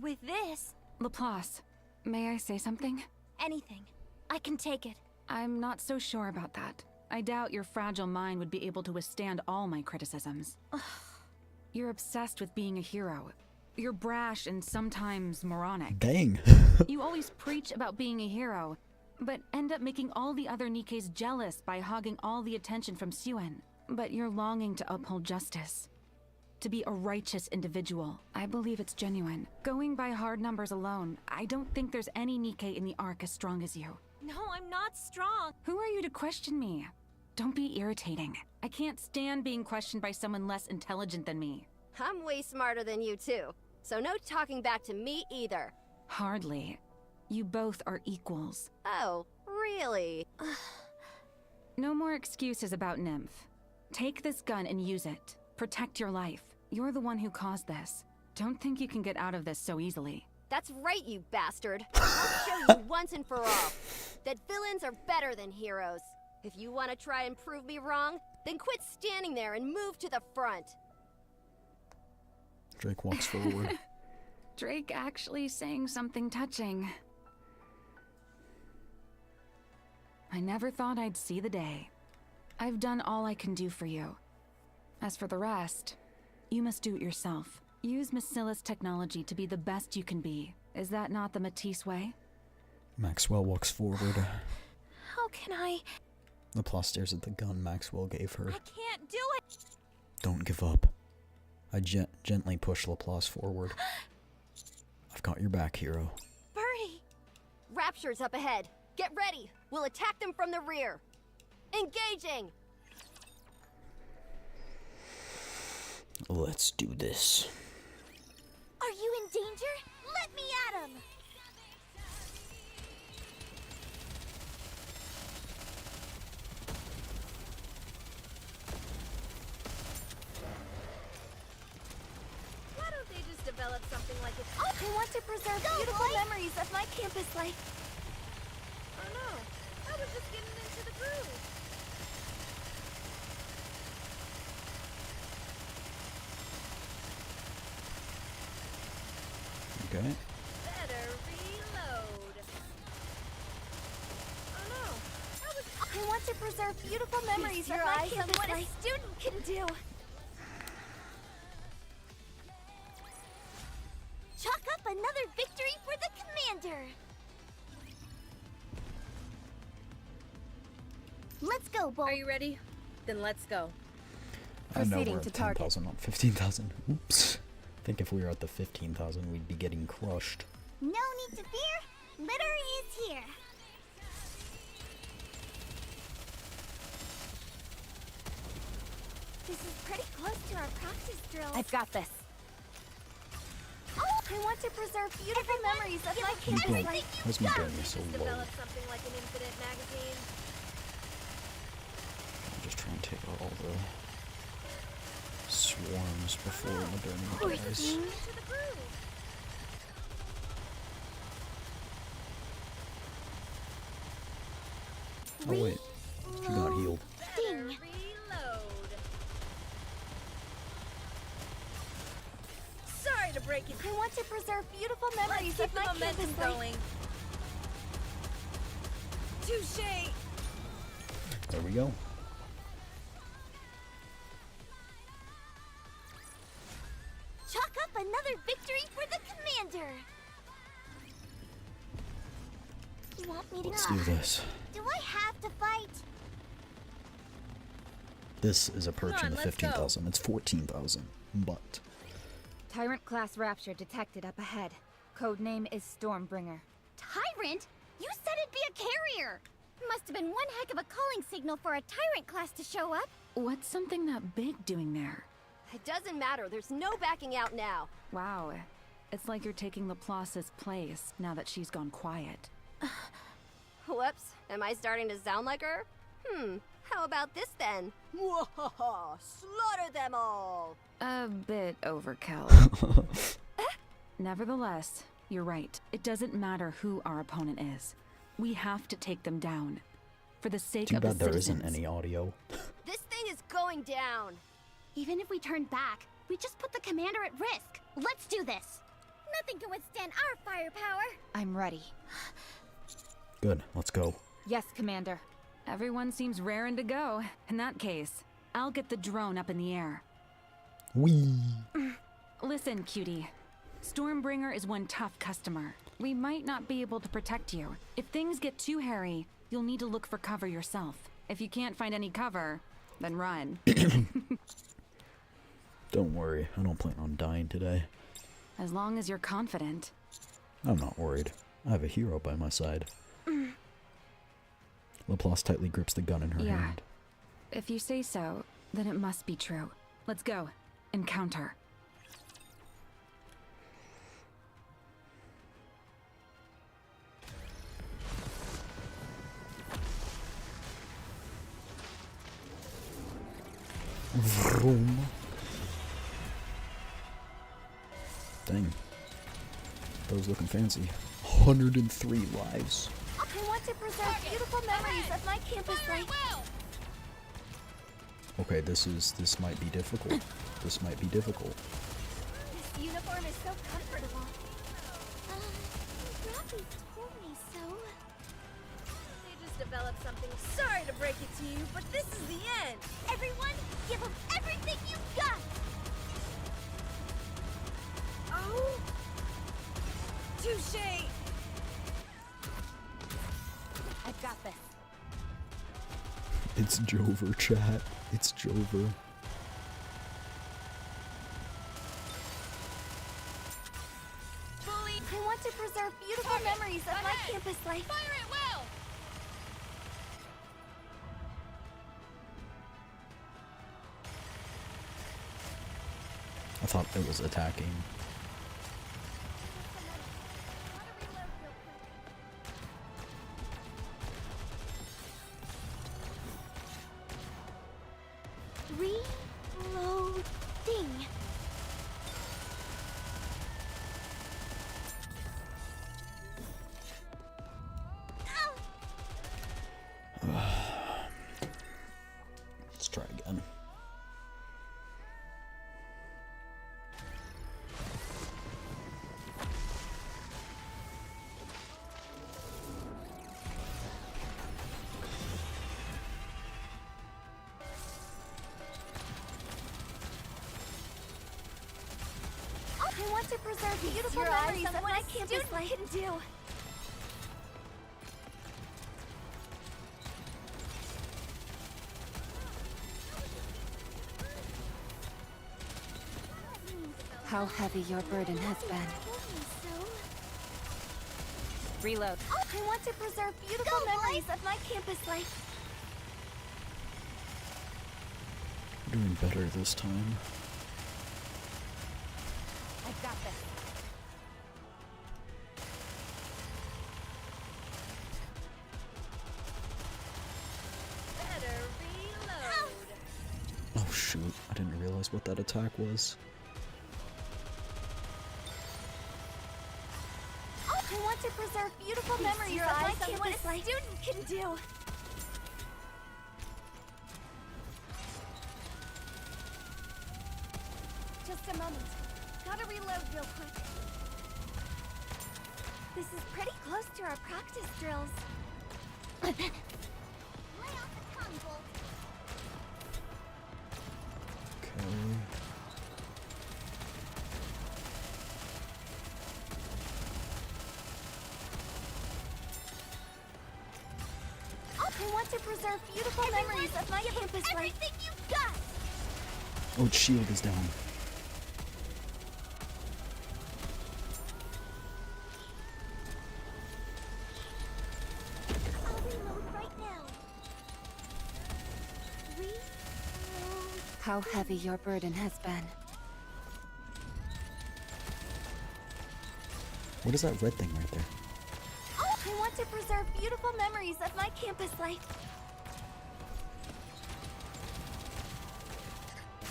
with this... Laplace, may I say something? Anything. I can take it. I'm not so sure about that. I doubt your fragile mind would be able to withstand all my criticisms. You're obsessed with being a hero. You're brash and sometimes moronic. Dang. You always preach about being a hero, but end up making all the other Nikkes jealous by hogging all the attention from Suen. But you're longing to uphold justice. To be a righteous individual. I believe it's genuine. Going by hard numbers alone, I don't think there's any Nikke in the Ark as strong as you. No, I'm not strong. Who are you to question me? Don't be irritating. I can't stand being questioned by someone less intelligent than me. I'm way smarter than you too, so no talking back to me either. Hardly. You both are equals. Oh, really? No more excuses about Nymph. Take this gun and use it. Protect your life. You're the one who caused this. Don't think you can get out of this so easily. That's right, you bastard. I'll show you once and for all that villains are better than heroes. If you want to try and prove me wrong, then quit standing there and move to the front. Drake walks forward. Drake actually saying something touching. I never thought I'd see the day. I've done all I can do for you. As for the rest, you must do it yourself. Use Massila's technology to be the best you can be. Is that not the Matisse way? Maxwell walks forward. How can I... LaPlace stares at the gun Maxwell gave her. I can't do it! Don't give up. I gently push LaPlace forward. I've got your back, hero. Birdie! Rapture's up ahead. Get ready. We'll attack them from the rear. Engaging! Let's do this. Are you in danger? Let me at him! Why don't they just develop something like it? Oh, I want to preserve beautiful memories of my campus life. Oh no, I was just getting into the groove. Okay. Better reload. Oh no, I want to preserve beautiful memories of my campus what a life. student can do. Chalk up another victory for the commander. Let's go, Bull. Are you ready? Then let's go. I know Proceeding we're to at target. 10,000, not 15,000. Oops. I think if we were at the 15,000, we'd be getting crushed. No need to fear. Litter is here. This is pretty close to our practice drills. I've got this. Oh, I want to preserve beautiful memories of my campus Bro, life. why's my gun so low? Develop something like an infinite magazine. I'm just trying to take out all the swarms before Moderna dies. Oh wait, she got healed. Ding. Reload. Sorry to break it. I want to preserve beautiful Let's memories keep of the my momentum campus life. going. Touche. There we go. Chalk up another victory for the commander. You want me to Let's do this. Do I have to fight? This is approaching the let's go. 15,000. It's 14,000, but Tyrant class rapture detected up ahead. Codename is Stormbringer. Tyrant? You said it'd be a carrier! Must have been one heck of a calling signal for a Tyrant class to show up. What's something that big doing there? It doesn't matter. There's no backing out now. Wow. It's like you're taking LaPlace's place now that she's gone quiet. Whoops. Am I starting to sound like her? How about this then? Mwahaha! Slaughter them all! A bit overkill. Nevertheless, you're right. It doesn't matter who our opponent is. We have to take them down. For the sake too of the bad there citizens. isn't any audio. This thing is going down. Even if we turn back, we just put the commander at risk. Let's do this. Nothing can withstand our firepower. I'm ready. Good, let's go. Yes, Commander. Everyone seems raring to go. In that case, I'll get the drone up in the air. Whee! Listen, cutie. Stormbringer is one tough customer. We might not be able to protect you. If things get too hairy, you'll need to look for cover yourself. If you can't find any cover, then run. Don't worry, I don't plan on dying today. As long as you're confident. I'm not worried. I have a hero by my side. LaPlace tightly grips the gun in her Yeah. hand. If you say so, then it must be true. Let's go. Encounter. Vroom. Dang. Those looking fancy. 103 lives. I want to preserve beautiful memories of my campus life. Okay, this might be difficult. This might be difficult. This uniform is so comfortable. Robbie told me so. They just developed something. Sorry to break it to you, but this is the end. Everyone, give them everything you've got. Oh. Touche. I've got this. It's Jover, chat. It's Jover. I want to preserve beautiful memories of my campus life. Fire it well! I thought it was attacking. Reloading. Let's try again. I want to preserve beautiful memories of my campus life. Can do. How heavy your burden has been. Reload. I want to preserve beautiful memories of my campus life. Doing better this time. I've got this. Better reload. Oh shoot, I didn't realize what that attack was. I want to preserve beautiful memories of my campus life. Student can do. Just a moment. Gotta reload real quick. This is pretty close to our practice drills. Lay off the tongue, Bolt. Okay. I want to preserve beautiful memories of my campus life. Everything you've got. Oh, its shield is down. I'll reload right now. Reload. How heavy your burden has been. What is that red thing right there? I want to preserve beautiful memories of my campus life.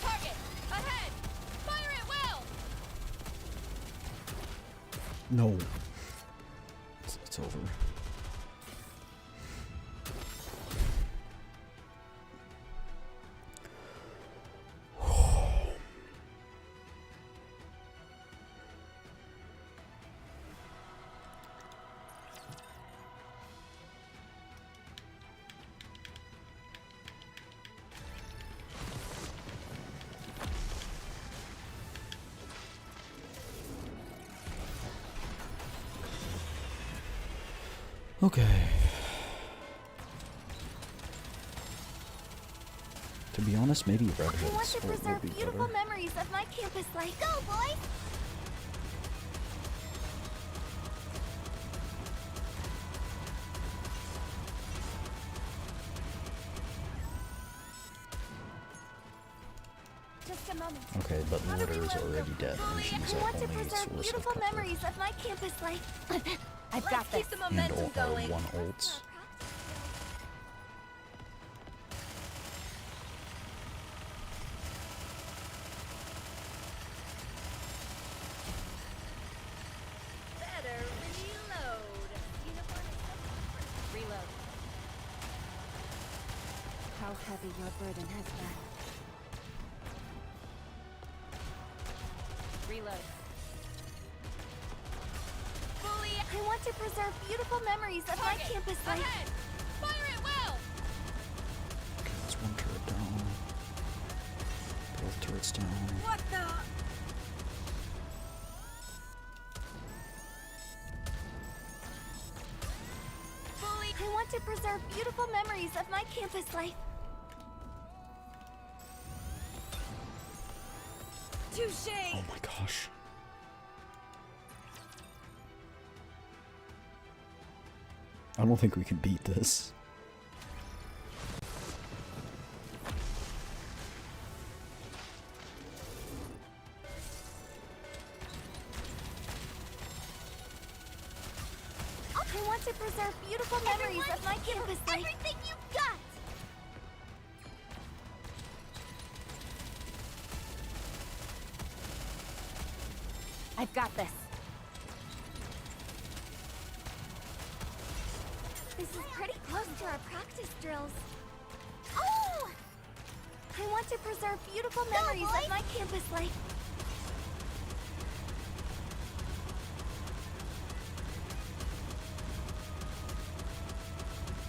Target! Ahead! Fire it well! No. It's over. Okay. To be honest, maybe Red I want Hood to Sport would preserve be beautiful better. memories of my campus life. Go, boys! Just a moment. Okay, but Litter is already dead, and she's I want to only a preserve source of beautiful cover. memories of my campus life. I've got this. Keep the And momentum all going. one ults. Better reload. Reload. How heavy your burden has been. Reload. I want to preserve beautiful memories of my campus life. Ahead! Fire it well! Okay, that's one turret down. Both turrets down. What the? I want to preserve beautiful memories of my campus life. Touché! Oh my gosh. I don't think we can beat this. I want to preserve beautiful memories of my campus life. Everything you've got! I've got this. This is pretty close to our practice drills. Oh! I want to preserve beautiful memories of my campus life.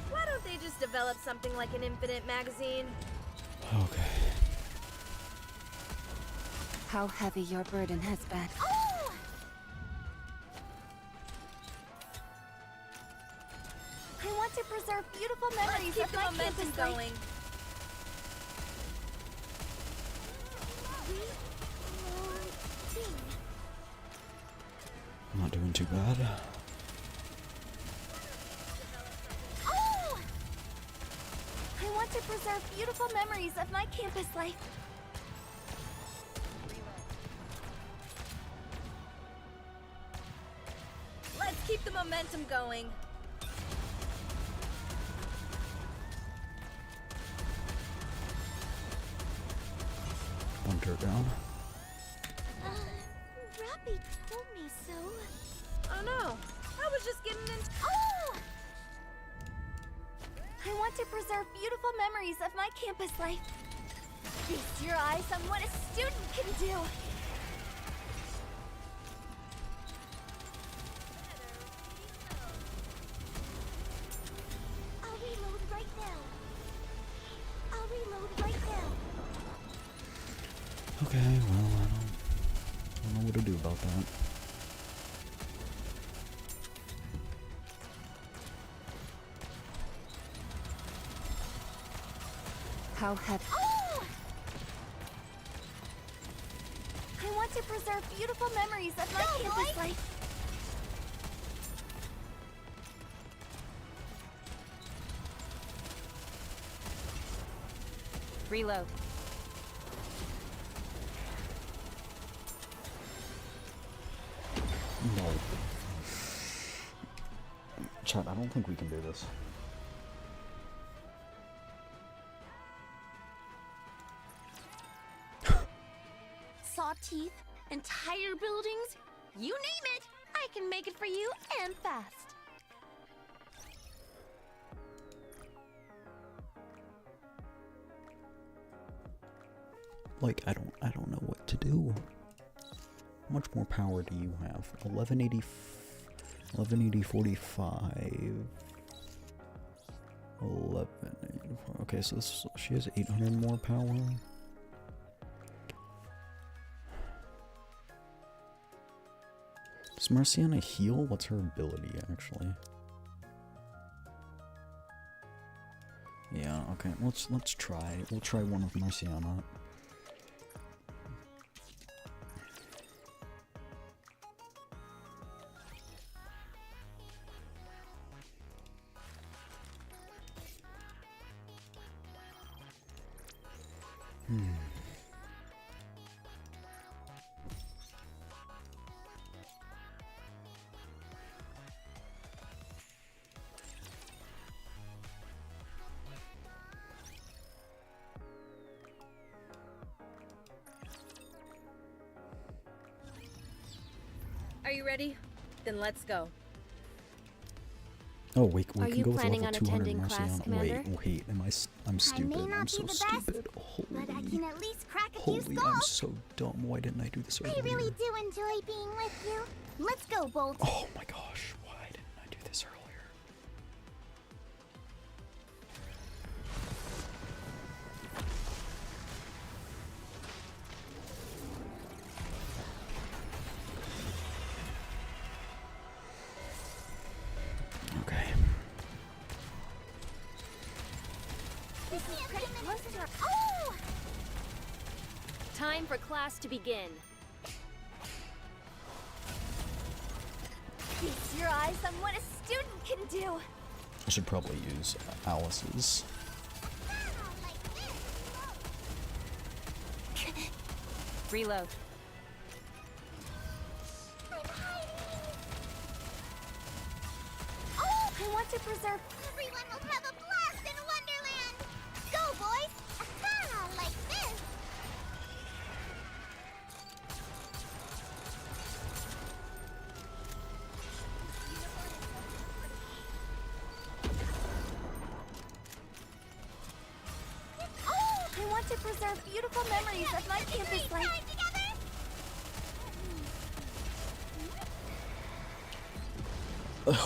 Why don't they just develop something like an infinite magazine? Okay. How heavy your burden has been. Oh! I want to preserve beautiful memories Keep of the my momentum campus going. life. I'm not doing too bad. Oh! I want to preserve beautiful memories of my campus life. Let's keep the momentum going. One turret down. Rappy told me so. Oh no, I was just getting in. Oh! I want to preserve beautiful memories of my campus life. Feast your eyes on what a student can do. I'll reload right now. I'll reload right now. Okay, well, I don't know what to do about that. How heavy. Oh! I want to preserve beautiful memories of my campus life. Reload. No. Chat, I don't think we can do this. Saw teeth, entire buildings, you name it, I can make it for you and fast. Like, I don't know what to do. How much more power do you have? 1180 45. 1184. Okay, so she has 800 more power. Does Marciana heal? What's her ability actually? Yeah, okay. Let's try. We'll try one with Marciana. Are you ready? Then let's go. Oh, we Are can you go with planning level on 200 attending class, Marciana. Commander? Wait, I'm stupid. I may not I'm be so the stupid. best, but I can at least crack a few Holy, skulls. I'm so dumb. Why didn't I do this earlier? I really do enjoy being with you. Let's go, Bolt. Oh my gosh, why didn't I do this earlier? Okay. This is pretty close to our— Oh! Time for class to begin. Feast your eyes on what a student can do. I should probably use Alice's. Reload. Oh, I want to preserve. Everyone will have a blast in Wonderland. Go, boys! Aha, like this. Oh, I want to preserve beautiful memories of my campus life.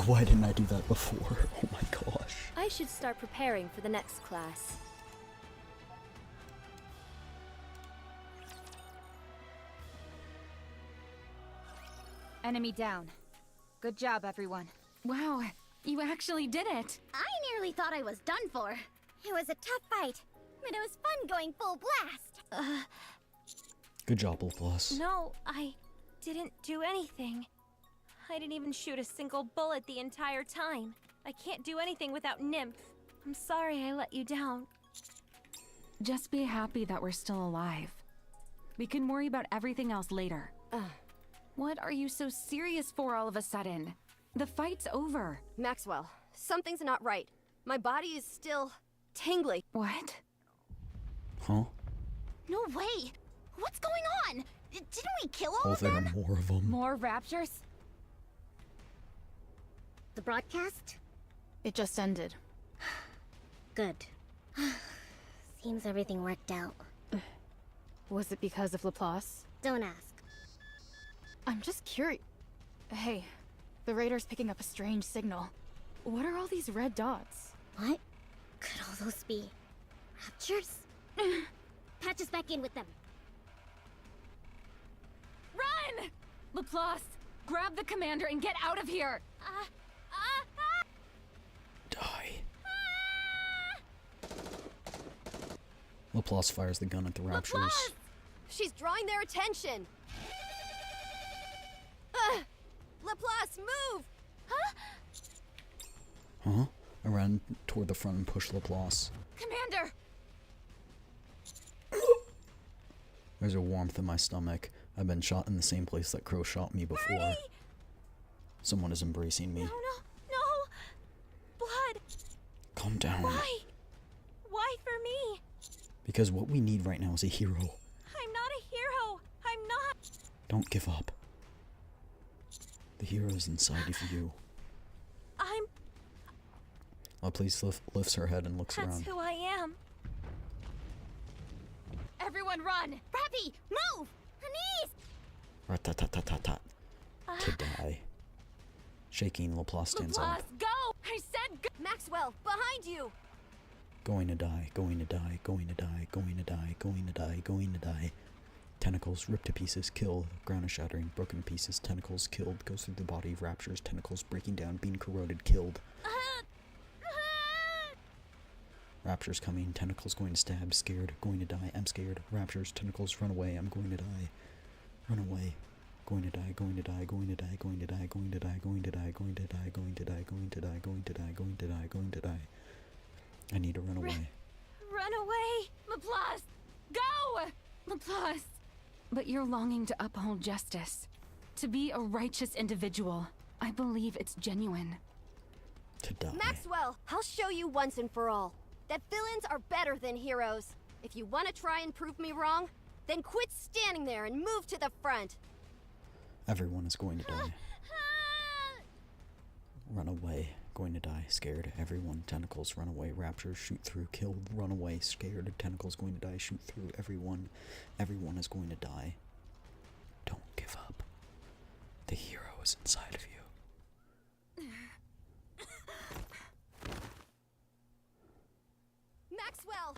Why didn't I do that before? Oh my gosh. I should start preparing for the next class. Enemy down. Good job, everyone. Wow, you actually did it. I nearly thought I was done for. It was a tough fight, but it was fun going full blast. Good job, Plus. No, I didn't do anything. I didn't even shoot a single bullet the entire time. I can't do anything without Nymph. I'm sorry I let you down. Just be happy that we're still alive. We can worry about everything else later. What are you so serious for all of a sudden? The fight's over. Maxwell, something's not right. My body is still tingly. What? Huh? No way! What's going on? Didn't we kill all Oh, of there them? are more of them. More raptures? The broadcast? It just ended. Good. Seems everything worked out. Was it because of Laplace? Don't ask. I'm just curious. Hey, the radar's picking up a strange signal. What are all these red dots? What? Could all those be raptures? Patch us back in with them. Run! Laplace, grab the commander and get out of here! Die. Laplace fires the gun at the raptors. She's drawing their attention. Laplace, move! Huh? I ran toward the front and pushed Laplace. Commander! There's a warmth in my stomach. I've been shot in the same place that Crow shot me before. Hurry! Someone is embracing me. No! Blood! Calm down. Why? Why for me? Because what we need right now is a hero. I'm not a hero! I'm not! Don't give up. The hero is inside of you. Please lifts her head and looks That's around. who I am. Everyone run! Rappy, move! Anise! Rat-tat-tat-tat-tat. To die. Shaking, Laplace stands Laplace, up. go! I said go! Maxwell, behind you! Going to die, going to die, going to die, going to die, going to die, going to die. Tentacles ripped to pieces, killed. Ground is shattering, broken to pieces, tentacles killed. Goes through the body of raptures, tentacles breaking down, being corroded, killed. Raptors coming, tentacles going to stab, scared, going to die, I'm scared. Raptors, tentacles, run away, I'm going to die. Run away. Going to die, going to die, going to die, going to die, going to die, going to die, going to die, going to die, going to die, going to die, going to die, going to die. I need to run away. Run away! Laplace! Go! Laplace! But you're longing to uphold justice. To be a righteous individual. I believe it's genuine. To die. Maxwell, I'll show you once and for all that villains are better than heroes. If you want to try and prove me wrong, then quit standing there and move to the front. Everyone is going to die. Run away. Going to die. Scared. Everyone. Tentacles. Run away. Raptors. Shoot through. Killed. Run away. Scared. Tentacles going to die. Shoot through. Everyone. Everyone is going to die. Don't give up. The hero is inside of you. Maxwell!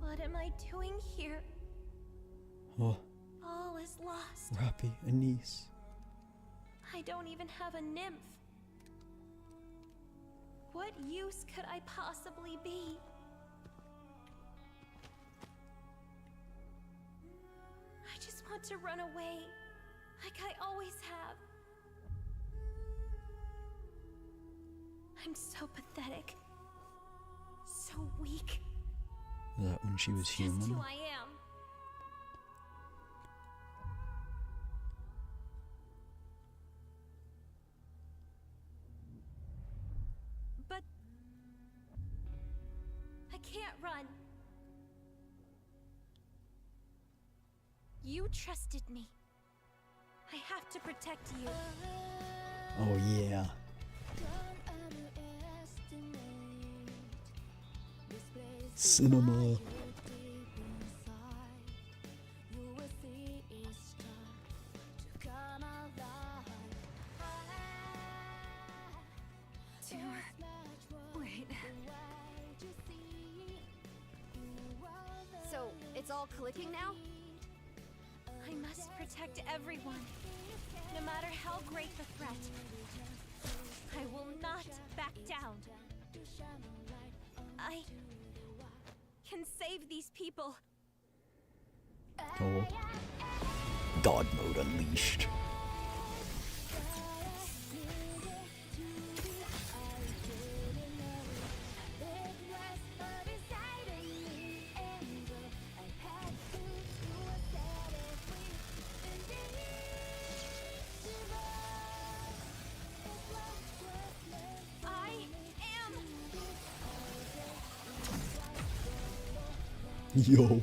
What am I doing here? Oh. All is lost. Rappy and niece. I don't even have a nymph. What use could I possibly be? I just want to run away, like I always have. I'm so pathetic. So weak. That when she was Just human? who I am. But I can't run. You trusted me. I have to protect you. Oh yeah. Cinema. Wait. So, it's all clicking now? I must protect everyone, no matter how great the threat. I will not back down. I can save these people. Oh. God mode unleashed. Yo.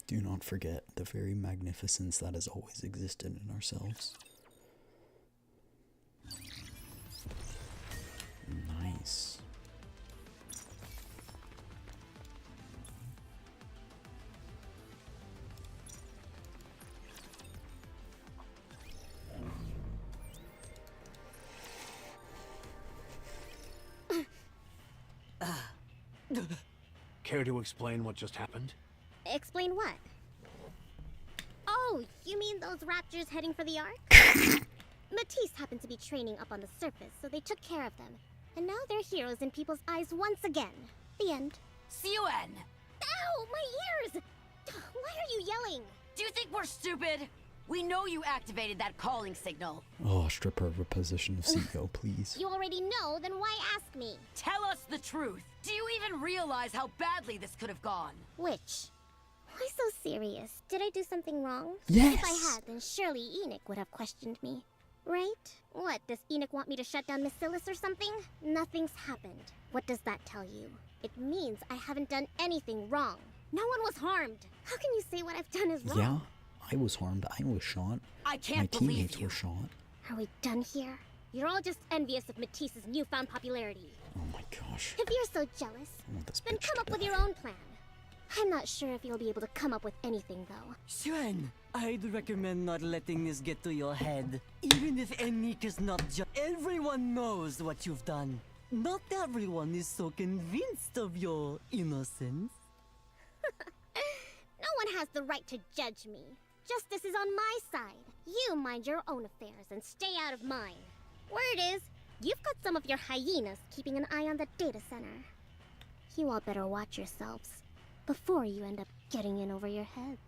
Do not forget the very magnificence that has always existed in ourselves. Nice. Care to explain what just happened? Explain what? Oh, you mean those raptors heading for the Ark? Matisse happened to be training up on the surface, so they took care of them. And now they're heroes in people's eyes once again. The end. Suen! Ow, my ears! Why are you yelling? Do you think we're stupid? We know you activated that calling signal. Oh, strip her of a position of CEO, please. You already know, then why ask me? Tell us the truth. Do you even realize how badly this could have gone? Which? Why so serious? Did I do something wrong? Yes! If I had, then surely Enoch would have questioned me. Right? What, does Enoch want me to shut down Miss Silas or something? Nothing's happened. What does that tell you? It means I haven't done anything wrong. No one was harmed. How can you say what I've done is wrong? Yeah, I was harmed. I was shot. I can't My believe teammates you. were shot. Are we done here? You're all just envious of Matisse's newfound popularity. Oh my gosh. If you're so jealous, I want this then bitch come to up with die. your own plan. I'm not sure if you'll be able to come up with anything, though. Suen, I'd recommend not letting this get to your head. Even if Nikke's not just... Everyone knows what you've done. Not everyone is so convinced of your innocence. No one has the right to judge me. Justice is on my side. You mind your own affairs and stay out of mine. Word is, you've got some of your hyenas keeping an eye on the data center. You all better watch yourselves before you end up getting in over your heads.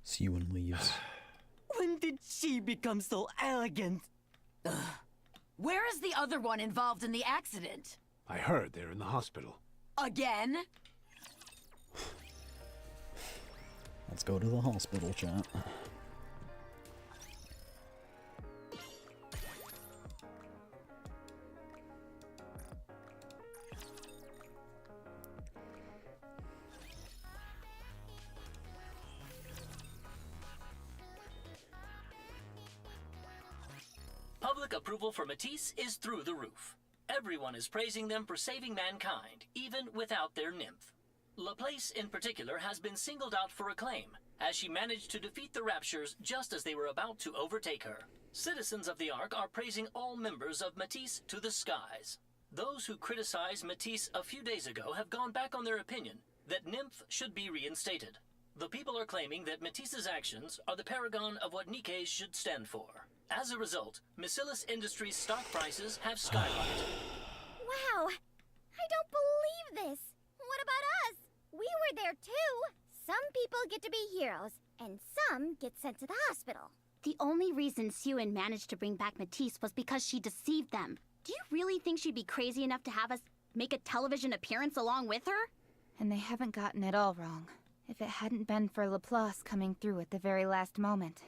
Suen leaves. When did she become so arrogant? Where is the other one involved in the accident? I heard they're in the hospital. Again? Let's go to the hospital, chat. Public approval for Matisse is through the roof. Everyone is praising them for saving mankind, even without their nymph. Laplace in particular has been singled out for acclaim, as she managed to defeat the Raptures just as they were about to overtake her. Citizens of the Ark are praising all members of Matisse to the skies. Those who criticized Matisse a few days ago have gone back on their opinion that Nymph should be reinstated. The people are claiming that Matisse's actions are the paragon of what Nikke should stand for. As a result, Miscellaneous Industries stock prices have skyrocketed. Wow! I don't believe this! What about us? We were there too! Some people get to be heroes, and some get sent to the hospital. The only reason Suen managed to bring back Matisse was because she deceived them. Do you really think she'd be crazy enough to have us make a television appearance along with her? And they haven't gotten it all wrong. If it hadn't been for Laplace coming through at the very last moment,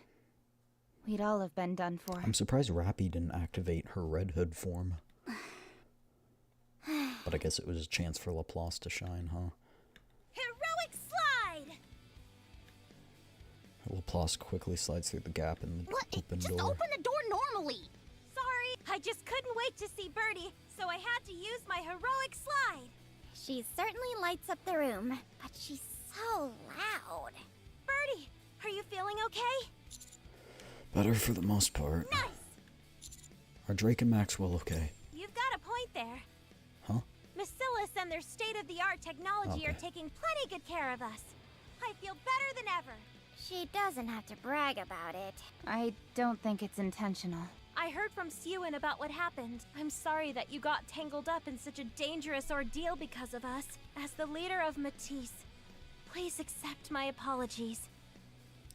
we'd all have been done for. I'm surprised Rappy didn't activate her Red Hood form. But I guess it was a chance for Laplace to shine, huh? Heroic slide! Laplace quickly slides through the gap in the open Just door. open the door normally! Sorry, I just couldn't wait to see Birdie, so I had to use my heroic slide. She certainly lights up the room, but she's so loud. Birdie, are you feeling okay? Better for the most part. Nice! Are Drake and Maxwell okay? You've got a point there. Huh? Miscellaneous and their state-of-the-art technology are taking plenty good care of us. I feel better than ever. She doesn't have to brag about it. I don't think it's intentional. I heard from Suen about what happened. I'm sorry that you got tangled up in such a dangerous ordeal because of us. As the leader of Matisse, please accept my apologies.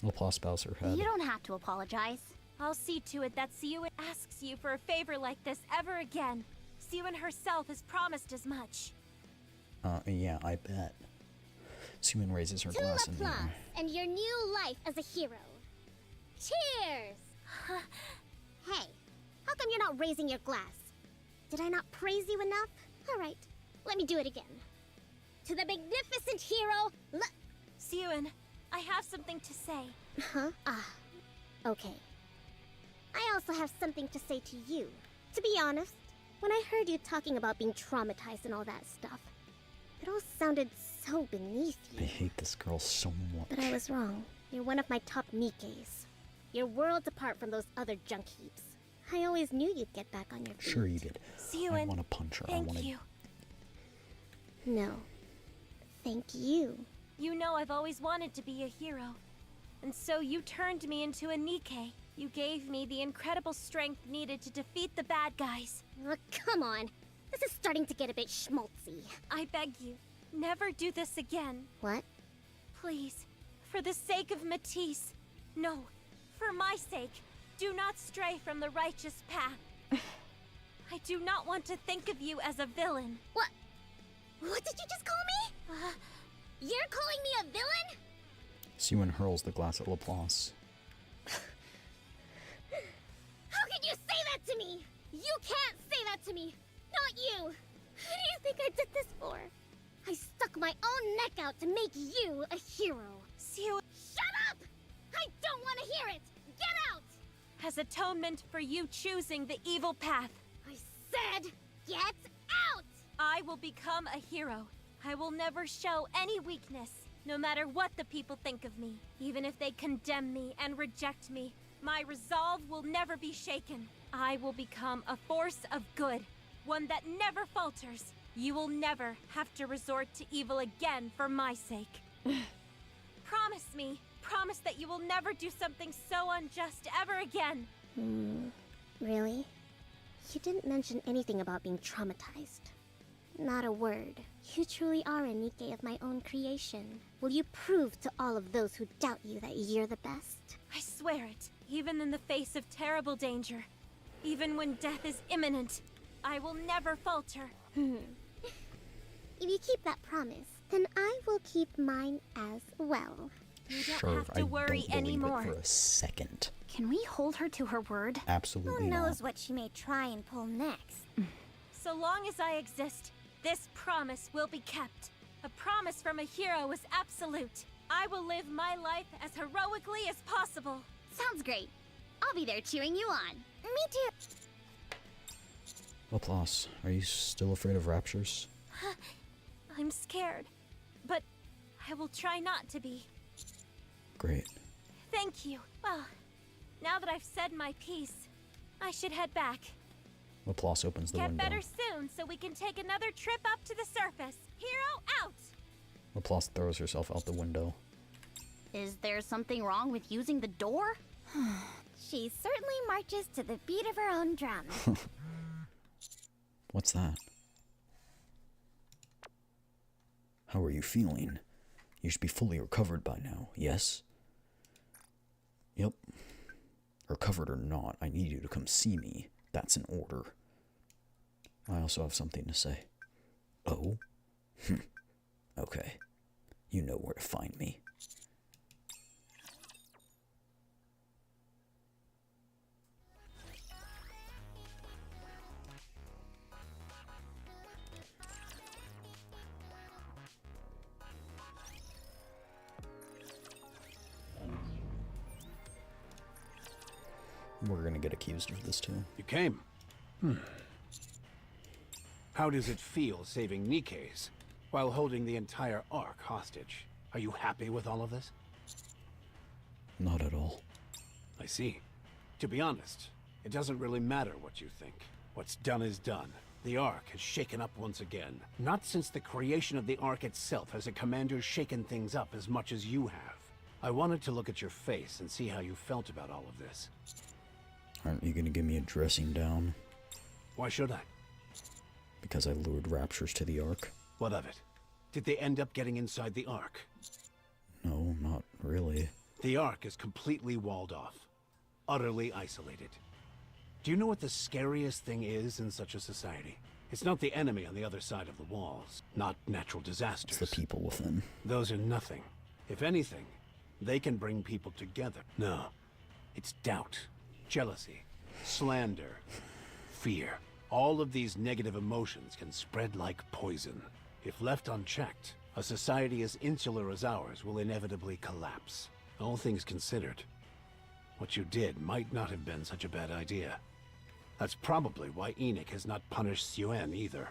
Laplace bows her head. You don't have to apologize. I'll see to it that Suen asks you for a favor like this ever again. Suen herself has promised as much. Yeah, I bet. Suen raises her glass in the Laplace air. and your new life as a hero. Cheers! Hey, how come you're not raising your glass? Did I not praise you enough? Alright, let me do it again. To the magnificent hero, Suen, I have something to say. Huh? Okay. I also have something to say to you. To be honest, when I heard you talking about being traumatized and all that stuff, it all sounded so beneath you. I hate this girl so much. But I was wrong. You're one of my top Nikkes. You're worlds apart from those other junk heaps. I always knew you'd get back on your feet. Sure you did. Suen, I want to punch her. Thank you. No. Thank you. You know I've always wanted to be a hero. And so you turned me into a Nikke. You gave me the incredible strength needed to defeat the bad guys. Oh, come on. This is starting to get a bit schmaltzy. I beg you, never do this again. What? Please, for the sake of Matisse. No, for my sake, do not stray from the righteous path. I do not want to think of you as a villain. What? What did you just call me? You're calling me a villain? Suen hurls the glass at Laplace. How can you say that to me? You can't say that to me. Not you. Who do you think I did this for? I stuck my own neck out to make you a hero. Suen. Shut up! I don't want to hear it. Get out! As atonement for you choosing the evil path. I said, get out! I will become a hero. I will never show any weakness, no matter what the people think of me. Even if they condemn me and reject me, my resolve will never be shaken. I will become a force of good, one that never falters. You will never have to resort to evil again for my sake. Promise me. Promise that you will never do something so unjust ever again. Really? You didn't mention anything about being traumatized. Not a word. You truly are a Nikke of my own creation. Will you prove to all of those who doubt you that you're the best? I swear it. Even in the face of terrible danger. Even when death is imminent. I will never falter. If you keep that promise, then I will keep mine as well. You don't Sure, have to worry I don't believe anymore. it for a second. Can we hold her to her word? Absolutely Who not. knows what she may try and pull next? So long as I exist, this promise will be kept. A promise from a hero is absolute. I will live my life as heroically as possible. Sounds great. I'll be there cheering you on. Me too. Laplace, are you still afraid of raptures? I'm scared. but I will try not to be. Great. Thank you. Well, now that I've said my piece, I should head back. Laplace opens the Get window. better soon so we can take another trip up to the surface. Hero out! Laplace throws herself out the window. Is there something wrong with using the door? She certainly marches to the beat of her own drum. What's that? How are you feeling? You should be fully recovered by now, yes? Yep. Recovered or not, I need you to come see me. That's an order. I also have something to say. Oh? Okay. You know where to find me. We're gonna get accused of this too. You came? How does it feel saving Nikke's while holding the entire Ark hostage? Are you happy with all of this? Not at all. I see. To be honest, it doesn't really matter what you think. What's done is done. The Ark has shaken up once again. Not since the creation of the Ark itself has a commander shaken things up as much as you have. I wanted to look at your face and see how you felt about all of this. Aren't you gonna give me a dressing down? Why should I? Because I lured raptures to the Ark? What of it? Did they end up getting inside the Ark? No, not really. The Ark is completely walled off. Utterly isolated. Do you know what the scariest thing is in such a society? It's not the enemy on the other side of the walls. Not natural disasters. It's the people within. Those are nothing. If anything, they can bring people together. No. It's doubt. Jealousy, slander, fear. All of these negative emotions can spread like poison. If left unchecked, a society as insular as ours will inevitably collapse. All things considered, what you did might not have been such a bad idea. That's probably why Enoch has not punished Suen either.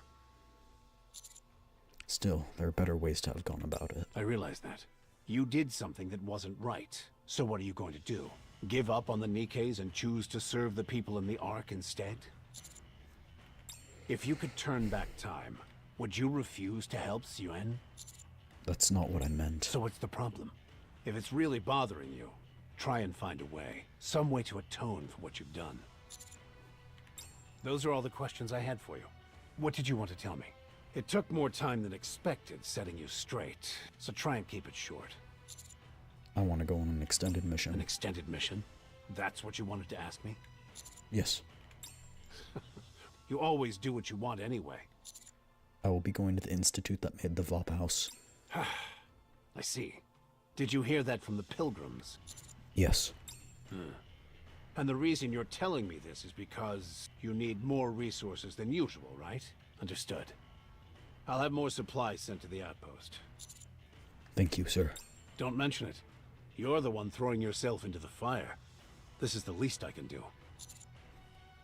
Still, there are better ways to have gone about it. I realize that. You did something that wasn't right. So what are you going to do? Give up on the Nikkes and choose to serve the people in the Ark instead? If you could turn back time, would you refuse to help Suen? That's not what I meant. So what's the problem? If it's really bothering you, try and find a way. Some way to atone for what you've done. Those are all the questions I had for you. What did you want to tell me? It took more time than expected setting you straight, so try and keep it short. I want to go on an extended mission. An extended mission? That's what you wanted to ask me? Yes. You always do what you want anyway. I will be going to the institute that made the Vop House. I see. Did you hear that from the pilgrims? Yes. And the reason you're telling me this is because you need more resources than usual, right? Understood. I'll have more supplies sent to the outpost. Thank you, sir. Don't mention it. You're the one throwing yourself into the fire. This is the least I can do.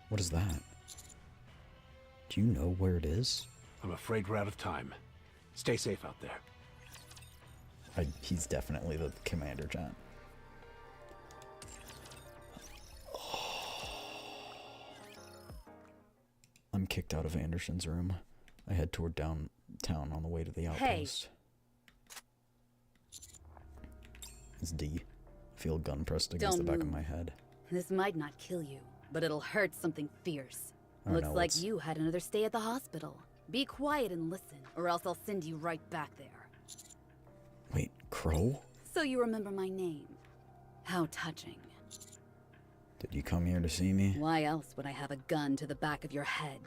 What is that? Do you know where it is? I'm afraid we're out of time. Stay safe out there. He's definitely the commander, John. I'm kicked out of Anderson's room. I head toward downtown on the way to the outpost. It's D. I feel a gun pressed against the back of my head. This might not kill you, but it'll hurt something fierce. I Looks know, like it's- you had another stay at the hospital. Be quiet and listen, or else I'll send you right back there. Wait, Crow? So you remember my name. How touching. Did you come here to see me? Why else would I have a gun to the back of your head?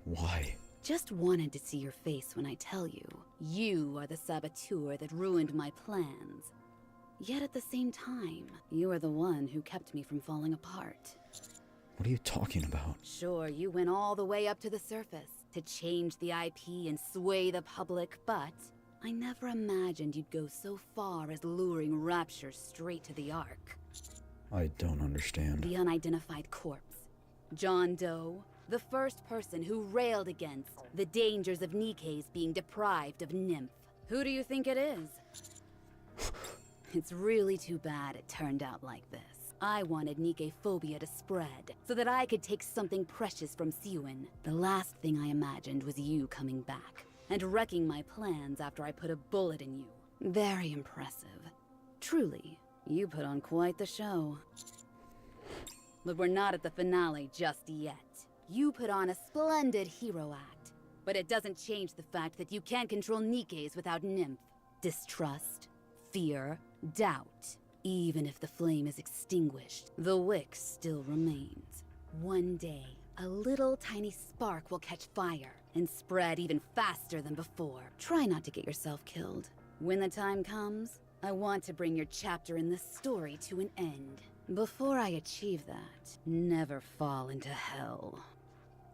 Why? Just wanted to see your face when I tell you. You are the saboteur that ruined my plans. Yet at the same time, you are the one who kept me from falling apart. What are you talking about? Sure, you went all the way up to the surface to change the IP and sway the public, but I never imagined you'd go so far as luring Rapture straight to the Ark. I don't understand. The unidentified corpse. John Doe, the first person who railed against the dangers of Nikke's being deprived of Nymph. Who do you think it is? It's really too bad it turned out like this. I wanted Nikke phobia to spread, so that I could take something precious from Siwyn. The last thing I imagined was you coming back, and wrecking my plans after I put a bullet in you. Very impressive. Truly, you put on quite the show. But we're not at the finale just yet. You put on a splendid hero act, but it doesn't change the fact that you can't control Nikkes without Nymph. Distrust, fear, doubt. Even if the flame is extinguished, the wick still remains. One day, a little tiny spark will catch fire and spread even faster than before. Try not to get yourself killed. When the time comes, I want to bring your chapter in this story to an end. Before I achieve that, never fall into hell.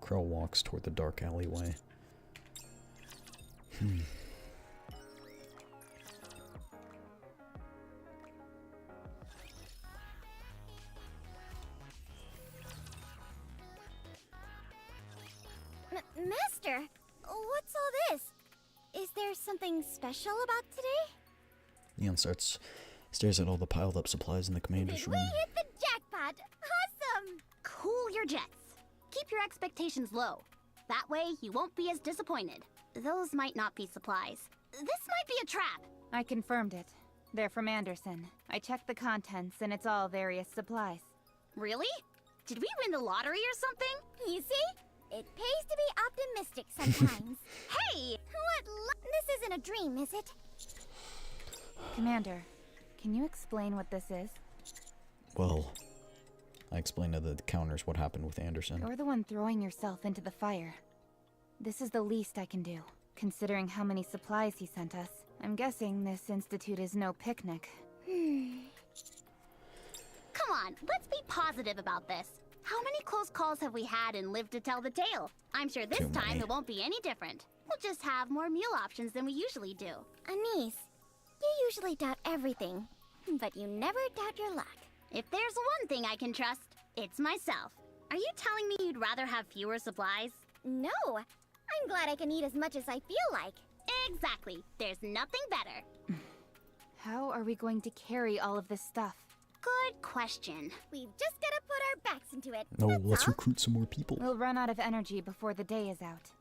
Crow walks toward the dark alleyway. Master, what's all this? Is there something special about today? Leon stares at all the piled up supplies in the commander's We room. hit the jackpot! Awesome! Cool your jets. Keep your expectations low. That way, you won't be as disappointed. Those might not be supplies. This might be a trap. I confirmed it. They're from Anderson. I checked the contents, and it's all various supplies. Really? Did we win the lottery or something? You see? It pays to be optimistic sometimes. Hey! This isn't a dream, is it? Commander, can you explain what this is? Well, I explained to the counters what happened with Anderson. You're the one throwing yourself into the fire. This is the least I can do, considering how many supplies he sent us. I'm guessing this institute is no picnic. Come on, let's be positive about this. How many close calls have we had and lived to tell the tale? I'm sure this time it won't be any different. We'll just have more meal options than we usually do. Anise, you usually doubt everything, but you never doubt your luck. If there's one thing I can trust, it's myself. Are you telling me you'd rather have fewer supplies? No, I'm glad I can eat as much as I feel like. Exactly. There's nothing better. How are we going to carry all of this stuff? Good question. We've just gotta put our backs into it. No, let's recruit some more people. We'll run out of energy before the day is out.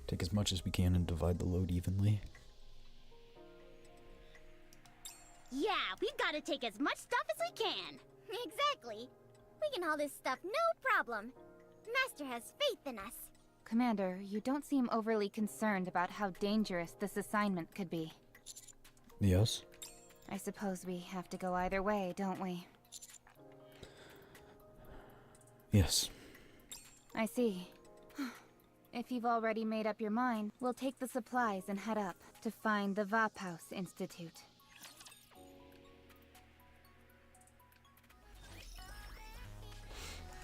Take as much as we can and divide the load evenly. Yeah, we've got to take as much stuff as we can. Exactly. We can haul this stuff no problem. Master has faith in us. Commander, you don't seem overly concerned about how dangerous this assignment could be. Yes? I suppose we have to go either way, don't we? Yes. I see. If you've already made up your mind, we'll take the supplies and head up to find the Vaphaus Institute.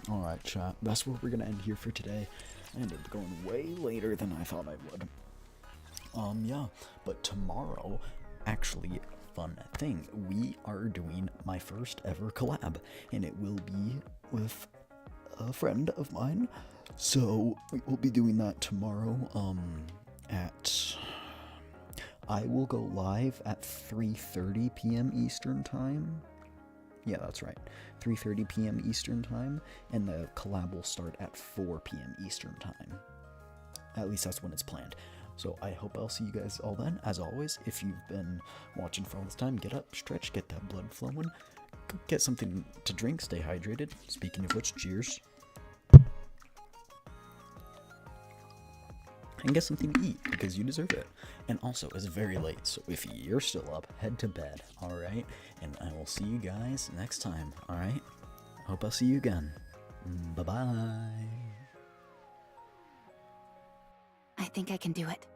Alright, chat. That's where we're gonna end here for today. I ended up going way later than I thought I would. Yeah. But tomorrow, actually, fun thing. We are doing my first ever collab. And it will be with a friend of mine. So, we'll be doing that tomorrow, I will go live at 3:30 p.m. Eastern Time. Yeah, that's right. 3:30 p.m. Eastern Time, and the collab will start at 4 p.m. Eastern Time. At least that's when it's planned. So I hope I'll see you guys all then. As always, if you've been watching for all this time, get up, stretch, get that blood flowing, go get something to drink, stay hydrated. Speaking of which, cheers. And get something to eat, because you deserve it. And also, it's very late, so if you're still up, head to bed, alright? And I will see you guys next time, alright? Hope I'll see you again. Bye-bye. I think I can do it.